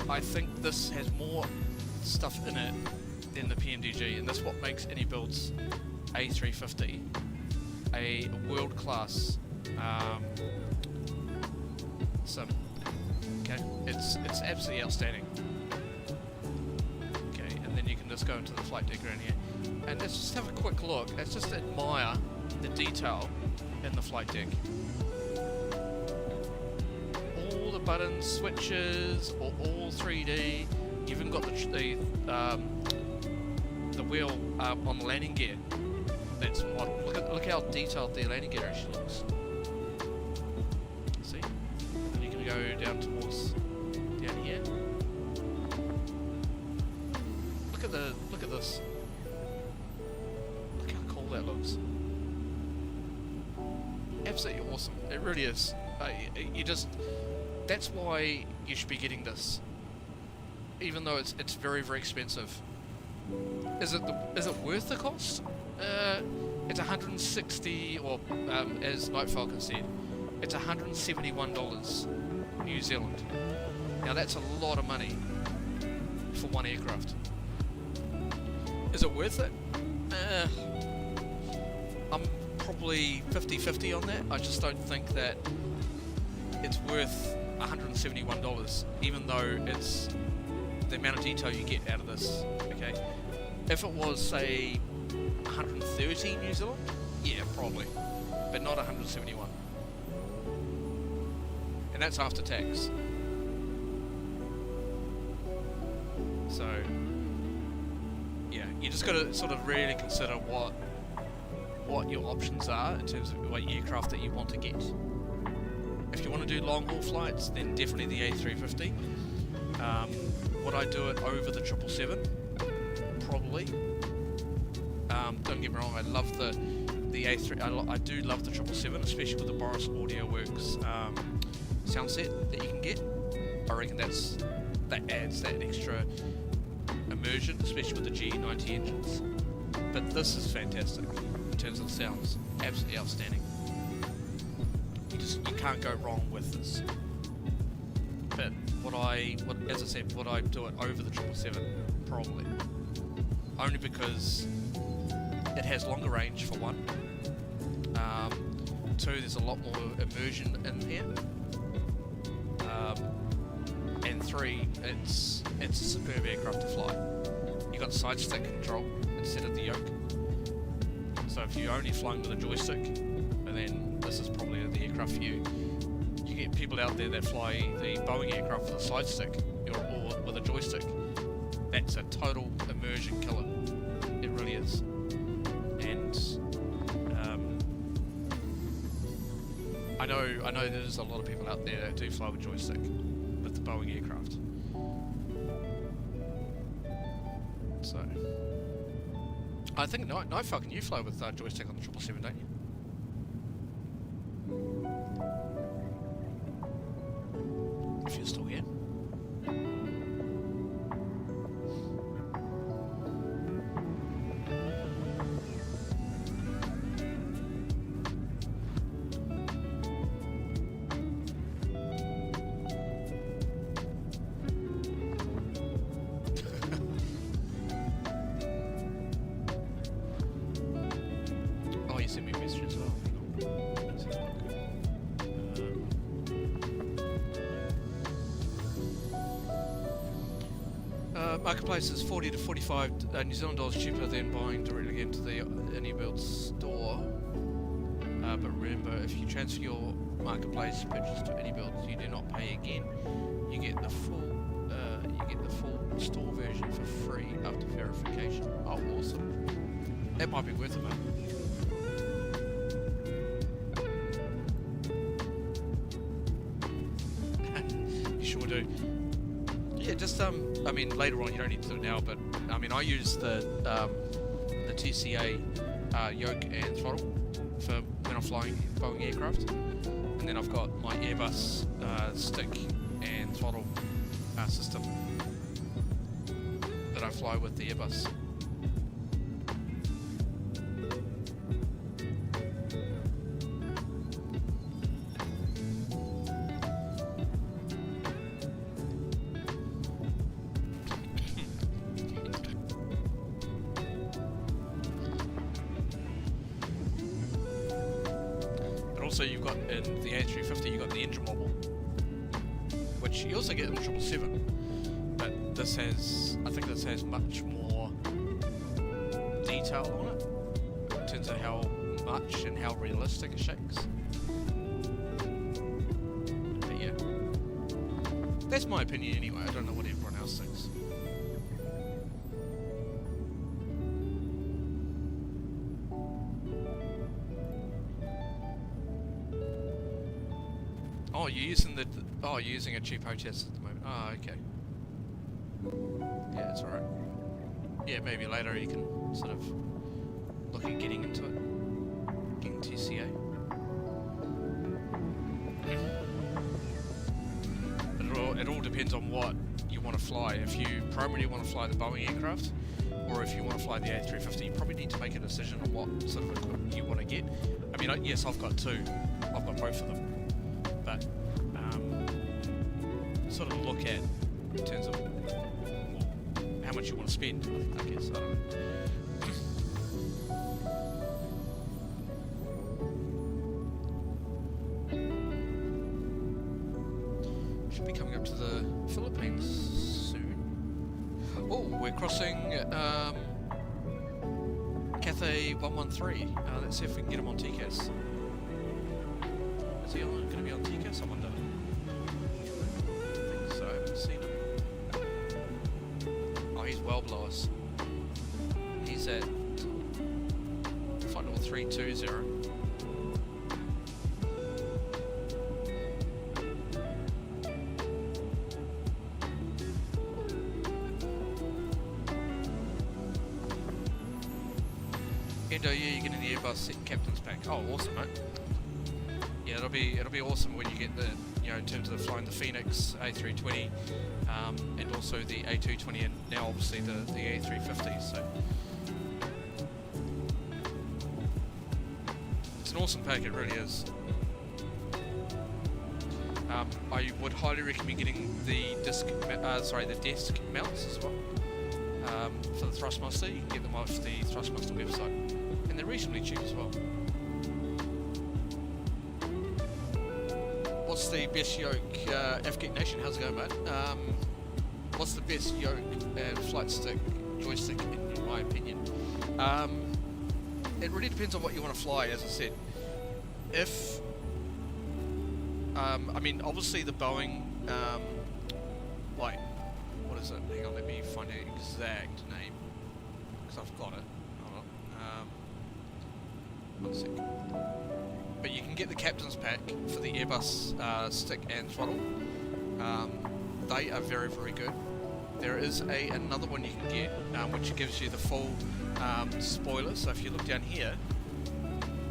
I think this has more stuff in it than the PMDG, and that's what makes iniBuilds A350 a world-class sim. Okay, it's absolutely outstanding. Okay, and then you can just go into the flight deck around here, and let's just have a quick look. Let's just admire the detail in the flight deck. All the buttons, switches, are all 3D. You've even got the wheel on the landing gear. That's model. Look how detailed the landing gear actually looks. See? And you can go down towards down here. Look at this. Look how cool that looks. Absolutely awesome. It really is. That's why you should be getting this. Even though it's very, very expensive. Is it worth the cost? It's 160, or as Night Falcon said, it's $171 New Zealand. Now that's a lot of money for one aircraft. Is it worth it? I'm probably 50-50 on that. I just don't think that it's worth $171, even though it's the amount of detail you get out of this. Okay, if it was say 130 New Zealand, yeah, probably, but not 171, and that's after tax. So yeah, you just got to sort of really consider what your options are in terms of what aircraft that you want to get. If you want to do long haul flights, then definitely the A350. Would I do it over the 777? Probably. Don't get me wrong, I love the A3. I do love the 777, especially with the Boris Audio Works sound set that you can get. I reckon that adds that extra immersion, especially with the G90 engines. But this is fantastic in terms of the sounds. Absolutely outstanding. You can't go wrong with this. But as I said, would I do it over the 777? Probably. Only because it has longer range for one. 2, there's a lot more immersion in here. And 3, it's a superb aircraft to fly. You got side stick control instead of the yoke. So if you're only flying with a joystick, and then this is probably the aircraft for you. You get people out there that fly the Boeing aircraft with a side stick or with a joystick. That's a total immersion killer. It really is. And I know there's a lot of people out there that do fly with joystick with the Boeing aircraft. So I think Night Falcon, you fly with joystick on the 777, don't you? If you're still here. Oh, you sent me a message as well. Let's have a look. Marketplace is 40 to 45 New Zealand dollars cheaper than buying directly into the iniBuild store. But remember, if you transfer your marketplace purchase to iniBuild, you do not pay again. You get the full store version for free after verification. Oh, awesome! That might be worth it, mate. You sure do. Yeah, just I mean, later on you don't need to do it now, but I mean, I use the TCA yoke and throttle for when I'm flying Boeing aircraft, and then I've got my Airbus stick and throttle system that I fly with the Airbus. Also, you've got in the A350, you've got the engine wobble, which you also get in the 777, but this has, I think this has much more detail on it, in terms of how much and how realistic it shakes. But yeah, that's my opinion anyway, I don't know what everyone else thinks. Oh, you're using a cheap HOTS at the moment. Oh, okay. Yeah, it's alright. Yeah, maybe later you can sort of look at getting into it. Getting TCA. But it all depends on what you want to fly. If you primarily want to fly the Boeing aircraft, or if you want to fly the A350, you probably need to make a decision on what sort of equipment you want to get. I mean, yes, I've got two. I've got both of them. But sort of look at in terms of how much you want to spend, I guess. I don't know. Should be coming up to the Philippines soon. Oh, we're crossing Cathay 113. Let's see if we can get him on TCAS. Is he going to be on TCAS? I wonder. I think so. I haven't seen him. Oh, he's well below us. He's at flight level 320. Endo, yeah, you're getting the Airbus captain's pack. Oh, awesome, mate. yeah, it'll be awesome when you get the, in terms of flying the Phoenix A320, and also the A220, and now obviously the A350. So it's an awesome pack, it really is. I would highly recommend getting the desk mounts as well. For the Thrustmaster, you can get them off the Thrustmaster website, and they're reasonably cheap as well. What's the best yoke? FGeek Nation, how's it going, mate? What's the best yoke and flight stick joystick in my opinion? It really depends on what you want to fly, as I said. If I mean, obviously the Boeing, like, what is it? Hang on, let me find the exact name, because I've got it. Hold on. 1 sec. But you can get the captain's pack for the Airbus stick and throttle. They are very, very good. There is another one you can get, which gives you the full spoilers. So if you look down here,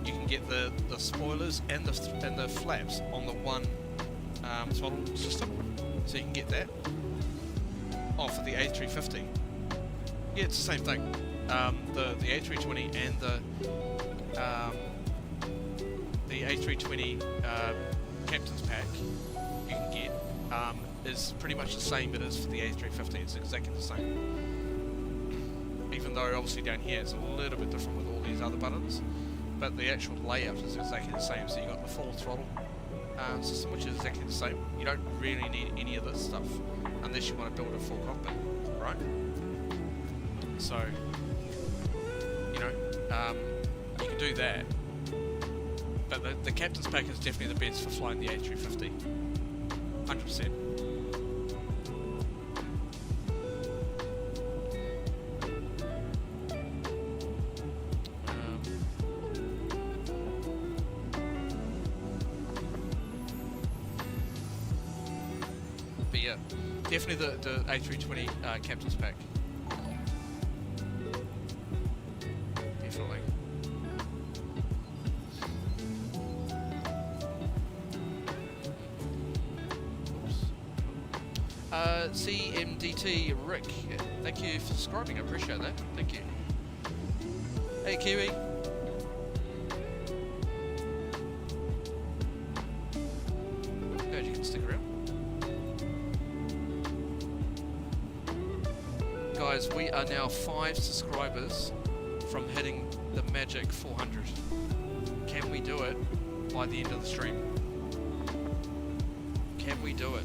you can get the spoilers and the flaps on the one throttle system. So you can get that. Oh, for the A350. Yeah, it's the same thing. The A320 and the A320 captain's pack you can get is pretty much the same it is for the A350. It's exactly the same. Even though obviously down here it's a little bit different with all these other buttons, but the actual layout is exactly the same. So you got the full throttle system, which is exactly the same. You don't really need any of this stuff unless you want to build a full cockpit, right? So, you can do that. But the captain's pack is definitely the best for flying the A350. 100%. But yeah, definitely the A320 captain's pack. Definitely. CMDT Rick, thank you for subscribing, I appreciate that, thank you. Hey Kiwi. Glad you can stick around. Guys, we are now 5 subscribers from hitting the magic 400. Can we do it by the end of the stream? Can we do it?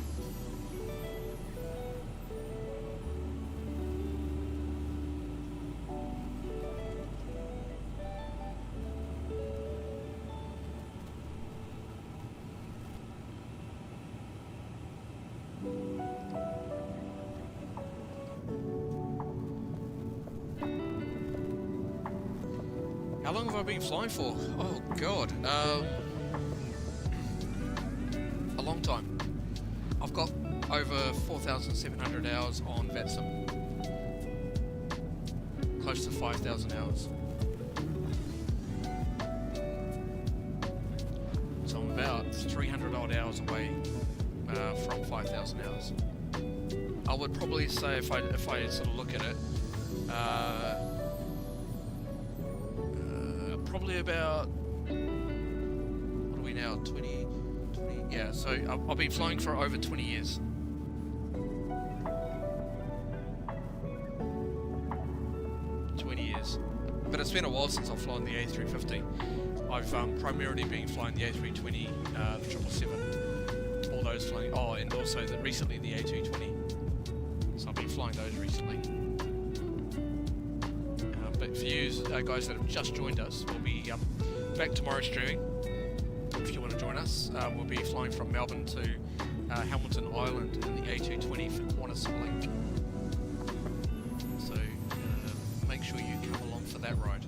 How long have I been flying for? Oh god, a long time. I've got over 4,700 hours on VATSIM. Close to 5,000 hours. So I'm about 300 odd hours away from 5,000 hours. I would probably say, if I sort of look at it, probably about, what are we now, 20, yeah, so I've been flying for over 20 years. But it's been a while since I've flown the A350. I've primarily been flying the A320, the 777, all those flying, and also recently the A220. So I've been flying those recently. But for you guys that have just joined us, we'll be back tomorrow streaming. If you want to join us, we'll be flying from Melbourne to Hamilton Island in the A220 for Qantas Link. So make sure you come along for that ride.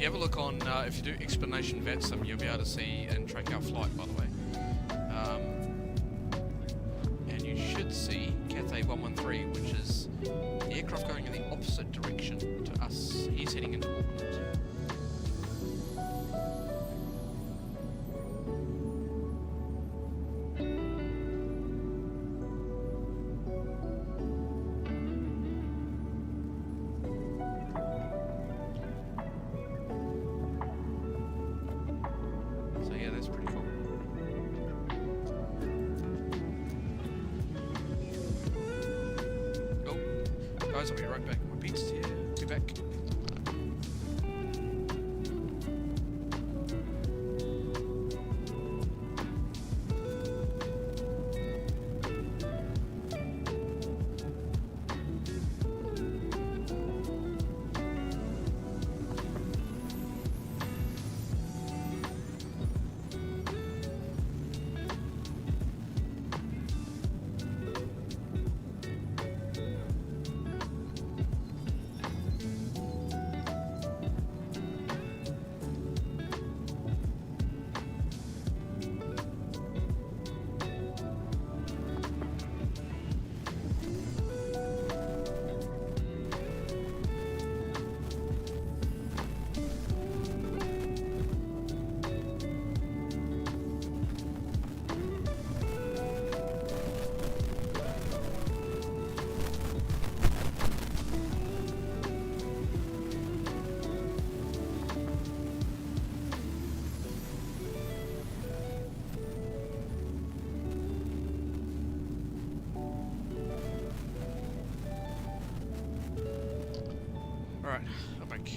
have a look on, if you do explanation VATSIM, you'll be able to see and track our flight, by the way. And you should see Cathay 113, which is the aircraft going in the opposite direction to us. He's heading into Auckland. So yeah, that's pretty cool. Oh, guys, I'll be right back. My pizza's here. Be back. Alright, I'm back.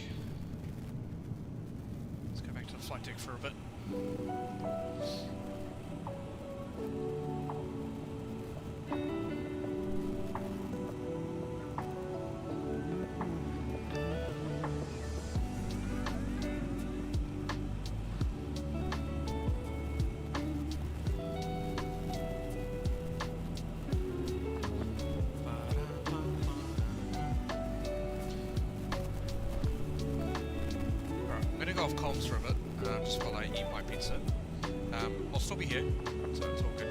Let's go back to the flight deck for a bit. Off comms for a bit, just while I eat my pizza. I'll still be here, so it's all good.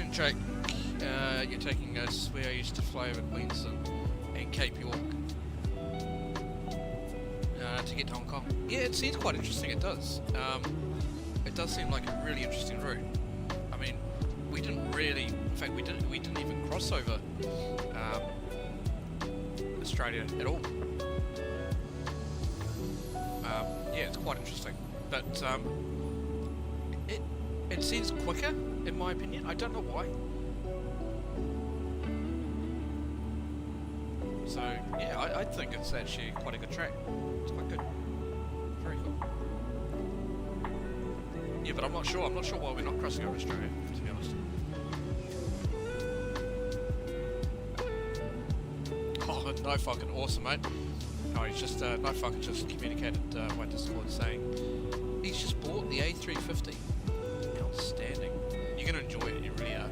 morning, Jake. You're taking us where I used to fly over Queensland and Cape York to get to Hong Kong. Yeah, it seems quite interesting. It does. It does seem like a really interesting route. I mean, we didn't really. In fact, we didn't even cross over Australia at all. Yeah, it's quite interesting, but it seems quicker, in my opinion. I don't know why. So yeah, I think it's actually quite a good track. It's quite good. Very cool. Yeah, but I'm not sure. I'm not sure why we're not crossing over Australia, to be honest. Oh, no fucking awesome, mate. No, he's just no fucking just communicated my Discord saying he's just bought the A350. Outstanding. You're gonna enjoy it. You really are.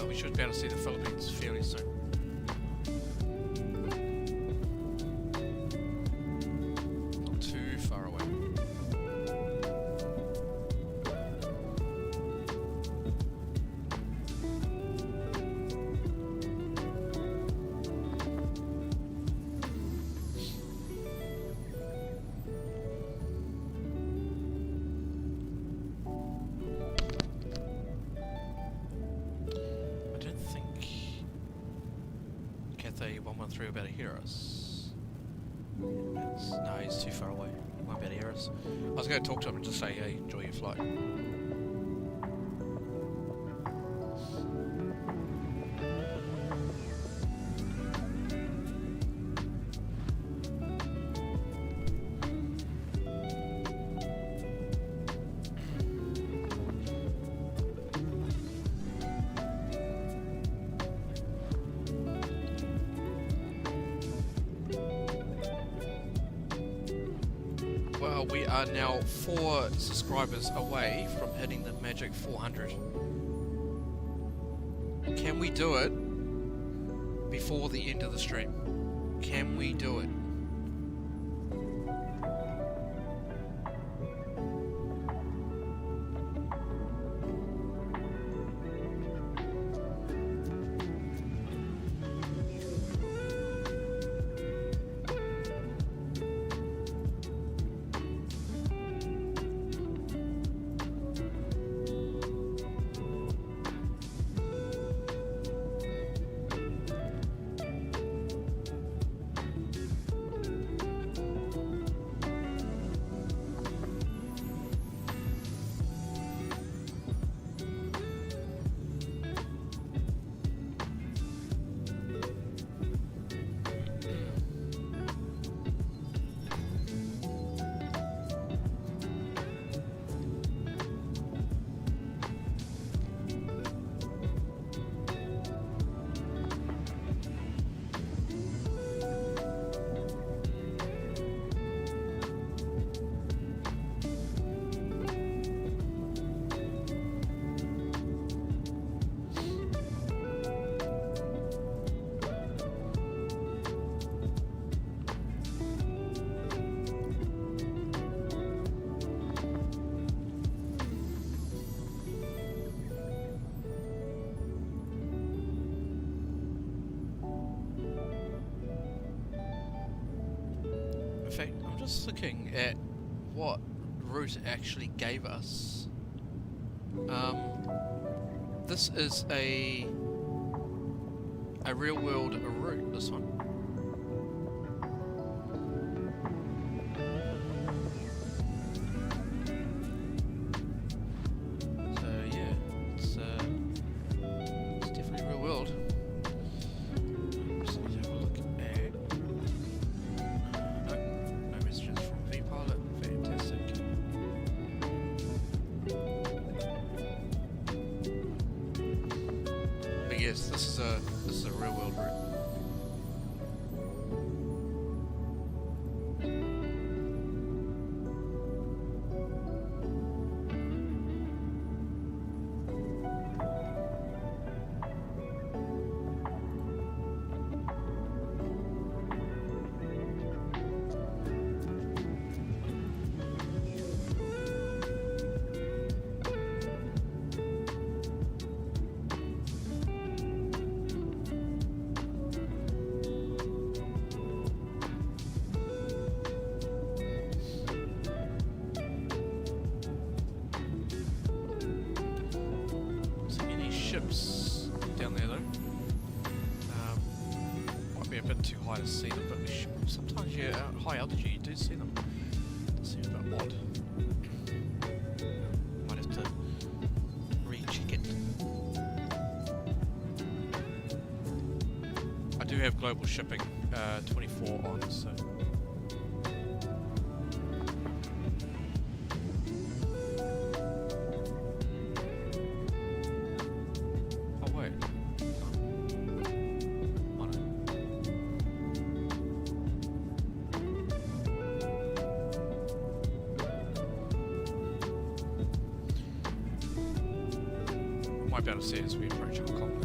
We should be able to see the Philippines fairly soon. Not too far away. Cathay 113 about to hear us. No, he's too far away. He won't be able to hear us. I was going to talk to him and just say, hey, enjoy your flight. Well, we are now 4 subscribers away from hitting the magic 400. Can we do it before the end of the stream? Can we do it? In fact, I'm just looking at what route it actually gave us. This is a real world route, this one. So yeah, it's definitely real world. Just need to have a look at no messages from VPilot. Fantastic. yes, this is a real world route. Ships down there though. Might be a bit too high to see them, but sometimes at high altitude you do see them. It seems a bit odd. Might have to recheck it. I do have global shipping 24 on, so. Might be able to see it as we approach Auckland.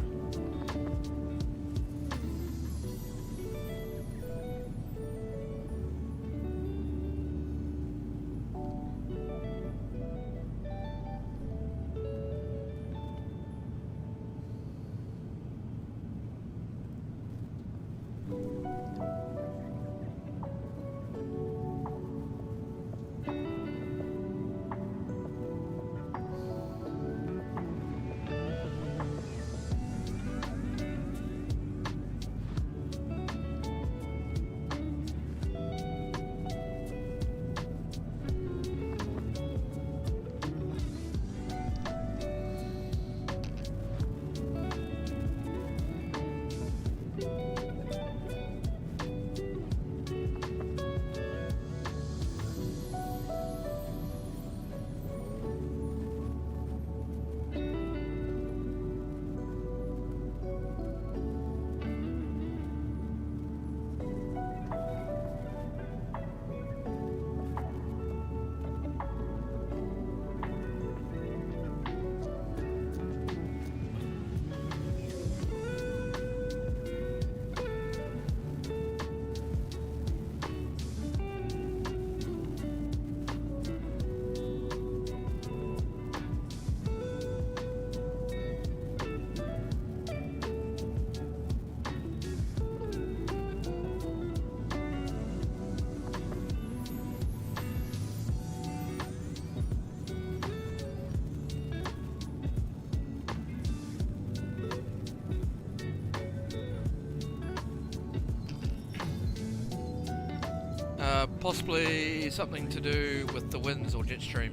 Possibly something to do with the winds or jet stream.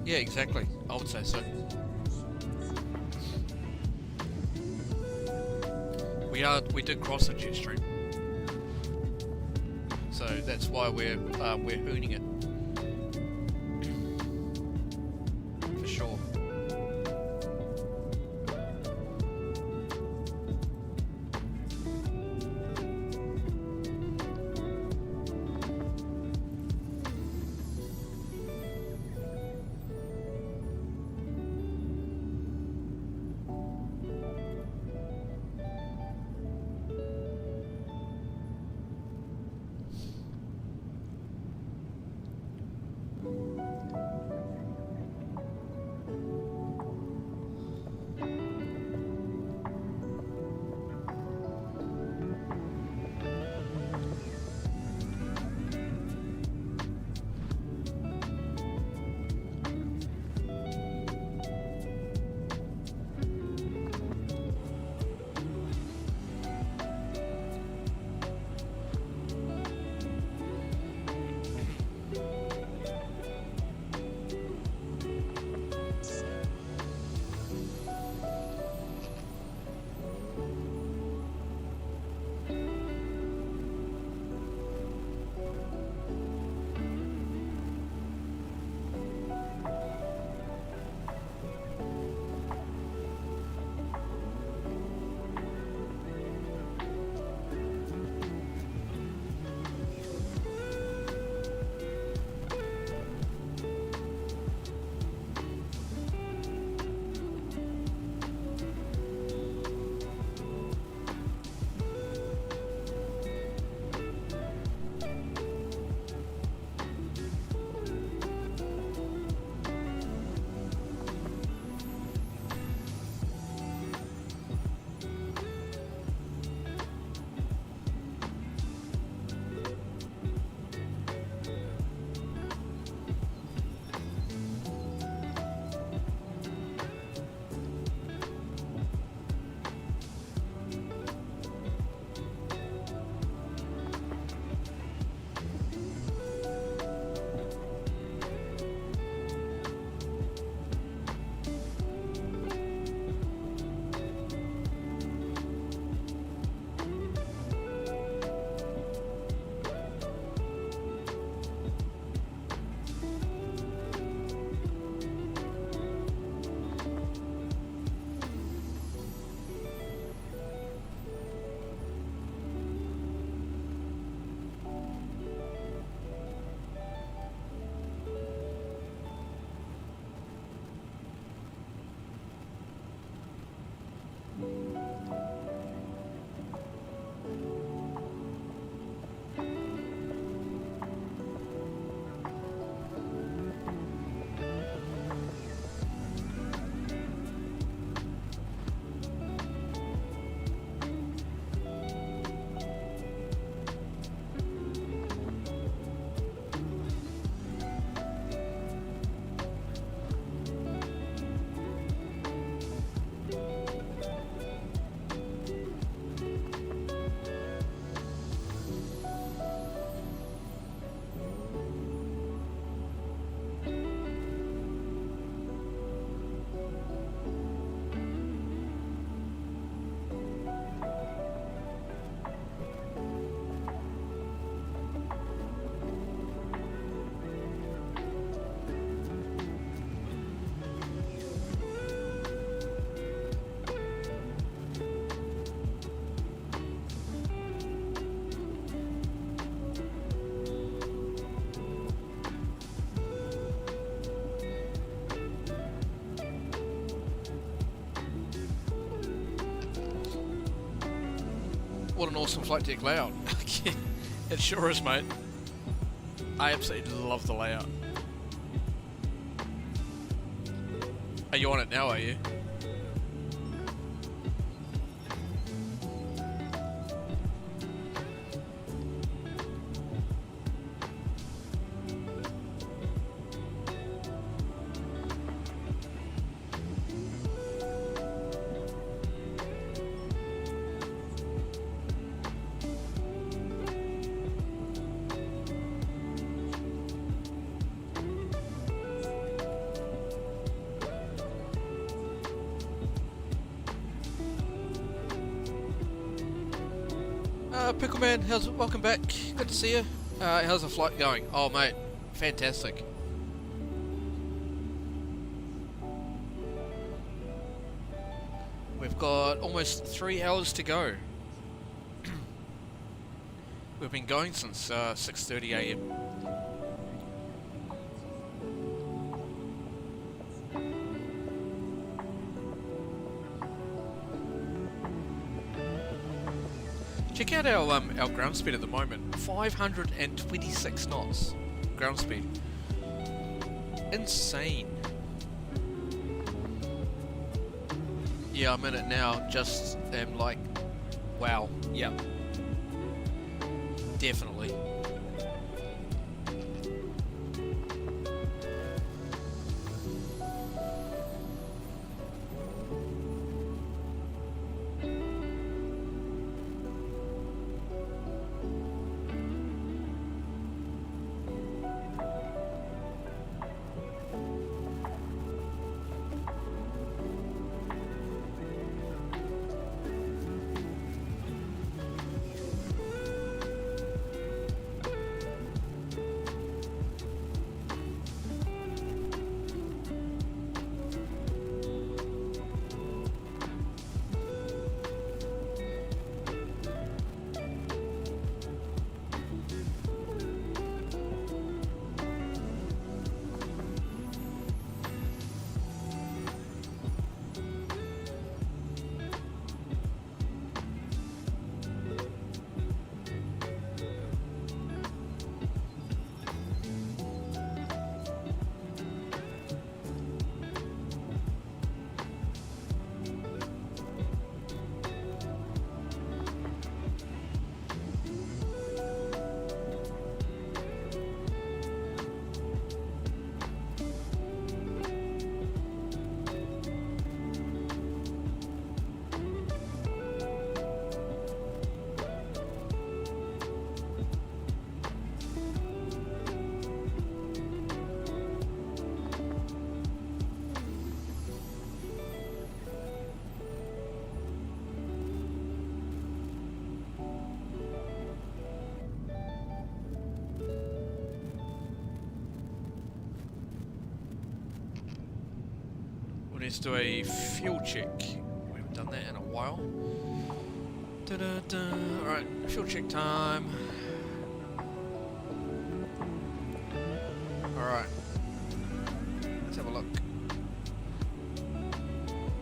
Yeah, exactly. I would say so. We did cross a jet stream, so that's why we're hooning it for sure. what an awesome flight deck layout. It sure is, mate. I absolutely love the layout. Are you on it now, are you? Pickleman, welcome back. Good to see you. How's the flight going? Oh, mate, fantastic. We've got almost 3 hours to go. We've been going since 6:30 AM. Check out our ground speed at the moment, 526 knots ground speed. Insane. Yeah, I'm in it now, just am like, wow, yep. Definitely. Let's do a fuel check. We haven't done that in a while. Alright, fuel check time. Alright. Let's have a look.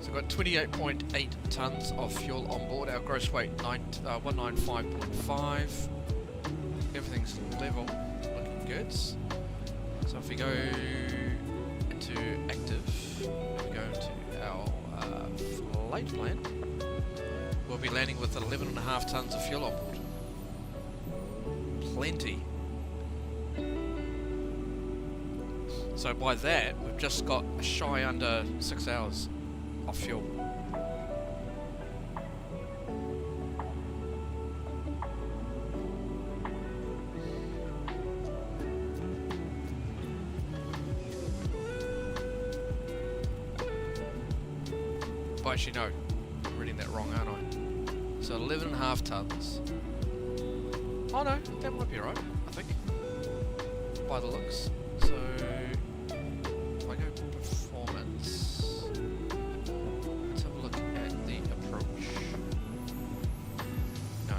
So we've got 28.8 tonnes of fuel on board. Our gross weight 195.5. Everything's level. Looking good. So if we go into active, we go into our flight plan, we'll be landing with 11.5 tonnes of fuel on board. Plenty. So by that, we've just got a shy under 6 hours of fuel. But actually no, I'm reading that wrong, aren't I? So 11.5 tonnes. Oh no, that might be right, I think. By the looks. So if I go to performance, let's have a look at the approach. No.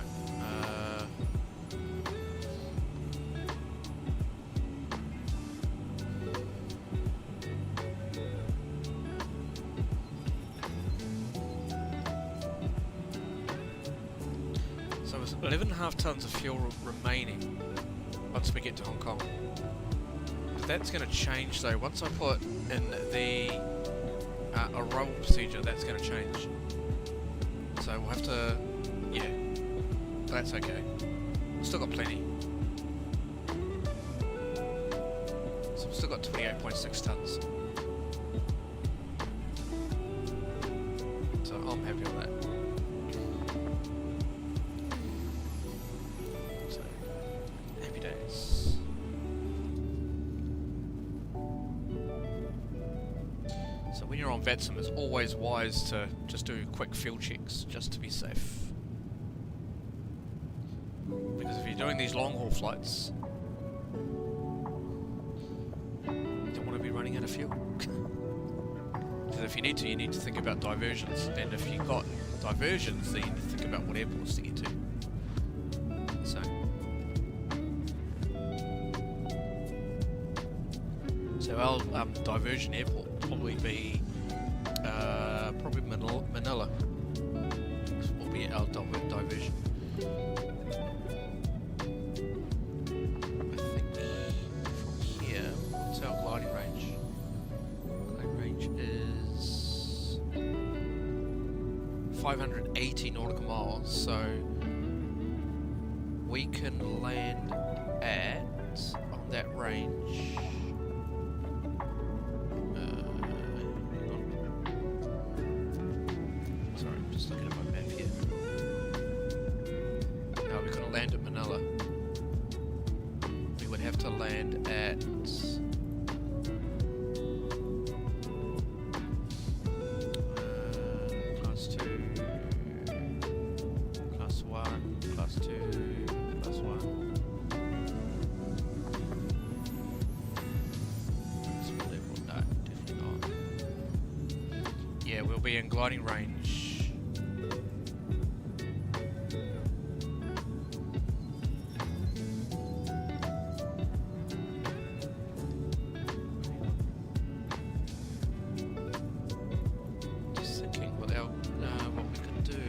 So 11.5 tons of fuel remaining once we get to Hong Kong. That's going to change though. Once I put in the arrival procedure, that's going to change. So we'll have to, yeah, that's okay. We've still got plenty. So we've still got 28.6 tons. So I'm happy with that. So, happy days. So when you're on VATSIM, it's always wise to just do quick fuel checks, just to be safe. Because if you're doing these long haul flights, you don't want to be running out of fuel. Because if you need to think about diversions, and if you've got diversions, then you need to think about what airports to get to. So our diversion airport will probably be Manila. This will be our diversion. I think from here, what's our gliding range? Gliding range is 580 nautical miles, so we can land at, on that range, sorry, I'm just looking at my map here. No, we couldn't land at Manila. We would have to land at class 2, class 1, class 2, class 1. Small airport, no, definitely not. Yeah, we'll be in gliding range. Just thinking what we could do.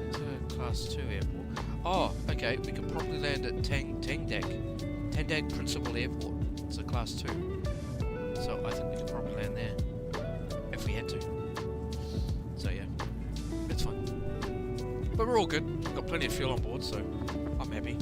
It's a class 2 airport. Oh, okay, we could probably land at Tangdag Principal Airport. It's a class 2. So I think we could probably land there if we had to. So yeah, it's fine. But we're all good. We've got plenty of fuel on board, so I'm happy.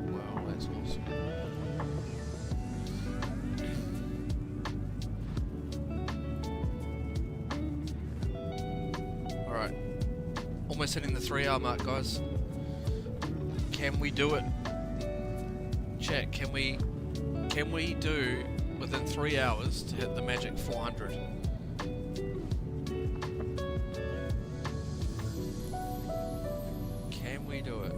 Wow, that's awesome. Alright. Almost hitting the 3-hour mark, guys. Can we do it? Chat, can we do within 3 hours to hit the magic 400? Can we do it?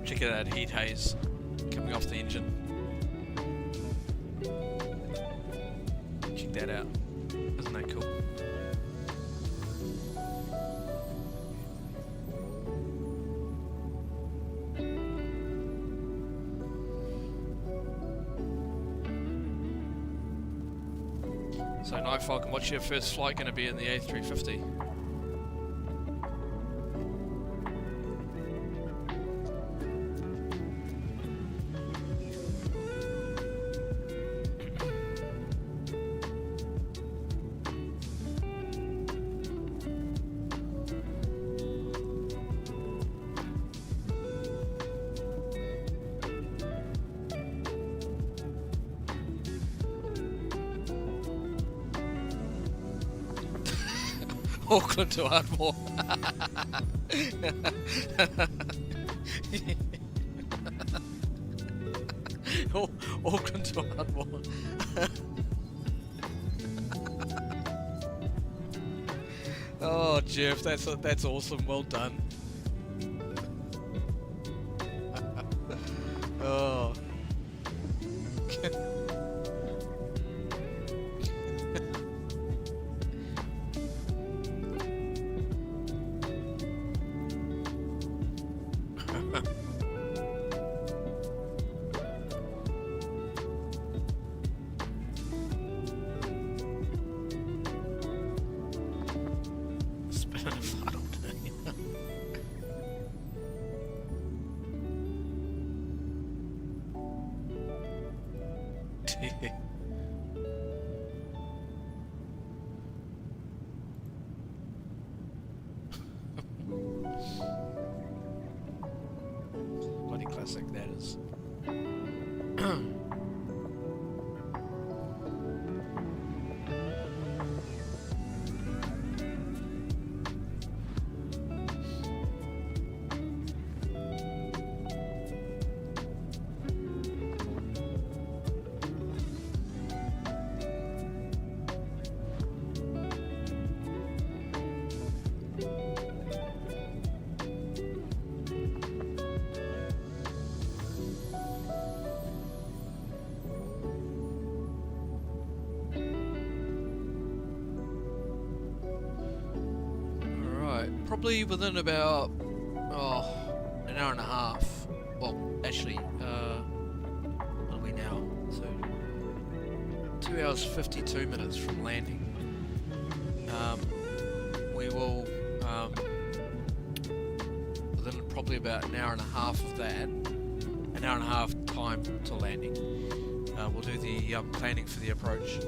Check out that heat haze coming off the engine. Check that out. Isn't that cool? So Night Falcon, what's your first flight going to be in the A350? Auckland to Ardmore. Auckland to Ardmore. Oh, Jeff, that's awesome. Well done. Oh. Bloody classic that is. Probably within about an hour and a half. Well, actually, what are we now? So 2 hours 52 minutes from landing. We will within probably about an hour and a half of that, an hour and a half time to landing. We'll do the planning for the approach.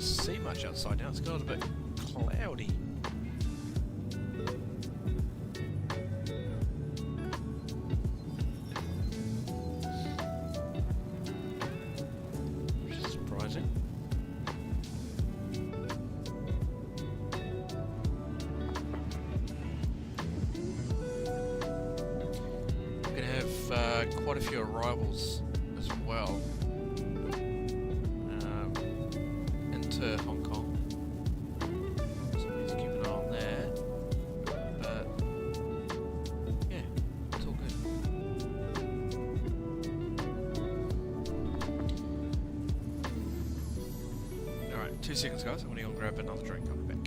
See much outside now, it's got a bit cloudy. Which is surprising. We're going to have quite a few arrivals as well. Hong Kong, so we need to keep an eye on that, but yeah, it's all good. Alright, 2 seconds guys, I'm going to go grab another drink, I'll be back.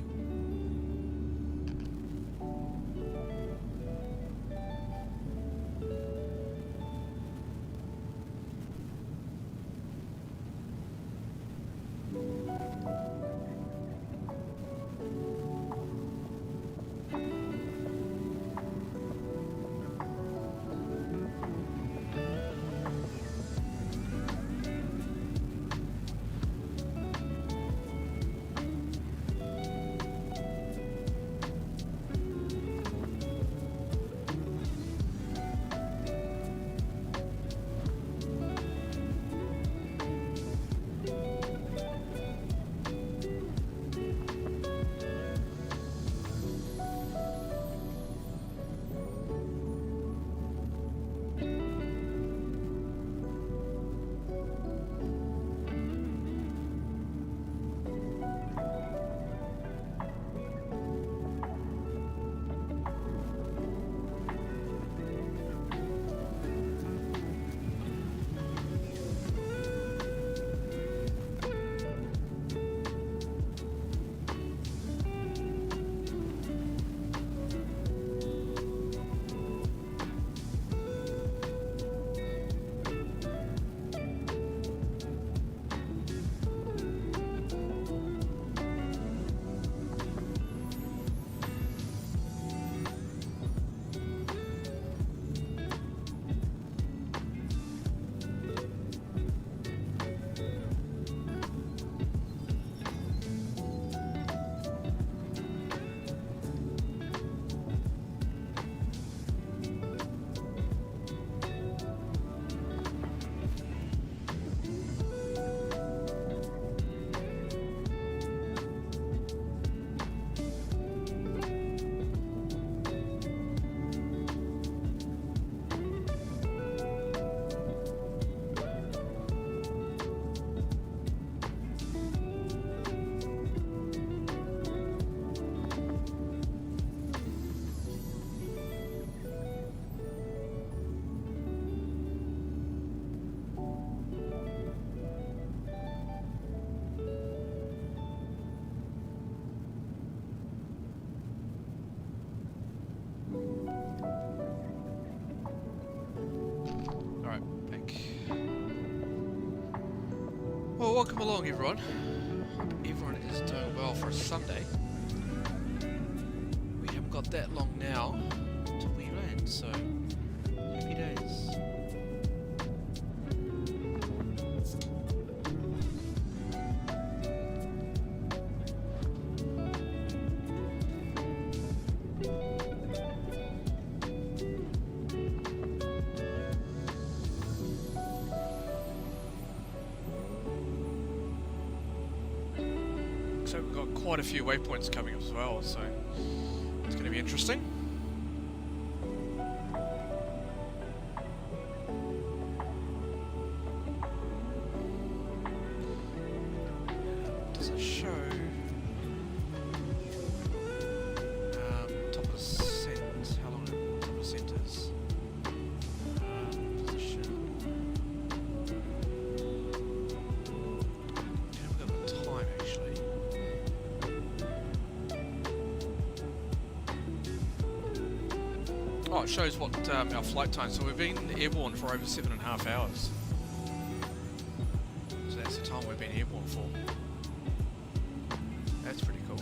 Alright, back. Well, welcome along everyone. Hope everyone is doing well for a Sunday. We haven't got that long now till we land, so happy days. So we've got quite a few waypoints coming up as well, so it's going to be interesting. Does it show top of the scent? How long top of the scent is? Does it show? Yeah, we've got the time actually. Oh, it shows what our flight time. So we've been airborne for over 7.5 hours. So that's the time we've been airborne for. That's pretty cool.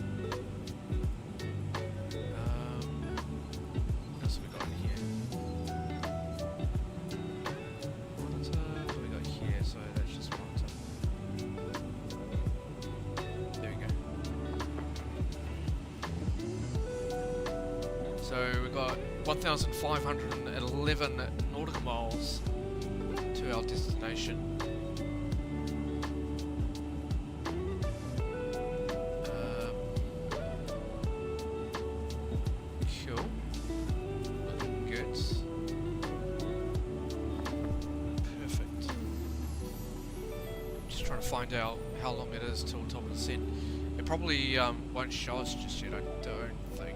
What else have we got here? Monitor, what have we got here? So that's just monitor. There we go. So we've got 1,511 nautical miles to our destination. Cool. Looking good. Perfect. Just trying to find out how long it is till top of the scent. It probably won't show us just yet, I don't think.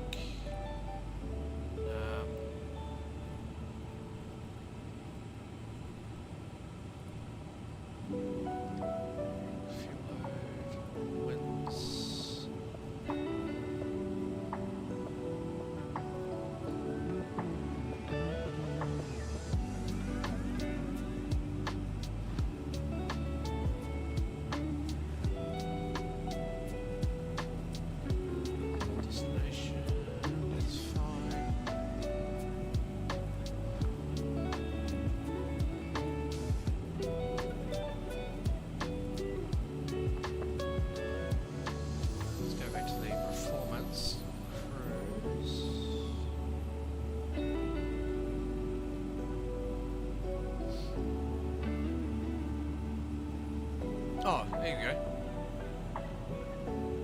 Oh, there you go.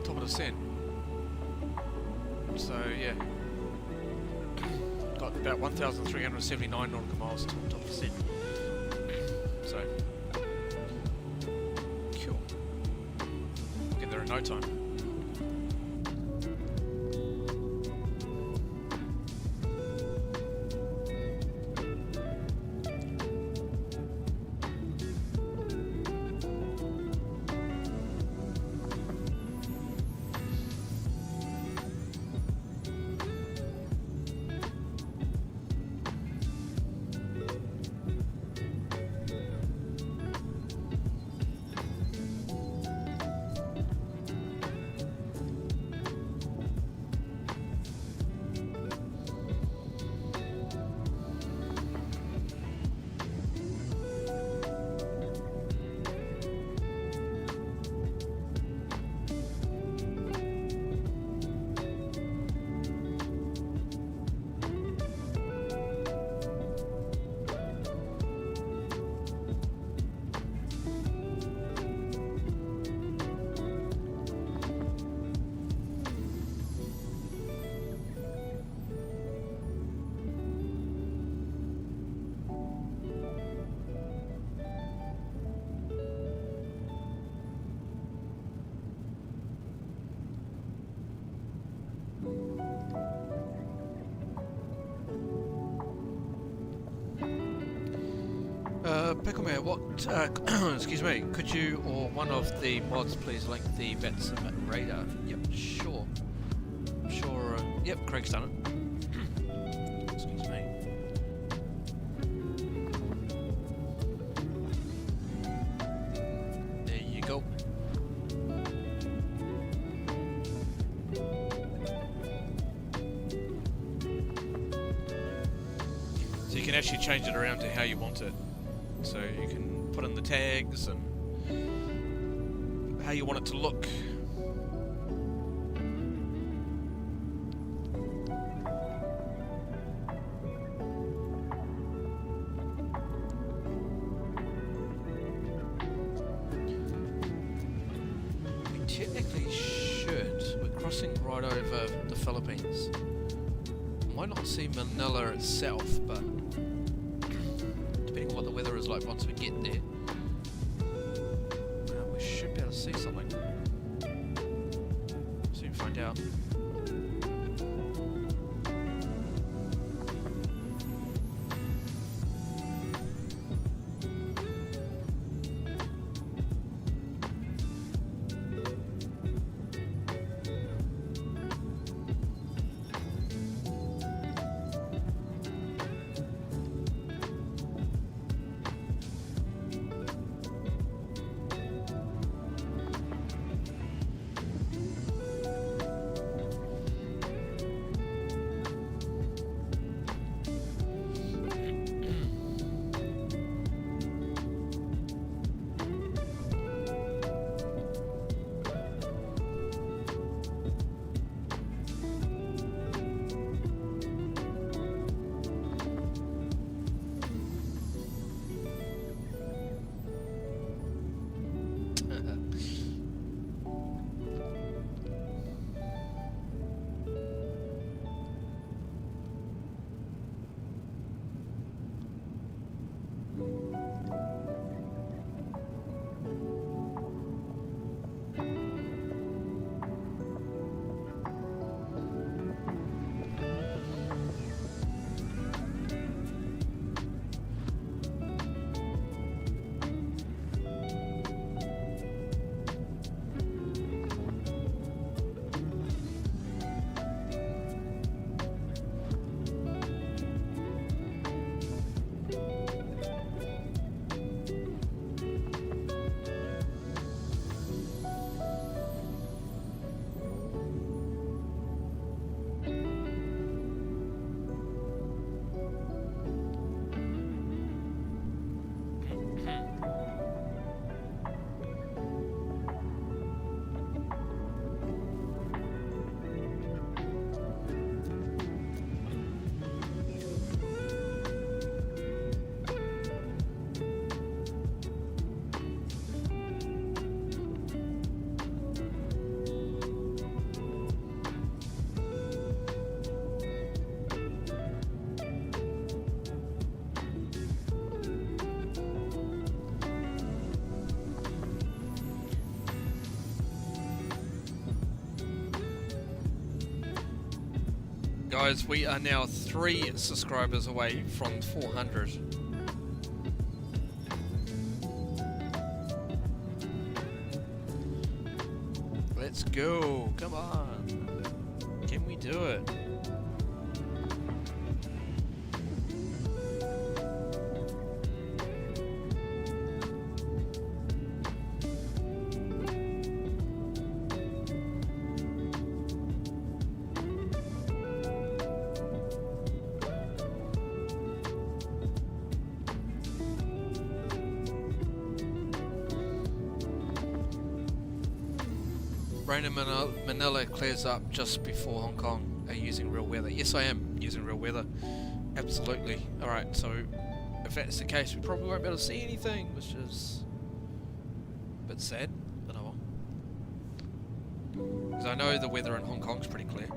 Top of the scent. So yeah, got about 1,379 nautical miles to top of the scent. So cool. We'll get there in no time. Picklemayor, what, excuse me, could you or one of the mods please link the VATSIM radar? Yep, sure. Sure, yep, Craig's done it. Excuse me. can actually change it around to how you want it. So you can put in the tags and how you want it to look. We technically should. We're crossing right over the Philippines. Might not see Manila itself, but depending on what the weather is like once we get there, we should be able to see something. Soon find out. Guys, we are now 3 subscribers away from 400. Let's go, come on. Can we do it? Rain in Manila clears up just before Hong Kong are using real weather. Yes, I am using real weather. Absolutely. Alright, so if that's the case, we probably won't be able to see anything, which is a bit sad, but oh well. Because I know the weather in Hong Kong's pretty clear.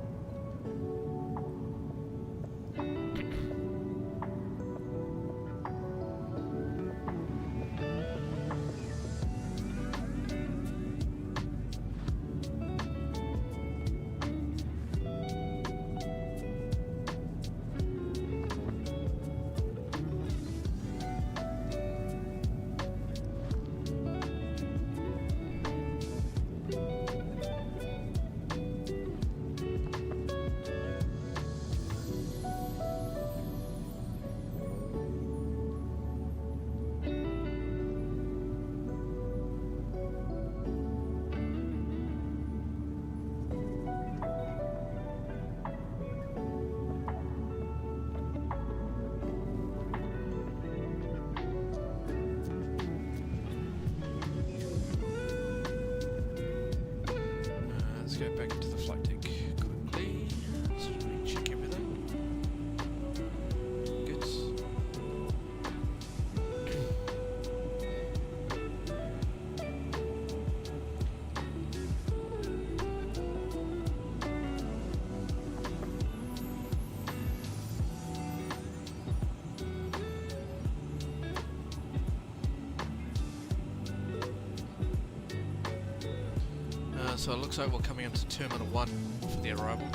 So it looks like we're coming into Terminal 1 for the arrival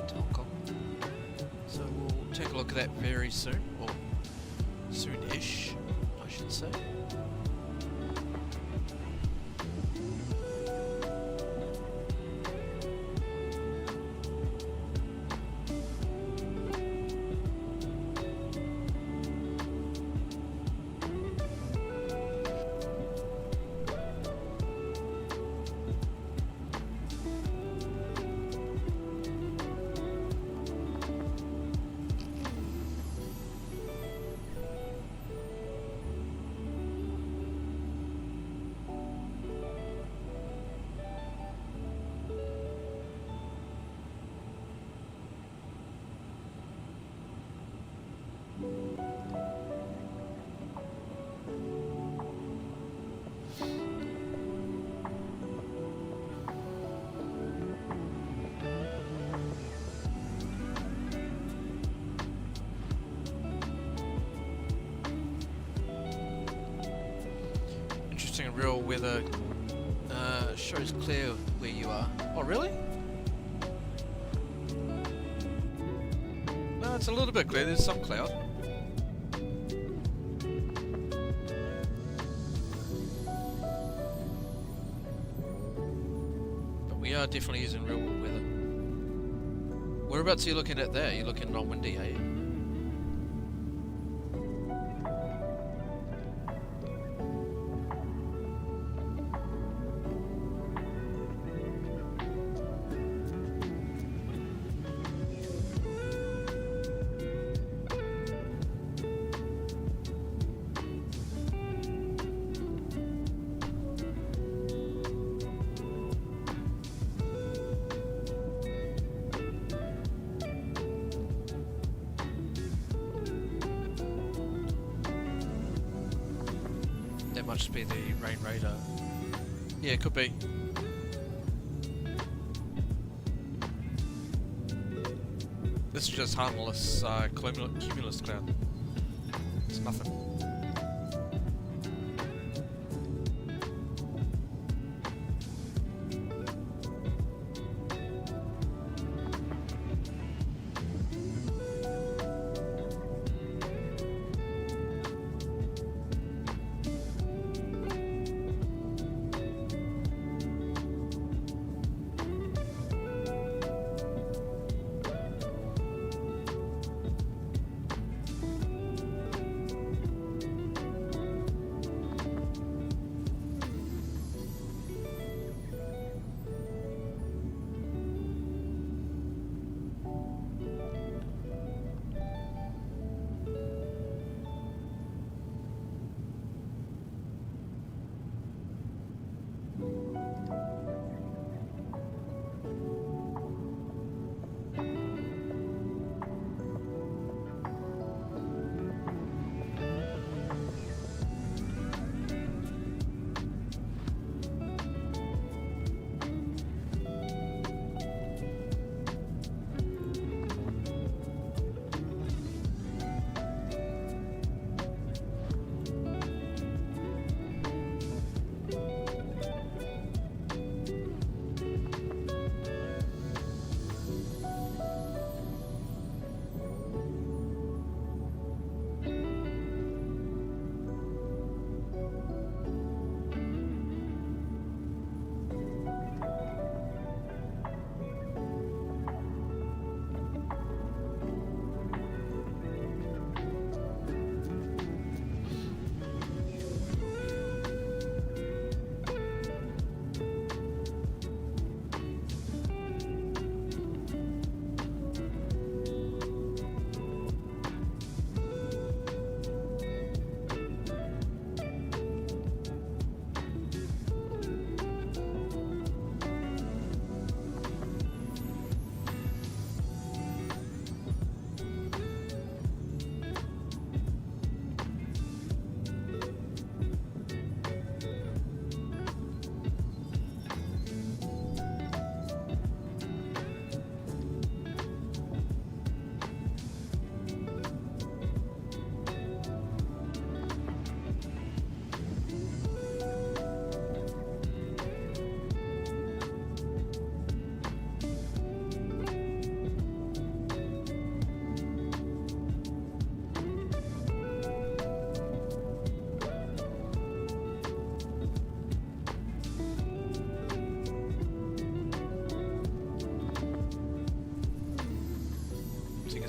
to Hong Kong. So we'll take a look at that very soon, or soon-ish, I should say. Interesting real weather shows clear where you are. Oh really? No, it's a little bit clear, there's some cloud. But we are definitely using real weather. Whereabouts are you looking at there? You're looking not windy, are you? That might just be the rain radar. Yeah, it could be. This is just harmless cumulus cloud. It's nothing.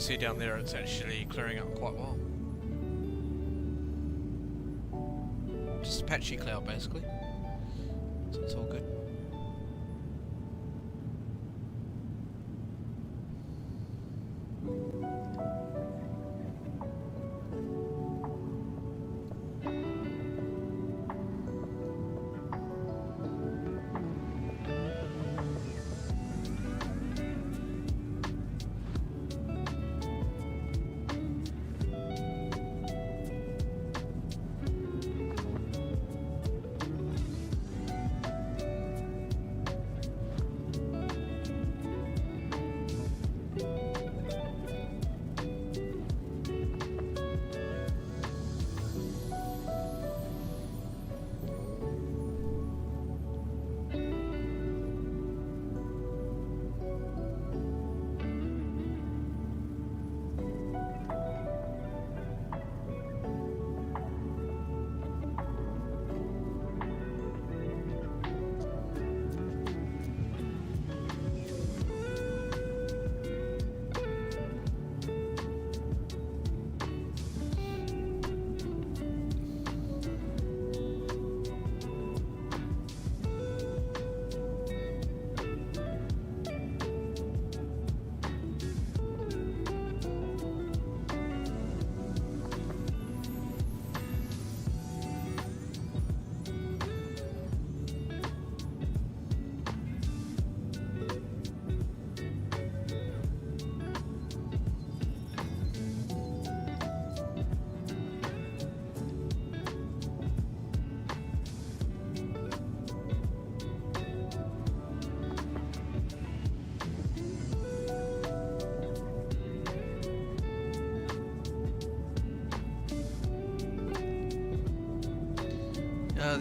see down there it's actually clearing up quite well. Just a patchy cloud basically. So it's all good.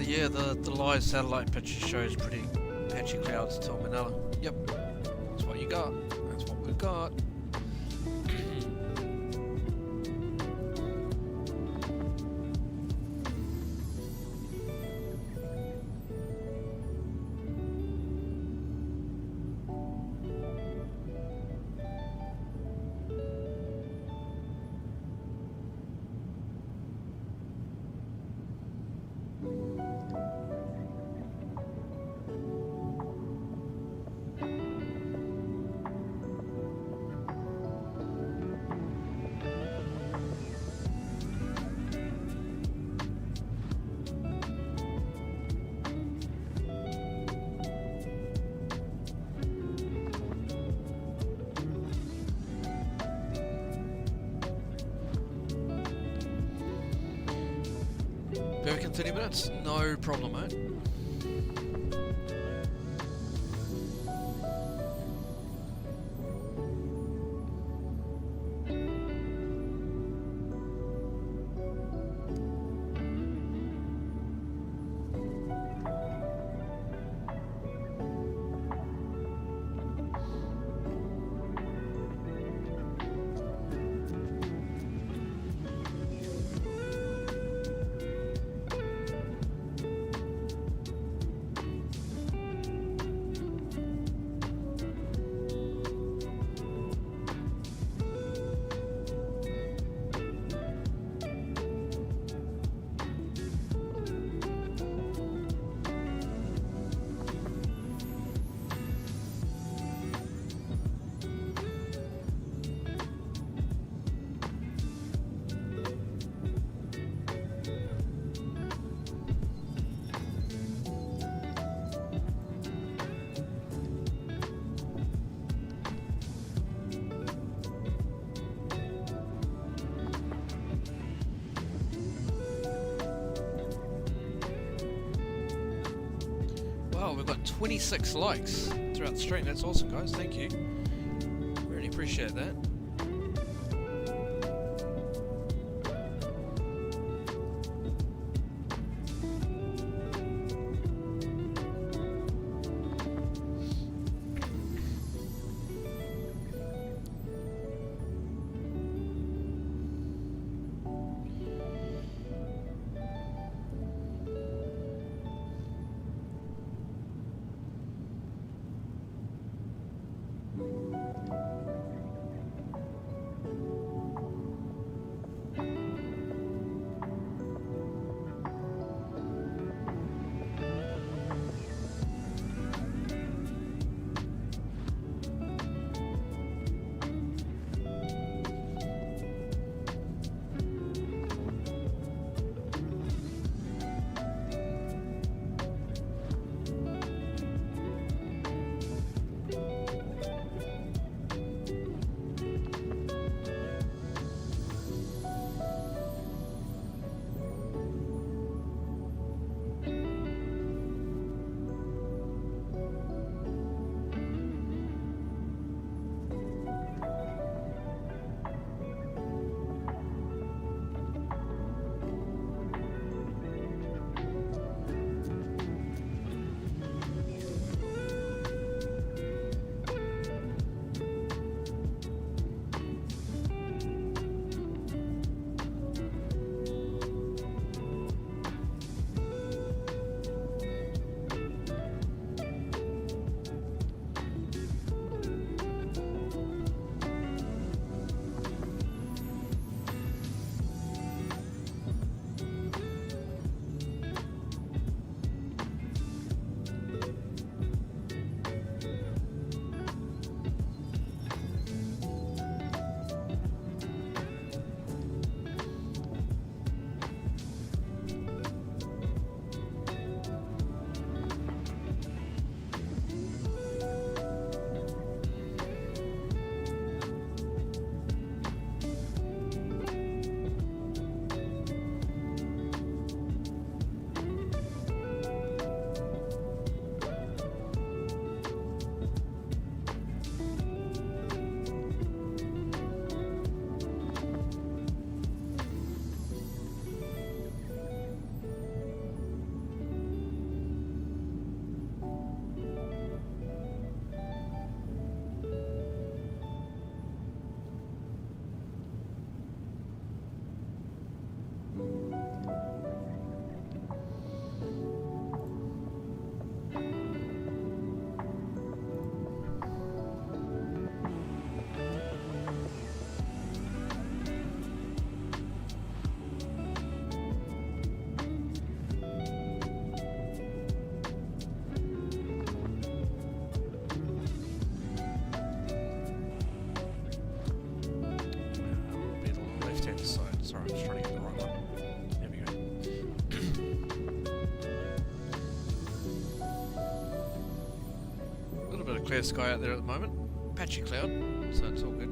Yeah, the live satellite picture shows pretty patchy clouds till Manila. Yep, that's what you got. That's what we've got. Back in 30 minutes, no problem, mate. Wow, we've got 26 likes throughout the stream. That's awesome, guys. Thank you. Really appreciate that. fair sky out there at the moment. Patchy cloud, so it's all good.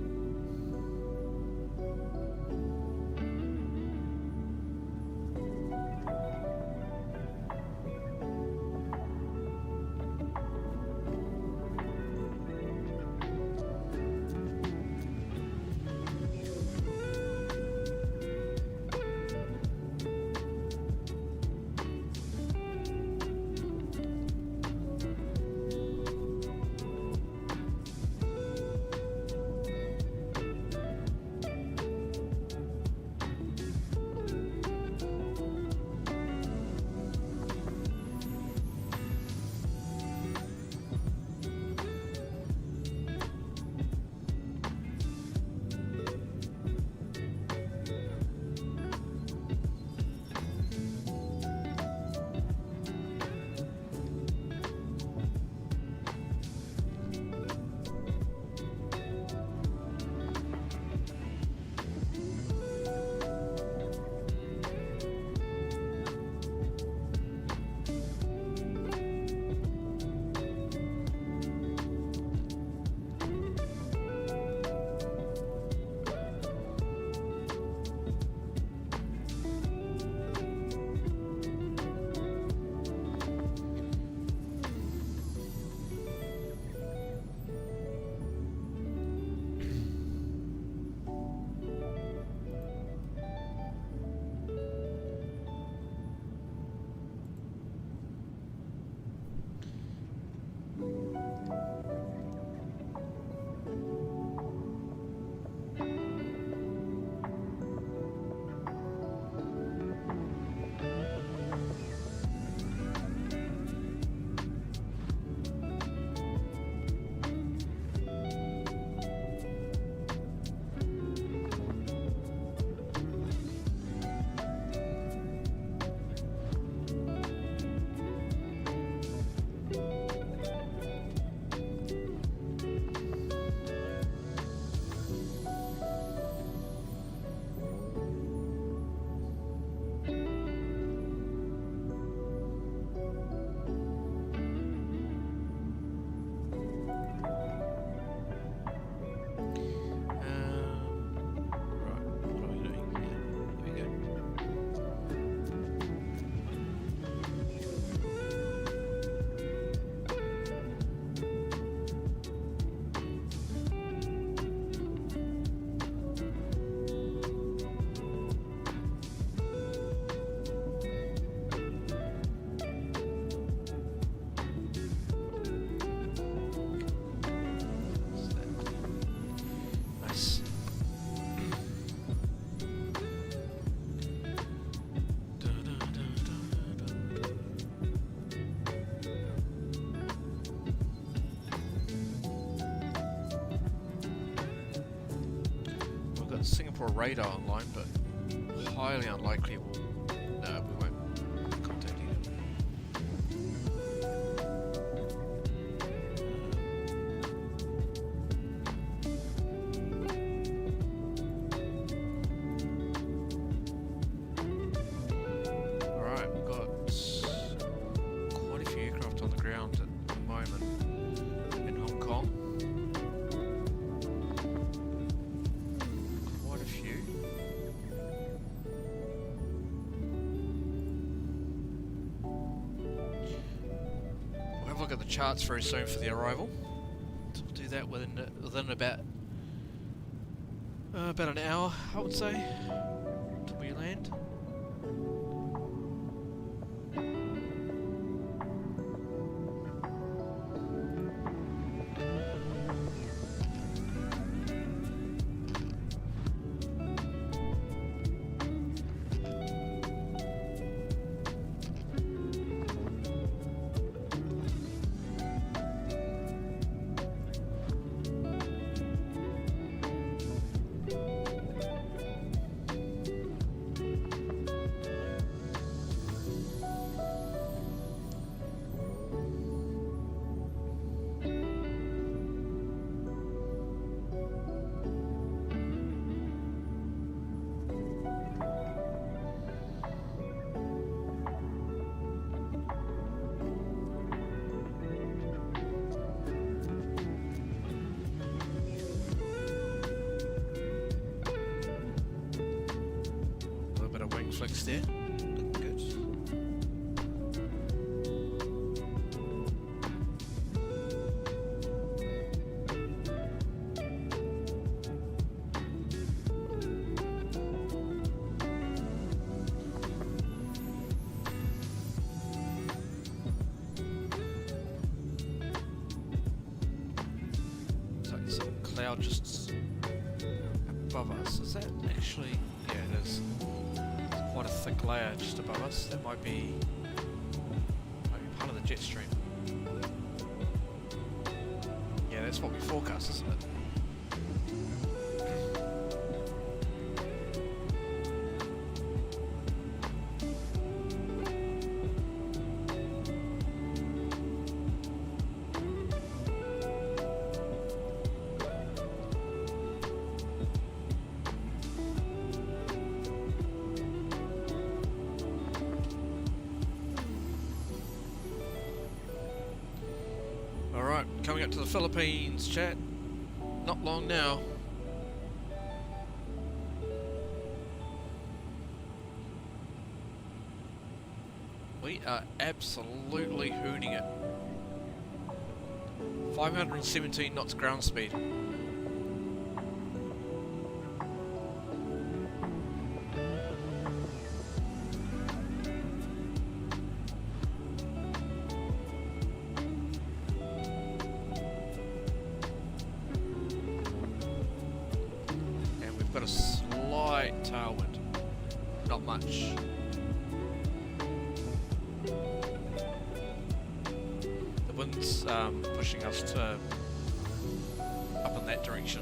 Singapore radar online, but highly unlikely we won't contact you. Alright, we've got quite a few aircraft on the ground at the moment in Hong Kong. Look at the charts very soon for the arrival. So we'll do that within about an hour, I would say, till we land. lights there. Looking good. Some cloud just above us. Is that actually? Yeah, it is. It's quite a thick layer just above us. That might be part of the jet stream. Yeah, that's what we forecast, isn't it? Alright, coming up to the Philippines, chat. Not long now. We are absolutely hooning it. 517 knots ground speed. Got a slight tailwind, not much. The wind's pushing us to up in that direction.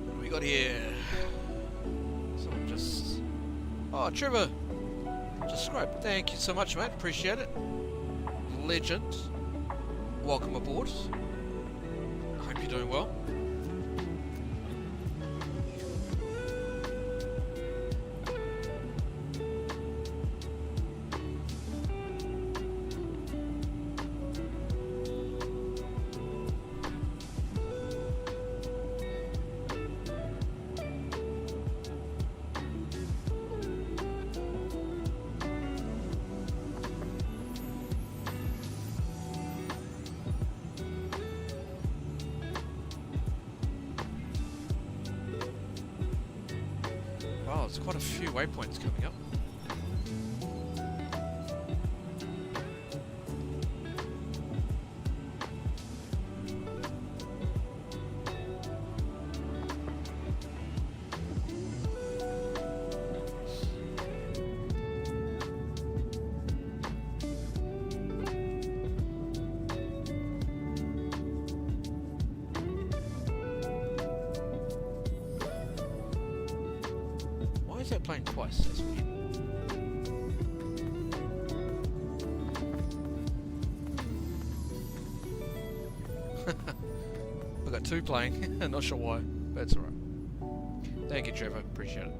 What do we got here? Someone just... Oh, Trevor! Just subscribed. Thank you so much, mate. Appreciate it. Legend. Welcome aboard. Hope you're doing well. Wow, there's quite a few waypoints coming up. Why is that playing twice? That's weird. We've got two playing. Not sure why, but it's alright. Thank you, Trevor. Appreciate it.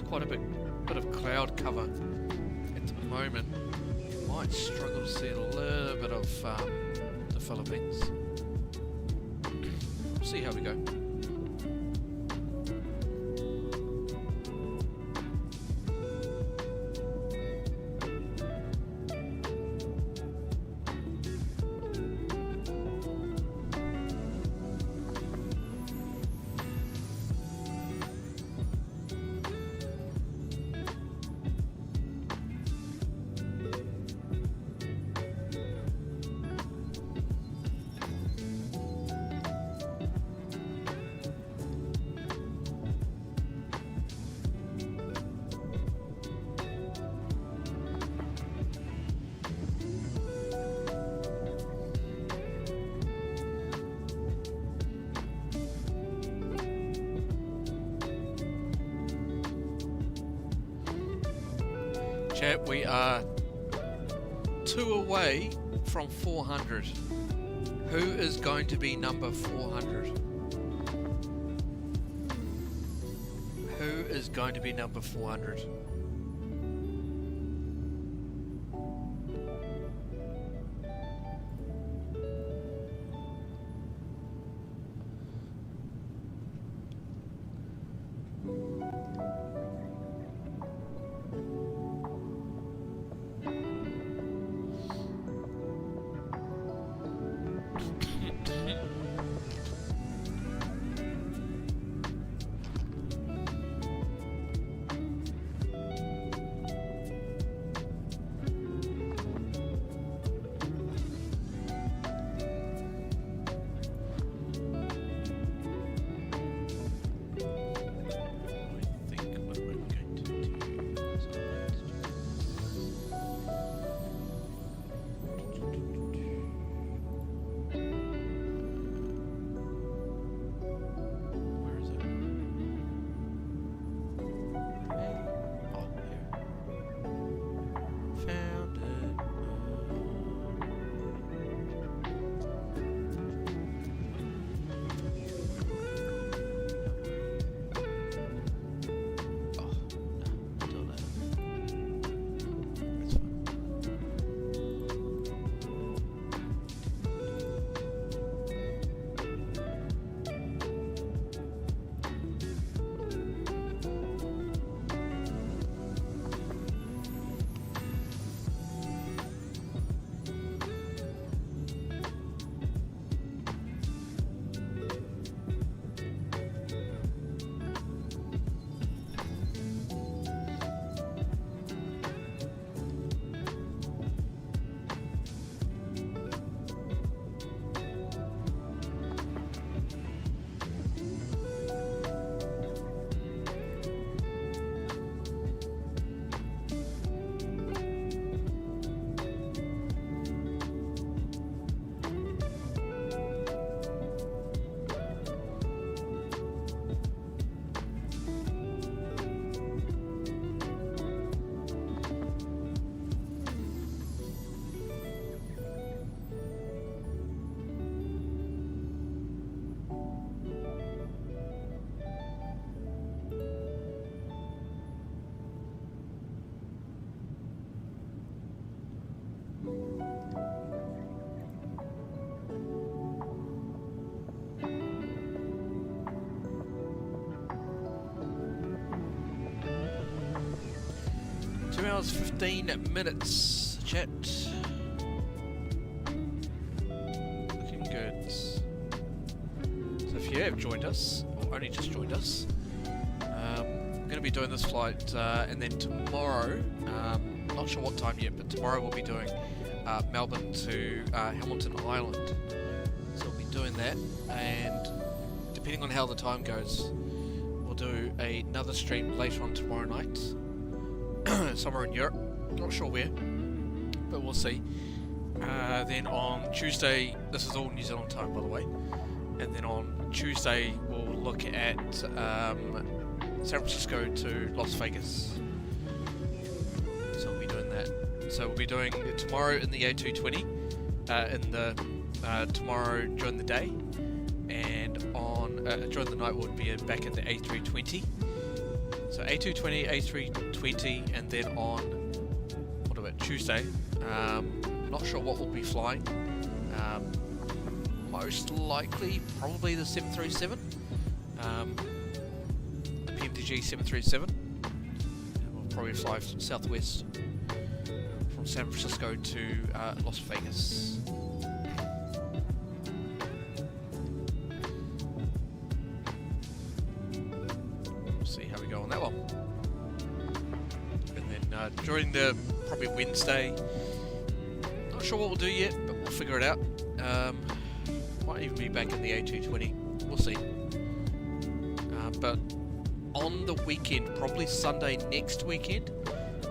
Quite a bit of cloud cover at the moment. Might struggle to see a little bit of the Philippines. We'll see how we go. Chat, we are 2 away from 400. Who is going to be number 400? Who is going to be number 400? Hours 15 minutes, chat. Looking good. So if you have joined us, or only just joined us, I'm going to be doing this flight, and then tomorrow, not sure what time yet, but tomorrow we'll be doing Melbourne to Hamilton Island. So we'll be doing that, and depending on how the time goes, we'll do another stream later on tomorrow night. Somewhere in Europe, not sure where, but we'll see. Then on Tuesday, this is all New Zealand time by the way, and then on Tuesday we'll look at San Francisco to Las Vegas. So we'll be doing that. So we'll be doing tomorrow in the A320, tomorrow during the day, and on during the night we'll be back in the A320. So A220, A320, and then on, what about Tuesday? Not sure what we'll be flying. Most likely, probably the 737, the PMDG 737. And we'll probably fly southwest from San Francisco to Las Vegas. On that one, and then during the probably Wednesday, not sure what we'll do yet, but we'll figure it out. Might even be back in the A220, we'll see. But on the weekend, probably Sunday next weekend,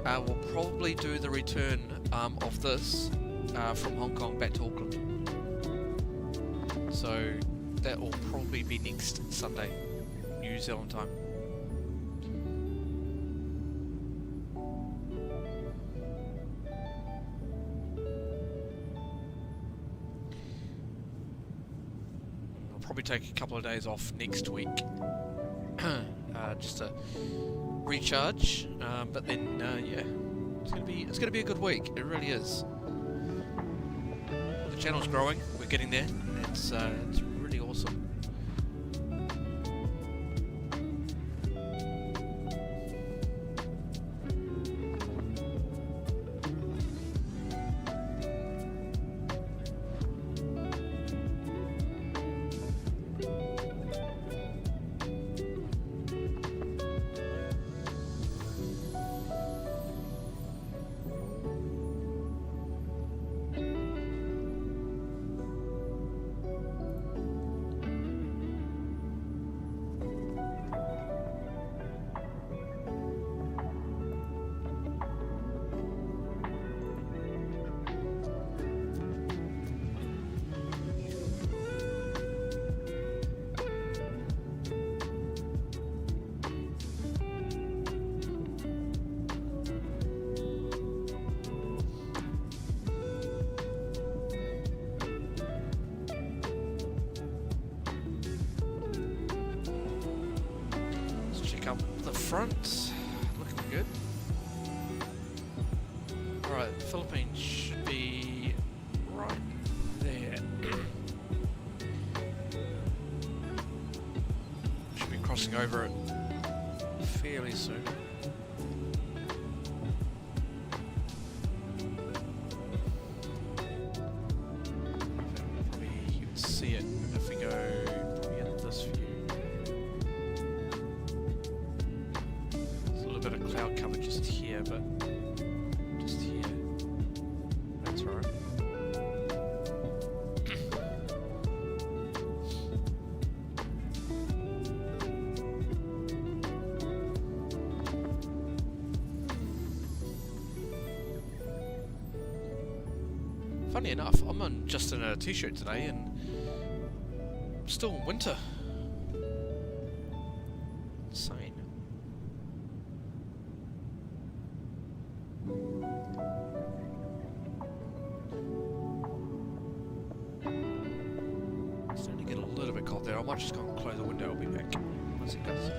we'll probably do the return of this from Hong Kong back to Auckland. So that will probably be next Sunday, New Zealand time. probably take a couple of days off next week, just to recharge. But then, yeah, it's gonna be a good week. It really is. The channel's growing. We're getting there. It's really awesome. The front looking good. Alright, the Philippines should be right there. Should be crossing over it fairly soon. Probably you can see it if we go probably in this view. Bit of cloud cover just here, but just here. That's right. Funny enough, I'm just in a t-shirt today and still in winter. Insane. Starting to get a little bit cold there. I might just go and close the window. I'll be back once it does.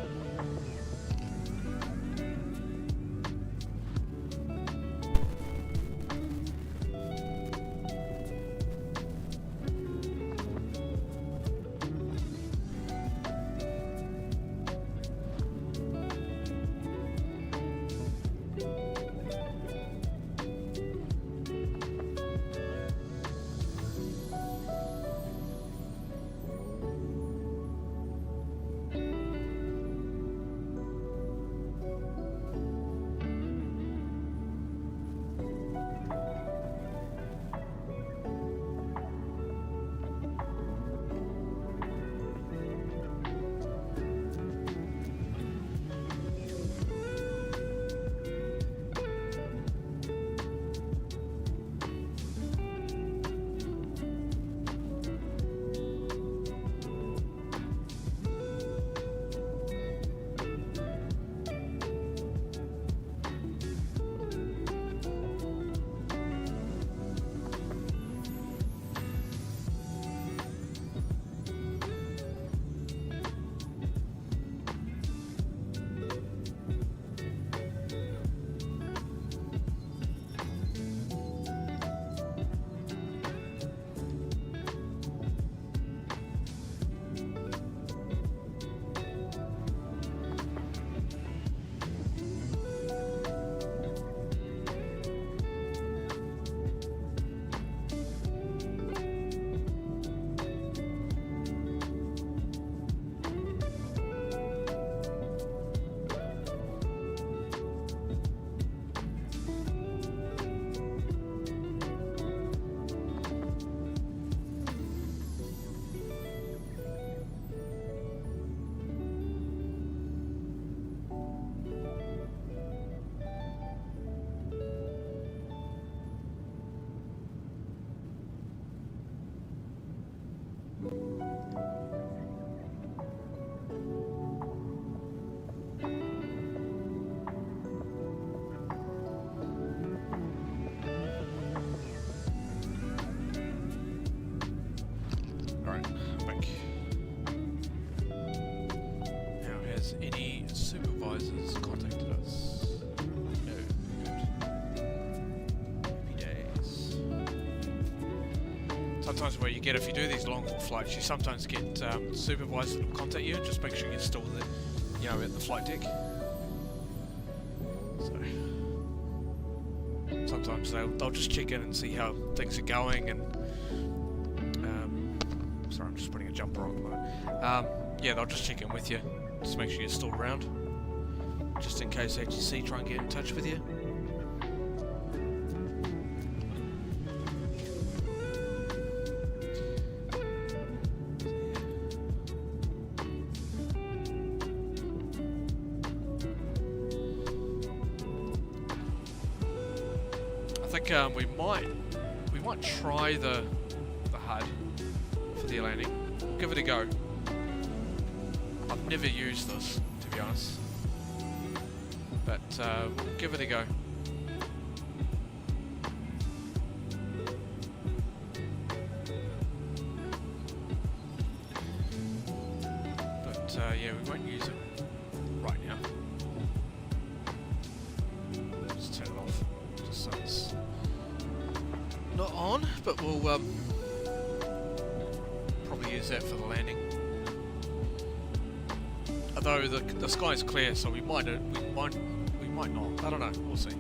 has contacted us. No. Good. Happy days. Sometimes where you get, if you do these long haul flights, you sometimes get supervisors that will contact you and just make sure you're still there, you know, at the flight deck. So sometimes they'll just check in and see how things are going, and sorry, I'm just putting a jumper on. Yeah, they'll just check in with you, just make sure you're still around, just in case ATC try and get in touch with you. I think we might try the HUD for the landing. We'll give it a go. I've never used this, to be honest, but we'll give it a go. But yeah, we won't use it right now. Just turn it off, just so it's not on, but we'll probably use that for the landing. Although the sky's clear, so we might not. I don't know. We'll see.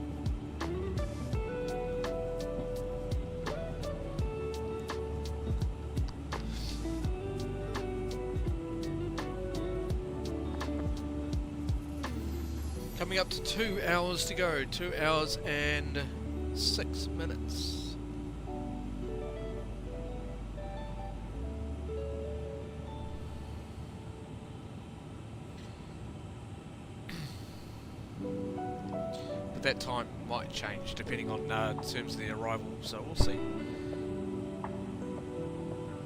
Coming up to 2 hours to go. 2 hours and 6 minutes. That time might change depending on terms of the arrival, so we'll see.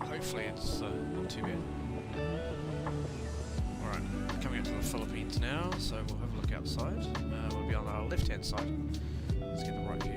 Hopefully it's not too bad. Alright, coming up to the Philippines now, so we'll have a look outside. We'll be on our left hand side. Let's get the right view.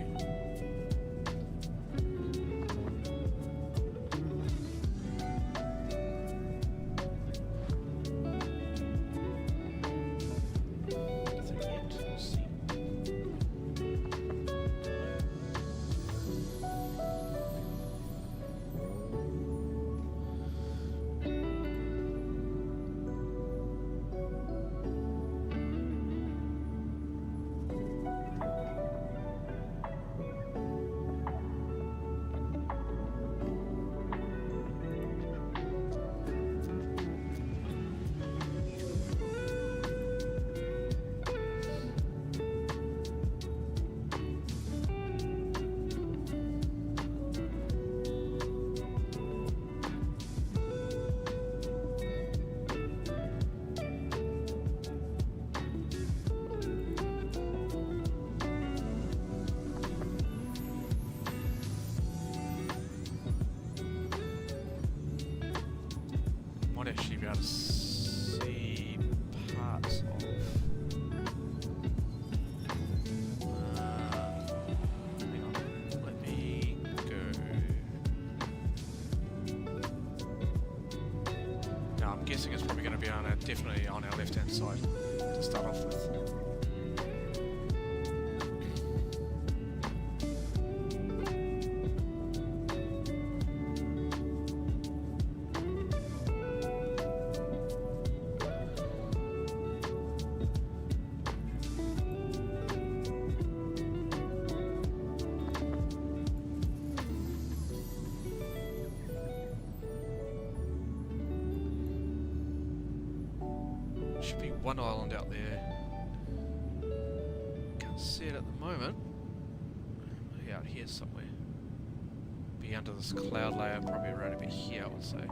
Actually be able to see parts of. Hang on, let me go. Now I'm guessing it's probably going to be on definitely on our left-hand side to start off with. Should be one island out there. Can't see it at the moment. Maybe out here somewhere. Be under this cloud layer, probably around about here, I would say.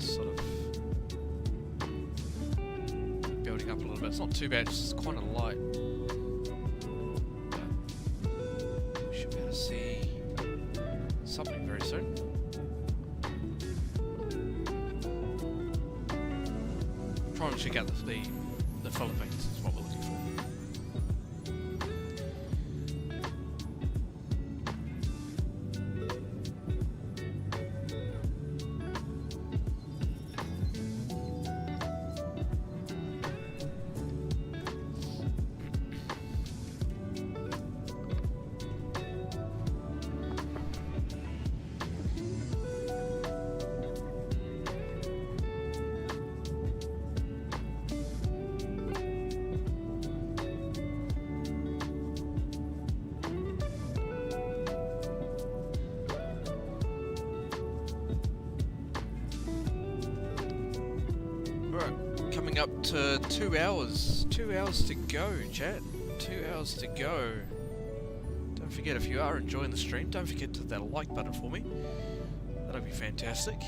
clouds sort of building up a little bit. It's not too bad, it's quite a light. We should be able to see something very soon. Trying to check out the Philippines is what we're looking for. Coming up to 2 hours. 2 hours to go, chat. 2 hours to go. Don't forget, if you are enjoying the stream, don't forget to hit that like button for me. That'll be fantastic.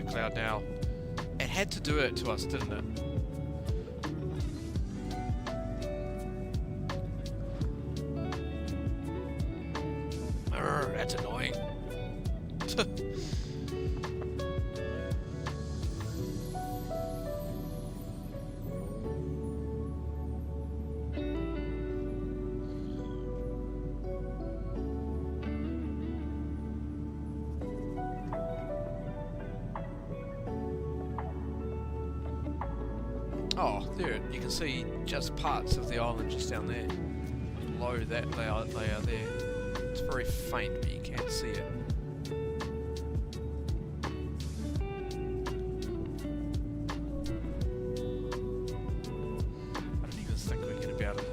Cloud now. It had to do it to us, didn't it? Arr, that's annoying. Oh, there, you can see just parts of the island just down there. Below that, they are there. It's very faint, but you can see it. I don't even think we're going to be able to...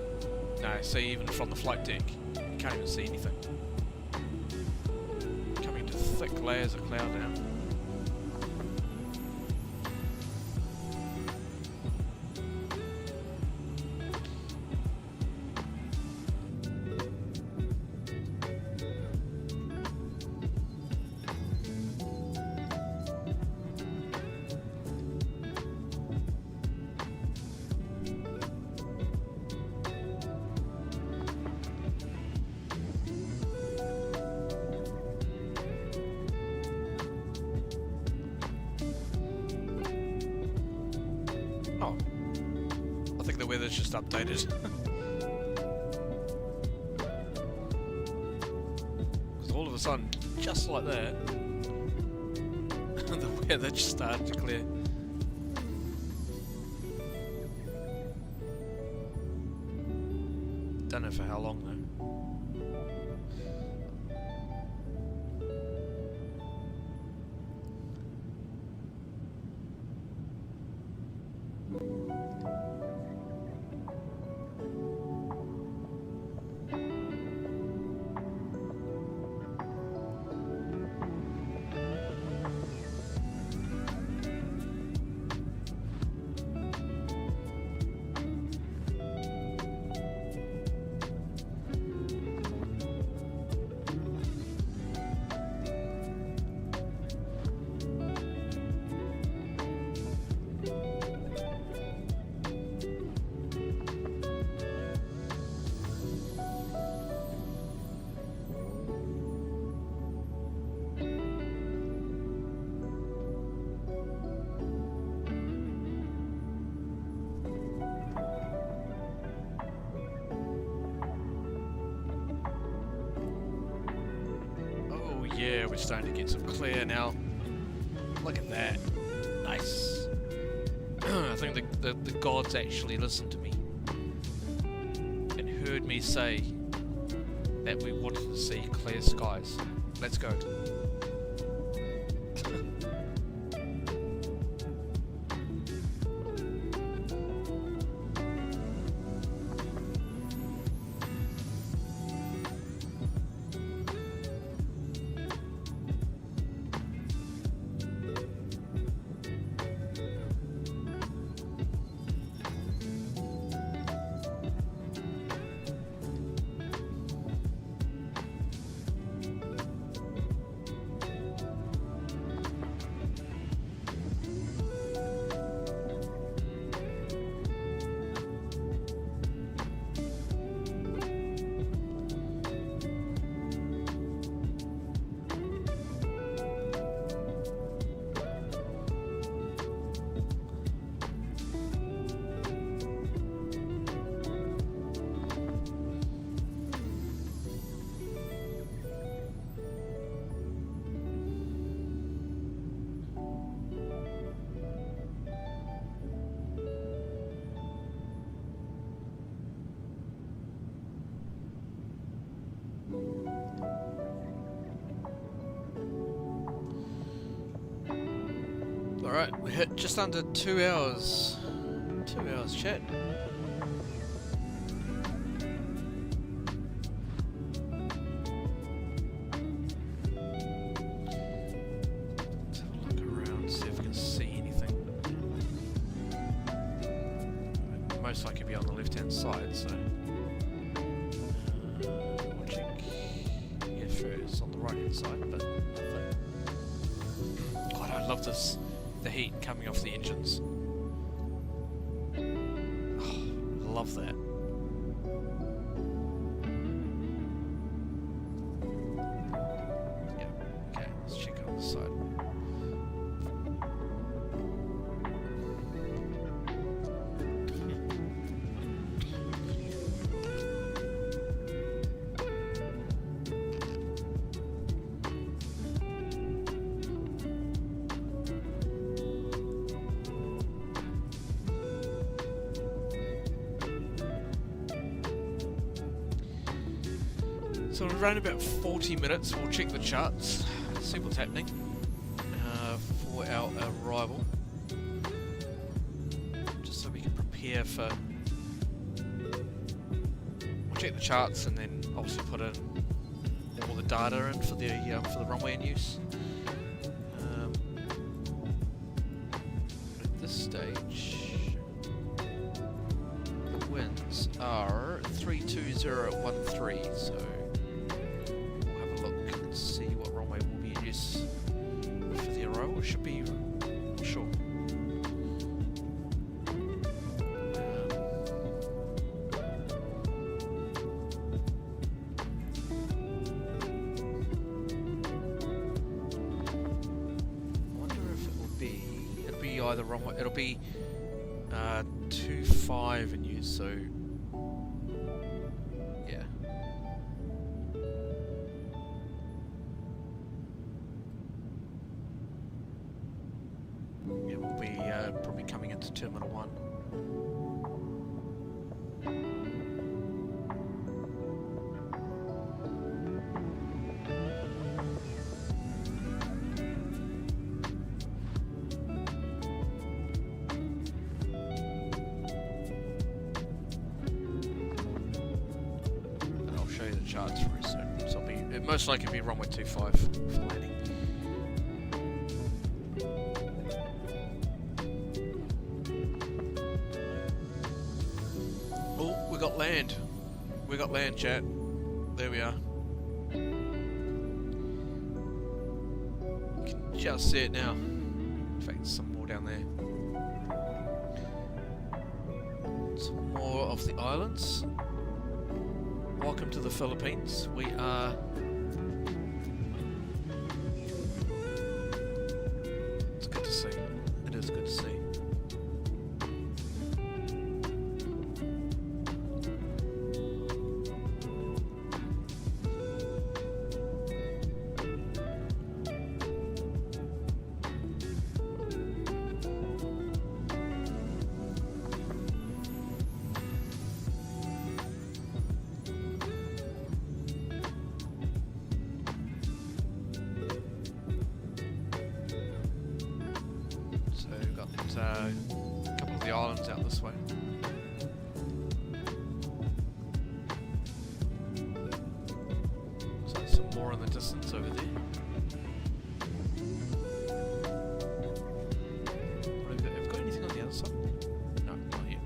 No, see, even from the flight deck, you can't even see anything. Coming to thick layers of cloud now. Oh, I think the weather's just updated. Because all of a sudden, just like that, the weather just started to clear. Don't know for how long though. Yeah, we're starting to get some clear now. Look at that. Nice. I think the gods actually listened to me and heard me say that we wanted to see clear skies. Let's go. Alright, we hit just under 2 hours. 2 hours chat. Let's have a look around, see if we can see anything. Most likely be on the left hand side, so we'll check if it's on the right hand side, but nothing. God, I love this. The heat coming off the engines. Oh, love that. Yeah, okay, let's check it on the side. So around about 40 minutes, we'll check the charts, see what's happening for our arrival, just so we can prepare for. We'll check the charts and then obviously put in all the data in for the runway in use. At this stage, the winds are 32013, so. See what runway will be in use for the arrival. It should be sure. I wonder if it will be. It'll be either runway. It'll be 25 in use. So. Probably coming into Terminal 1. And I'll show you the charts very soon. So it'll most likely be runway 25 for landing. We got land, chat. There we are. You can just see it now. In fact, there's some more down there. Some more of the islands. Welcome to the Philippines. We are... It's good to see. It is good to see. A couple of the islands out this way. So some more in the distance over there. Have we got anything on the other side? No, not yet.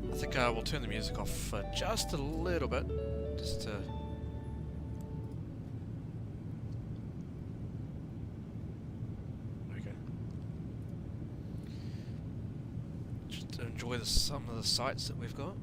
I think we'll turn the music off just a little bit, just to... Okay. Just to enjoy some of the sights that we've got.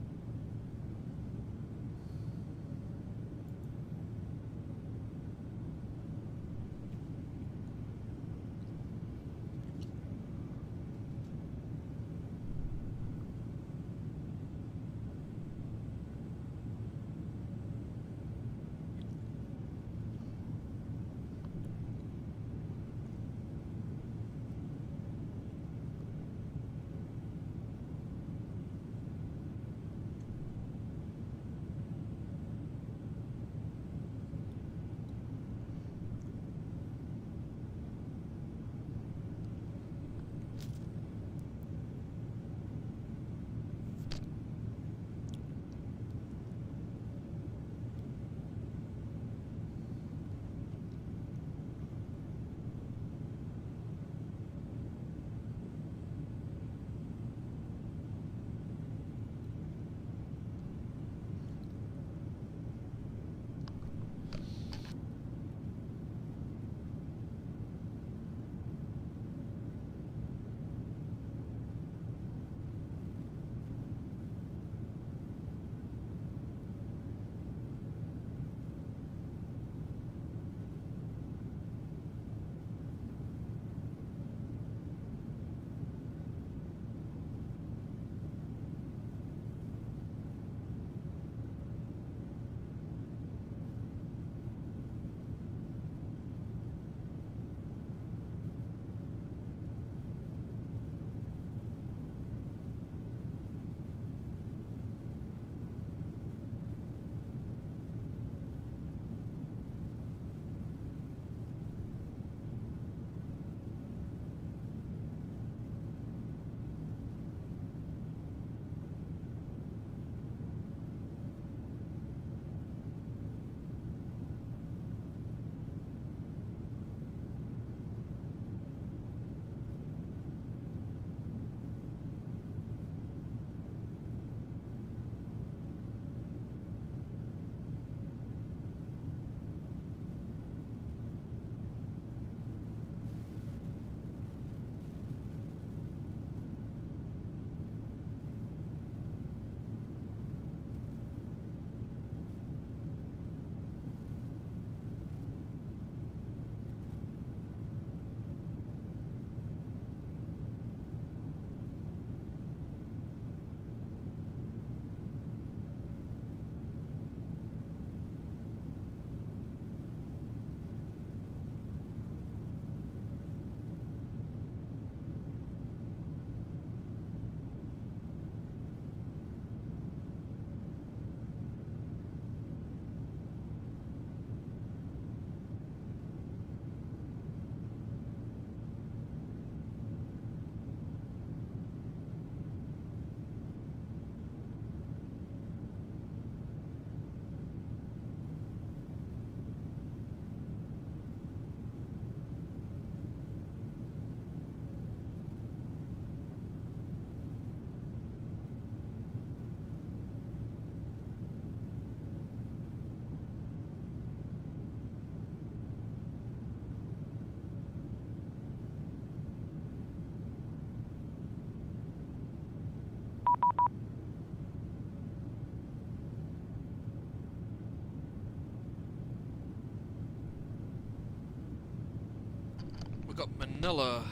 Manila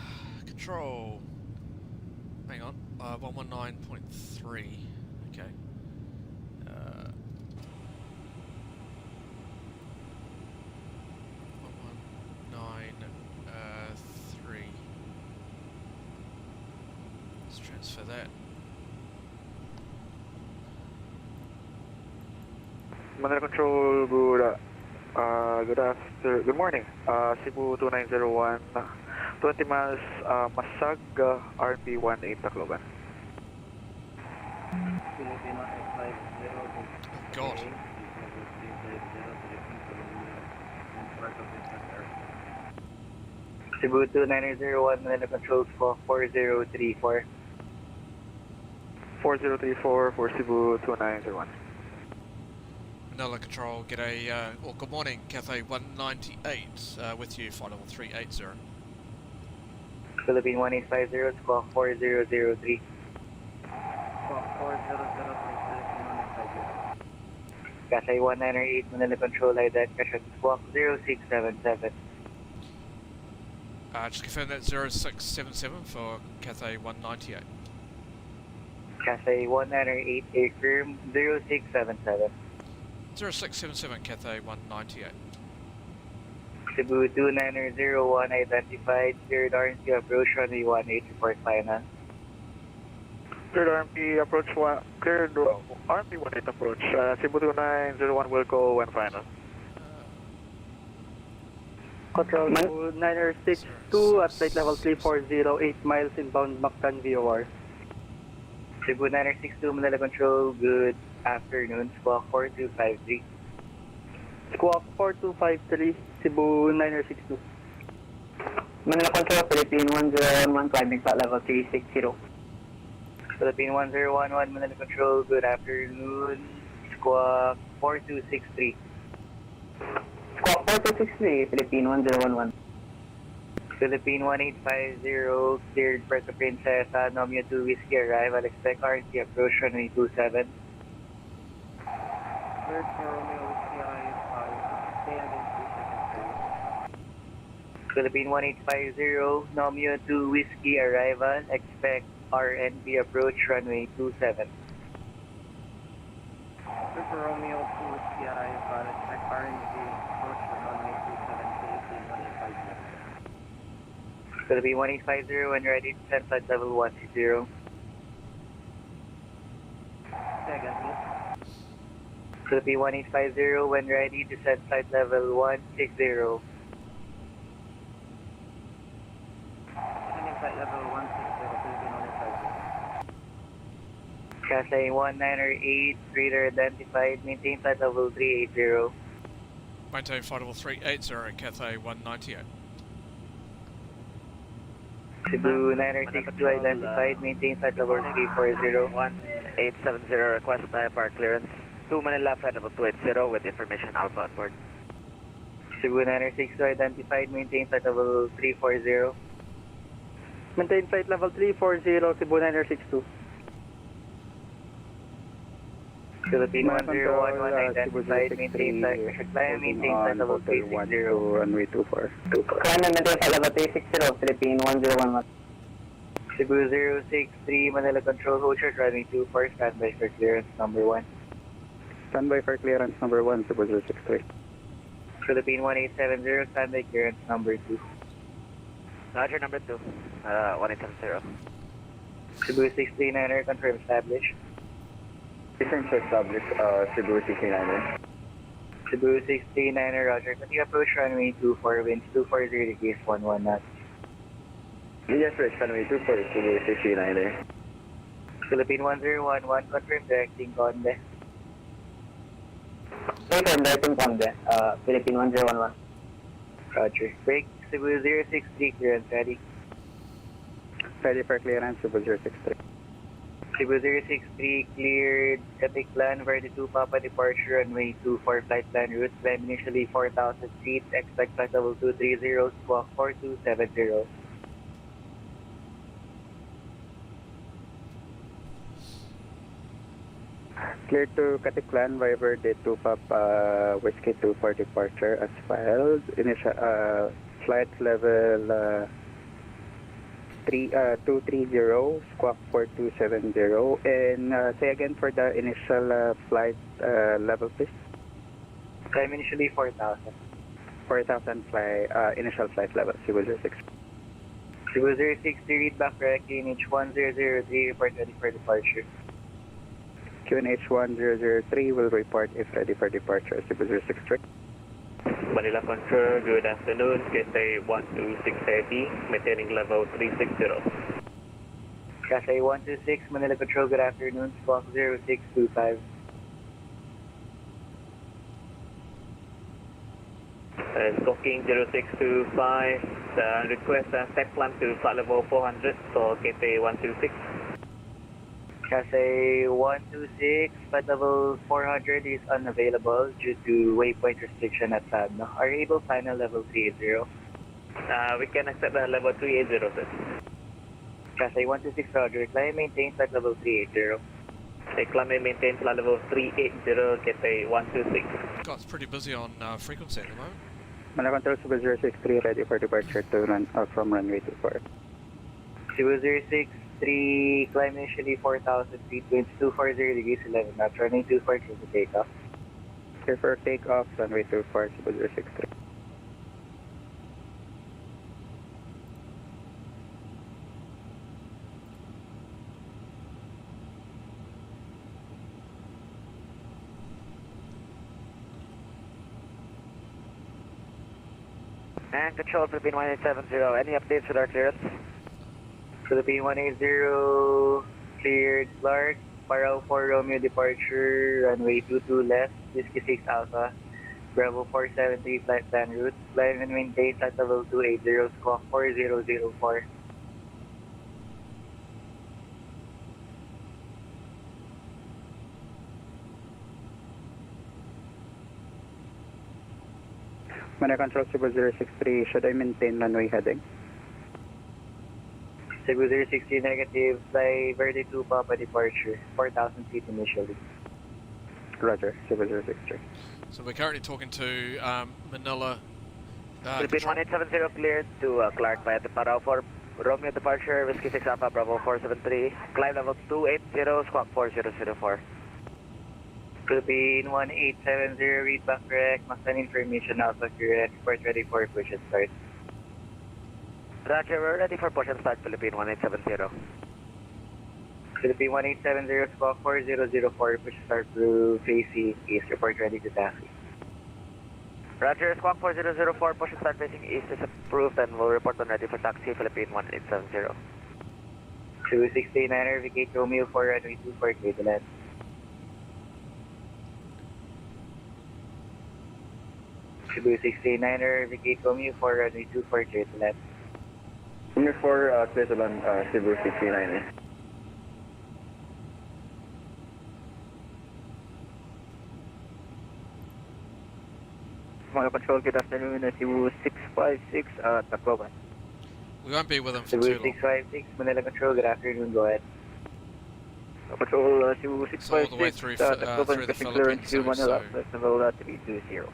control. Hang on, 119.3. Okay. 119.3. Let's transfer that. Manila Control, good morning. Cebu 2901, 20 miles, Masag, RP18 Tacloban. God. Cebu 2901, Manila Control, 4034. 4034 for Cebu 2901. Manila control, get a, or good morning, Cathay 198, with you, flight level 380. Philippine 1850, squawk 4003. Cathay 198, Manila Control, identification, squawk 0677. Just confirm that 0677 for Cathay 198. Cathay 198, affirm 0677. 0677 Cathay 198. Cebu 2901, identified, third RMP approach, runway 18, report final. Third RMP approach, cleared RMP 18 approach, Cebu 2901 will go when final. Control 962 at flight level 340, 8 miles inbound Mactan VOR. Cebu 962, Manila Control, good afternoon, squawk 4253. Squawk 4253, Cebu 962. Manila Control, Philippine 1011, climbing flight level 360. Philippine 1011, Manila Control, good afternoon, squawk 4263. Squawk 4263, Philippine 1011. Philippine 1850, cleared Puerto Princesa, Nomia 2 Whiskey, arrival, expect RC approach, runway 27. Philippine 1850, Nomia 2 Whiskey, arrival, expect RNB approach, runway 27. Romeo 2 Whiskey arrival, expect RNG approach runway 27, Philippine 1850, when ready, descent flight level 160. Philippine 1850, when ready, descent flight level 160. flight level 160, Cathay 1908, radar identified, maintain flight level 380. Maintain flight level 380 Cathay 198. Cebu 962 identified, maintain flight level 340. 1870, request IFR clearance to Manila, flight level 280 with information alpha on board. Cebu 962 identified, maintain flight level 340. Maintain flight level 340, Cebu 962. Philippine 1011 identified, maintain flight level 360. Runway 24. Climb and maintain flight level 360, Philippine 1011. Cebu 063, Manila Control, hold short, runway 24, standby for clearance number 1. Standby for clearance number 1, Cebu 063. Philippine 1870, standby clearance number 2. Roger, number 2, 1870. Cebu 639er, confirm established. Different to establish Cebu 69er. Cebu 639er, roger. Continue approach runway 24, winds 240 degrees 11 knots. Yes, sir, runway 24, Cebu 69er. Philippine 1011, confirm directing Conde. Confirm, directing Conde, Philippine 1011. Roger. Break, Cebu 063, clearance ready. Ready for clearance, Cebu 063. Cebu 063, cleared, static plan, Verde 2 Papa departure, runway 24, flight plan route, climb initially 4,000 feet, expect flight level 230, squawk 4270. Clear to Katiklan, Viber Day 2 Papa Whiskey 2 for departure as filed. Initial flight level 230, squawk 4270. And say again for the initial flight level, please. Climb initially 4,000. 4,000 initial flight level, Cebu 06. Cebu 060, read back correctly, QNH1003, report ready for departure. QNH1003 will report if ready for departure, Cebu 063. Manila Control, good afternoon. Cathay 12680, maintaining level 360. Cathay 126, Manila Control, good afternoon, squawk 0625. Stalking 0625, request step climb to flight level 400 for Cathay 126. Cathay 126, flight level 400 is unavailable due to waypoint restriction at Sadno. Are you able to final level 380? We can accept level 380, sir. Cathay 126, roger. Climb maintain flight level 380. Climb and maintain flight level 380, Cathay 126. God, it's pretty busy on frequency at the moment. Manila Control, Cebu 063, ready for departure to from runway 24. Cebu 063, climb initially 4,000 feet, winds 240 degrees 11 knots, runway 24 to takeoff. Clear for takeoff, runway 24, Cebu 063. And control Philippine 1870, any updates with our clearance? Philippine 180, cleared Clark, Parao 4 Romeo departure, runway 22 left, Whiskey 6 Alpha, Bravo 473 flight plan route, climb and maintain flight level 280, squawk 4004. Manila Control, Cebu 063, should I maintain runway heading? Cebu 060 negative, fly Verde 2 Papa departure, 4,000 feet initially. Roger, Cebu 063. So we're currently talking to Manila. Philippine 1870 cleared to Clark via the Parao 4 Romeo departure, Whiskey 6 Alpha, Bravo 473, climb level 280, squawk 4004. Philippine 1870, read back correct, Maxan information Alpha correct, report ready for push and start. Roger, we're ready for push and start, Philippine 1870. Philippine 1870, squawk 4004, push start through facing east, report ready to taxi. Roger, squawk 4004, push and start facing east is approved and we'll report when ready for taxi, Philippine 1870. Cebu 69er, vacate Romeo 4 runway 24, clear to land. Cebu 69er, vacate Romeo 4 runway 24, clear to land. Romeo 4, clear to land, Cebu 69. Manila Control, good afternoon, Cebu 656, Tacloban. We won't be with them for Cebu too long. 656, Manila Control, good afternoon, go ahead. Control, Cebu It's all the way through, through the Philippines, so level 320.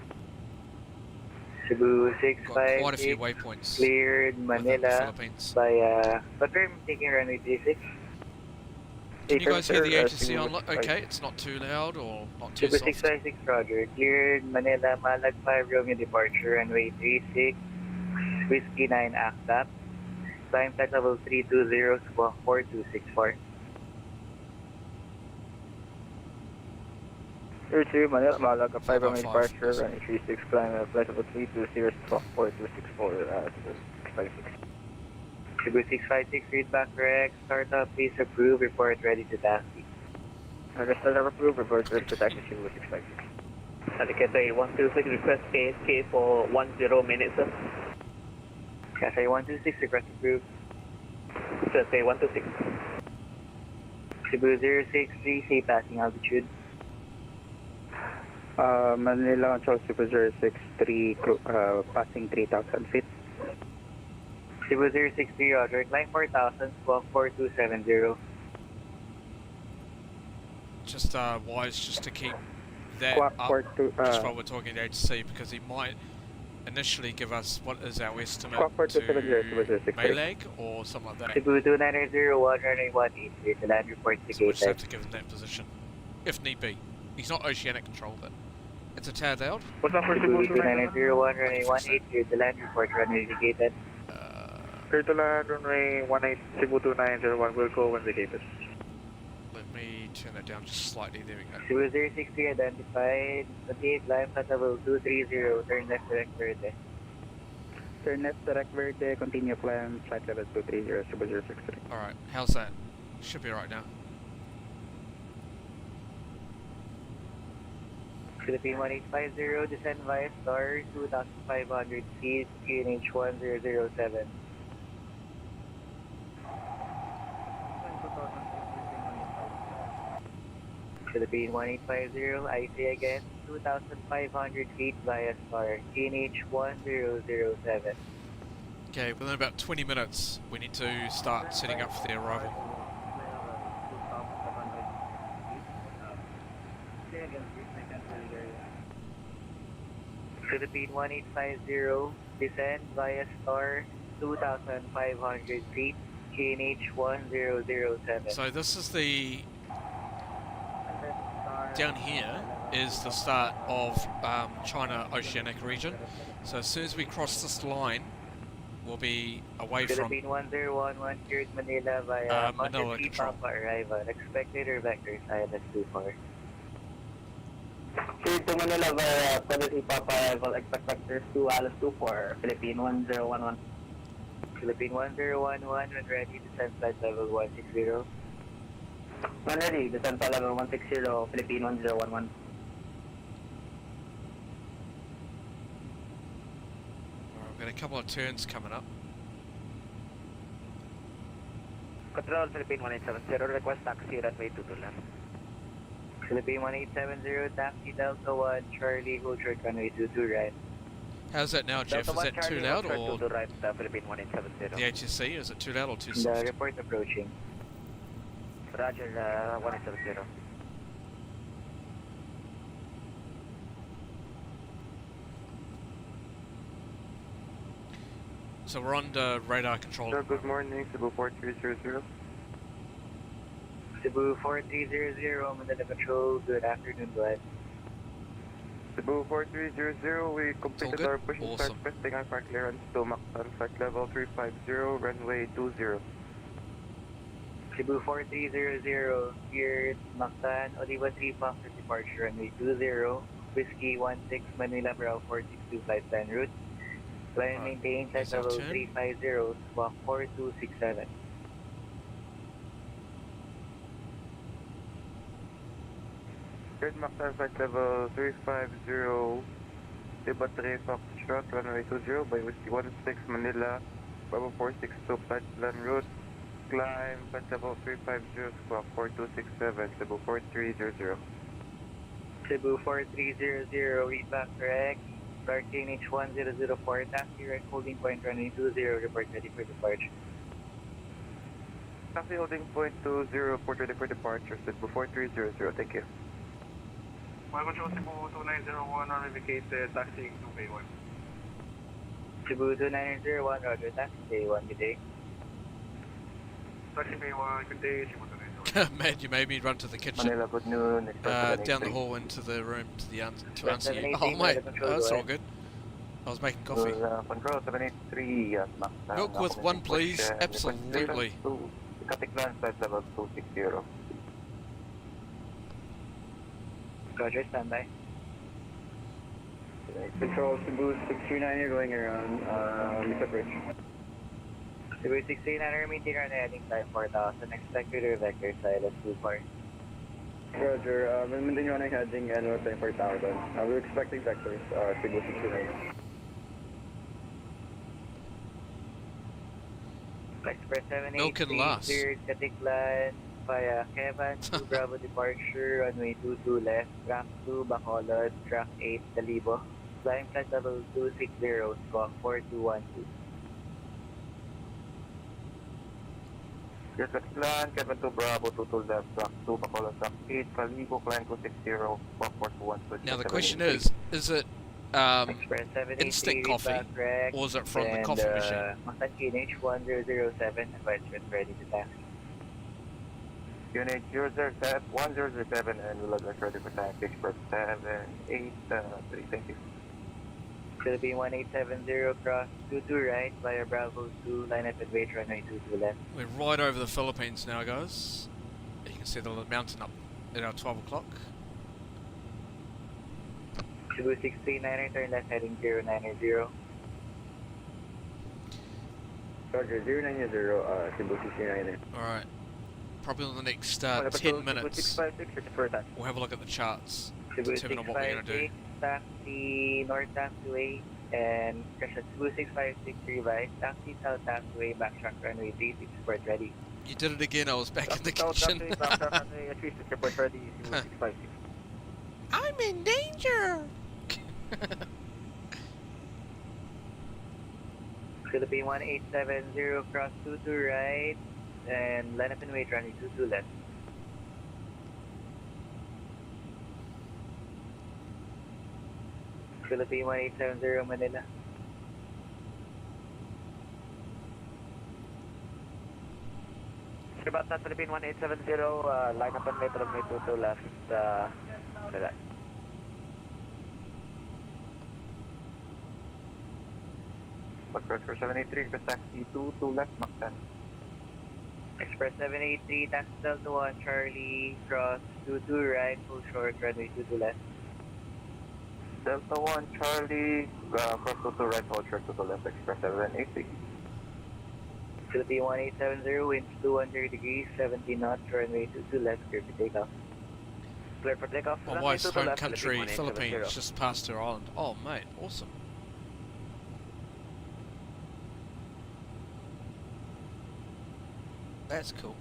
Cebu got quite a few 656, waypoints cleared within the Manila Philippines. by, confirm taking runway 36. Can you guys hear the agency on? Okay, it's not too loud or not too Cebu soft. 656, roger. Cleared Manila, Malag 5 Romeo departure, runway 36, Whiskey 9 act up. Climb flight level 320, squawk 4264. 32, Manila, Malaga, 5 Romeo Romeo departure, departure, runway 36, climb, flight level 320, squawk 4264, 656. Cebu 656, read back correct. Start up, please approve, report ready to taxi. Start up approved, report ready to taxi, Cebu 656. Cathay 126, request ASK for 10 minutes, sir. Cathay 126, request approved. Cathay 126. Cebu 063, say passing altitude. Manila Control, Cebu 063, passing 3,000 feet. Cebu 063, roger. Climb 4,000, squawk 4270. Just wise just to keep that Squawk up 42, just while we're talking to HC because he might initially give us what is our estimate Squawk 4270, to Malag or something like that. Cebu 2901, runway 18, the land report So we'll just have indicated. to give him that position, if need be. He's not oceanic control, but it's a tad out. What's up for Cebu Cebu 2901, runway 18, the land report runway indicated. Clear to land, runway 18, Cebu 2901, will go when indicated. Let me turn that down just slightly. There we go. Cebu 063 identified, 28 climb flight level 230, turn left direct verde. Turn left direct verde, continue climb, flight level 230, Cebu 063. Alright, how's that? Should be right now. Philippine 1850, descend via star 2,500 feet, QNH 1007. Philippine 1850, I say again, 2,500 feet via star, QNH 1007. Okay, within about 20 minutes, we need to start setting up for the arrival. Philippine 1850, descend via star 2,500 feet, QNH 1007. So this is the... Down here is the start of China Oceanic region. So as soon as we cross this line, we'll be away from Philippine 1011, cleared Manila via Manila Content control. Papa arrival. Expected or vector silence 24. Clear to Manila via Quality Papa arrival, expect vectors 2 Alice 24, Philippine 1011. Philippine 1011, when ready, descend flight level 160. When ready, descend flight level 160, Philippine 1011. Alright, we've got a couple of turns coming up. Control Philippine 1870, request taxi runway 22 left. Philippine 1870, taxi Delta 1, Charlie, hold short runway 22 right. How's that now, Jeff? Delta Is 1 that too Charlie, loud hold or short 22 right, Philippine 1870. the HSC? Is it too loud or too The soft? report approaching. Roger, 1870. So we're under radar control. Sir, good morning, Cebu 4300. Cebu 4300, Manila Patrol, good afternoon, bud. Cebu 4300, we completed good? our push and start Awesome. testing our flight clearance to Mactan, flight level 350, runway 20. Cebu 4300, cleared Mactan, Oliva 3 Fox departure runway 20, Whiskey 16 Manila, Bravo 462 flight plan route. Climb Alright, maintain flight here's our level turn. 350, squawk 4267. Third Mactan, flight level 350, Liba 3 Foxtrot, runway 20, by Whiskey 16 Manila, Bravo 462 flight plan route. Climb flight level 350, squawk 4267, Cebu 4300. Cebu 4300, read back correct. Parking H1004, taxi right holding point runway 20, report ready for departure. Taxi holding point 20, report ready for departure, Cebu 4300, thank you. Michael Joe, Cebu 2901, unrevocated, taxiing to Bay 1. Cebu 2901, roger, taxi day 1, good day. Taxi Bay 1, good day, Cebu 2901. Man, you made me run to the kitchen. Manila, good noon. Down the hall into the room to answer you. 783, Oh mate, Manila Control, that's go all ahead. good. I was making coffee. Control 783 at Mactan. Milk with one, please. Absolutely. Cathay Pacific flight level 260. Roger, standby. Control Cebu 639, you're going around Lisa Bridge. Cebu 69, maintain runway heading time 4000, expected or vector silence 24. Roger, maintain running heading and we're time 4,000. We're expecting vectors, Cebu 69. Express Milk and 783, last. cleared Caticlan via Kevan, 2 Bravo departure, runway 22 left, track 2 Bacolod, track 8 Talibo. Flying flight level 260, squawk 4212. Yes, Cathay Kevin 2 Bravo, 22 left, track 2 Bacolod, track 8, Calibo, climb 260, walk 421. Now the question is it Express 783 instant coffee, readback correct. or is it from the And, coffee machine? Mactan QNH 1007, advisement ready to taxi. Unit 1007 and we'll address ready for taxi. Express 783, thank you. Philippine 1870 cross 22 right via Bravo 2, line up and wait runway 22 left. We're right over the Philippines now, guys. You can see the mountain up at our 12 o'clock. Cebu 639er, turn left heading 090. Roger, 090, Cebu 69er. Alright. Probably in the next 10 minutes, we'll have a look at the charts. Cebu Determine what we're going to do. 656, taxi north taxiway, and crash at Cebu 656 revise, taxi south taxiway, backtrack runway 36, port ready. You did it again, I was back in the kitchen. I'm in danger! Philippine 1870 cross 22 right, and line up and wait runway 22 left. Philippine 1870 Manila. About that, Philippine 1870, line up and wait runway 22 left, Manila. Express 783, request taxi 22 left, Mactan. Express 783, taxi Delta 1, Charlie, cross 22 right, full short, runway 22 left. Delta 1, Charlie, cross 22 right, hold short to the left, Express 783. Philippine 1870, winds 200 degrees, 70 knots, runway 22 left, clear for takeoff. Clear for takeoff. My wife's home country, Philippines, just past her island. Oh, mate, awesome. That's cool.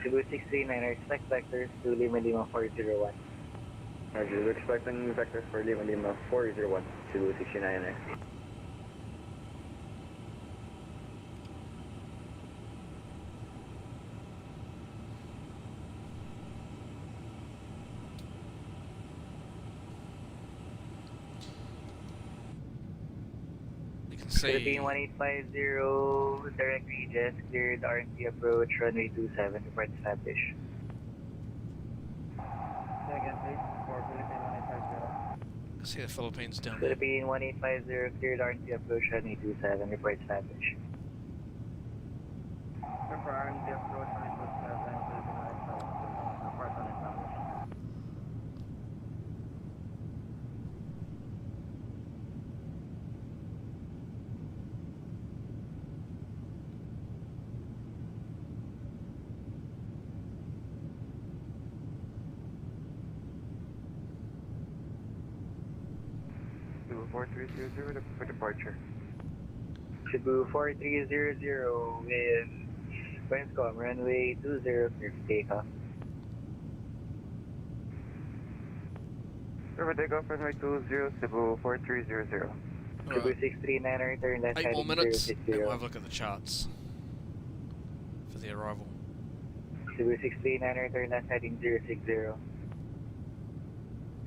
Cebu 639, expect vectors to Lima Lima 401. Roger, we're expecting vectors for Lima Lima 401, Cebu 69er. Philippine 1850, direct Regis, cleared RMP approach, runway 27, report established. Second, please, for Philippine 1850. See the Philippines down there. Philippine 1850, cleared RMP approach, runway 27, report established. For RMD approach, runway 27, Philippine 1850, report on established. Cebu 4300 for departure. Cebu 4300 with Queenscom, runway 20, clear for takeoff. Clear for takeoff, runway 20, Cebu 4300. Cebu Alright, 639, turn left 8 more heading minutes, and 060. we'll have a look at the charts for the arrival. Cebu 639, turn left heading 060.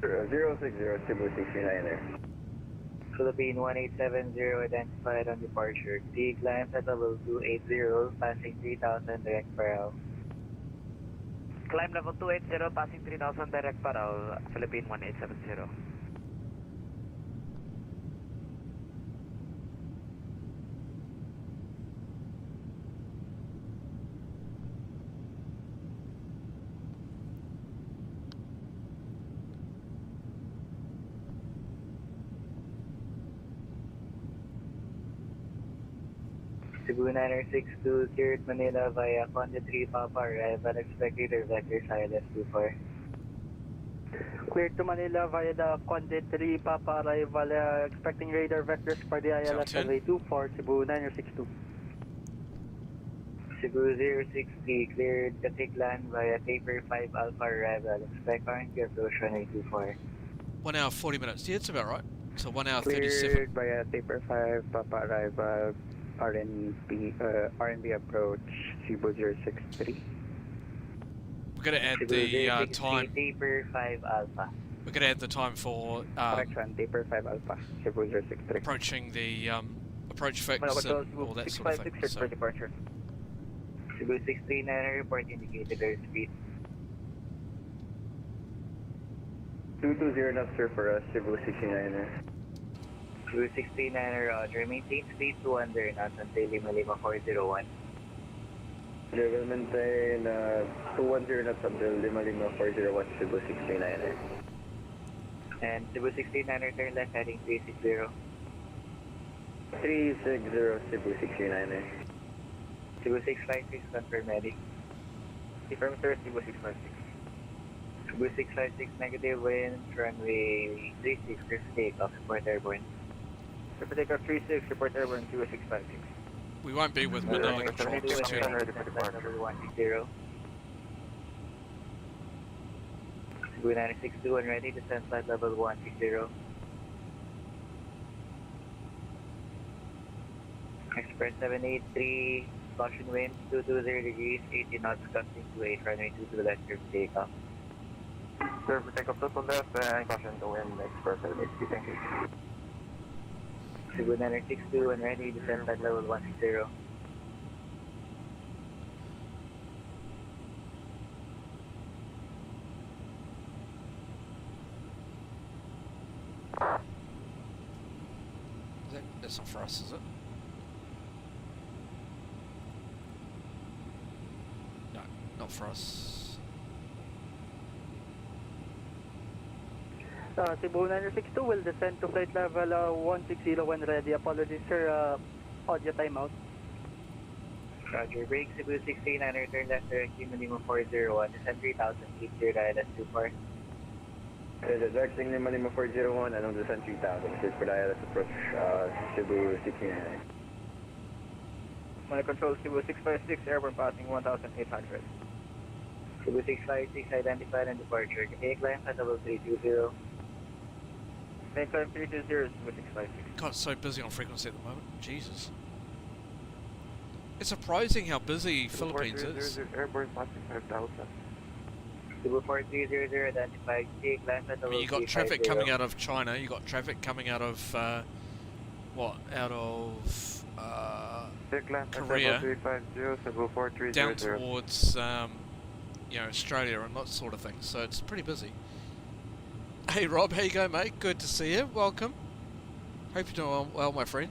060, Cebu 69er. Philippine 1870 identified on departure. The climb at level 280, passing 3000 direct per hour. Climb level 280, passing 3000 direct per hour, Philippine 1870. Cebu 9062, cleared Manila via Conde 3 Papa, arrival expected vectors ILS 24. Cleared to Manila via the Conde 3 Papa arrival, expecting radar vectors for the ILS Sound runway 24, Cebu 9062. Cebu 060, cleared Katiklan via Taper 5 Alpha arrival, expect current approach runway 24. 1 hour 40 minutes. Yeah, it's about right. So 1 hour 37. Cleared via Taper 5, Papa arrival, RNB approach, Cebu 063. We're going to add Cebu the 063, time. taper 5 Alpha. We're going to add the time for Correction, taper 5 Alpha, Cebu 063. approaching the approach fix Control and Cebu all that sort of thing. 656 for departure. Cebu 639 report indicated airspeed. 220 knots, sir, for us, Cebu 69er. Cebu 639 Roger. Maintain speed 200 knots until Lima Lima 401. We will maintain 210 knots until Lima Lima 401, Cebu 69er. And Cebu 69er turn left heading 360. 360, Cebu 69er. Cebu 656 confirm ready. Confirm, sir, Cebu 656. Cebu 656 negative wind, runway 36, clear for takeoff, report airborne. Clear for takeoff 36, report airborne, Cebu 656. We won't be with Manila Control too long. Ready for departure. 160. Cebu 962 and ready, descent flight level 160. Express 783, caution winds 220 degrees, 80 knots, gusting to 8, runway 2 to the left, clear for takeoff. Sir, for takeoff to the left and caution to wind, Express 783, thank you. Cebu 962 and ready, descent flight level 160. That's not for us, is it? No, not for us. Cebu 962 will descend to flight level 160 when ready. Apologies, sir. Audio timeout. Roger, break Cebu 69, turn left direct Lima Lima 401, descend 3000 feet, clear ILS 24. Directing Lima Lima 401 and on descent 3000, clear for the ILS approach, Cebu 69er. Mona Control Cebu 656, airborne passing 1800. Cebu 656 identified and departure. Cathay climb at level 320. Cathay climb 320, Cebu 656. God, it's so busy on frequency at the moment. Jesus. It's surprising how busy Philippines is. Airborne passing 5,000. Cebu 4300 identified. Cathay climb at I level mean, you got 350. traffic coming out of China. You got traffic coming out of out of Korea, 350, Cebu 4300. down towards Australia and that sort of thing. So it's pretty busy. Hey Rob, how you going, mate? Good to see you. Welcome. Hope you're doing well, my friend.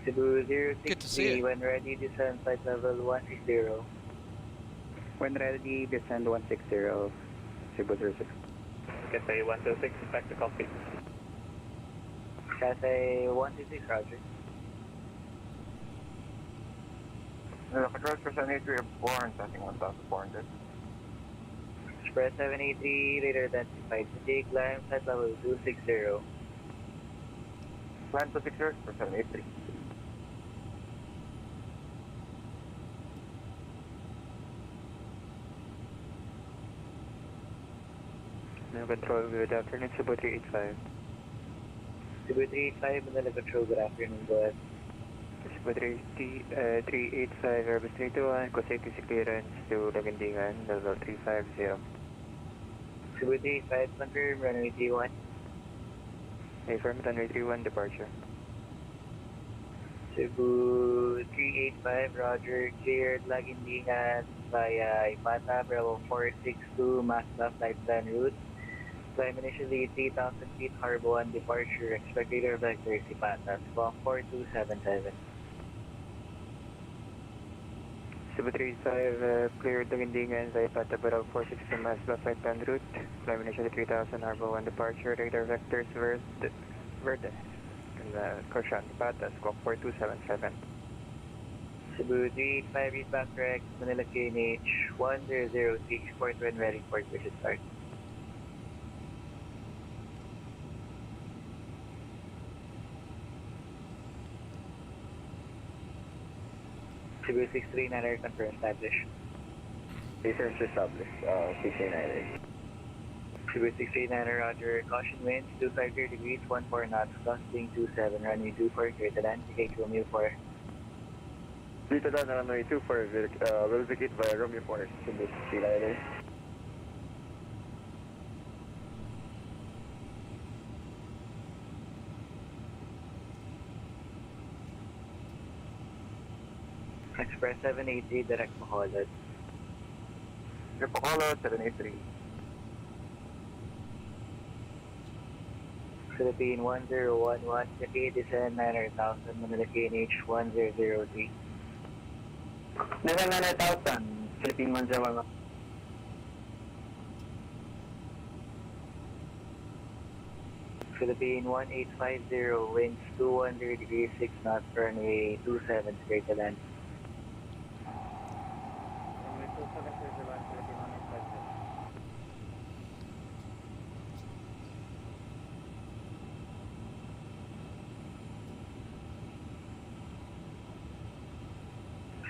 Cebu Good to see 063, you. when ready, descend flight level 160. When ready, descend 160, Cebu 06. Cathay 126, back to cockpit. Cathay 126, roger. Control Express 783 airborne, passing 1,400. Express 783, radar identified. Cathay climb, flight level 260. Plan 260 for 783. Now control, good afternoon, Cebu 385. Cebu 385, Manila Control, good afternoon, go ahead. Cebu 385, Airbus 321, Cosec clearance to Lagandingan, level 350. Cebu 385, confirm runway 31. Affirm, runway 31, departure. Cebu 385, roger, cleared Lagandingan via Ipata, Bravo 462, Mazda flight plan route. Climb initially 3,000 feet, Harbor 1 departure, expect radar vector Ipata, squawk 4277. Cebu 385, cleared Lagandingan via Ipata, Bravo 462, Mazda flight plan route. Climb initially 3,000, Harbor 1 departure, radar vectors verde. Caution, Ipata, squawk 4277. Cebu 385, read back correct, Manila KNH 1003, port when ready for mission start. Cebu 639, confirm established. Research established, 689. Cebu 639, roger, caution winds 250 degrees, 14 knots, gusting 27, runway 24, clear to land, TK Romeo 4. Dito na runway 24, will vacate via Romeo 4, Cebu Sealighter. Express 783, direct Bacolod. Bacolod 783. Philippine 1011, Cathay descend 900,000, Manila KNH 1003. Descend 900,000, Philippine 101. Philippine 1850, winds 210 degrees 6 knots, runway 27, clear to land. Runway 27, clear to land, Philippine 1850.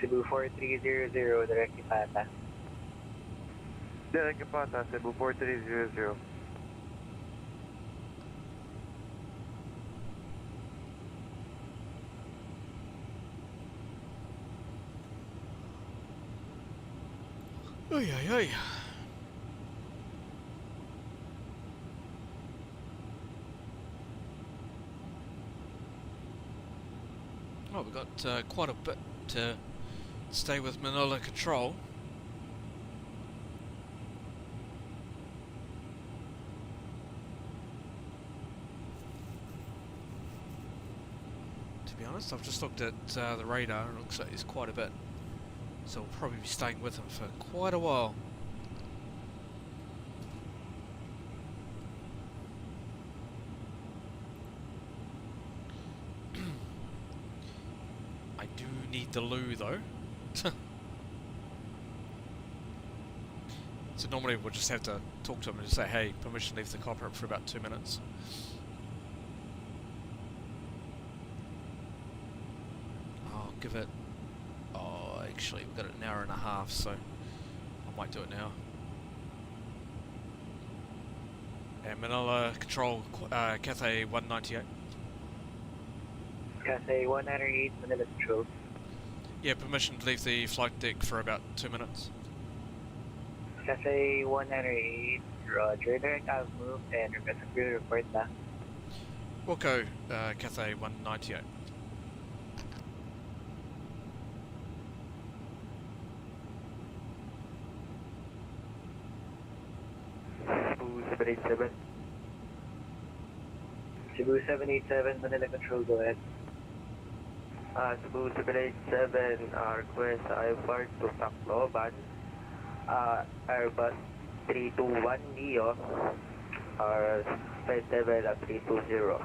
Cebu 4300, direct Ipata. Direct Ipata, Cebu 4300. Oy, oy, oy. Oh, we've got quite a bit to stay with Manila Control. To be honest, I've just looked at the radar and it looks like there's quite a bit. So we'll probably be staying with him for quite a while. I do need the loo though. So normally we'll just have to talk to him and just say, hey, permission to leave the cockpit for about 2 minutes. I'll give it... Oh, actually, we've got it an hour and a half, so I might do it now. And Manila Control, Cathay 198. Cathay 198, Manila Control. Yeah, permission to leave the flight deck for about 2 minutes. Cathay 198, roger, direct out move and request a crew report na. We'll go Cathay 198. Cebu 787. Cebu 787, Manila Control, go ahead. Cebu 787, request IFR to Tacloban, Airbus 321neo, flight level at 320.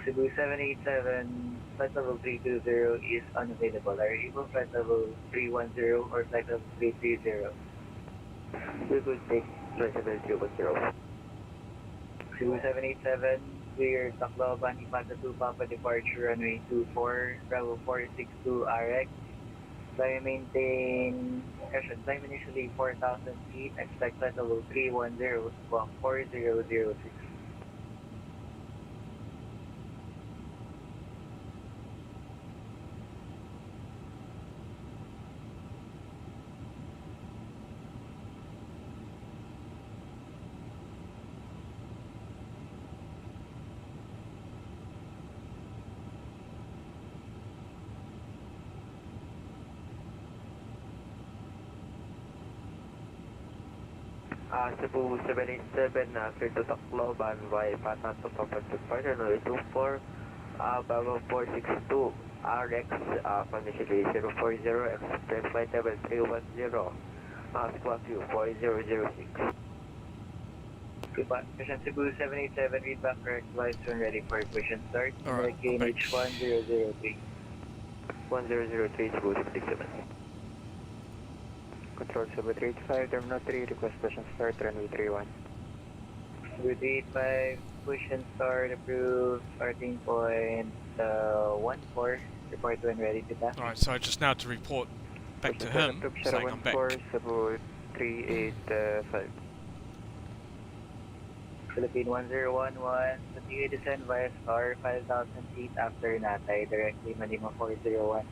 Cebu 787, flight level 320 is unavailable. Are you able flight level 310 or flight level 330? We could take flight level 310. Cebu 787, clear Tacloban, Ipata 2 Papa departure, runway 24, Bravo 462 RX. Climb initially 4,000 feet, expect flight level 310, squawk 4006. Cebu 787, clear to Tacloban via Patan to Papa departure, runway 24, Bravo 462 RX, condition 040, expect flight level 310, squawk you 4006. Mission Cebu 787, read back correct flight soon ready for ignition start. Alright, KNH 1003. 1003, Cebu 787. Control Cebu 385, Terminal 3, request push and start, runway 31. Cebu 385, push and start, approved, starting point 14, report when ready to pass. Alright, so just now to report back to him, saying I'm back. Cebu 385. Philippine 1011, continue descend via star 5,000 feet after Natay, directly Manima 401.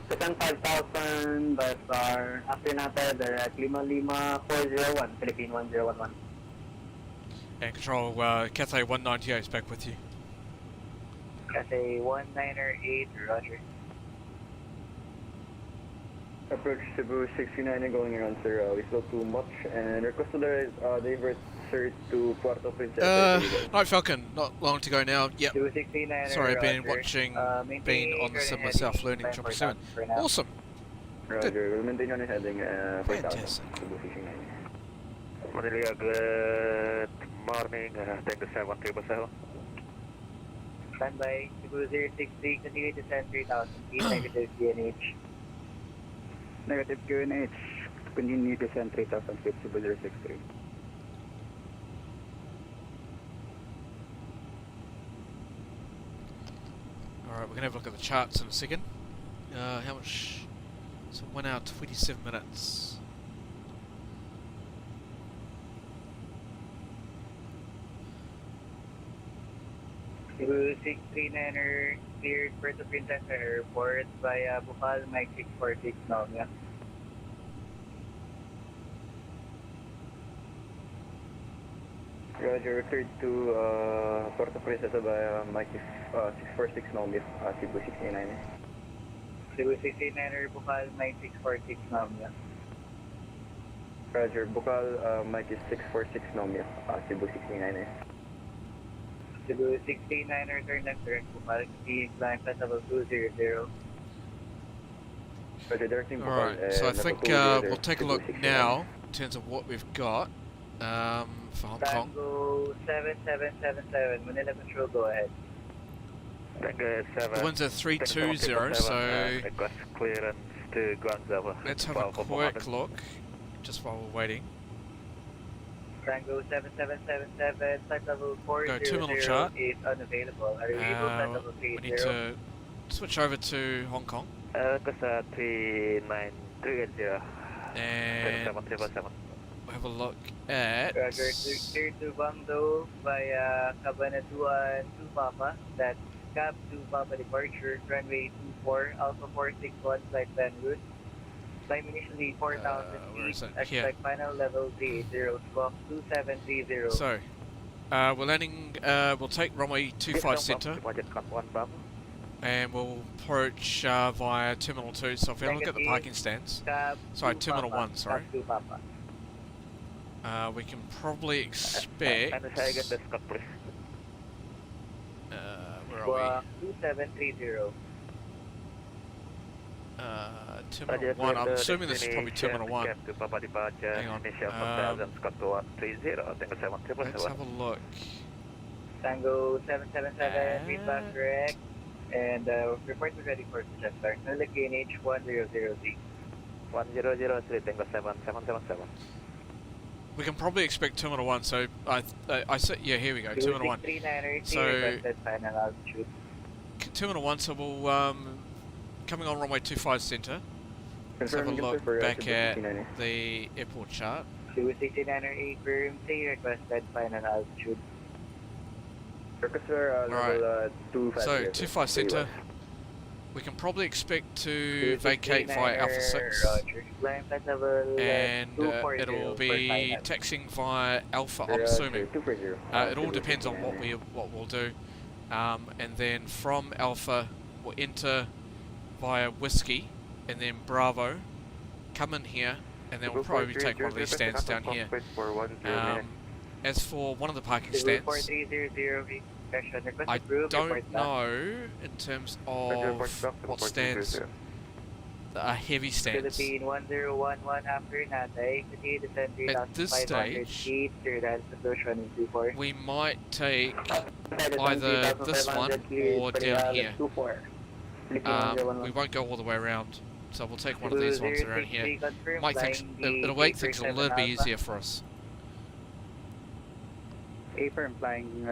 Second 5,000 by star. After natin, direct Lima Lima 401, Philippine 1011. And control, Cathay 198 is back with you. Cathay 198, roger. Approach Cebu 69 and going around, sir. We saw too much and request to divert sir to Puerto Princesa. Night Falcon, not long to go now. Yep. 269, Sorry, I've been roger. watching, Maintain been on the current similar heading, South Learning climb 777. 4,000 for now. Awesome. Roger, we'll maintain on your heading 4,000. Fantastic. Cebu 69. Manila, good morning. Thank you, 777. Standby, Cebu 063, continue to send 3,000 feet, negative QNH. Negative QNH. Continue to send 3,000 feet, Cebu 063. Alright, we're going to have a look at the charts in a second. How much? So 1 hour 27 minutes. Cebu 639er cleared Puerto Princesa Airport via Bukal, Mike 646 Nomia. Roger, cleared to Puerto Princesa by Mike 646 Nomia, Cebu 69. Cebu 639er Bukal, Mike 646 Nomia. Roger, Bukal, Mike is 646 Nomia, Cebu 69. Cebu 639er turn left direct Bukal, continue climb flight level 200. Roger, directing Bukal. Alright, so I think we'll take a look now in terms of what we've got for Hong Kong. Tango 7777, Manila Control, go ahead. Tango 7. The winds are 320, so request clearance to Guangzhou. let's have a quick look just while we're waiting. Tango 7777, flight level 400 terminal chart. is unavailable. Are you able flight level We 30? need to switch over to Hong Kong Request 39380. and 7777. we'll have a look at Roger, clear to Guangzhou via Cabanatuan to Papa. That's Cap to Papa departure, runway 24, Alpha 461, flight plan route. Climb initially 4,000 where is feet, it? Here. expect final level 380, squawk 2730. So, we're landing, we'll take runway 25 center and we'll approach via Terminal 2. So if we have a look at the parking stands, Cap sorry, to Terminal Papa, 1, sorry. Cap to Papa. We can probably expect, where are Squawk 2730. we? Terminal 1, I'm assuming this is probably Terminal 1. Hang on, let's have a look. Tango 777, feedback correct. And report is ready for success start. Manila QNH 1003. 1003, Tango 7777. We can probably expect Terminal 1, so I said, yeah, here we go, Terminal 1. 2639er, So- requested final altitude. Terminal 1, so we'll, coming on runway 25 center. Let's have a look back at the airport chart. 269er, affirm, say requested final altitude. Alright, so 25 center. We can probably expect to vacate via Alpha 6. Roger. Climb flight level And 240 it'll for be final. taxiing via Alpha, I'm assuming. It all depends on what we'll do. And then from Alpha, we'll enter via Whiskey, and then Bravo, come in here, and then we'll probably take one of these stands down here. As for one of the parking stands, 4300, request I approved, don't report back. know in terms of what stands that are heavy stands. Philippine 1011 after Natay, continue to send At this 3,500 stage, feet, through that approach running 24. we might take either this one or down here. We won't go all the way around, so we'll take one of these ones around here. Might think it'll make things a little bit easier for us. Affirm flying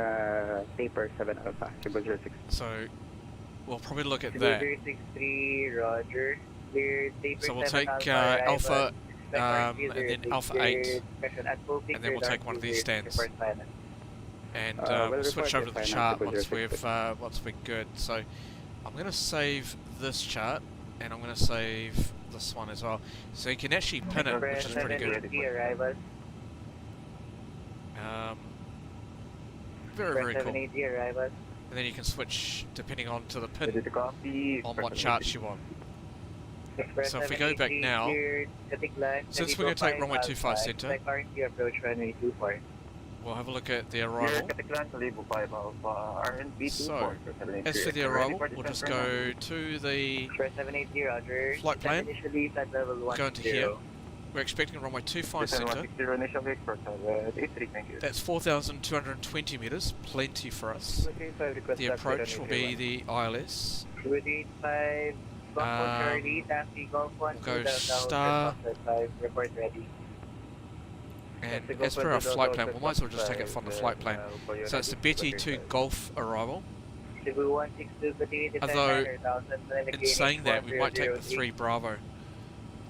taper 7 Alpha, Cebu 06. So we'll probably look at Cebu that. 063, Roger. Cleared, taper So we'll 7 take Alpha, Alpha, arrival, and then Alpha 8, and then we'll take one of these stands. And we'll switch over to the chart once we're good. So I'm going to save this chart and I'm going to save this one as well. So you can actually pin it, which is pretty good. 780 arrival. Very, very cool. 780 arrival. And then you can switch depending on to the pin Ready to copy. on what charts you want. So if we go back now, since we're going to take runway 25 centre, currently approach runway 24. we'll have a look at the arrival. So, So, as for the arrival, we'll just go to the Express 780, roger. Flight plan. Initially flight level 10. Go into here. We're expecting runway 25 centre. That's 4,220 metres, plenty for us. The approach will be the ILS. 285, Charlie, taxi, Golf 1, Go star. Report ready. And as per our flight plan, we might as well just take it from the flight plan. So it's the Betty 2 Golf arrival. Cebu 162, continue to Although, 900,000, in saying that, we might take the 3 Bravo.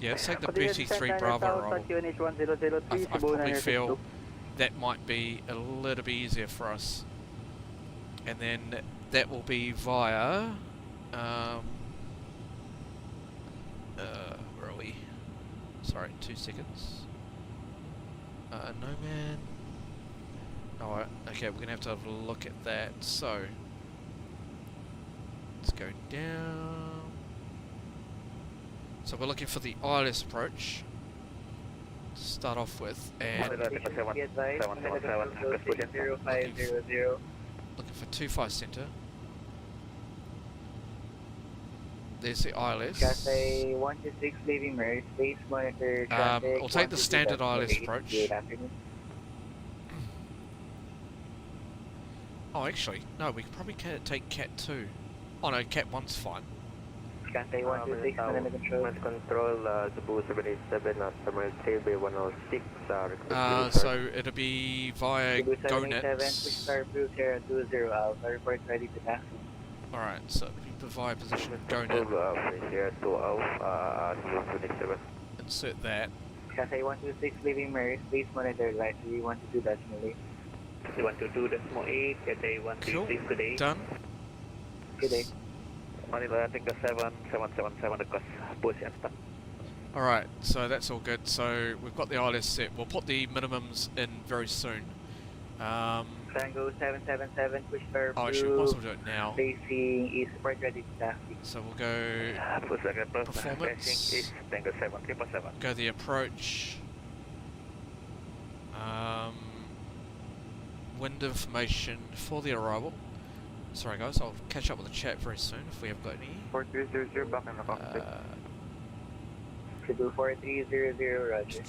Yeah, let's take the Betty 3 Bravo arrival. I probably feel that might be a little bit easier for us. And then that will be via... where are we? Sorry, 2 seconds. No man. Alright, okay, we're going to have a look at that. So, let's go down. So we're looking for the ILS approach to start off with, and looking for 25 centre. There's the ILS. Cathay 126 leaving Merce, base monitor traffic. We'll take the standard ILS approach. Oh, actually, no, we can probably take Cat 2. Oh no, Cat 1's fine. Cathay 126, Manila Control. Control, Cebu 787, Summer Tailway 106, So it'll be via Cebu GoNet. 787, push star blue, Sierra 20 Alpha, report ready to taxi. Alright, so it'll be via position GoNet. Sierra 2 Alpha, Cebu 27. Insert that. Cathay 126 leaving Merce, base monitor light 312 decimally. 122.8, Cathay 136, good day. Done. Good day. Manila, take the 7777 across busiest. Alright, so that's all good. So we've got the ILS set. We'll put the minimums in very soon. Tango 777, push star blue. Oh, actually, we might as well do it now. Facing east, report ready to taxi. So we'll go performance, Tango 7777. go the approach, wind information for the arrival. Sorry guys, I'll catch up with the chat very soon if we have got any. 4300 back in the cockpit. Cebu 4300, roger.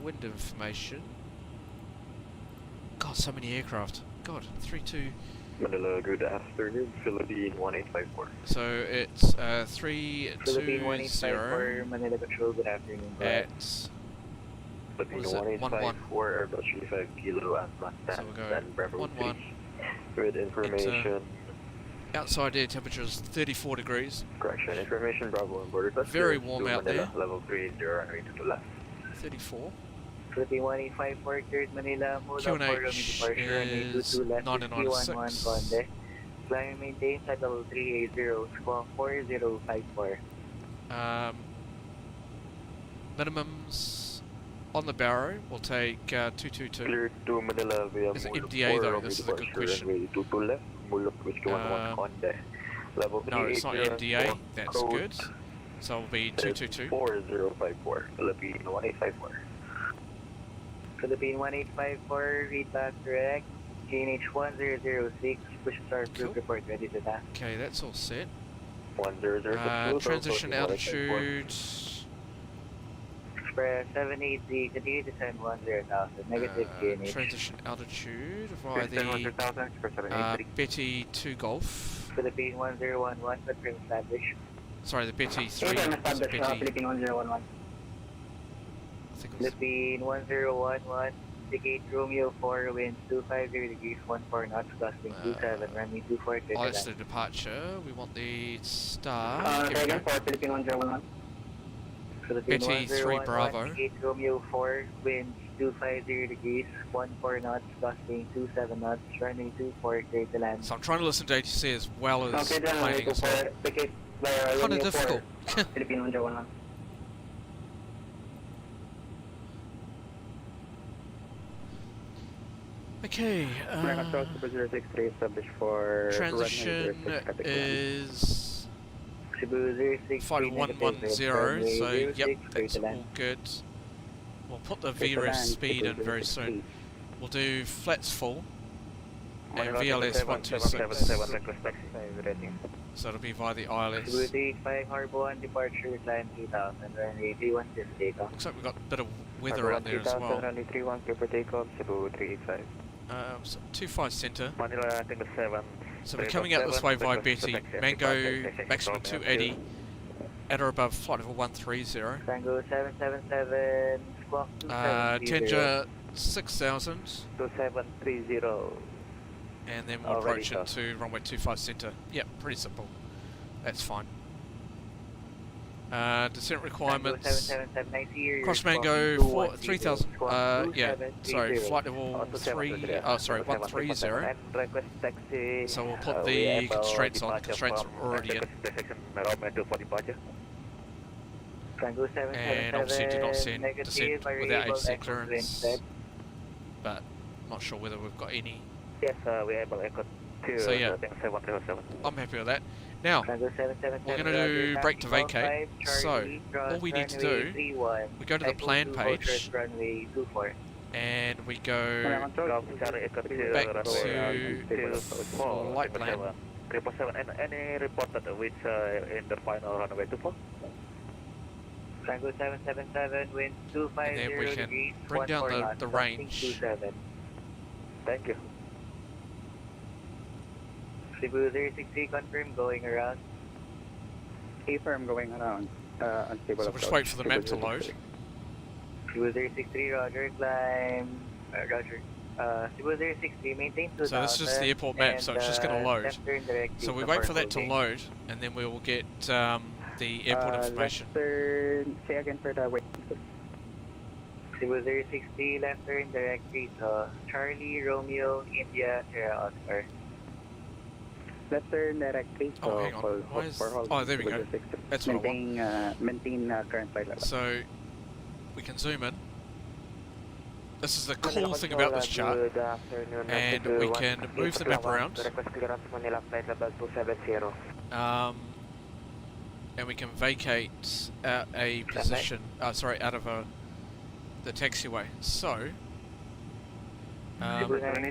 Wind information. God, so many aircraft. God, 32. Manila, good afternoon. Philippine 1854. So it's Philippine 320 1854, Manila Control, good afternoon. at Philippine What is it? 1854, Airbus 35 Kilo and So Mustang we'll go and Bravo 11. 3. With information. Outside air temperature is 34 degrees. Correction, information Bravo and border. Very warm out Manila, there. Level 30 runway to the left. 34. Philippine 1854, cleared Manila, mode QNH up for departure, runway 22 left, 9906. 611 Conde. Climb maintain at level 380, squawk 4054. Minimums on the Barrow, we'll take 222. Cleared to Manila via Is it Muluk MDA 4, though? runway This is a good departure, question. runway 22 left, Muluk whiskey 11 Conde. Level No, it's not 380, MDA, that's code good. So it'll be 222. 4054, Philippine 1854. Philippine 1854, read back direct, GNH 1006, push start Cool. group report ready to taxi. Okay, that's all set. 1006. Transition altitude. Express 780, continue to send 10,000, negative GNH. Transition altitude via the 100,000, Express 783. Betty 2 Golf. Philippine 1011, confirm establish. Sorry, the Betty 3. So Betty, Philippine 1011. I think it was Philippine 1011, indicate Romeo 4, winds 250 degrees, 14 knots, gusting 27, runway 24 oh, that's the departure. We want the star. Philippine 1011. Betty 3 Bravo. 8 Romeo 4, winds 250 degrees, 14 knots, gusting 27 knots, runway 24, clear to land. So I'm trying to listen to ATC as well as planning as well. Kind of difficult. Filipino 101 lang. Okay, Control Super 063 established for transition is Cebu 063, flight 110, so yep, that's all good. We'll put the VREF speed in very soon. We'll do flats full and VLS 126. So it'll be via the Cebu ILS. 35, Harbor 1, departure, climb 3000, runway 31, takeoff. Looks like we've got a bit of weather out there as well. Runway 31, clear for takeoff, Cebu 385. So 25 centre. Manila, I think the 7. So we're coming out this way via Betty. Mango maximum 280 at or above flight level 130. Tango 777, squawk 2730. Tenja 6000. 2730. And then we'll approach it to runway 25 centre. Yep, pretty simple. That's fine. Descent requirements. Cross Mango 3000. Yeah, sorry, flight level 130. So we'll put the constraints on. Constraints are already in. And obviously do not send descent without ATC clearance. But not sure whether we've got any. Yes, we are able to So yeah, I'm happy with that. Now, we're going to do brake to vacate. So, all we need to do, we go to the plan page, and we go back to flight plan. 777, any report that which in the final runway 24? Tango 777, wind 250 And then we can degrees, bring down 14 knots, the gusting range. 27. Thank you. Cebu 063, confirm, going around. Confirm going around. Unstable So we'll just wait for the map to load. Cebu 063, roger, climb, roger. Cebu 060, maintain 2000. So this is just the airport map, so it's just going to load. Left turn direct So we to wait for that to holding. load, and then we will get the airport information. Left turn, say again for the wait. Cebu 060, left turn direct to Charlie, Romeo, India, Sierra, Oscar. Left turn directly. Oh, hang on. Why is... Oh, there we go. That's what I want. Maintain current flight level. So we can zoom in. This is the cool thing about this chart, and we can move the map around. And we can vacate out a position. Out of the taxiway. So. So we can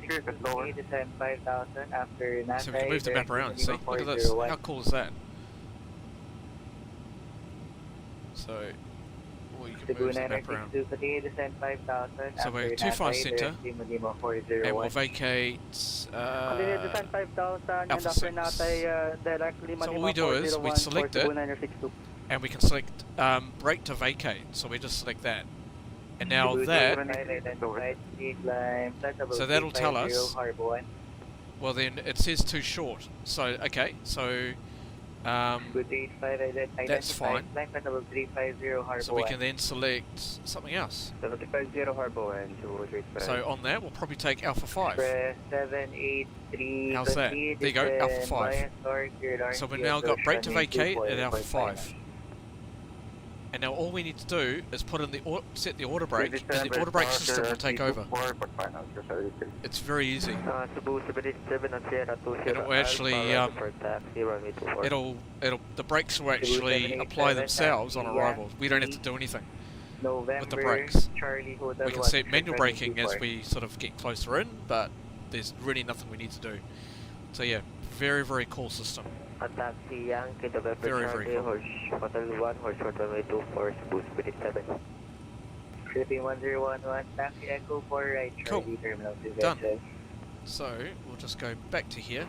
move the map around. See, look at this. How cool is that? So we can move the map around. So we're 25 centre, and we'll vacate Alpha 6. So all we do is we select it, and we can select brake to vacate. So we just select that. And now that, so that'll tell us, well then it says too short. So, okay, so that's fine. So we can then select something else. So on that, we'll probably take Alpha 5. How's that? There you go, Alpha 5. So we've now got brake to vacate at Alpha 5. And now all we need to do is put in set the auto brake, and the auto brake system will take over. It's very easy. It'll actually, the brakes will actually apply themselves on arrival. We don't have to do anything with the brakes. We can set manual braking as we sort of get closer in, but there's really nothing we need to do. So yeah, very, very cool system. Very, very cool. Philippine 1011, taxi Echo 4 right, Cool. Charlie, terminal 2 Done. VHHH. So we'll just go back to here.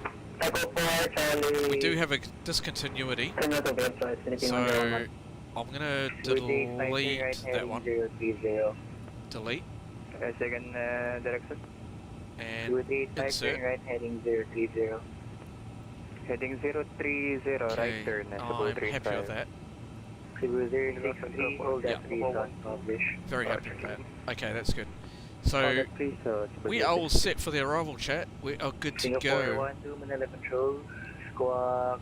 We do have a discontinuity, so I'm going to delete that one. Delete. Second direction. And insert. right, heading 030. Heading 030, Okay, right turn. I'm happy with that. Cebu 063, hold Yeah. that 3 dot publish. Very happy with that. Okay, that's good. So, Hold that, please. we are all set for the arrival, chat. We are good to Singapore go. 12 Manila Control, squawk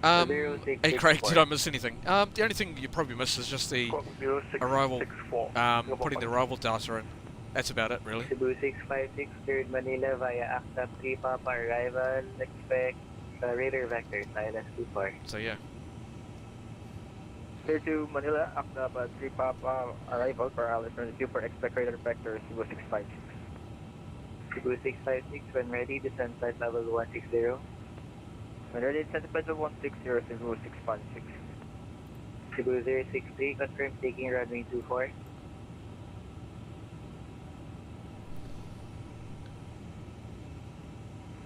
Hey Craig, did I miss anything? The only thing you probably missed is just the arrival, putting the arrival data in. That's about it, really. Cebu 656, third Manila via ACTA 3 Papa arrival, expect radar vector, silence 24. So yeah. Clear to Manila, Acta 3 Papa, arrival for Alice 22 for expect radar vector, Cebu 656. Cebu 656, when ready, descend flight level 160. When ready, descend flight level 160, Cebu 656. Cebu 063, confirm taking runway 24.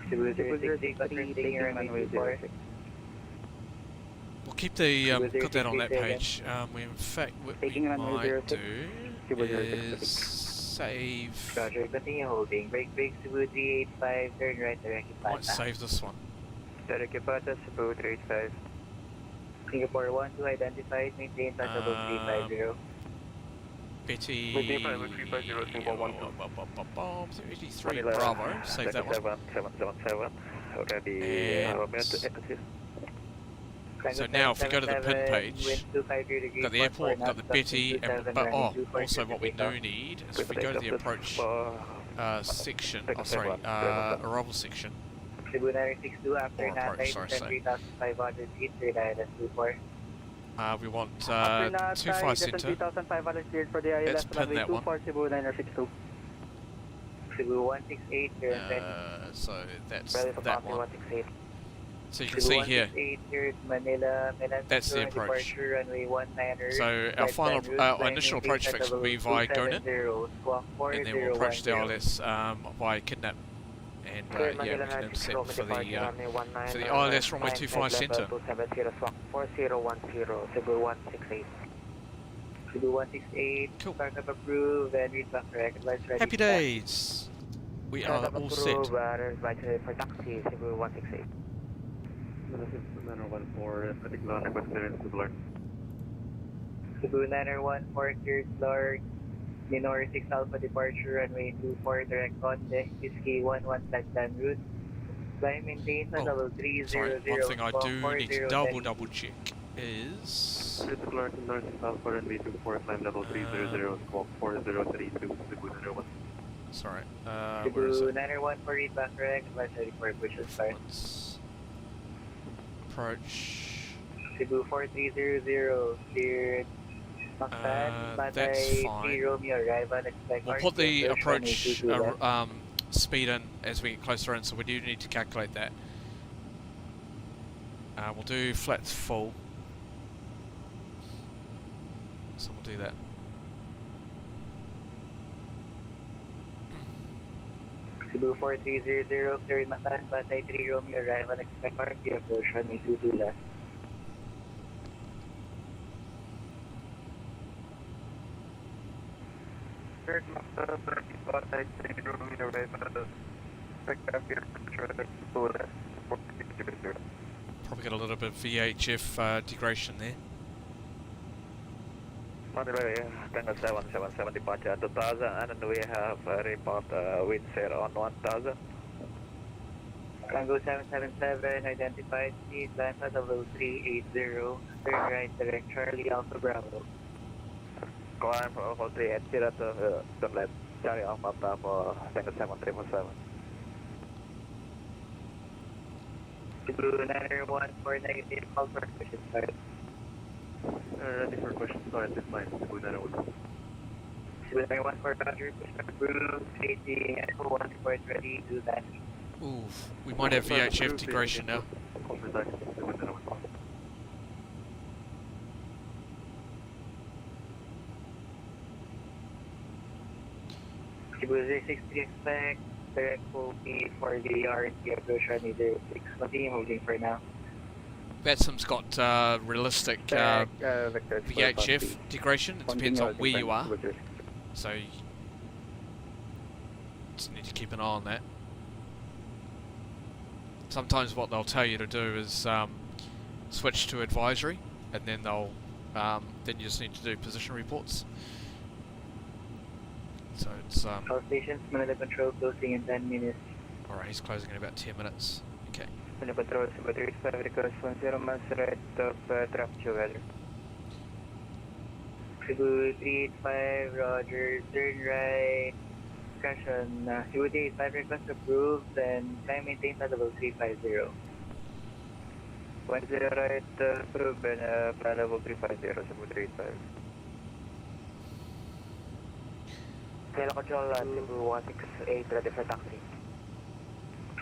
Cebu 063, confirm taking runway 24. We'll keep the put that on that page. We in fact what we might do is save. Roger, continue holding. Break, Cebu 385, turn right, direct Might Ipata. save this one. Direct Ipata, Cebu 385. Singapore 12 identified, maintain flight level 350. Betty. Maintain flight level 350, Singapore 12. 83 Bravo. Save that one. 777, already And so now, if we go to the pin page, got the airport, got the Betty, and, but also what we do need is if we go to the approach section, arrival section. Cebu 962 after Or approach, Cathay, sorry, 3,500 feet, third ILS 24. We want 25 center. 3,500 feet for the Let's ILS pin runway that one. 24, Cebu 962. Cebu 168, turn right. So that's Ready for that copy, one. 168. So you can Cebu see here. 168, third Manila, Milan That's the Central, approach. departure runway 19er. So our final, our initial approach fix will be via Gonin, and then we'll approach the ILS via Kidnap, and yeah, we can set for the ILS runway 25 center. 4010, Cebu 168. Cebu 168, Cool. startup approved, and read back correct, lights ready. Happy days. We are all set. For taxi, Cebu 168. 914, particular request clearance to Blur. Cebu 914, third floor, Minor 6 Alpha departure, runway 24, direct contact, Whiskey 11 flight plan route. Fly maintains at level 300. Sorry, one thing I do need to double check is Particular Minor 6 Alpha, runway 24, climb level 300, squawk 4032, Cebu 901. sorry. Where is Cebu it? 914, read back correct, lights ready for push start. Let's approach. Cebu 4300, cleared. Mactan, That's Batay, fine. 3 Romeo, arrival, expect We'll put the RTO, approach 22 left. speed in as we get closer in, so we do need to calculate that. We'll do flats full. So we'll do that. Cebu 4300, cleared Mactan, Batay, 3 Romeo, arrival, expect RTO, approach runway 22 left. Third master, 35, 3 Romeo, arrival, expect RTO, approach 2 left, 4000. Probably got a little bit of VHF degradation there. Livery, Tango 777 departure 2000, and we have a report wind shear on 1000. Tango 777, identified, speed, land at level 380, turn right, direct Charlie, Alpha Bravo. Climb for 380 to turn left, Charlie Alpha Bravo, Tango 7347. Cebu 914, negative, call for push start. Ready for question start, this line, Cebu 901. Cebu 914, Roger, push approved, facing Echo 1 report ready, do that. Oof, we might have VHF degradation now. Call for taxi, Cebu 901. Cebu 063, expect direct full speed for the RNT approach runway 06. Continue holding for now. VATSIM's got realistic VHF degradation. It depends on where you are, so you just need to keep an eye on that. Sometimes what they'll tell you to do is switch to advisory, and then they'll then you just need to do position reports. So it's All stations, Manila Control closing in 10 minutes. alright, he's closing in about 10 minutes. Okay. Manila Control, Cebu 35, request 10 miles right of traffic weather. Cebu 385, roger, turn right. Crash on Cebu 385, request approved, and climb maintain at level 350. 10 right, approved, and plan level 350, Cebu 385. Manila Control, Cebu 168, ready for taxi.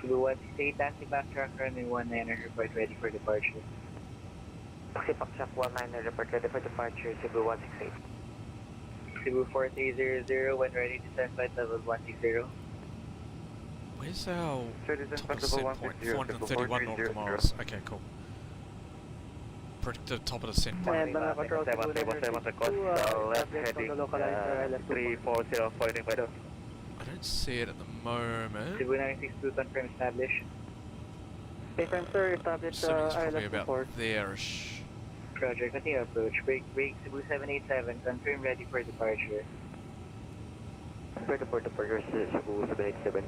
Cebu 168, taxi backtrack, runway 19, report ready for departure. Taxi backtrack 19, report ready for departure, Cebu 168. Cebu 4300, when ready, descend flight level 160. Where's our Sir, this is top of the level set point? 160, 431 nautical miles. Okay, cool. Predicted top of the set point. And Manila Control, Cebu 902, left heading 340, pointing by the I don't see it at the moment. Cebu 962, confirm established. Confirm, sir, establish Assuming it's probably ILS about 24. there-ish. Roger, continue approach. Break Cebu 787, confirm ready for departure. Ready for departure, Cebu 787.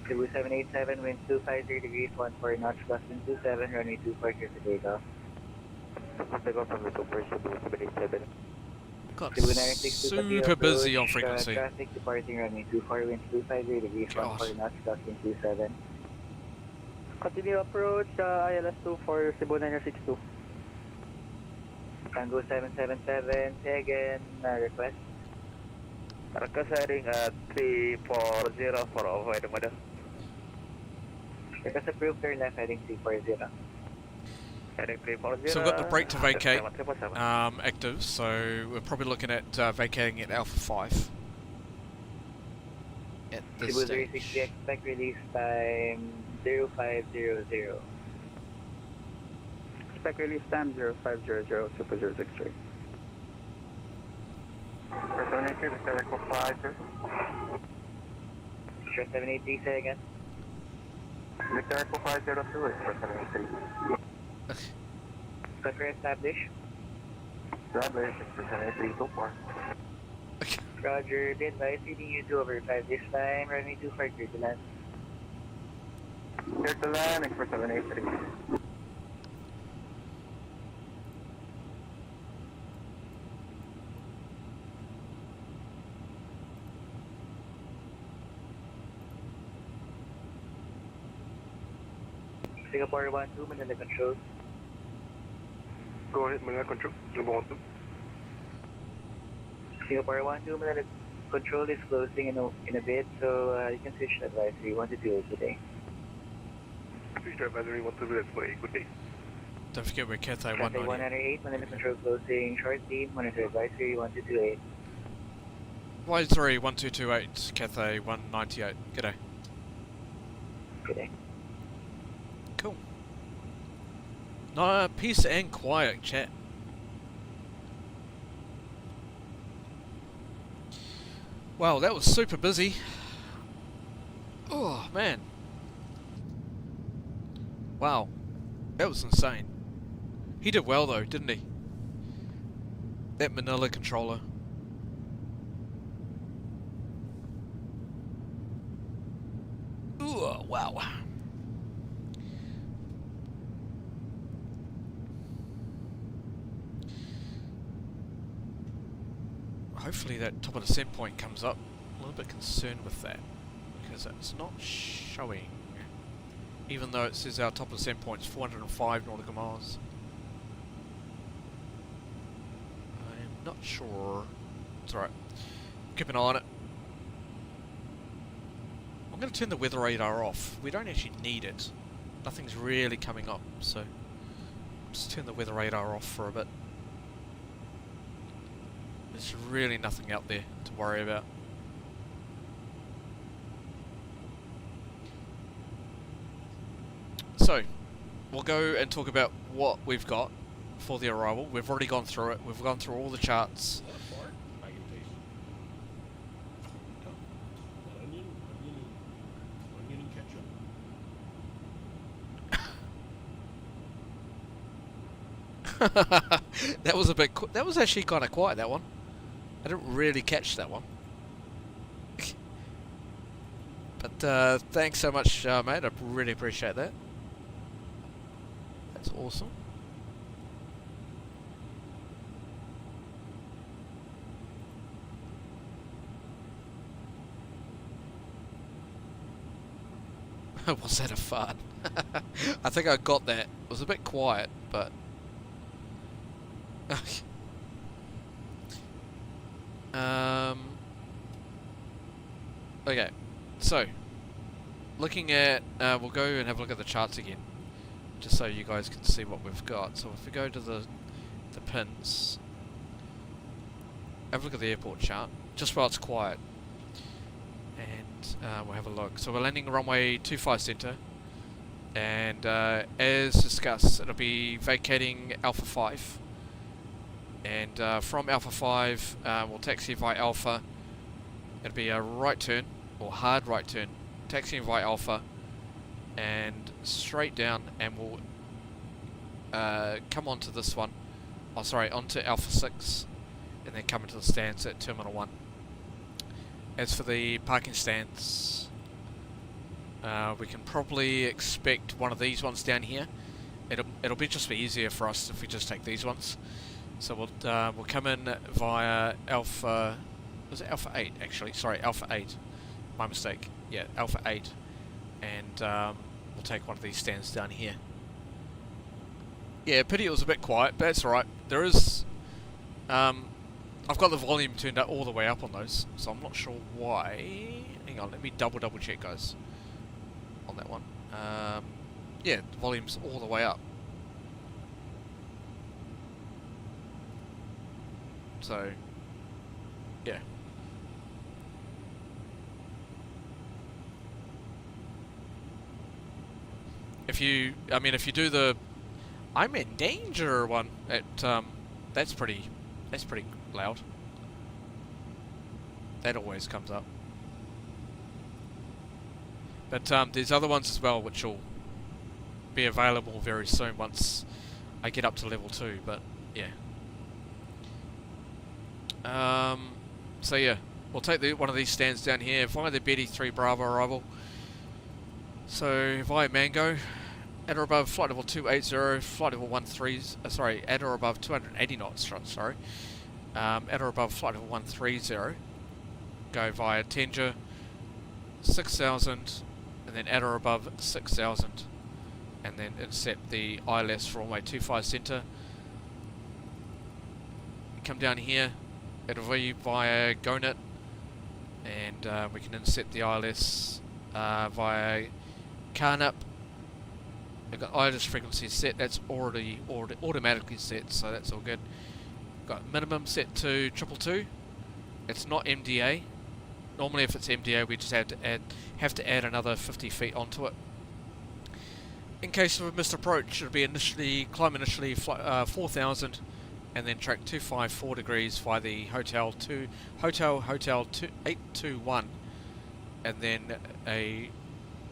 Cebu 787, wind 250 degrees, 14 knots, crossing 27, runway 24, clear for takeoff. Takeoff from the Cebu 787. Got Cebu 962, continue super busy approach, on frequency. Traffic departing runway 24, wind 250 degrees, Gosh. 14 knots, crossing 27. Continue approach, ILS 24, Cebu 962. Tango 777, say again, request. Request heading at 340 for avoiding weather. Request approved, turn left heading 340. Heading 340. So we've got the brake to vacate 777. active, so we're probably looking at vacating at Alpha 5. At this Cebu stage. 360, expect release time 0500. Spec release time 0500, Super 063. Person 83, Victor Echo 5, sir. Sure 783, say again. Victor Echo 502 is person 83. Confirm establish. Traveler, person 8324. Roger, be advised, reading you 2 over 5 this time, runway 24, clear to land. Clear to land, expert 783. Singapore 12, Manila Control. Go ahead, Manila Control. Number 12. Singapore 12, Manila Control is closing in a bit, so you can switch to advisory 120 today. Switch to advisory 120 today. Good day. Don't forget we're Cathay Cathay 190. 108, Manila Control closing shortly, monitor advisory 1228. Livery 1228, Cathay 198. G'day. Good day. Cool. No, peace and quiet, chat. Wow, that was super busy. Oh, man. Wow. That was insane. He did well though, didn't he? That Manila controller. Ooh, wow. Hopefully that top of the set point comes up. A little bit concerned with that because it's not showing, even though it says our top of the set point is 405 nautical miles. I'm not sure. It's alright. Keep an eye on it. I'm going to turn the weather radar off. We don't actually need it. Nothing's really coming up, so just turn the weather radar off for a bit. There's really nothing out there to worry about. So, we'll go and talk about what we've got for the arrival. We've already gone through it. We've gone through all the charts. That was a bit. That was actually kind of quiet. That one. I didn't really catch that one. But thanks so much, mate. I really appreciate that. That's awesome. Was that a fart? I think I got that. It was a bit quiet, but... Okay, so looking at, we'll go and have a look at the charts again, just so you guys can see what we've got. So if we go to the pins, have a look at the airport chart, just while it's quiet, and we'll have a look. So we're landing runway 25 centre, and as discussed, it'll be vacating Alpha 5, and from Alpha 5 we'll taxi via Alpha. It'll be a right turn, or hard right turn, taxiing via Alpha, and straight down, and we'll come onto this one, oh sorry, onto Alpha 6, and then come into the stands at Terminal 1. As for the parking stands, we can probably expect one of these ones down here. It'll be just be easier for us if we just take these ones. So we'll come in via Alpha. Was it Alpha 8 actually? Sorry, Alpha 8. My mistake. Yeah, Alpha 8, and we'll take one of these stands down here. Yeah, pity it was a bit quiet, but that's alright. There is. I've got the volume turned up all the way up on those, so I'm not sure why. Hang on, let me double check, guys, on that one. Yeah, the volume's all the way up. So, yeah. If you do the "I'm in danger" one, that's pretty loud. That always comes up. But there's other ones as well which will be available very soon once I get up to level 2. But yeah. So yeah, we'll take one of these stands down here via the BD3 Bravo arrival. So via Mango, at or above flight level 280, flight level 13, sorry, at or above 280 knots, sorry. At or above flight level 130, go via Tanger, 6,000, and then at or above 6,000, and then intercept the ILS for runway 25 centre. Come down here, it'll be via GoNet, and we can intercept the ILS via Carnup. I've got ILS frequency set, that's already automatically set, so that's all good. Got minimum set to 222. It's not MDA. Normally if it's MDA we just have to add another 50 feet onto it. In case of a missed approach, it'll be climb initially 4,000, and then track 254 degrees via the Hotel 821, and then a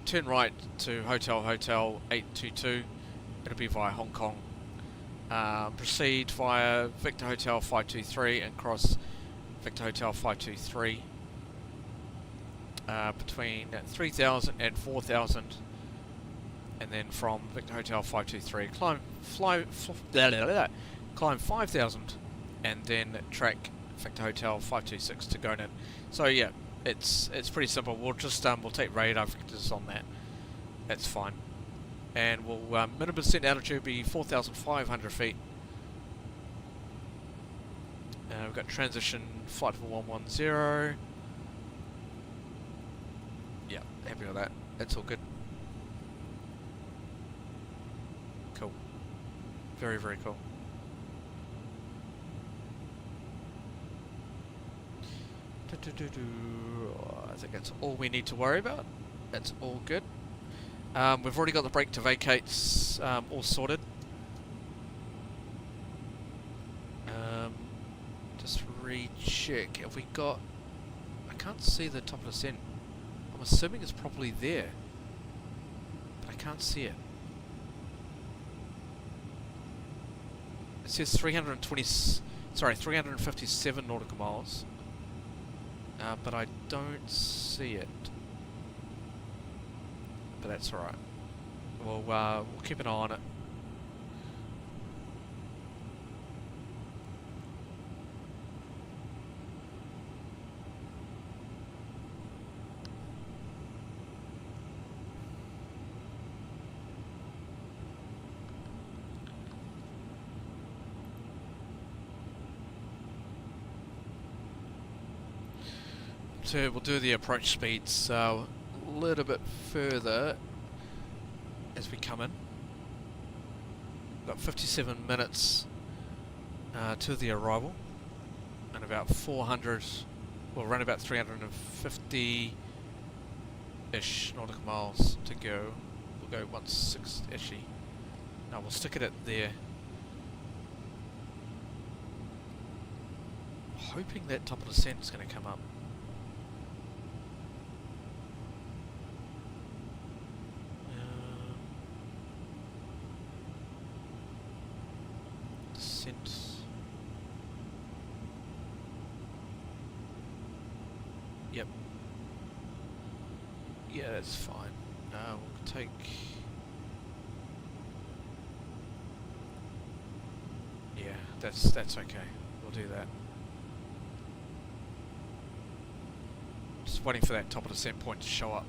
turn right to Hotel 822. It'll be via Hong Kong. Proceed via Victor Hotel 523 and cross Victor Hotel 523 between 3,000 and 4,000, and then from Victor Hotel 523 climb 5,000, and then track Victor Hotel 526 to GoNet. So yeah, it's pretty simple. We'll just we'll take radar vectors on that. That's fine. And we'll minimum descent altitude be 4,500 feet. We've got transition flight level 110. Yeah, happy with that. That's all good. Cool. Very, very cool. I think that's all we need to worry about. That's all good. We've already got the brake to vacates all sorted. Just recheck. Have we got... I can't see the top of the descent. I'm assuming it's probably there, but I can't see it. says 357 nautical miles, but I don't see it. But that's alright. We'll keep an eye on it. So we'll do the approach speeds a little bit further as we come in. Got 57 minutes to the arrival, and about 400, well, around about 350-ish nautical miles to go. We'll go 160. No, we'll stick it at there. Hoping that top of descent is going to come up. Yep. Yeah, that's fine. We'll take... Yeah, that's okay. We'll do that. Just waiting for that top of descent point to show up.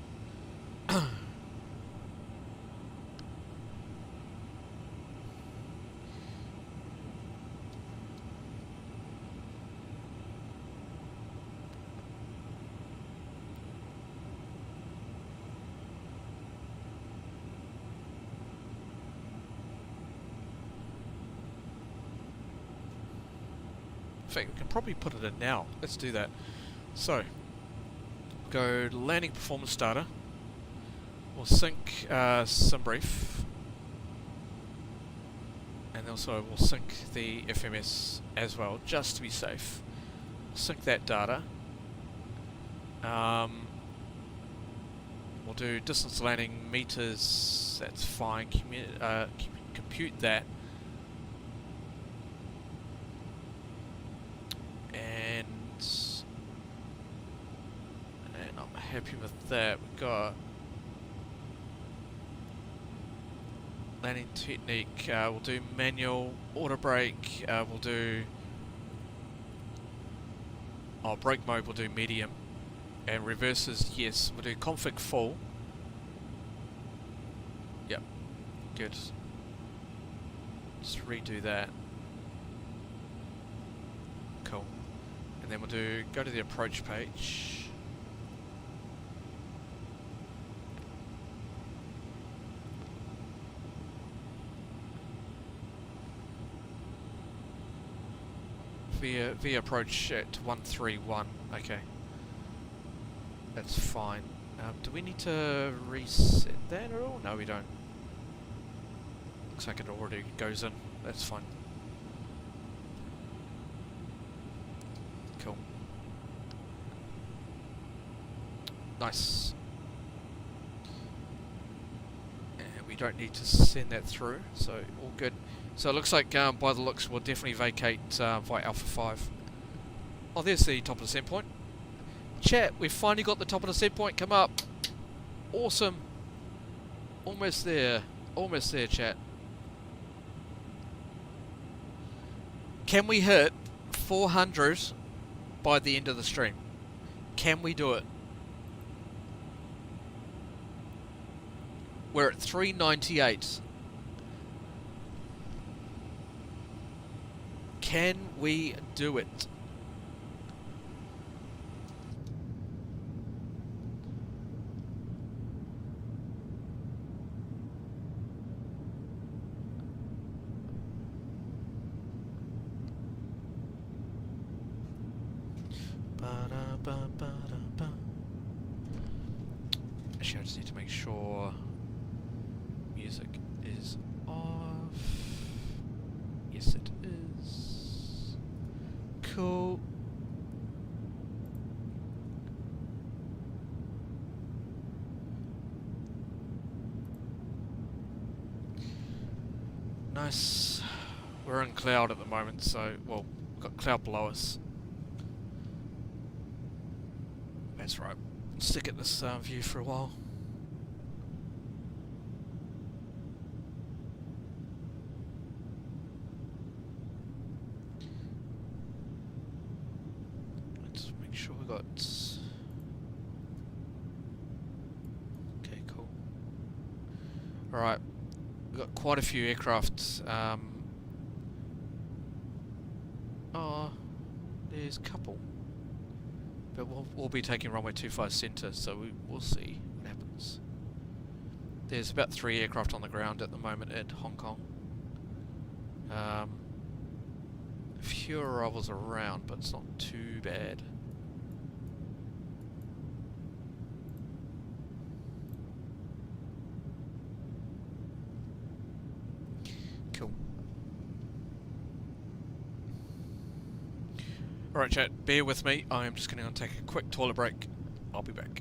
In fact, we can probably put it in now. Let's do that. So, go to landing performance data. We'll sync sim brief, and also we'll sync the FMS as well, just to be safe. We'll sync that data. We'll do distance landing meters. That's fine. Compute that. And I'm happy with that. We've got landing technique. We'll do manual, auto brake. We'll do brake mode. We'll do medium, and reverses. Yes, we'll do config full. Yep, good. Just redo that. Cool. And then we'll go to the approach page. Via approach at 131. Okay. That's fine. Do we need to reset that at all? No, we don't. Looks like it already goes in. That's fine. Cool. Nice. And we don't need to send that through, so all good. So it looks like, by the looks, we'll definitely vacate via Alpha 5. Oh, there's the top of the descent point. Chat, we've finally got the top of the descent point come up. Awesome. Almost there. Almost there, chat. Can we hit 400 by the end of the stream? Can we do it? We're at 398. Can we do it? Actually, I just need to make sure music is off. Yes, it is. Cool. Nice. We're in cloud at the moment, so, well, we've got cloud below us. That's right. Let's stick at this view for a while. Let's make sure we got... Okay, cool. Alright, we've got quite a few aircraft. Oh, there's a couple. But we'll be taking runway 25 centre, so we'll see what happens. There's about 3 aircraft on the ground at the moment at Hong Kong. A few arrivals around, but it's not too bad. Cool. Alright chat, bear with me, I am just going to take a quick toilet break. I'll be back.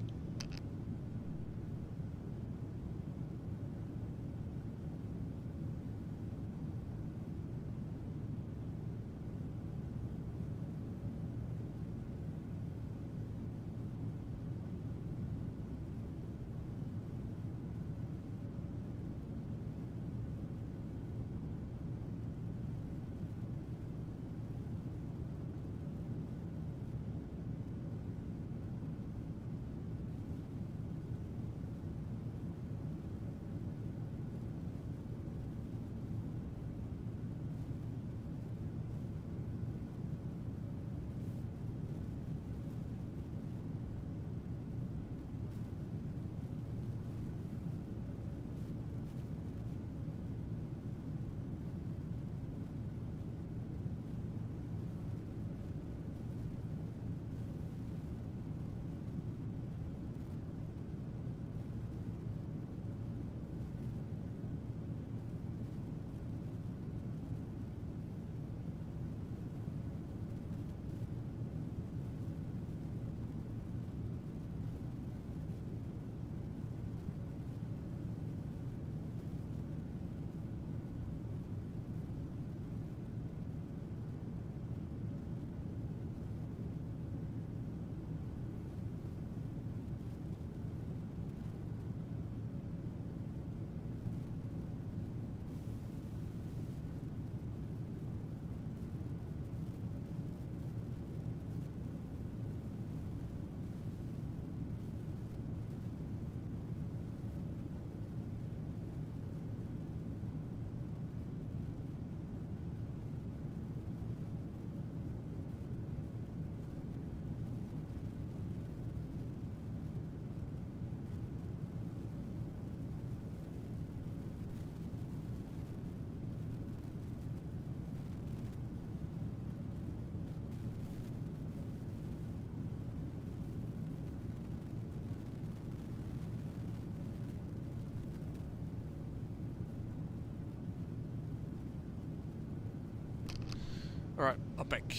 Alright, I'm back.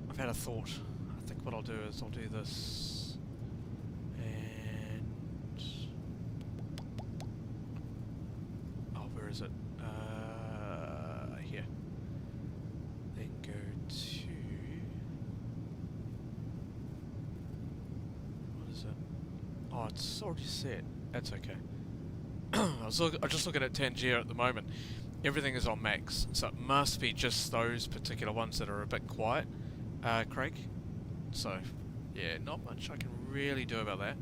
I've had a thought. I think what I'll do is I'll do this and... Oh, where is it? Here. Then go to... What is it? Oh, it's already set. That's okay. I'm just looking at Tangier at the moment. Everything is on max, so it must be just those particular ones that are a bit quiet, Craig. So, yeah, not much I can really do about that,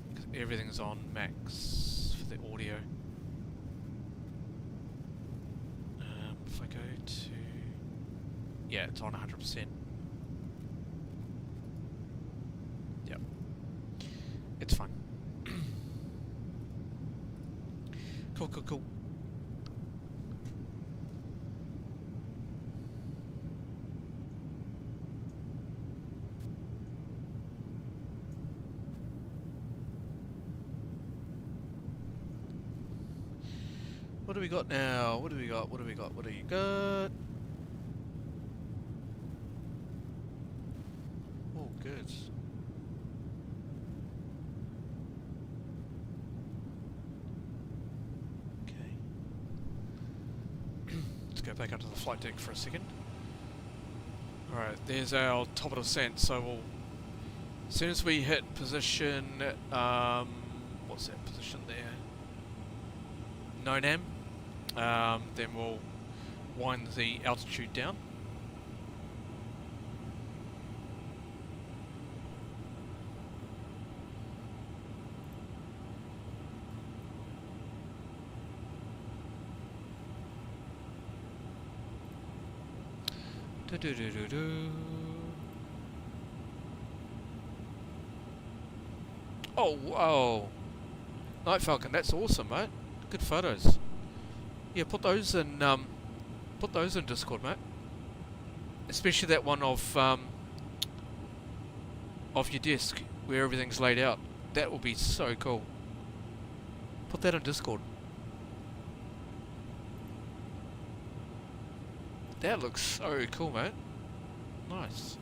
because everything's on max for the audio. If I go to... Yeah, it's on 100%. Yep. It's fine. Cool, cool, cool. What do we got now? What do we got? What do we got? What do you got? Oh, good. Okay. go back onto the flight deck for a second. Alright, there's our top of descent, so we'll... As soon as we hit position... what's that position there? Nonam. Then we'll wind the altitude down. Oh, whoa! Night Falcon, that's awesome, mate. Good photos. Yeah, put those in Discord, mate. Especially that one of your desk where everything's laid out. That will be so cool. Put that on Discord. That looks so cool, mate. Nice.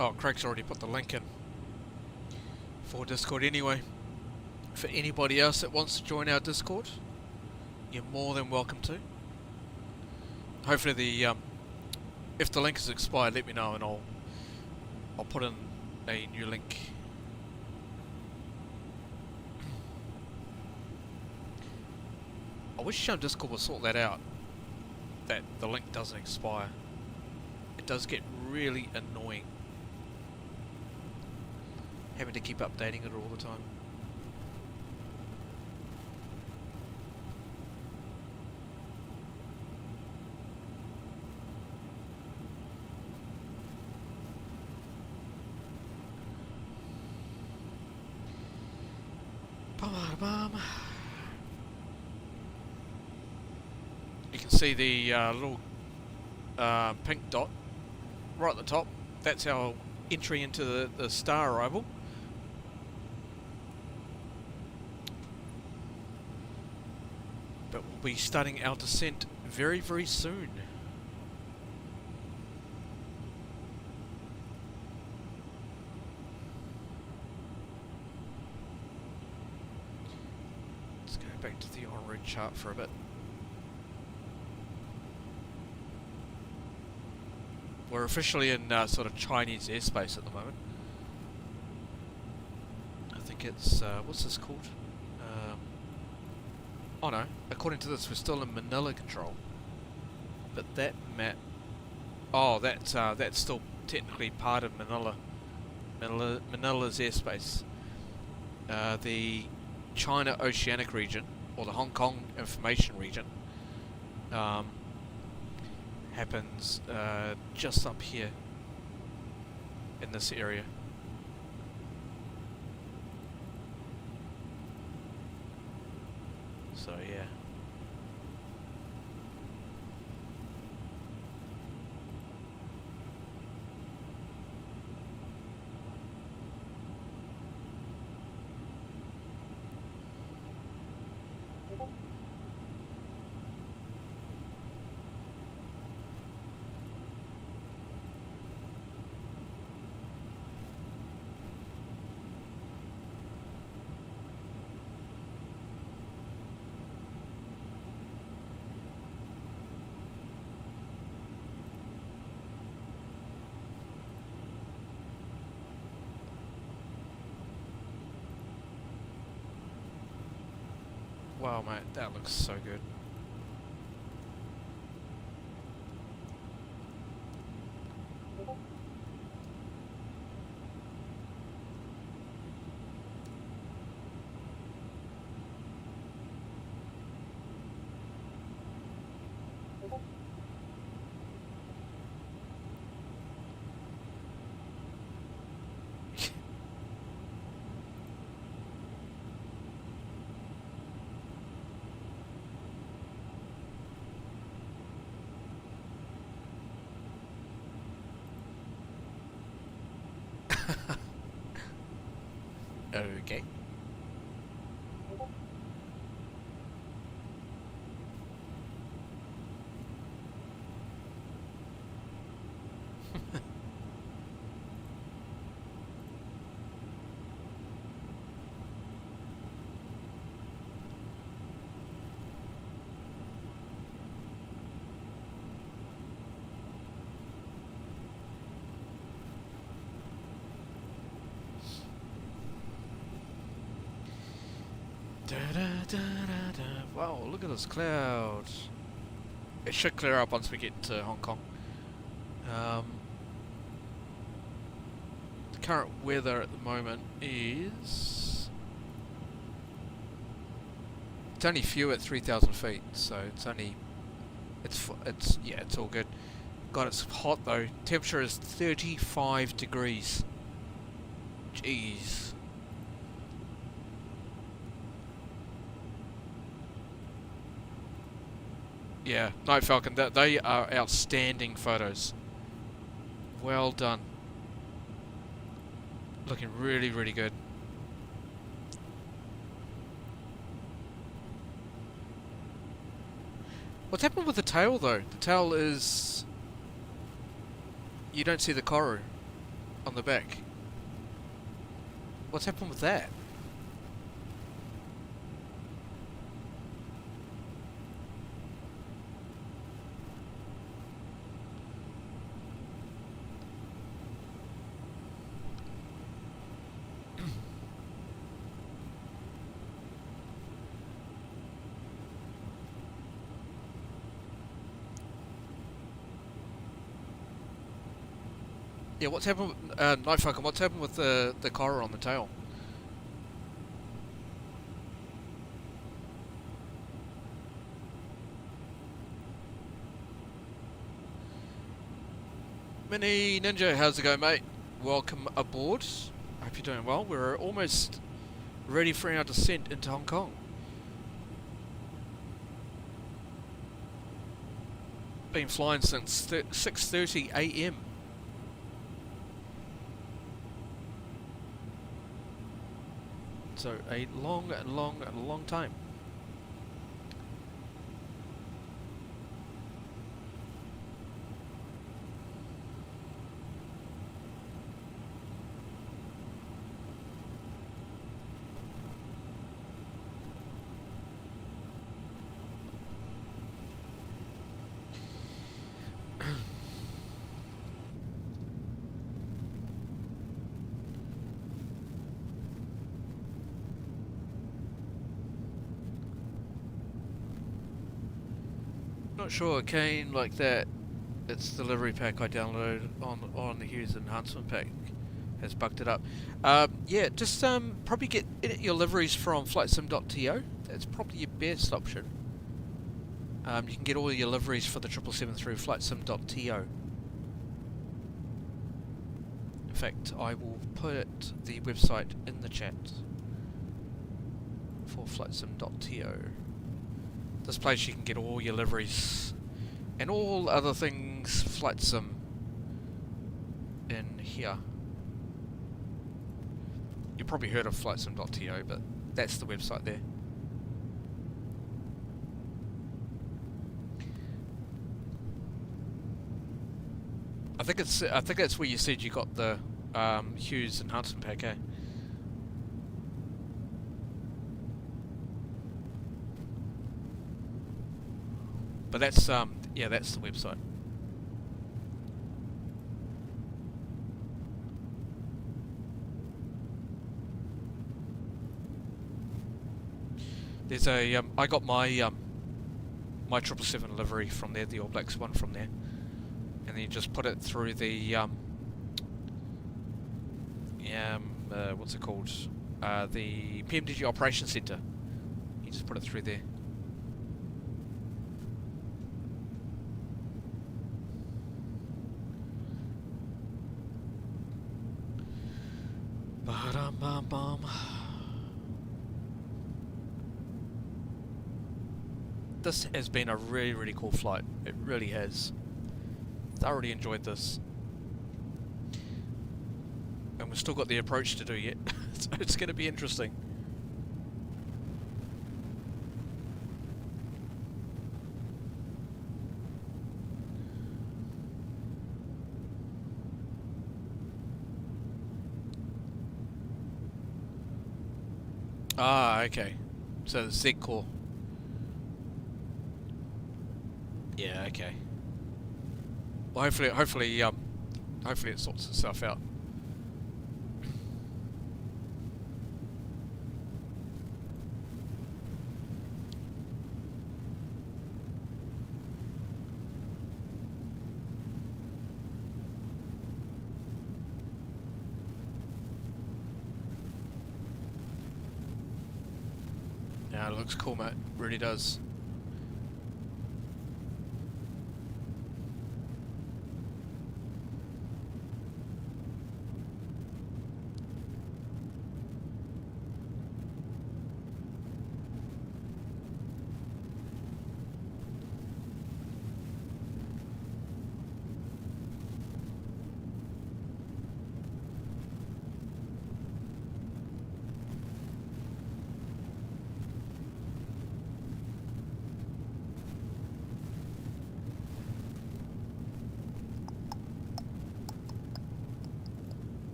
Oh, Craig's already put the link in for Discord anyway. For anybody else that wants to join our Discord, you're more than welcome to. Hopefully the if the link is expired, let me know and I'll put in a new link. I wish Discord would sort that out, that the link doesn't expire. It does get really annoying having to keep updating it all the time. You can see the little pink dot right at the top. That's our entry into the star arrival. But we'll be starting our descent very, very soon. Let's go back to the en route chart for a bit. We're officially in sort of Chinese airspace at the moment. I think it's, what's this called? Oh no, according to this we're still in Manila control. But that map... Oh, that's still technically part of Manila. Manila's airspace. The China Oceanic region, or the Hong Kong Information region, happens just up here in this area. So yeah. Wow, mate, that looks so good. Okay. Wow, look at this cloud. It should clear up once we get to Hong Kong. The current weather at the moment is... It's only few at 3,000 feet, so it's only... yeah, it's all good. God, it's hot though. Temperature is 35 degrees. Jeez. Yeah, Night Falcon, they are outstanding photos. Well done. Looking really, really good. What's happened with the tail though? The tail is... You don't see the koru on the back. What's happened with that? Yeah, what's happened with, Night Falcon, what's happened with the collar on the tail? Mini Ninja, how's it going, mate? Welcome aboard. Hope you're doing well. We're almost ready for our descent into Hong Kong. Been flying since 6:30 AM. So a long time. Not sure, Kane, like that. It's the livery pack I downloaded on the Hughes enhancement pack has bugged it up. Yeah, just probably get your liveries from Flightsim.to. That's probably your best option. You can get all your liveries for the 777 through Flightsim.to. In fact, I will put the website in the chat for Flightsim.to. This place you can get all your liveries and all other things Flightsim in here. You've probably heard of Flightsim.to, but that's the website there. I think that's where you said you got the Hughes enhancement pack, eh? But that's yeah, that's the website. There's a I got my my 777 livery from there, the All Blacks one from there, and then you just put it through the what's it called? The PMDG Operations Centre. You just put it through there. This has been a really, really cool flight. It really has. Thoroughly enjoyed this. and we've still got the approach to do yet. So it's going to be interesting. Ah, okay. So the Z core. Yeah, okay. Well, hopefully it sorts itself out. Yeah, it looks cool, mate. Really does.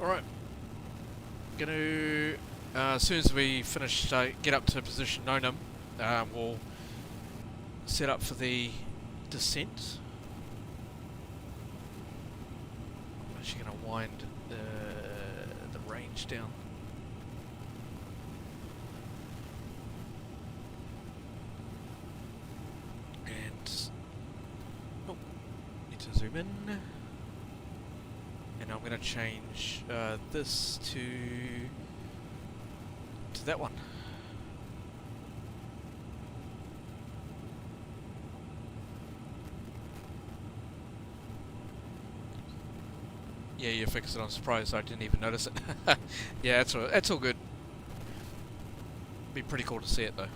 Alright, gonna, as soon as we finish, get up to position Nonum, we'll set up for the descent. I'm actually gonna wind the range down. And, oh, need to zoom in. And I'm going to change this to that one. Yeah, you fixed it. I'm surprised I didn't even notice it. Yeah, it's all good. Be pretty cool to see it though.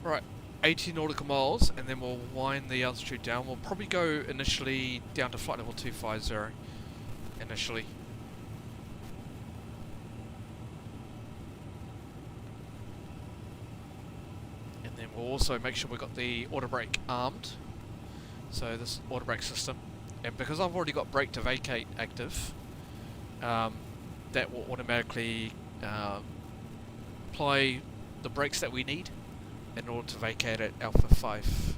Right, 80 nautical miles, and then we'll wind the altitude down. We'll probably go initially down to flight level 250 initially. And then we'll also make sure we've got the auto brake armed. So this auto brake system, and because I've already got brake to vacate active, that will automatically apply the brakes that we need in order to vacate at Alpha 5.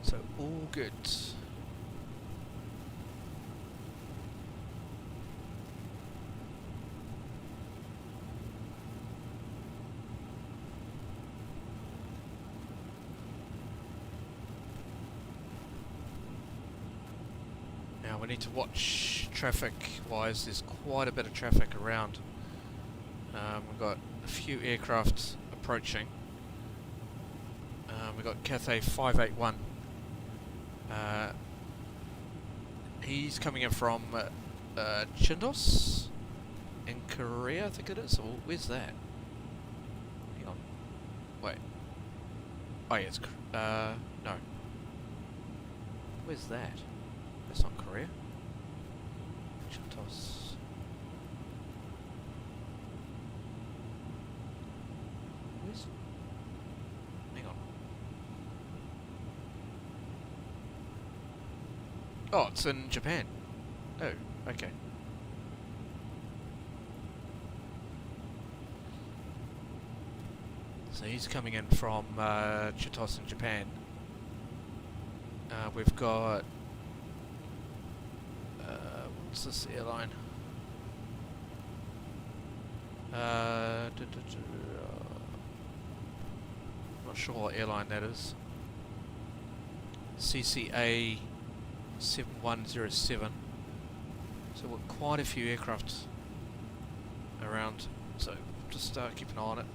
So all good. Now we need to watch traffic wise. There's quite a bit of traffic around. We've got a few aircraft approaching. We've got Cathay 581. He's coming in from Chindos in Korea, I think it is. Or where's that? Hang on. Wait. Oh yeah, it's no. Where's that? That's not Korea. Chindos. Hang on. Oh, it's in Japan. Oh, okay. So he's coming in from Chitos in Japan. We've got what's this airline? Not sure what airline that is. CCA 7107. So we've got quite a few aircraft around, so just keep an eye on it.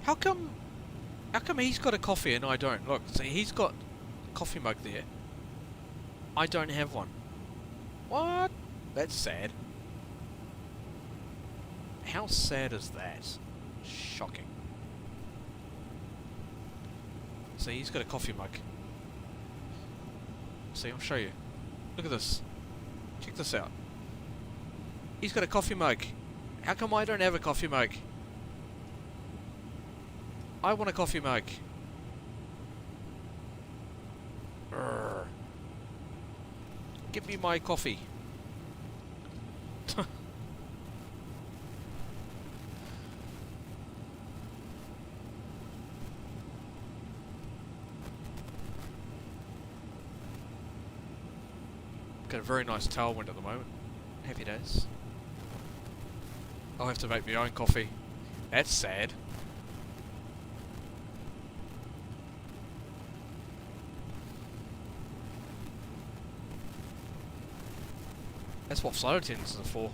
How come he's got a coffee and I don't? Look, see, he's got a coffee mug there. I don't have one. What? That's sad. How sad is that? Shocking. See, he's got a coffee mug. See, I'll show you. Look at this. Check this out. He's got a coffee mug. How come I don't have a coffee mug? I want a coffee mug. Urgh. Give me my coffee. Got a very nice tailwind at the moment. Happy days. I'll have to make my own coffee. That's sad. That's what flight attendants are for.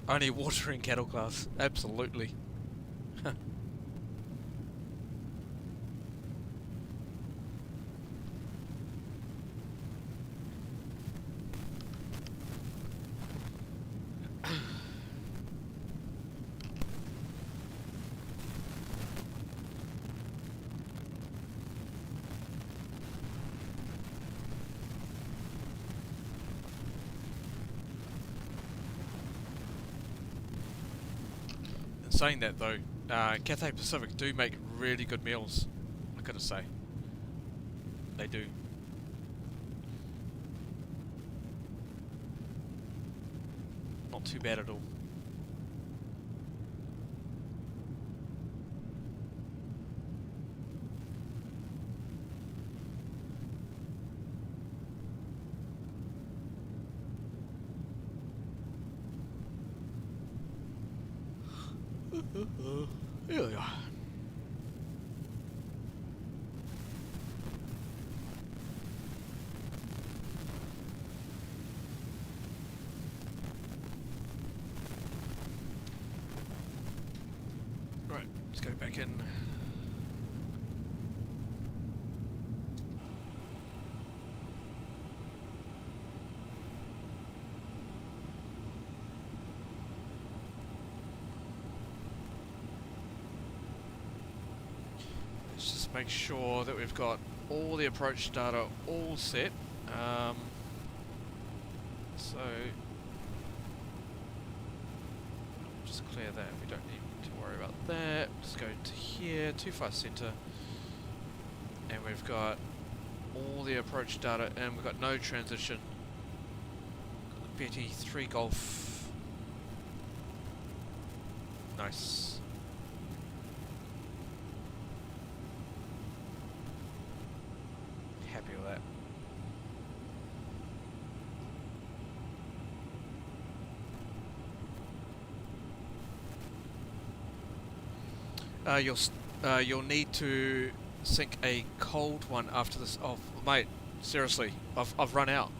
Only water in cattle class. Absolutely. Saying that though, Cathay Pacific do make really good meals, I gotta say. They do. Not too bad at all. Here we are. Right, let's go back in. Make sure that we've got all the approach data all set. So just clear that. We don't need to worry about that. Just go to here, too far center, and we've got all the approach data, and we've got no transition. Betty 3 Golf. Nice. Happy with that. You'll need to sink a cold one after this. Oh, mate, Seriously, I've run out.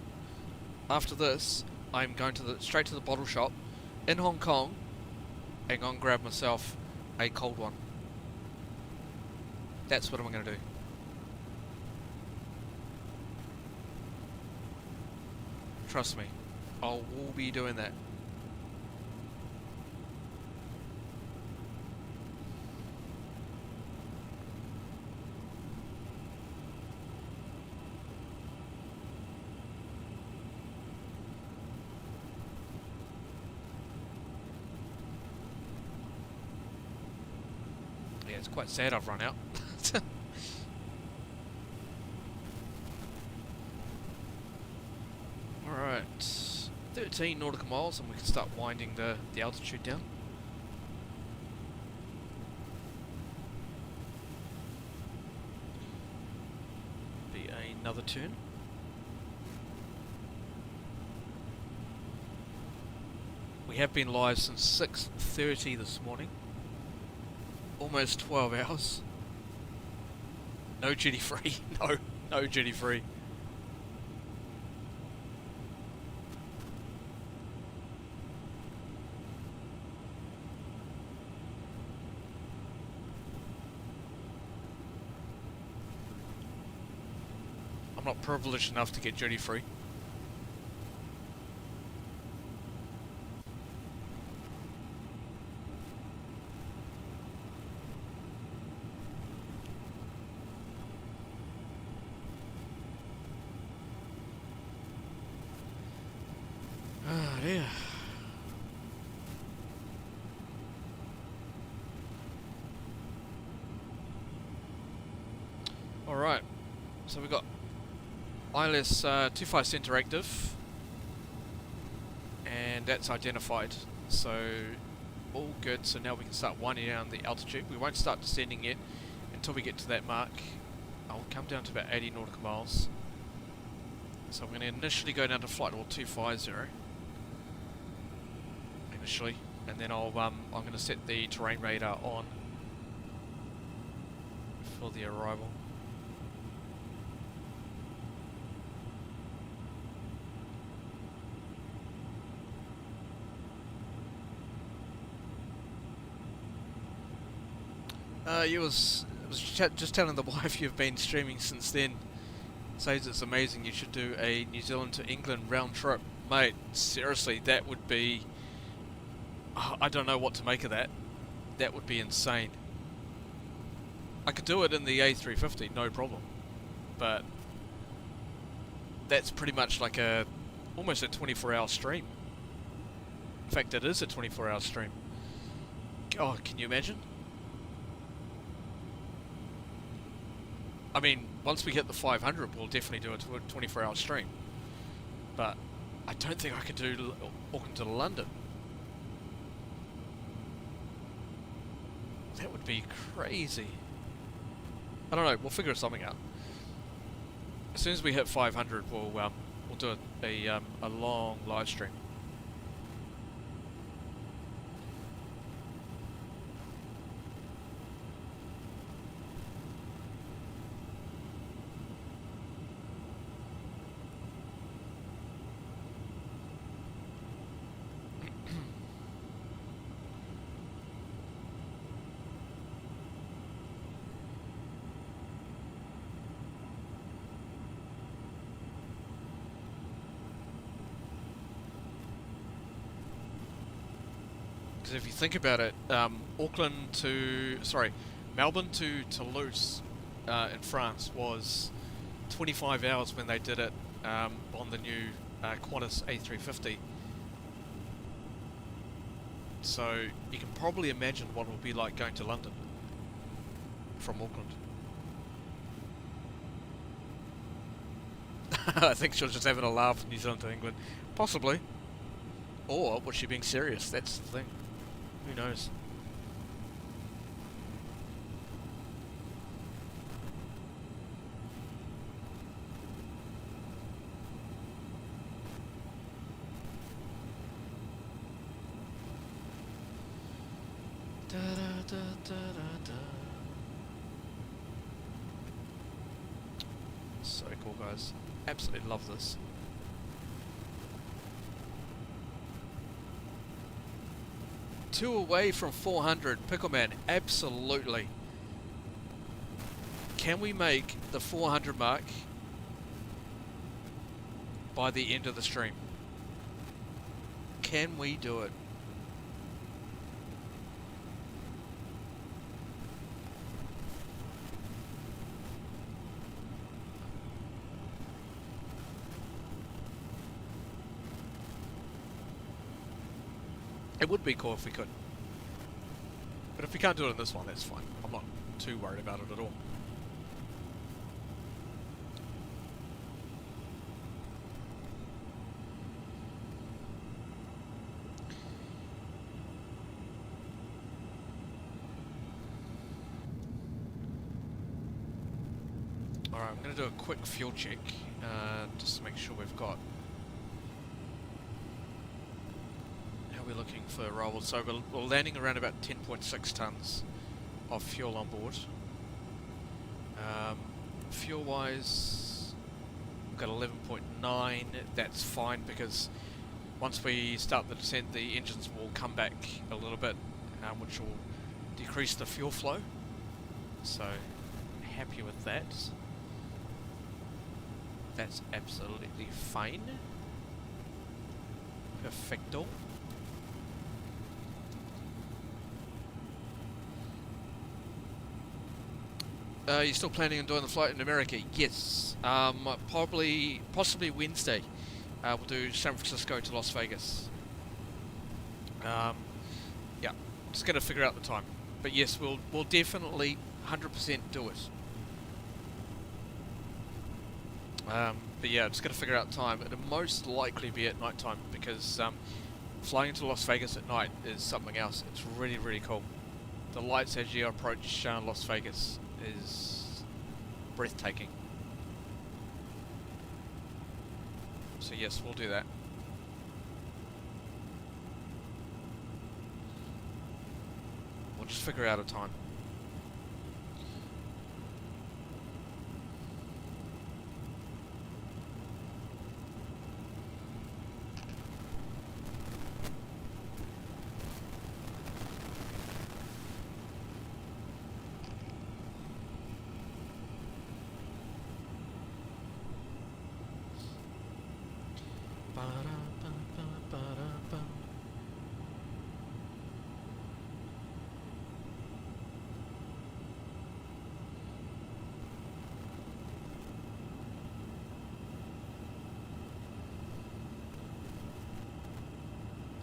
After this, I'm going to straight to the bottle shop in Hong Kong and go and grab myself a cold one. That's what I'm going to do. Trust me, I will be doing that. Yeah, it's quite sad I've run out. Alright, 13 nautical miles and we can start winding the altitude down. Be another turn. We have been live since 6:30 this morning. Almost 12 hours. No duty free. No duty free. I'm not privileged enough to get duty free. Ah, dear. Alright, so we've got ILS 25 center active, and that's identified, so all good. So now we can start winding down the altitude. We won't start descending yet until we get to that mark. I'll come down to about 80 nautical miles. So I'm going to initially go down to flight level 250 initially, and then I'm going to set the terrain radar on for the arrival. I was just telling the wife you've been streaming since then. Says it's amazing. You should do a New Zealand to England round trip, mate. Seriously, that would be. I don't know what to make of that. That would be insane. I could do it in the A350, no problem. But that's pretty much like almost a 24-hour stream. In fact, it is a 24-hour stream. Oh, can you imagine? I mean, once we hit the 500, we'll definitely do a 24-hour stream. But I don't think I could do Auckland to London. That would be crazy. I don't know. We'll figure something out. As soon as we hit 500, we'll do a long live stream. Because if you think about it, Melbourne to Toulouse in France was 25 hours when they did it on the new Qantas A350. So you can probably imagine what it will be like going to London from Auckland. I think she was just having a laugh, New Zealand to England. Possibly. Or was she being serious? That's the thing. Who knows? Da, da, da, da, da. So cool, guys. Absolutely love this. Two away from 400, Pickleman, absolutely. Can we make the 400 mark by the end of the stream? Can we do it? It would be cool if we could. But if we can't do it in this one, that's fine. I'm not too worried about it at all. Alright, I'm going to do a quick fuel check, just to make sure we've got... How we're looking for roll. So we're landing around about 10.6 tonnes of fuel on board. Fuel-wise, we've got 11.9. That's fine because once we start the descent, the engines will come back a little bit, which will decrease the fuel flow. So, happy with that. That's absolutely fine. Perfecto. You're still planning on doing the flight in America? Yes. Possibly Wednesday. We'll do San Francisco to Las Vegas. Yeah, just got to figure out the time. But yes, we'll definitely 100% do it. But yeah, just got to figure out the time. It'll most likely be at night time because flying into Las Vegas at night is something else. It's really, really cool. The lights as you approach Las Vegas is breathtaking. So yes, we'll do that. We'll just figure out a time.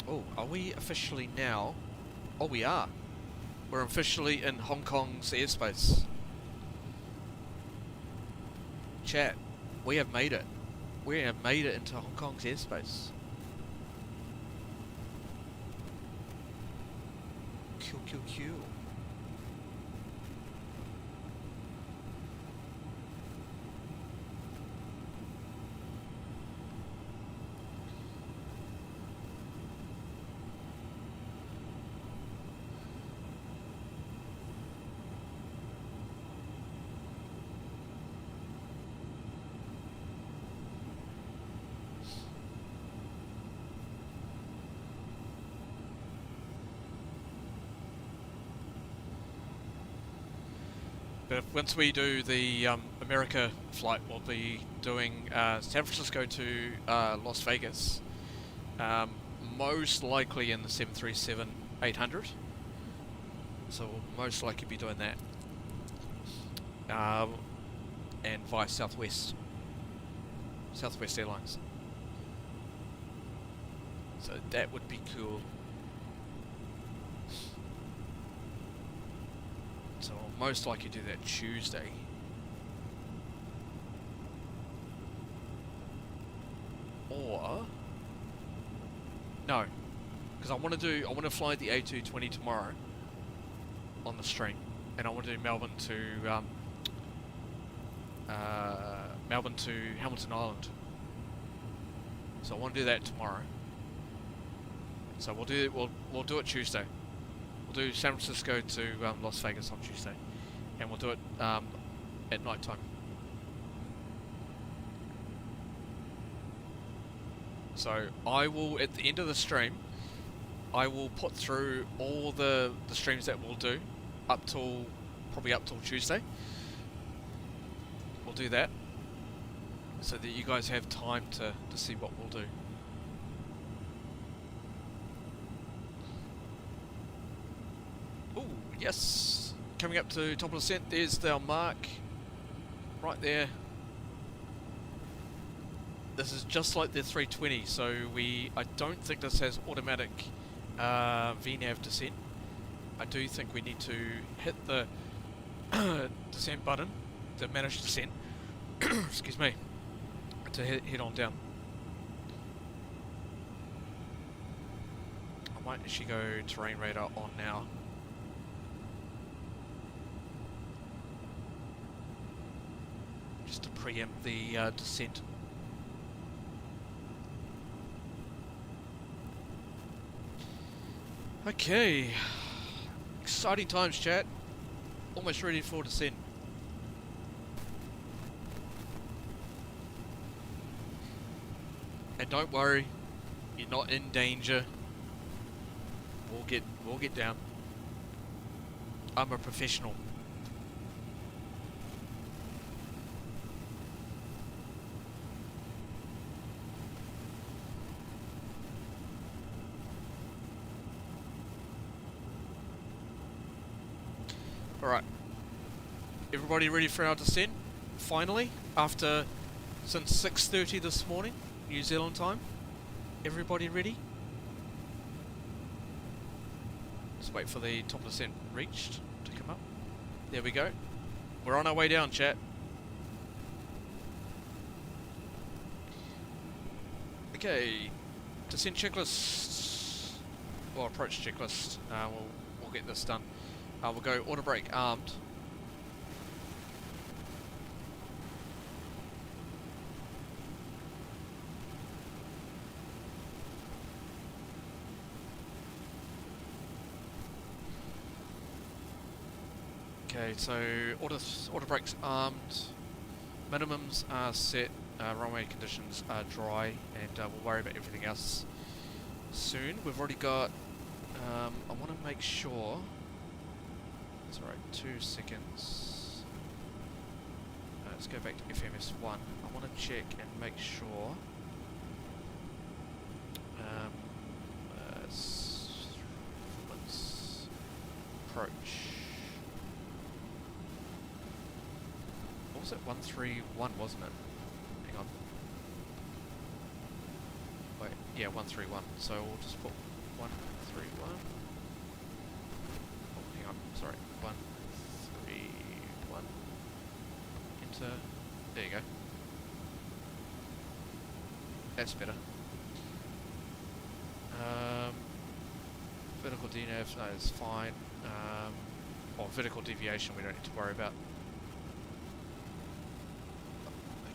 Oh, are we officially now? Oh, we are. We're officially in Hong Kong's airspace. Chat, we have made it. We have made it into Hong Kong's airspace. Q. But once we do the America flight, we'll be doing San Francisco to Las Vegas, most likely in the 737-800. So we'll most likely be doing that, and via Southwest Airlines. So that would be cool. So I'll most likely do that Tuesday. Or no, because I want to fly the A220 tomorrow on the stream, and I want to do Melbourne to Hamilton Island. So I want to do that tomorrow. So we'll do it Tuesday. We'll do San Francisco to Las Vegas on Tuesday, and we'll do it at night time. So I will, at the end of the stream, I will put through all the streams that we'll do up till, probably up till Tuesday. We'll do that so that you guys have time to see what we'll do. Oh, yes. Coming up to top of the descent, there's our mark. Right there. This is just like the 320, so I don't think this has automatic VNAV descent. I do think we need to hit the descent button, the manage descent, excuse me, to head on down. I might actually go terrain radar on now. Just to preempt the descent. Okay, exciting times, chat. Almost ready for descent. And don't worry, you're not in danger. We'll get down. I'm a professional. Alright, everybody ready for our descent? Finally, since 6:30 this morning, New Zealand time. Everybody ready? Just wait for the top of the descent reached to come up. There we go. We're on our way down, chat. Okay, descent checklist, or approach checklist. We'll get this done. We'll go auto brake armed. Okay, so auto brakes armed. Minimums are set. Runway conditions are dry, and we'll worry about everything else soon. We've already got. I want to make sure. That's alright, 2 seconds. Let's go back to FMS1. I want to check and make sure. Let's approach. What was it? 131, wasn't it? Hang on. Wait, yeah, 131. So we'll just put 131. Oh, hang on, sorry. 131. Enter. There you go. That's better. Vertical DNAV, no, it's fine. Vertical deviation we don't need to worry about.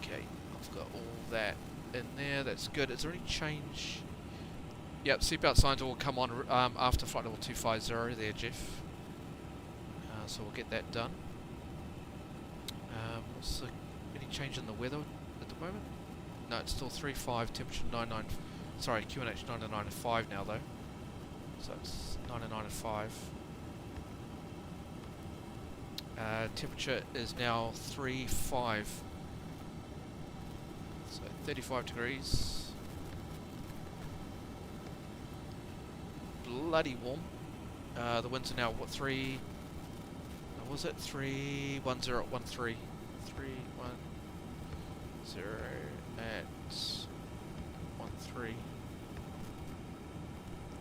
Okay, I've got all that in there, that's good. Is there any change? Yep, seatbelt signs will come on after flight level 250 there, Jeff. So we'll get that done. Any change in the weather at the moment? No, it's still 3.5, temperature 99. Sorry, QNH 99.5 now though. So it's 99.5. Temperature is now 3.5. So 35 degrees. Bloody warm. The winds are now what, 3? What was it? 310 at 13. 310 at 13.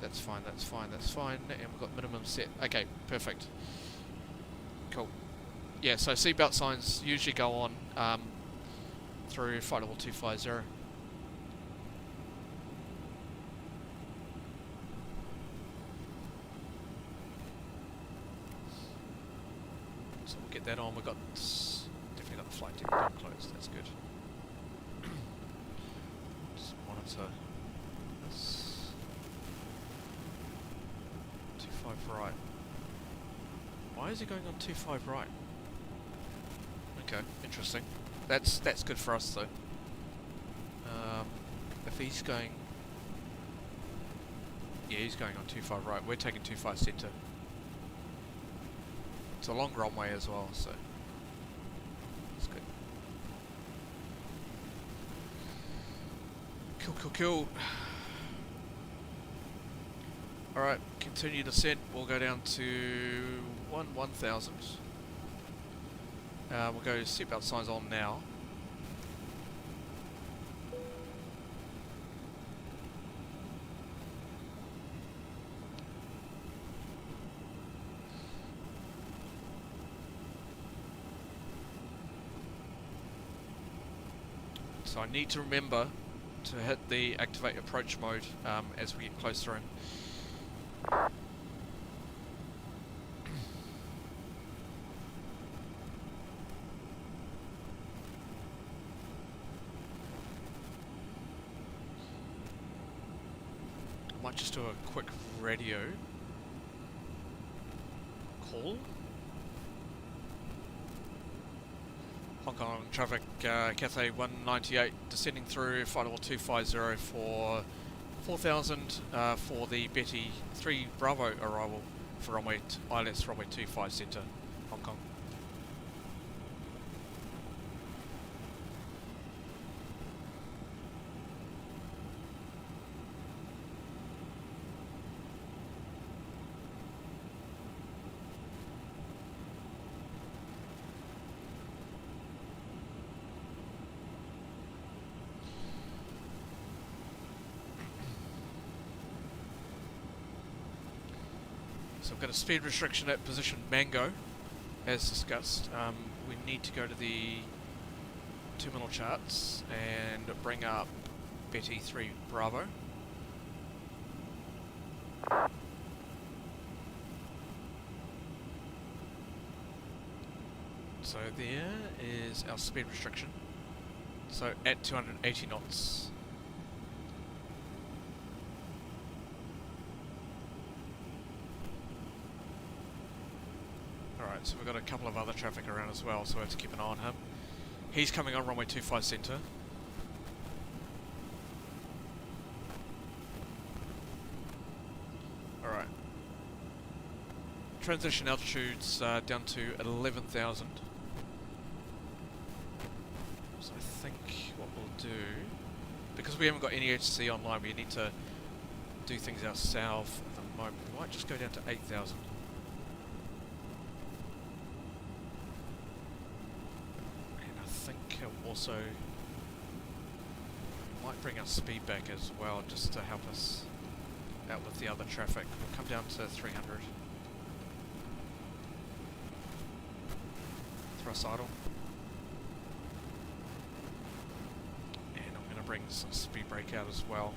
That's fine, that's fine, that's fine. And we've got minimum set. Okay, perfect. Cool. Yeah, so seatbelt signs usually go on through flight level 250. So we'll get that on. We've got definitely got the flight deck closed. That's good. Just monitor this. 25 right. Why is he going on 25 right? Okay, interesting. That's good for us though. If he's going Yeah, he's going on 25 right. We're taking 25 centre. It's a long runway as well, so it's good. Cool, cool, cool. Alright, continue descent. We'll go down to 1,000. We'll go seatbelt signs on now. So I need to remember to hit the activate approach mode as we get closer in. I might just do a quick radio call. Hong Kong traffic, Cathay 198 descending through flight level 250 for 4,000 for the Betty 3 Bravo arrival for runway ILS runway 25 centre, Hong Kong. So we've got a speed restriction at position Mango, as discussed. We need to go to the terminal charts and bring up Betty 3 Bravo. So there is our speed restriction. So at 280 knots. So we've got a couple of other traffic around as well, so we have to keep an eye on him. He's coming on runway 25 centre. Alright. Transition altitudes down to 11,000. So I think what we'll do, because we haven't got any HC online, we need to do things ourselves at the moment. We might just go down to 8,000. Also, we might bring our speed back as well, just to help us out with the other traffic. We'll come down to 300. Thrust idle. And I'm going to bring some speed brake out as well.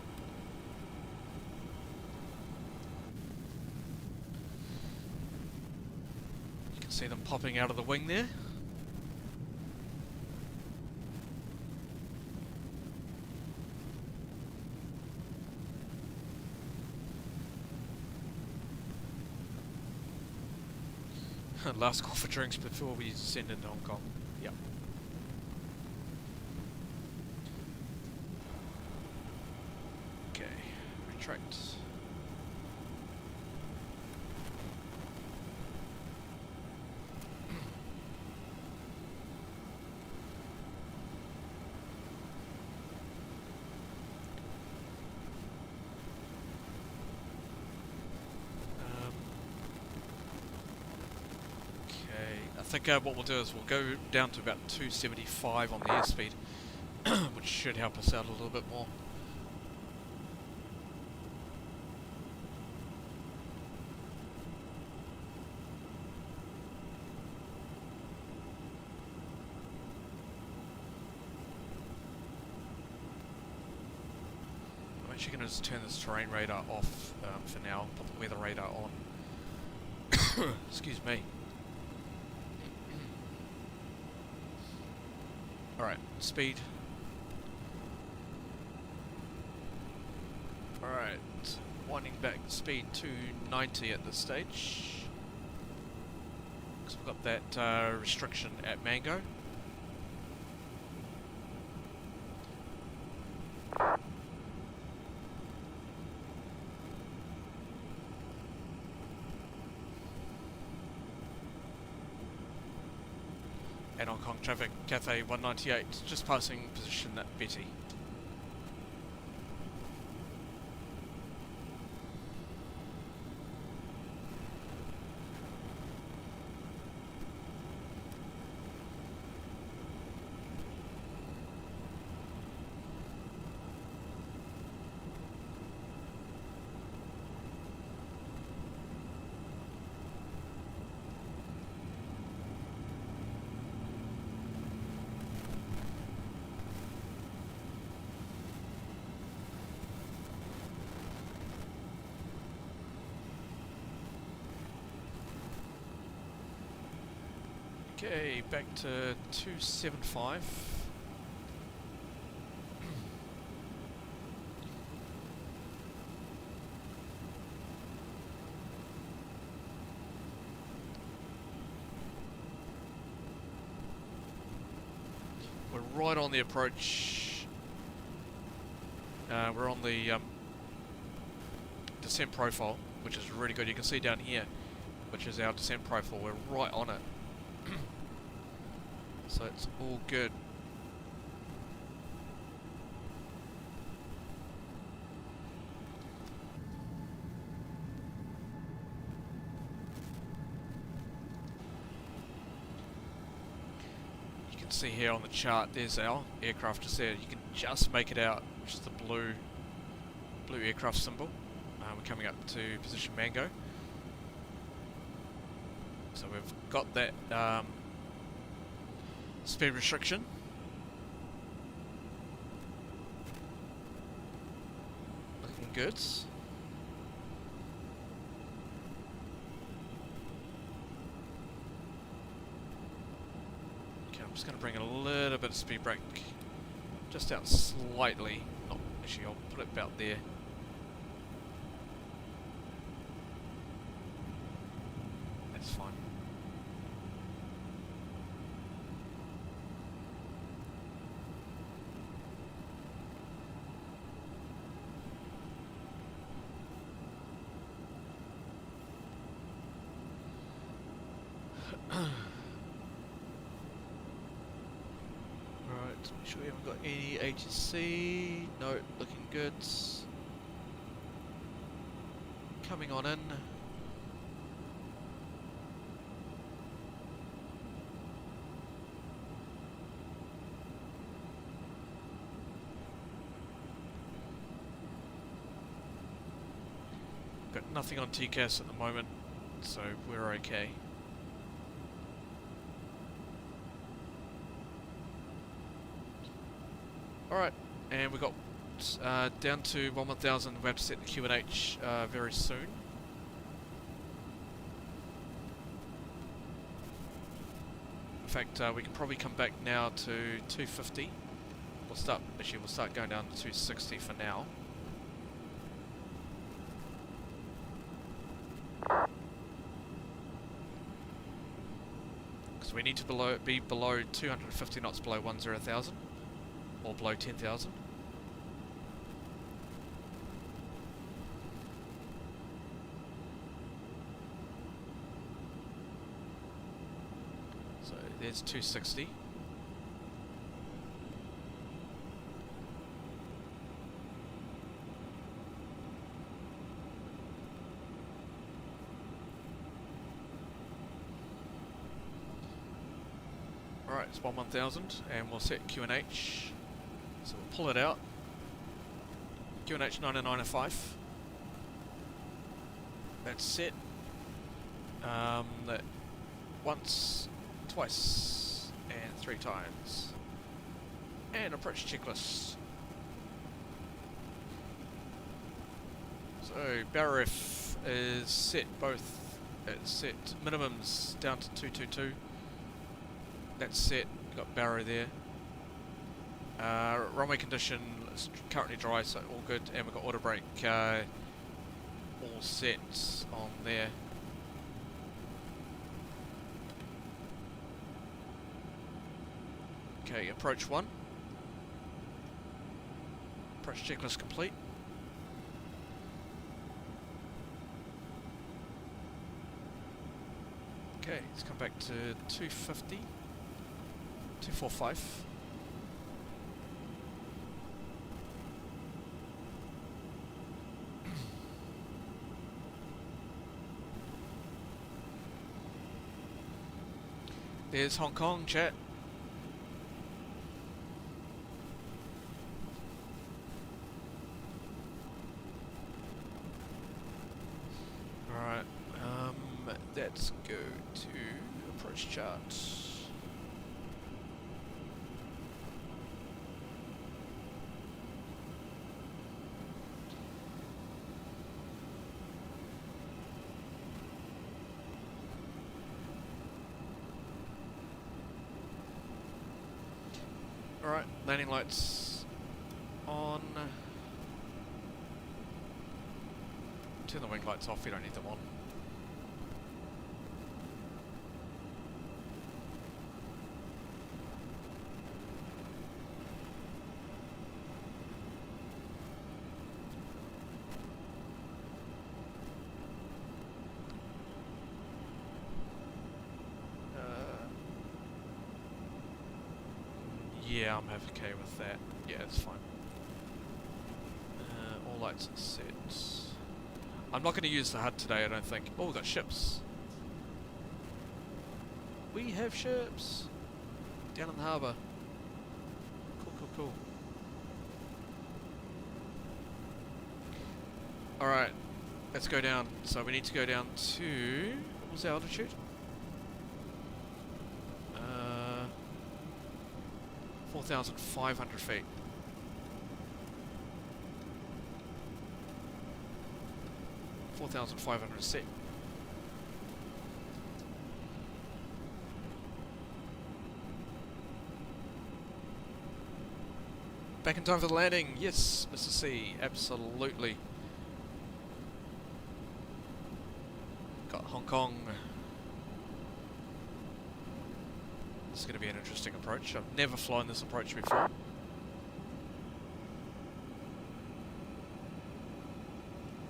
You can see them popping out of the wing there. Last call for drinks before we send into Hong Kong. Yep. Okay, retract. I think what we'll do is we'll go down to about 275 on the airspeed, which should help us out a little bit more. I'm actually going to just turn this terrain radar off for now, put the weather radar on. Excuse me. Alright, speed. Alright, winding back speed to 90 at this stage. Because we've got that restriction at Mango. and Hong Kong traffic, Cathay 198, just passing position at Betty. Okay, back to 275. We're right on the approach. We're on the descent profile, which is really good. You can see down here, which is our descent profile. We're right on it. So it's all good. You can see here on the chart, there's our aircraft just there. You can just make it out, which is the blue aircraft symbol. We're coming up to position Mango. So we've got that speed restriction. Looking good. Okay, I'm just going to bring a little bit of speed brake just out slightly. Not actually, I'll put it about there. That's fine. Right, make sure we haven't got any ATC. No, looking good. Coming on in. Got nothing on TCAS at the moment, so we're okay. Alright, and we got down to 1000. We have to set the QNH very soon. In fact, we can probably come back now to 250. We'll start going down to 260 for now. Because we need to be below 250 knots below 10,000. Or below 10,000. So there's 260. Alright, it's 1000 and we'll set QNH. So we'll pull it out. QNH 905. That's set. That once, twice, and 3 times. And approach checklist. So BARF is set both. It's set minimums down to 222. That's set. We've got Barrow there. Runway condition is currently dry, so all good, and we've got auto brake all set on there. Okay, approach 1. Approach checklist complete. Okay, let's come back to 250. 245. There's Hong Kong, chat. Alright, let's go to approach chart. Alright, landing lights on. Turn the wing lights off, we don't need them on. Yeah, I'm okay with that. Yeah, it's fine. All lights are set. I'm not going to use the HUD today, I don't think. Oh, we've got ships. We have ships! Down in the harbour. Cool, cool, cool. Alright, let's go down. So we need to go down to... what was the altitude? 4,500 feet. $4,500 set. Back in time for the landing. Yes, Mr. C. Absolutely. Got Hong Kong. This is going to be an interesting approach. I've never flown this approach before.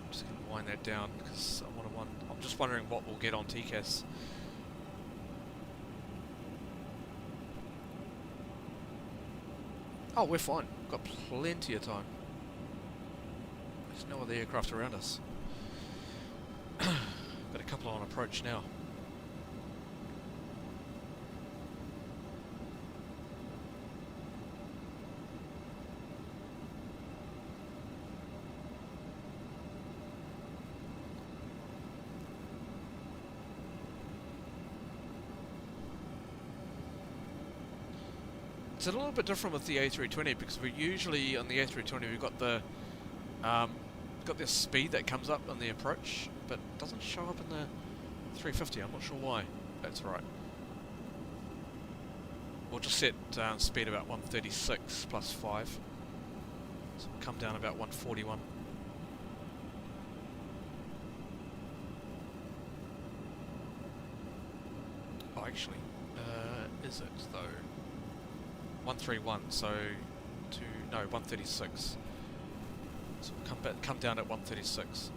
Just going to wind that down because I'm just wondering what we'll get on TCAS. Oh, we're fine. We've got plenty of time. There's no other aircraft around us. Got a couple on approach now. It's a little bit different with the A320 because we're usually on the A320 we've got the this speed that comes up on the approach, but it doesn't show up in the 350. I'm not sure why. That's right. We'll just set speed about 136 plus 5, so we'll come down about 141. Oh, actually, is it though? 131, so 136. So we'll come down at 136.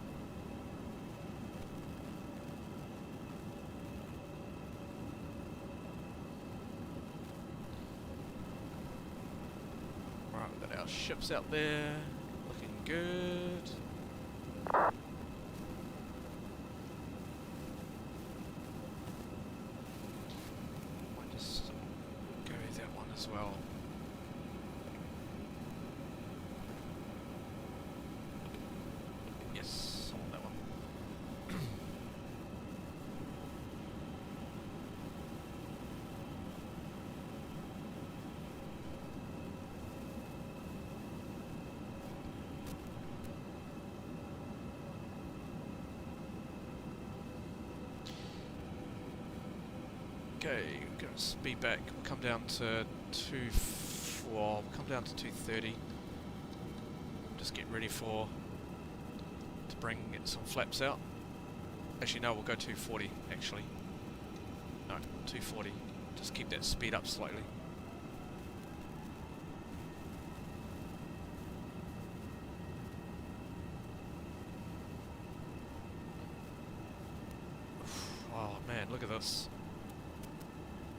Right, we've got our ships out there, looking good. Might just go that one as well. Yes, on that one. Okay, we're going to speed back. We'll come down to 230. Just get ready to bring some flaps out. Actually, no, we'll go 240. Actually, no, 240. Just keep that speed up slightly. Oh man, look at this.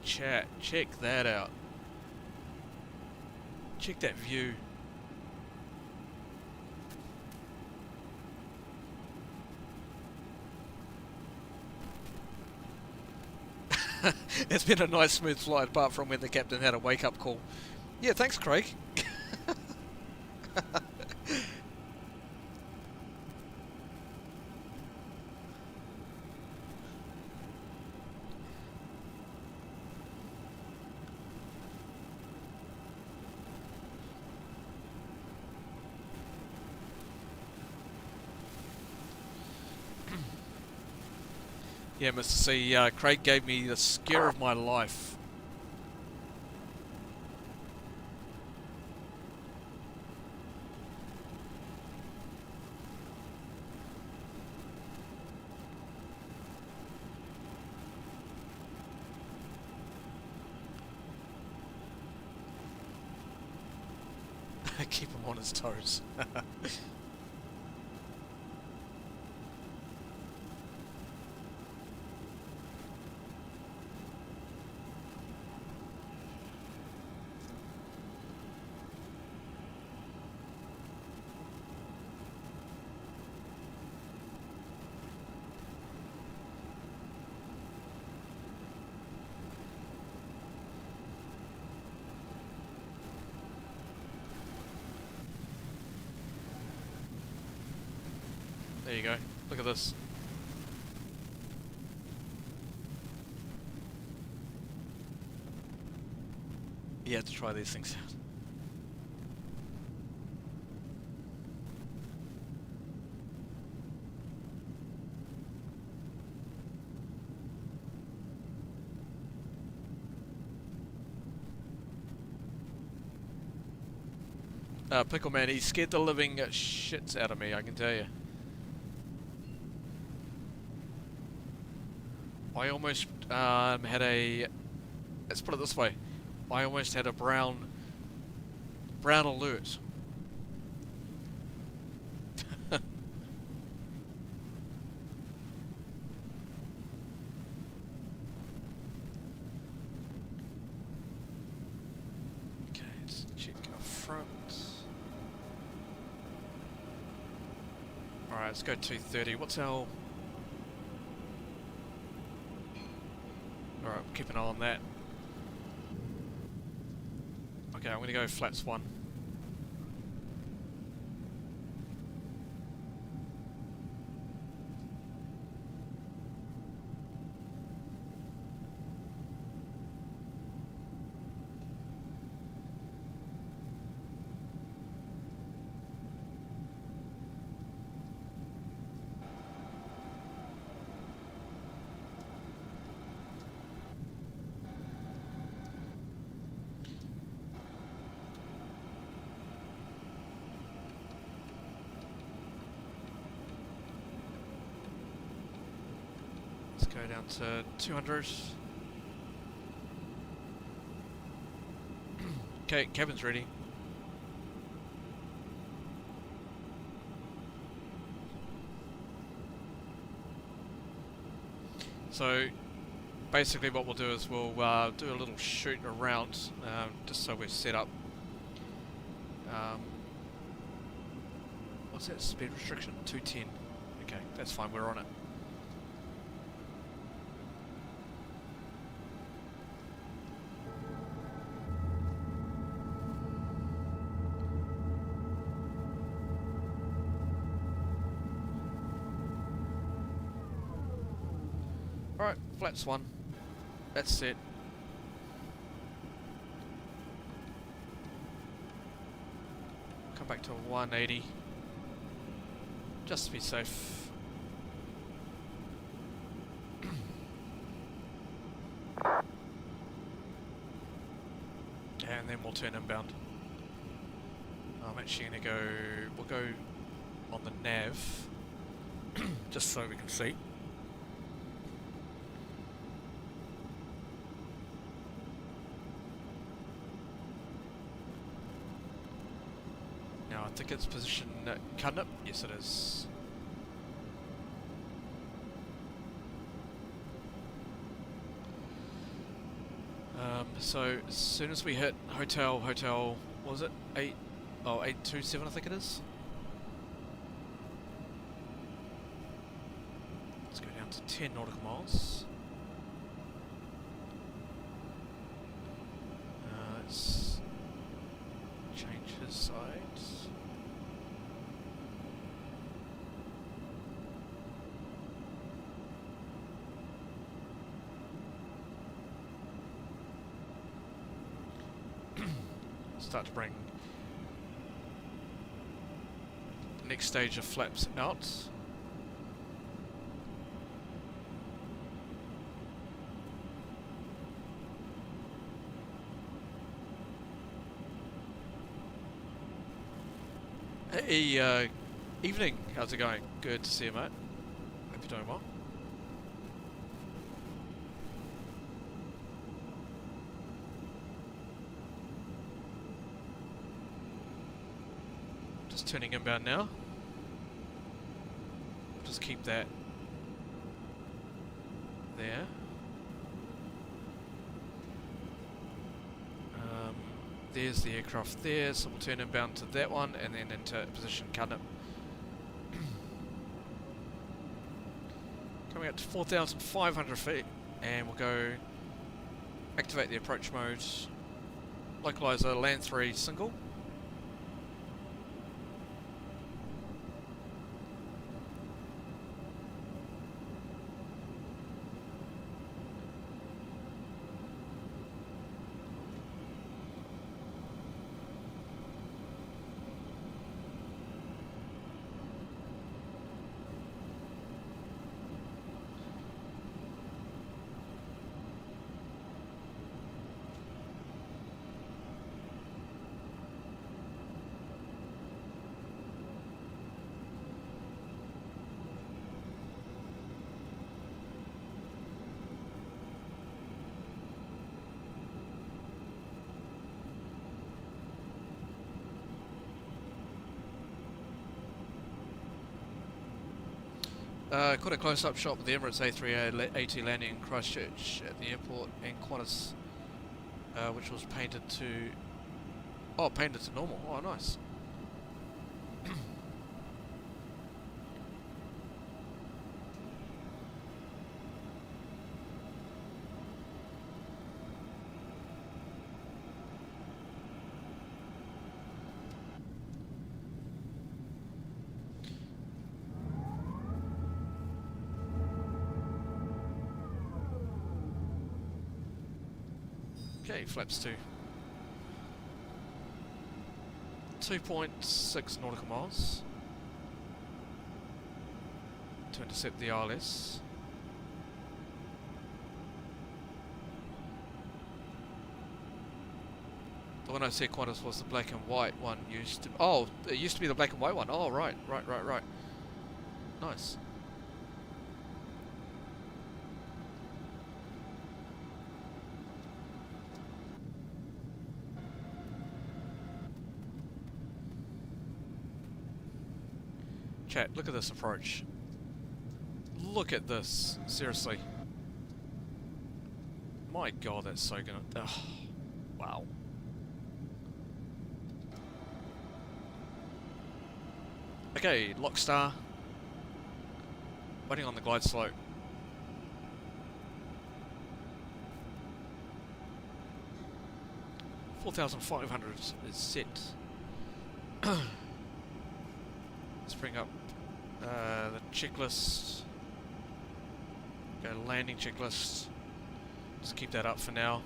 Chat, check that out. Check that view. It's been a nice smooth flight apart from when the captain had a wake-up call. Yeah, thanks Craig. Yeah, Mr. C, Craig gave me the scare of my life. Keep him on his toes. There you go. Look at this. You have to try these things out. Pickle Man, he scared the living shits out of me, I can tell you. I almost had a, let's put it this way, I almost had a brown alert. Okay, let's check our front. Alright, let's go 230. What's our... Alright, keep an eye on that. Okay, I'm going to go flaps 1. Go down to 200. Okay, cabin's ready. So basically what we'll do is we'll do a little shoot around just so we're set up. What's that speed restriction? 210. Okay, that's fine, we're on it. Alright, flaps 1. That's set. Come back to 180. Just to be safe. And then we'll turn inbound. I'm actually going to go... We'll go on the nav. Just so we can see. I think it's position Cunnup. Yes, it is. So as soon as we hit hotel what was it? 827 I think it is. Let's go down to 10 nautical miles. Let's change his sides. Start to bring the next stage of flaps out. Hey, evening. How's it going? Good to see you, mate. Hope you're doing well. Just turning inbound now. Just keep that there. There's the aircraft there, so we'll turn inbound to that one and then into position cutting it. Coming up to 4,500 feet, and we'll go activate the approach mode, localizer, land 3 single. Caught a close-up shot with the Emirates A350 landing in Christchurch at the airport and Qantas, which was painted to... Oh, painted to normal. Oh, nice. Okay, flaps 2.6 nautical miles to intercept the ILS. The one I said Qantas was the black and white one used to... Oh, it used to be the black and white one. Oh, right. Nice. Chat, look at this approach. Look at this, seriously. My god, that's so gonna... Ugh. Wow. Okay, Lockstar. Waiting on the glide slope. $4,500 is set. Let's bring up the checklist. Go to landing checklist. Just keep that up for now.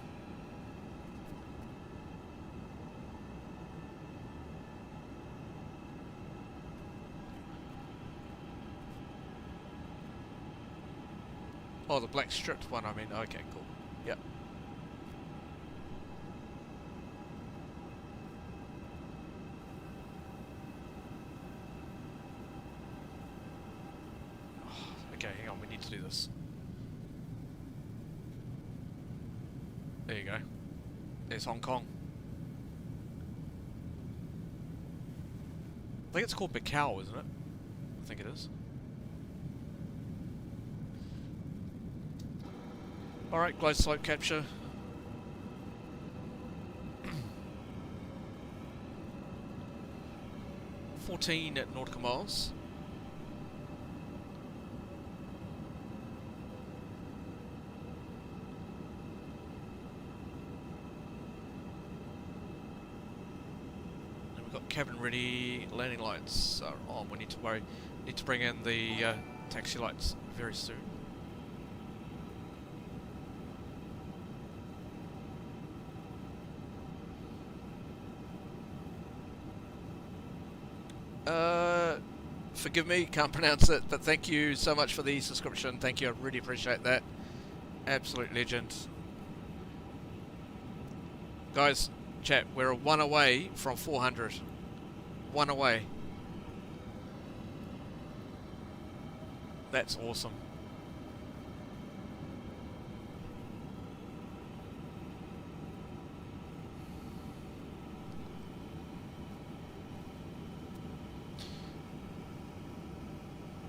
Oh, the black stripped one, I mean. Okay, cool. Yep. Okay, hang on, we need to do this. There you go. There's Hong Kong. I think it's called Macau, isn't it? I think it is. Alright, glide slope capture. 14 nautical miles. And we've got cabin ready, landing lights are on. We need to bring in the taxi lights very soon. Forgive me, can't pronounce it, but thank you so much for the subscription. Thank you, I really appreciate that. Absolute legend. Guys, chat, we're one away from 400. One away. That's awesome.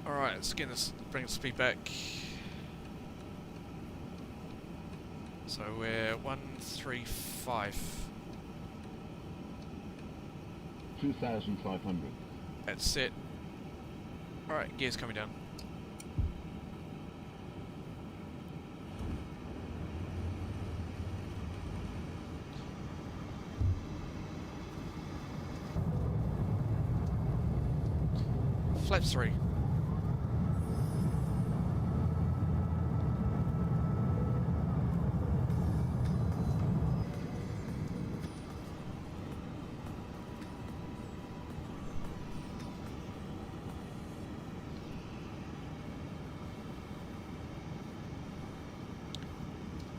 Alright, let's get this, bring the speed back. So we're 135. 2,500. That's set. Alright, gears coming down. Flaps 3.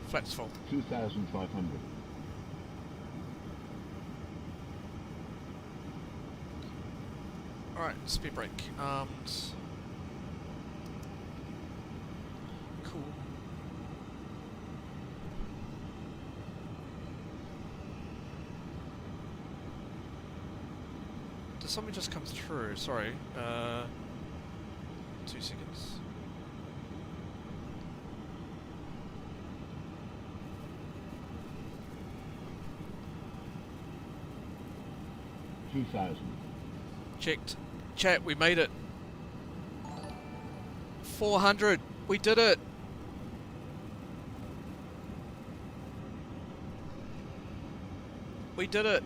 Flaps full. 2,500. Alright, speed brake. Armed. Cool. Did something just come through? Sorry. 2 seconds. Checked. Chat, we made it. 400. We did it. We did it.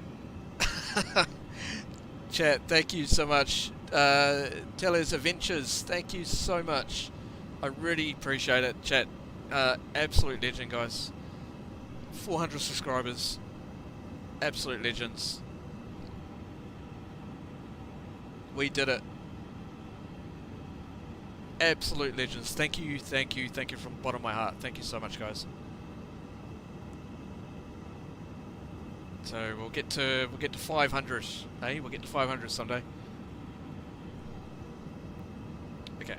Chat, thank you so much. Teller's Adventures, thank you so much. I really appreciate it. Chat, absolute legend, guys. 400 subscribers. Absolute legends. We did it. Absolute legends. Thank you, thank you, thank you from the bottom of my heart. Thank you so much, guys. So we'll get to 500. Hey, we'll get to 500 someday. Okay.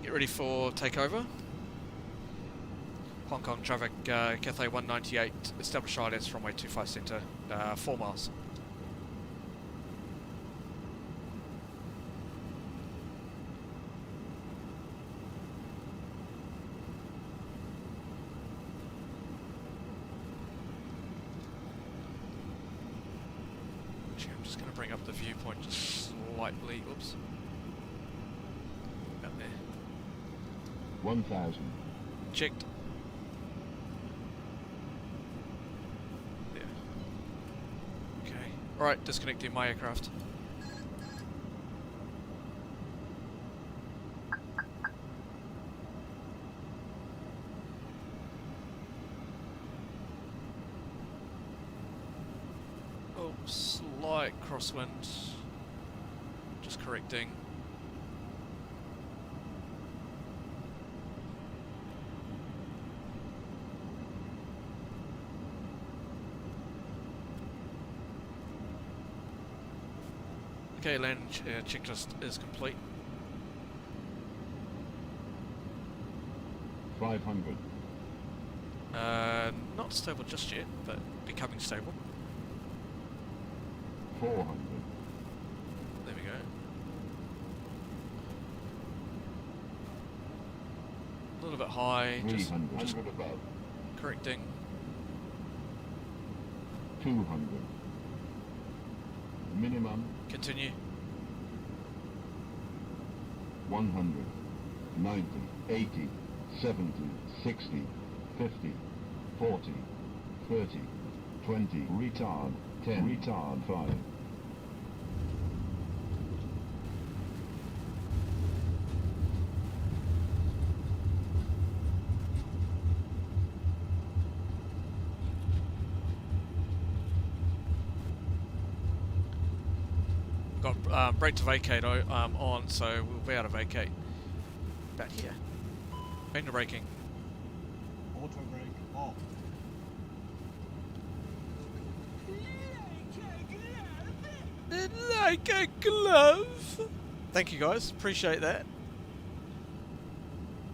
Get ready for takeover. Hong Kong traffic, Cathay 198, established ILS runway 25 centre, 4 miles. I'm just going to bring up the viewpoint just slightly. Oops. About there. 1,000. Checked. There. Okay. Alright, disconnecting my aircraft. Oh, slight crosswind. Just correcting. Okay, land checklist is complete. 500. Not stable just yet, but becoming stable. 400. There we go. A little bit high, just 300 above. correcting. 200. Minimum. Continue. 100, 90, 80, 70, 60, 50, 40, 30, 20, retard, 10, retard 5. Got brake to vacate on, so we'll be able to vacate back here. Manual braking. Auto brake off. Like a glove. Thank you guys, appreciate that.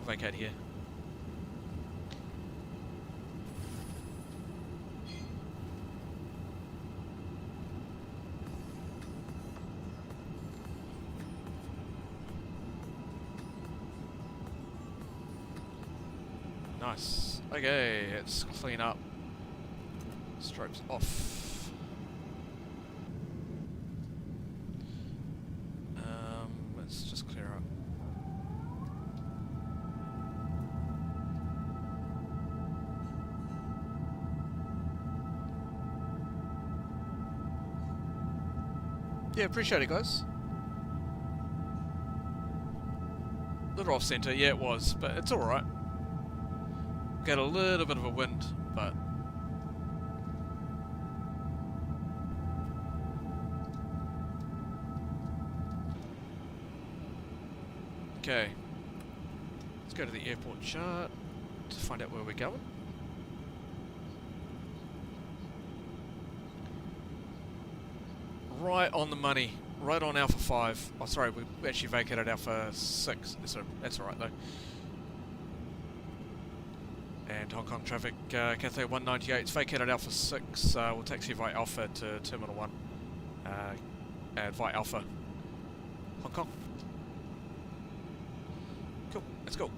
Vacate here. Nice. Okay, let's clean up. Stripes off. Let's just clear up. Yeah, appreciate it, guys. Little off center, yeah, it was, but it's all right. Get a little bit of a wind, but okay. Let's go to the airport chart to find out where we're going. Right on the money, right on Alpha 5. Oh, sorry, we actually vacated Alpha 6. That's alright though. And Hong Kong traffic, Cathay 198, it's vacated Alpha 6, we'll taxi via Alpha to Terminal 1, and via Alpha, Hong Kong. Cool, let's go.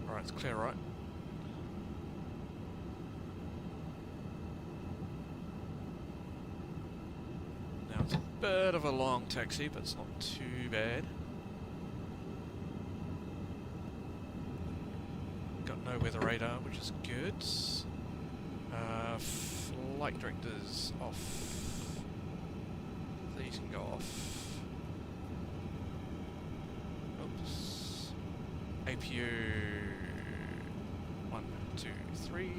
Alright, it's clear, right? It's a bit of a long taxi, but it's not too bad. Got no weather radar, which is good. Flight directors off. These can go off. Oops. APU 1, 2, 3.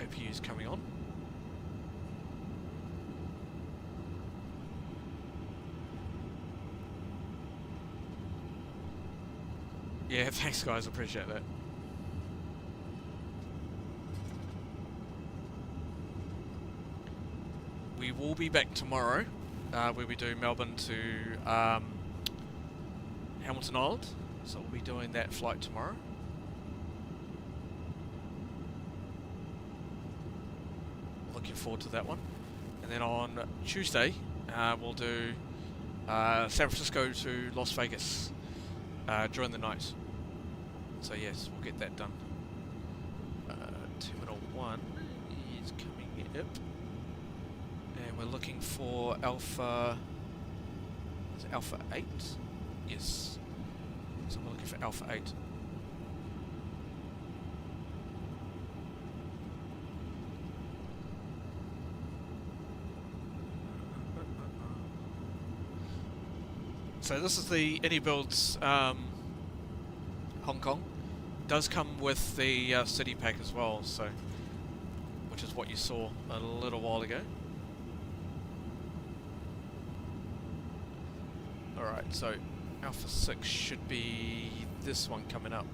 APU's coming on. Yeah, thanks guys, appreciate that. We will be back tomorrow, where we do Melbourne to Hamilton Island, so we'll be doing that flight tomorrow. Looking forward to that one. And then on Tuesday, we'll do San Francisco to Las Vegas during the night. So yes, we'll get that done. Terminal 1 is coming up. And we're looking for Alpha... Is it Alpha 8? Yes. So we're looking for Alpha 8. So this is the iniBuilds Hong Kong. Does come with the city pack as well, so which is what you saw a little while ago. Alright, so Alpha 6 should be this one coming up.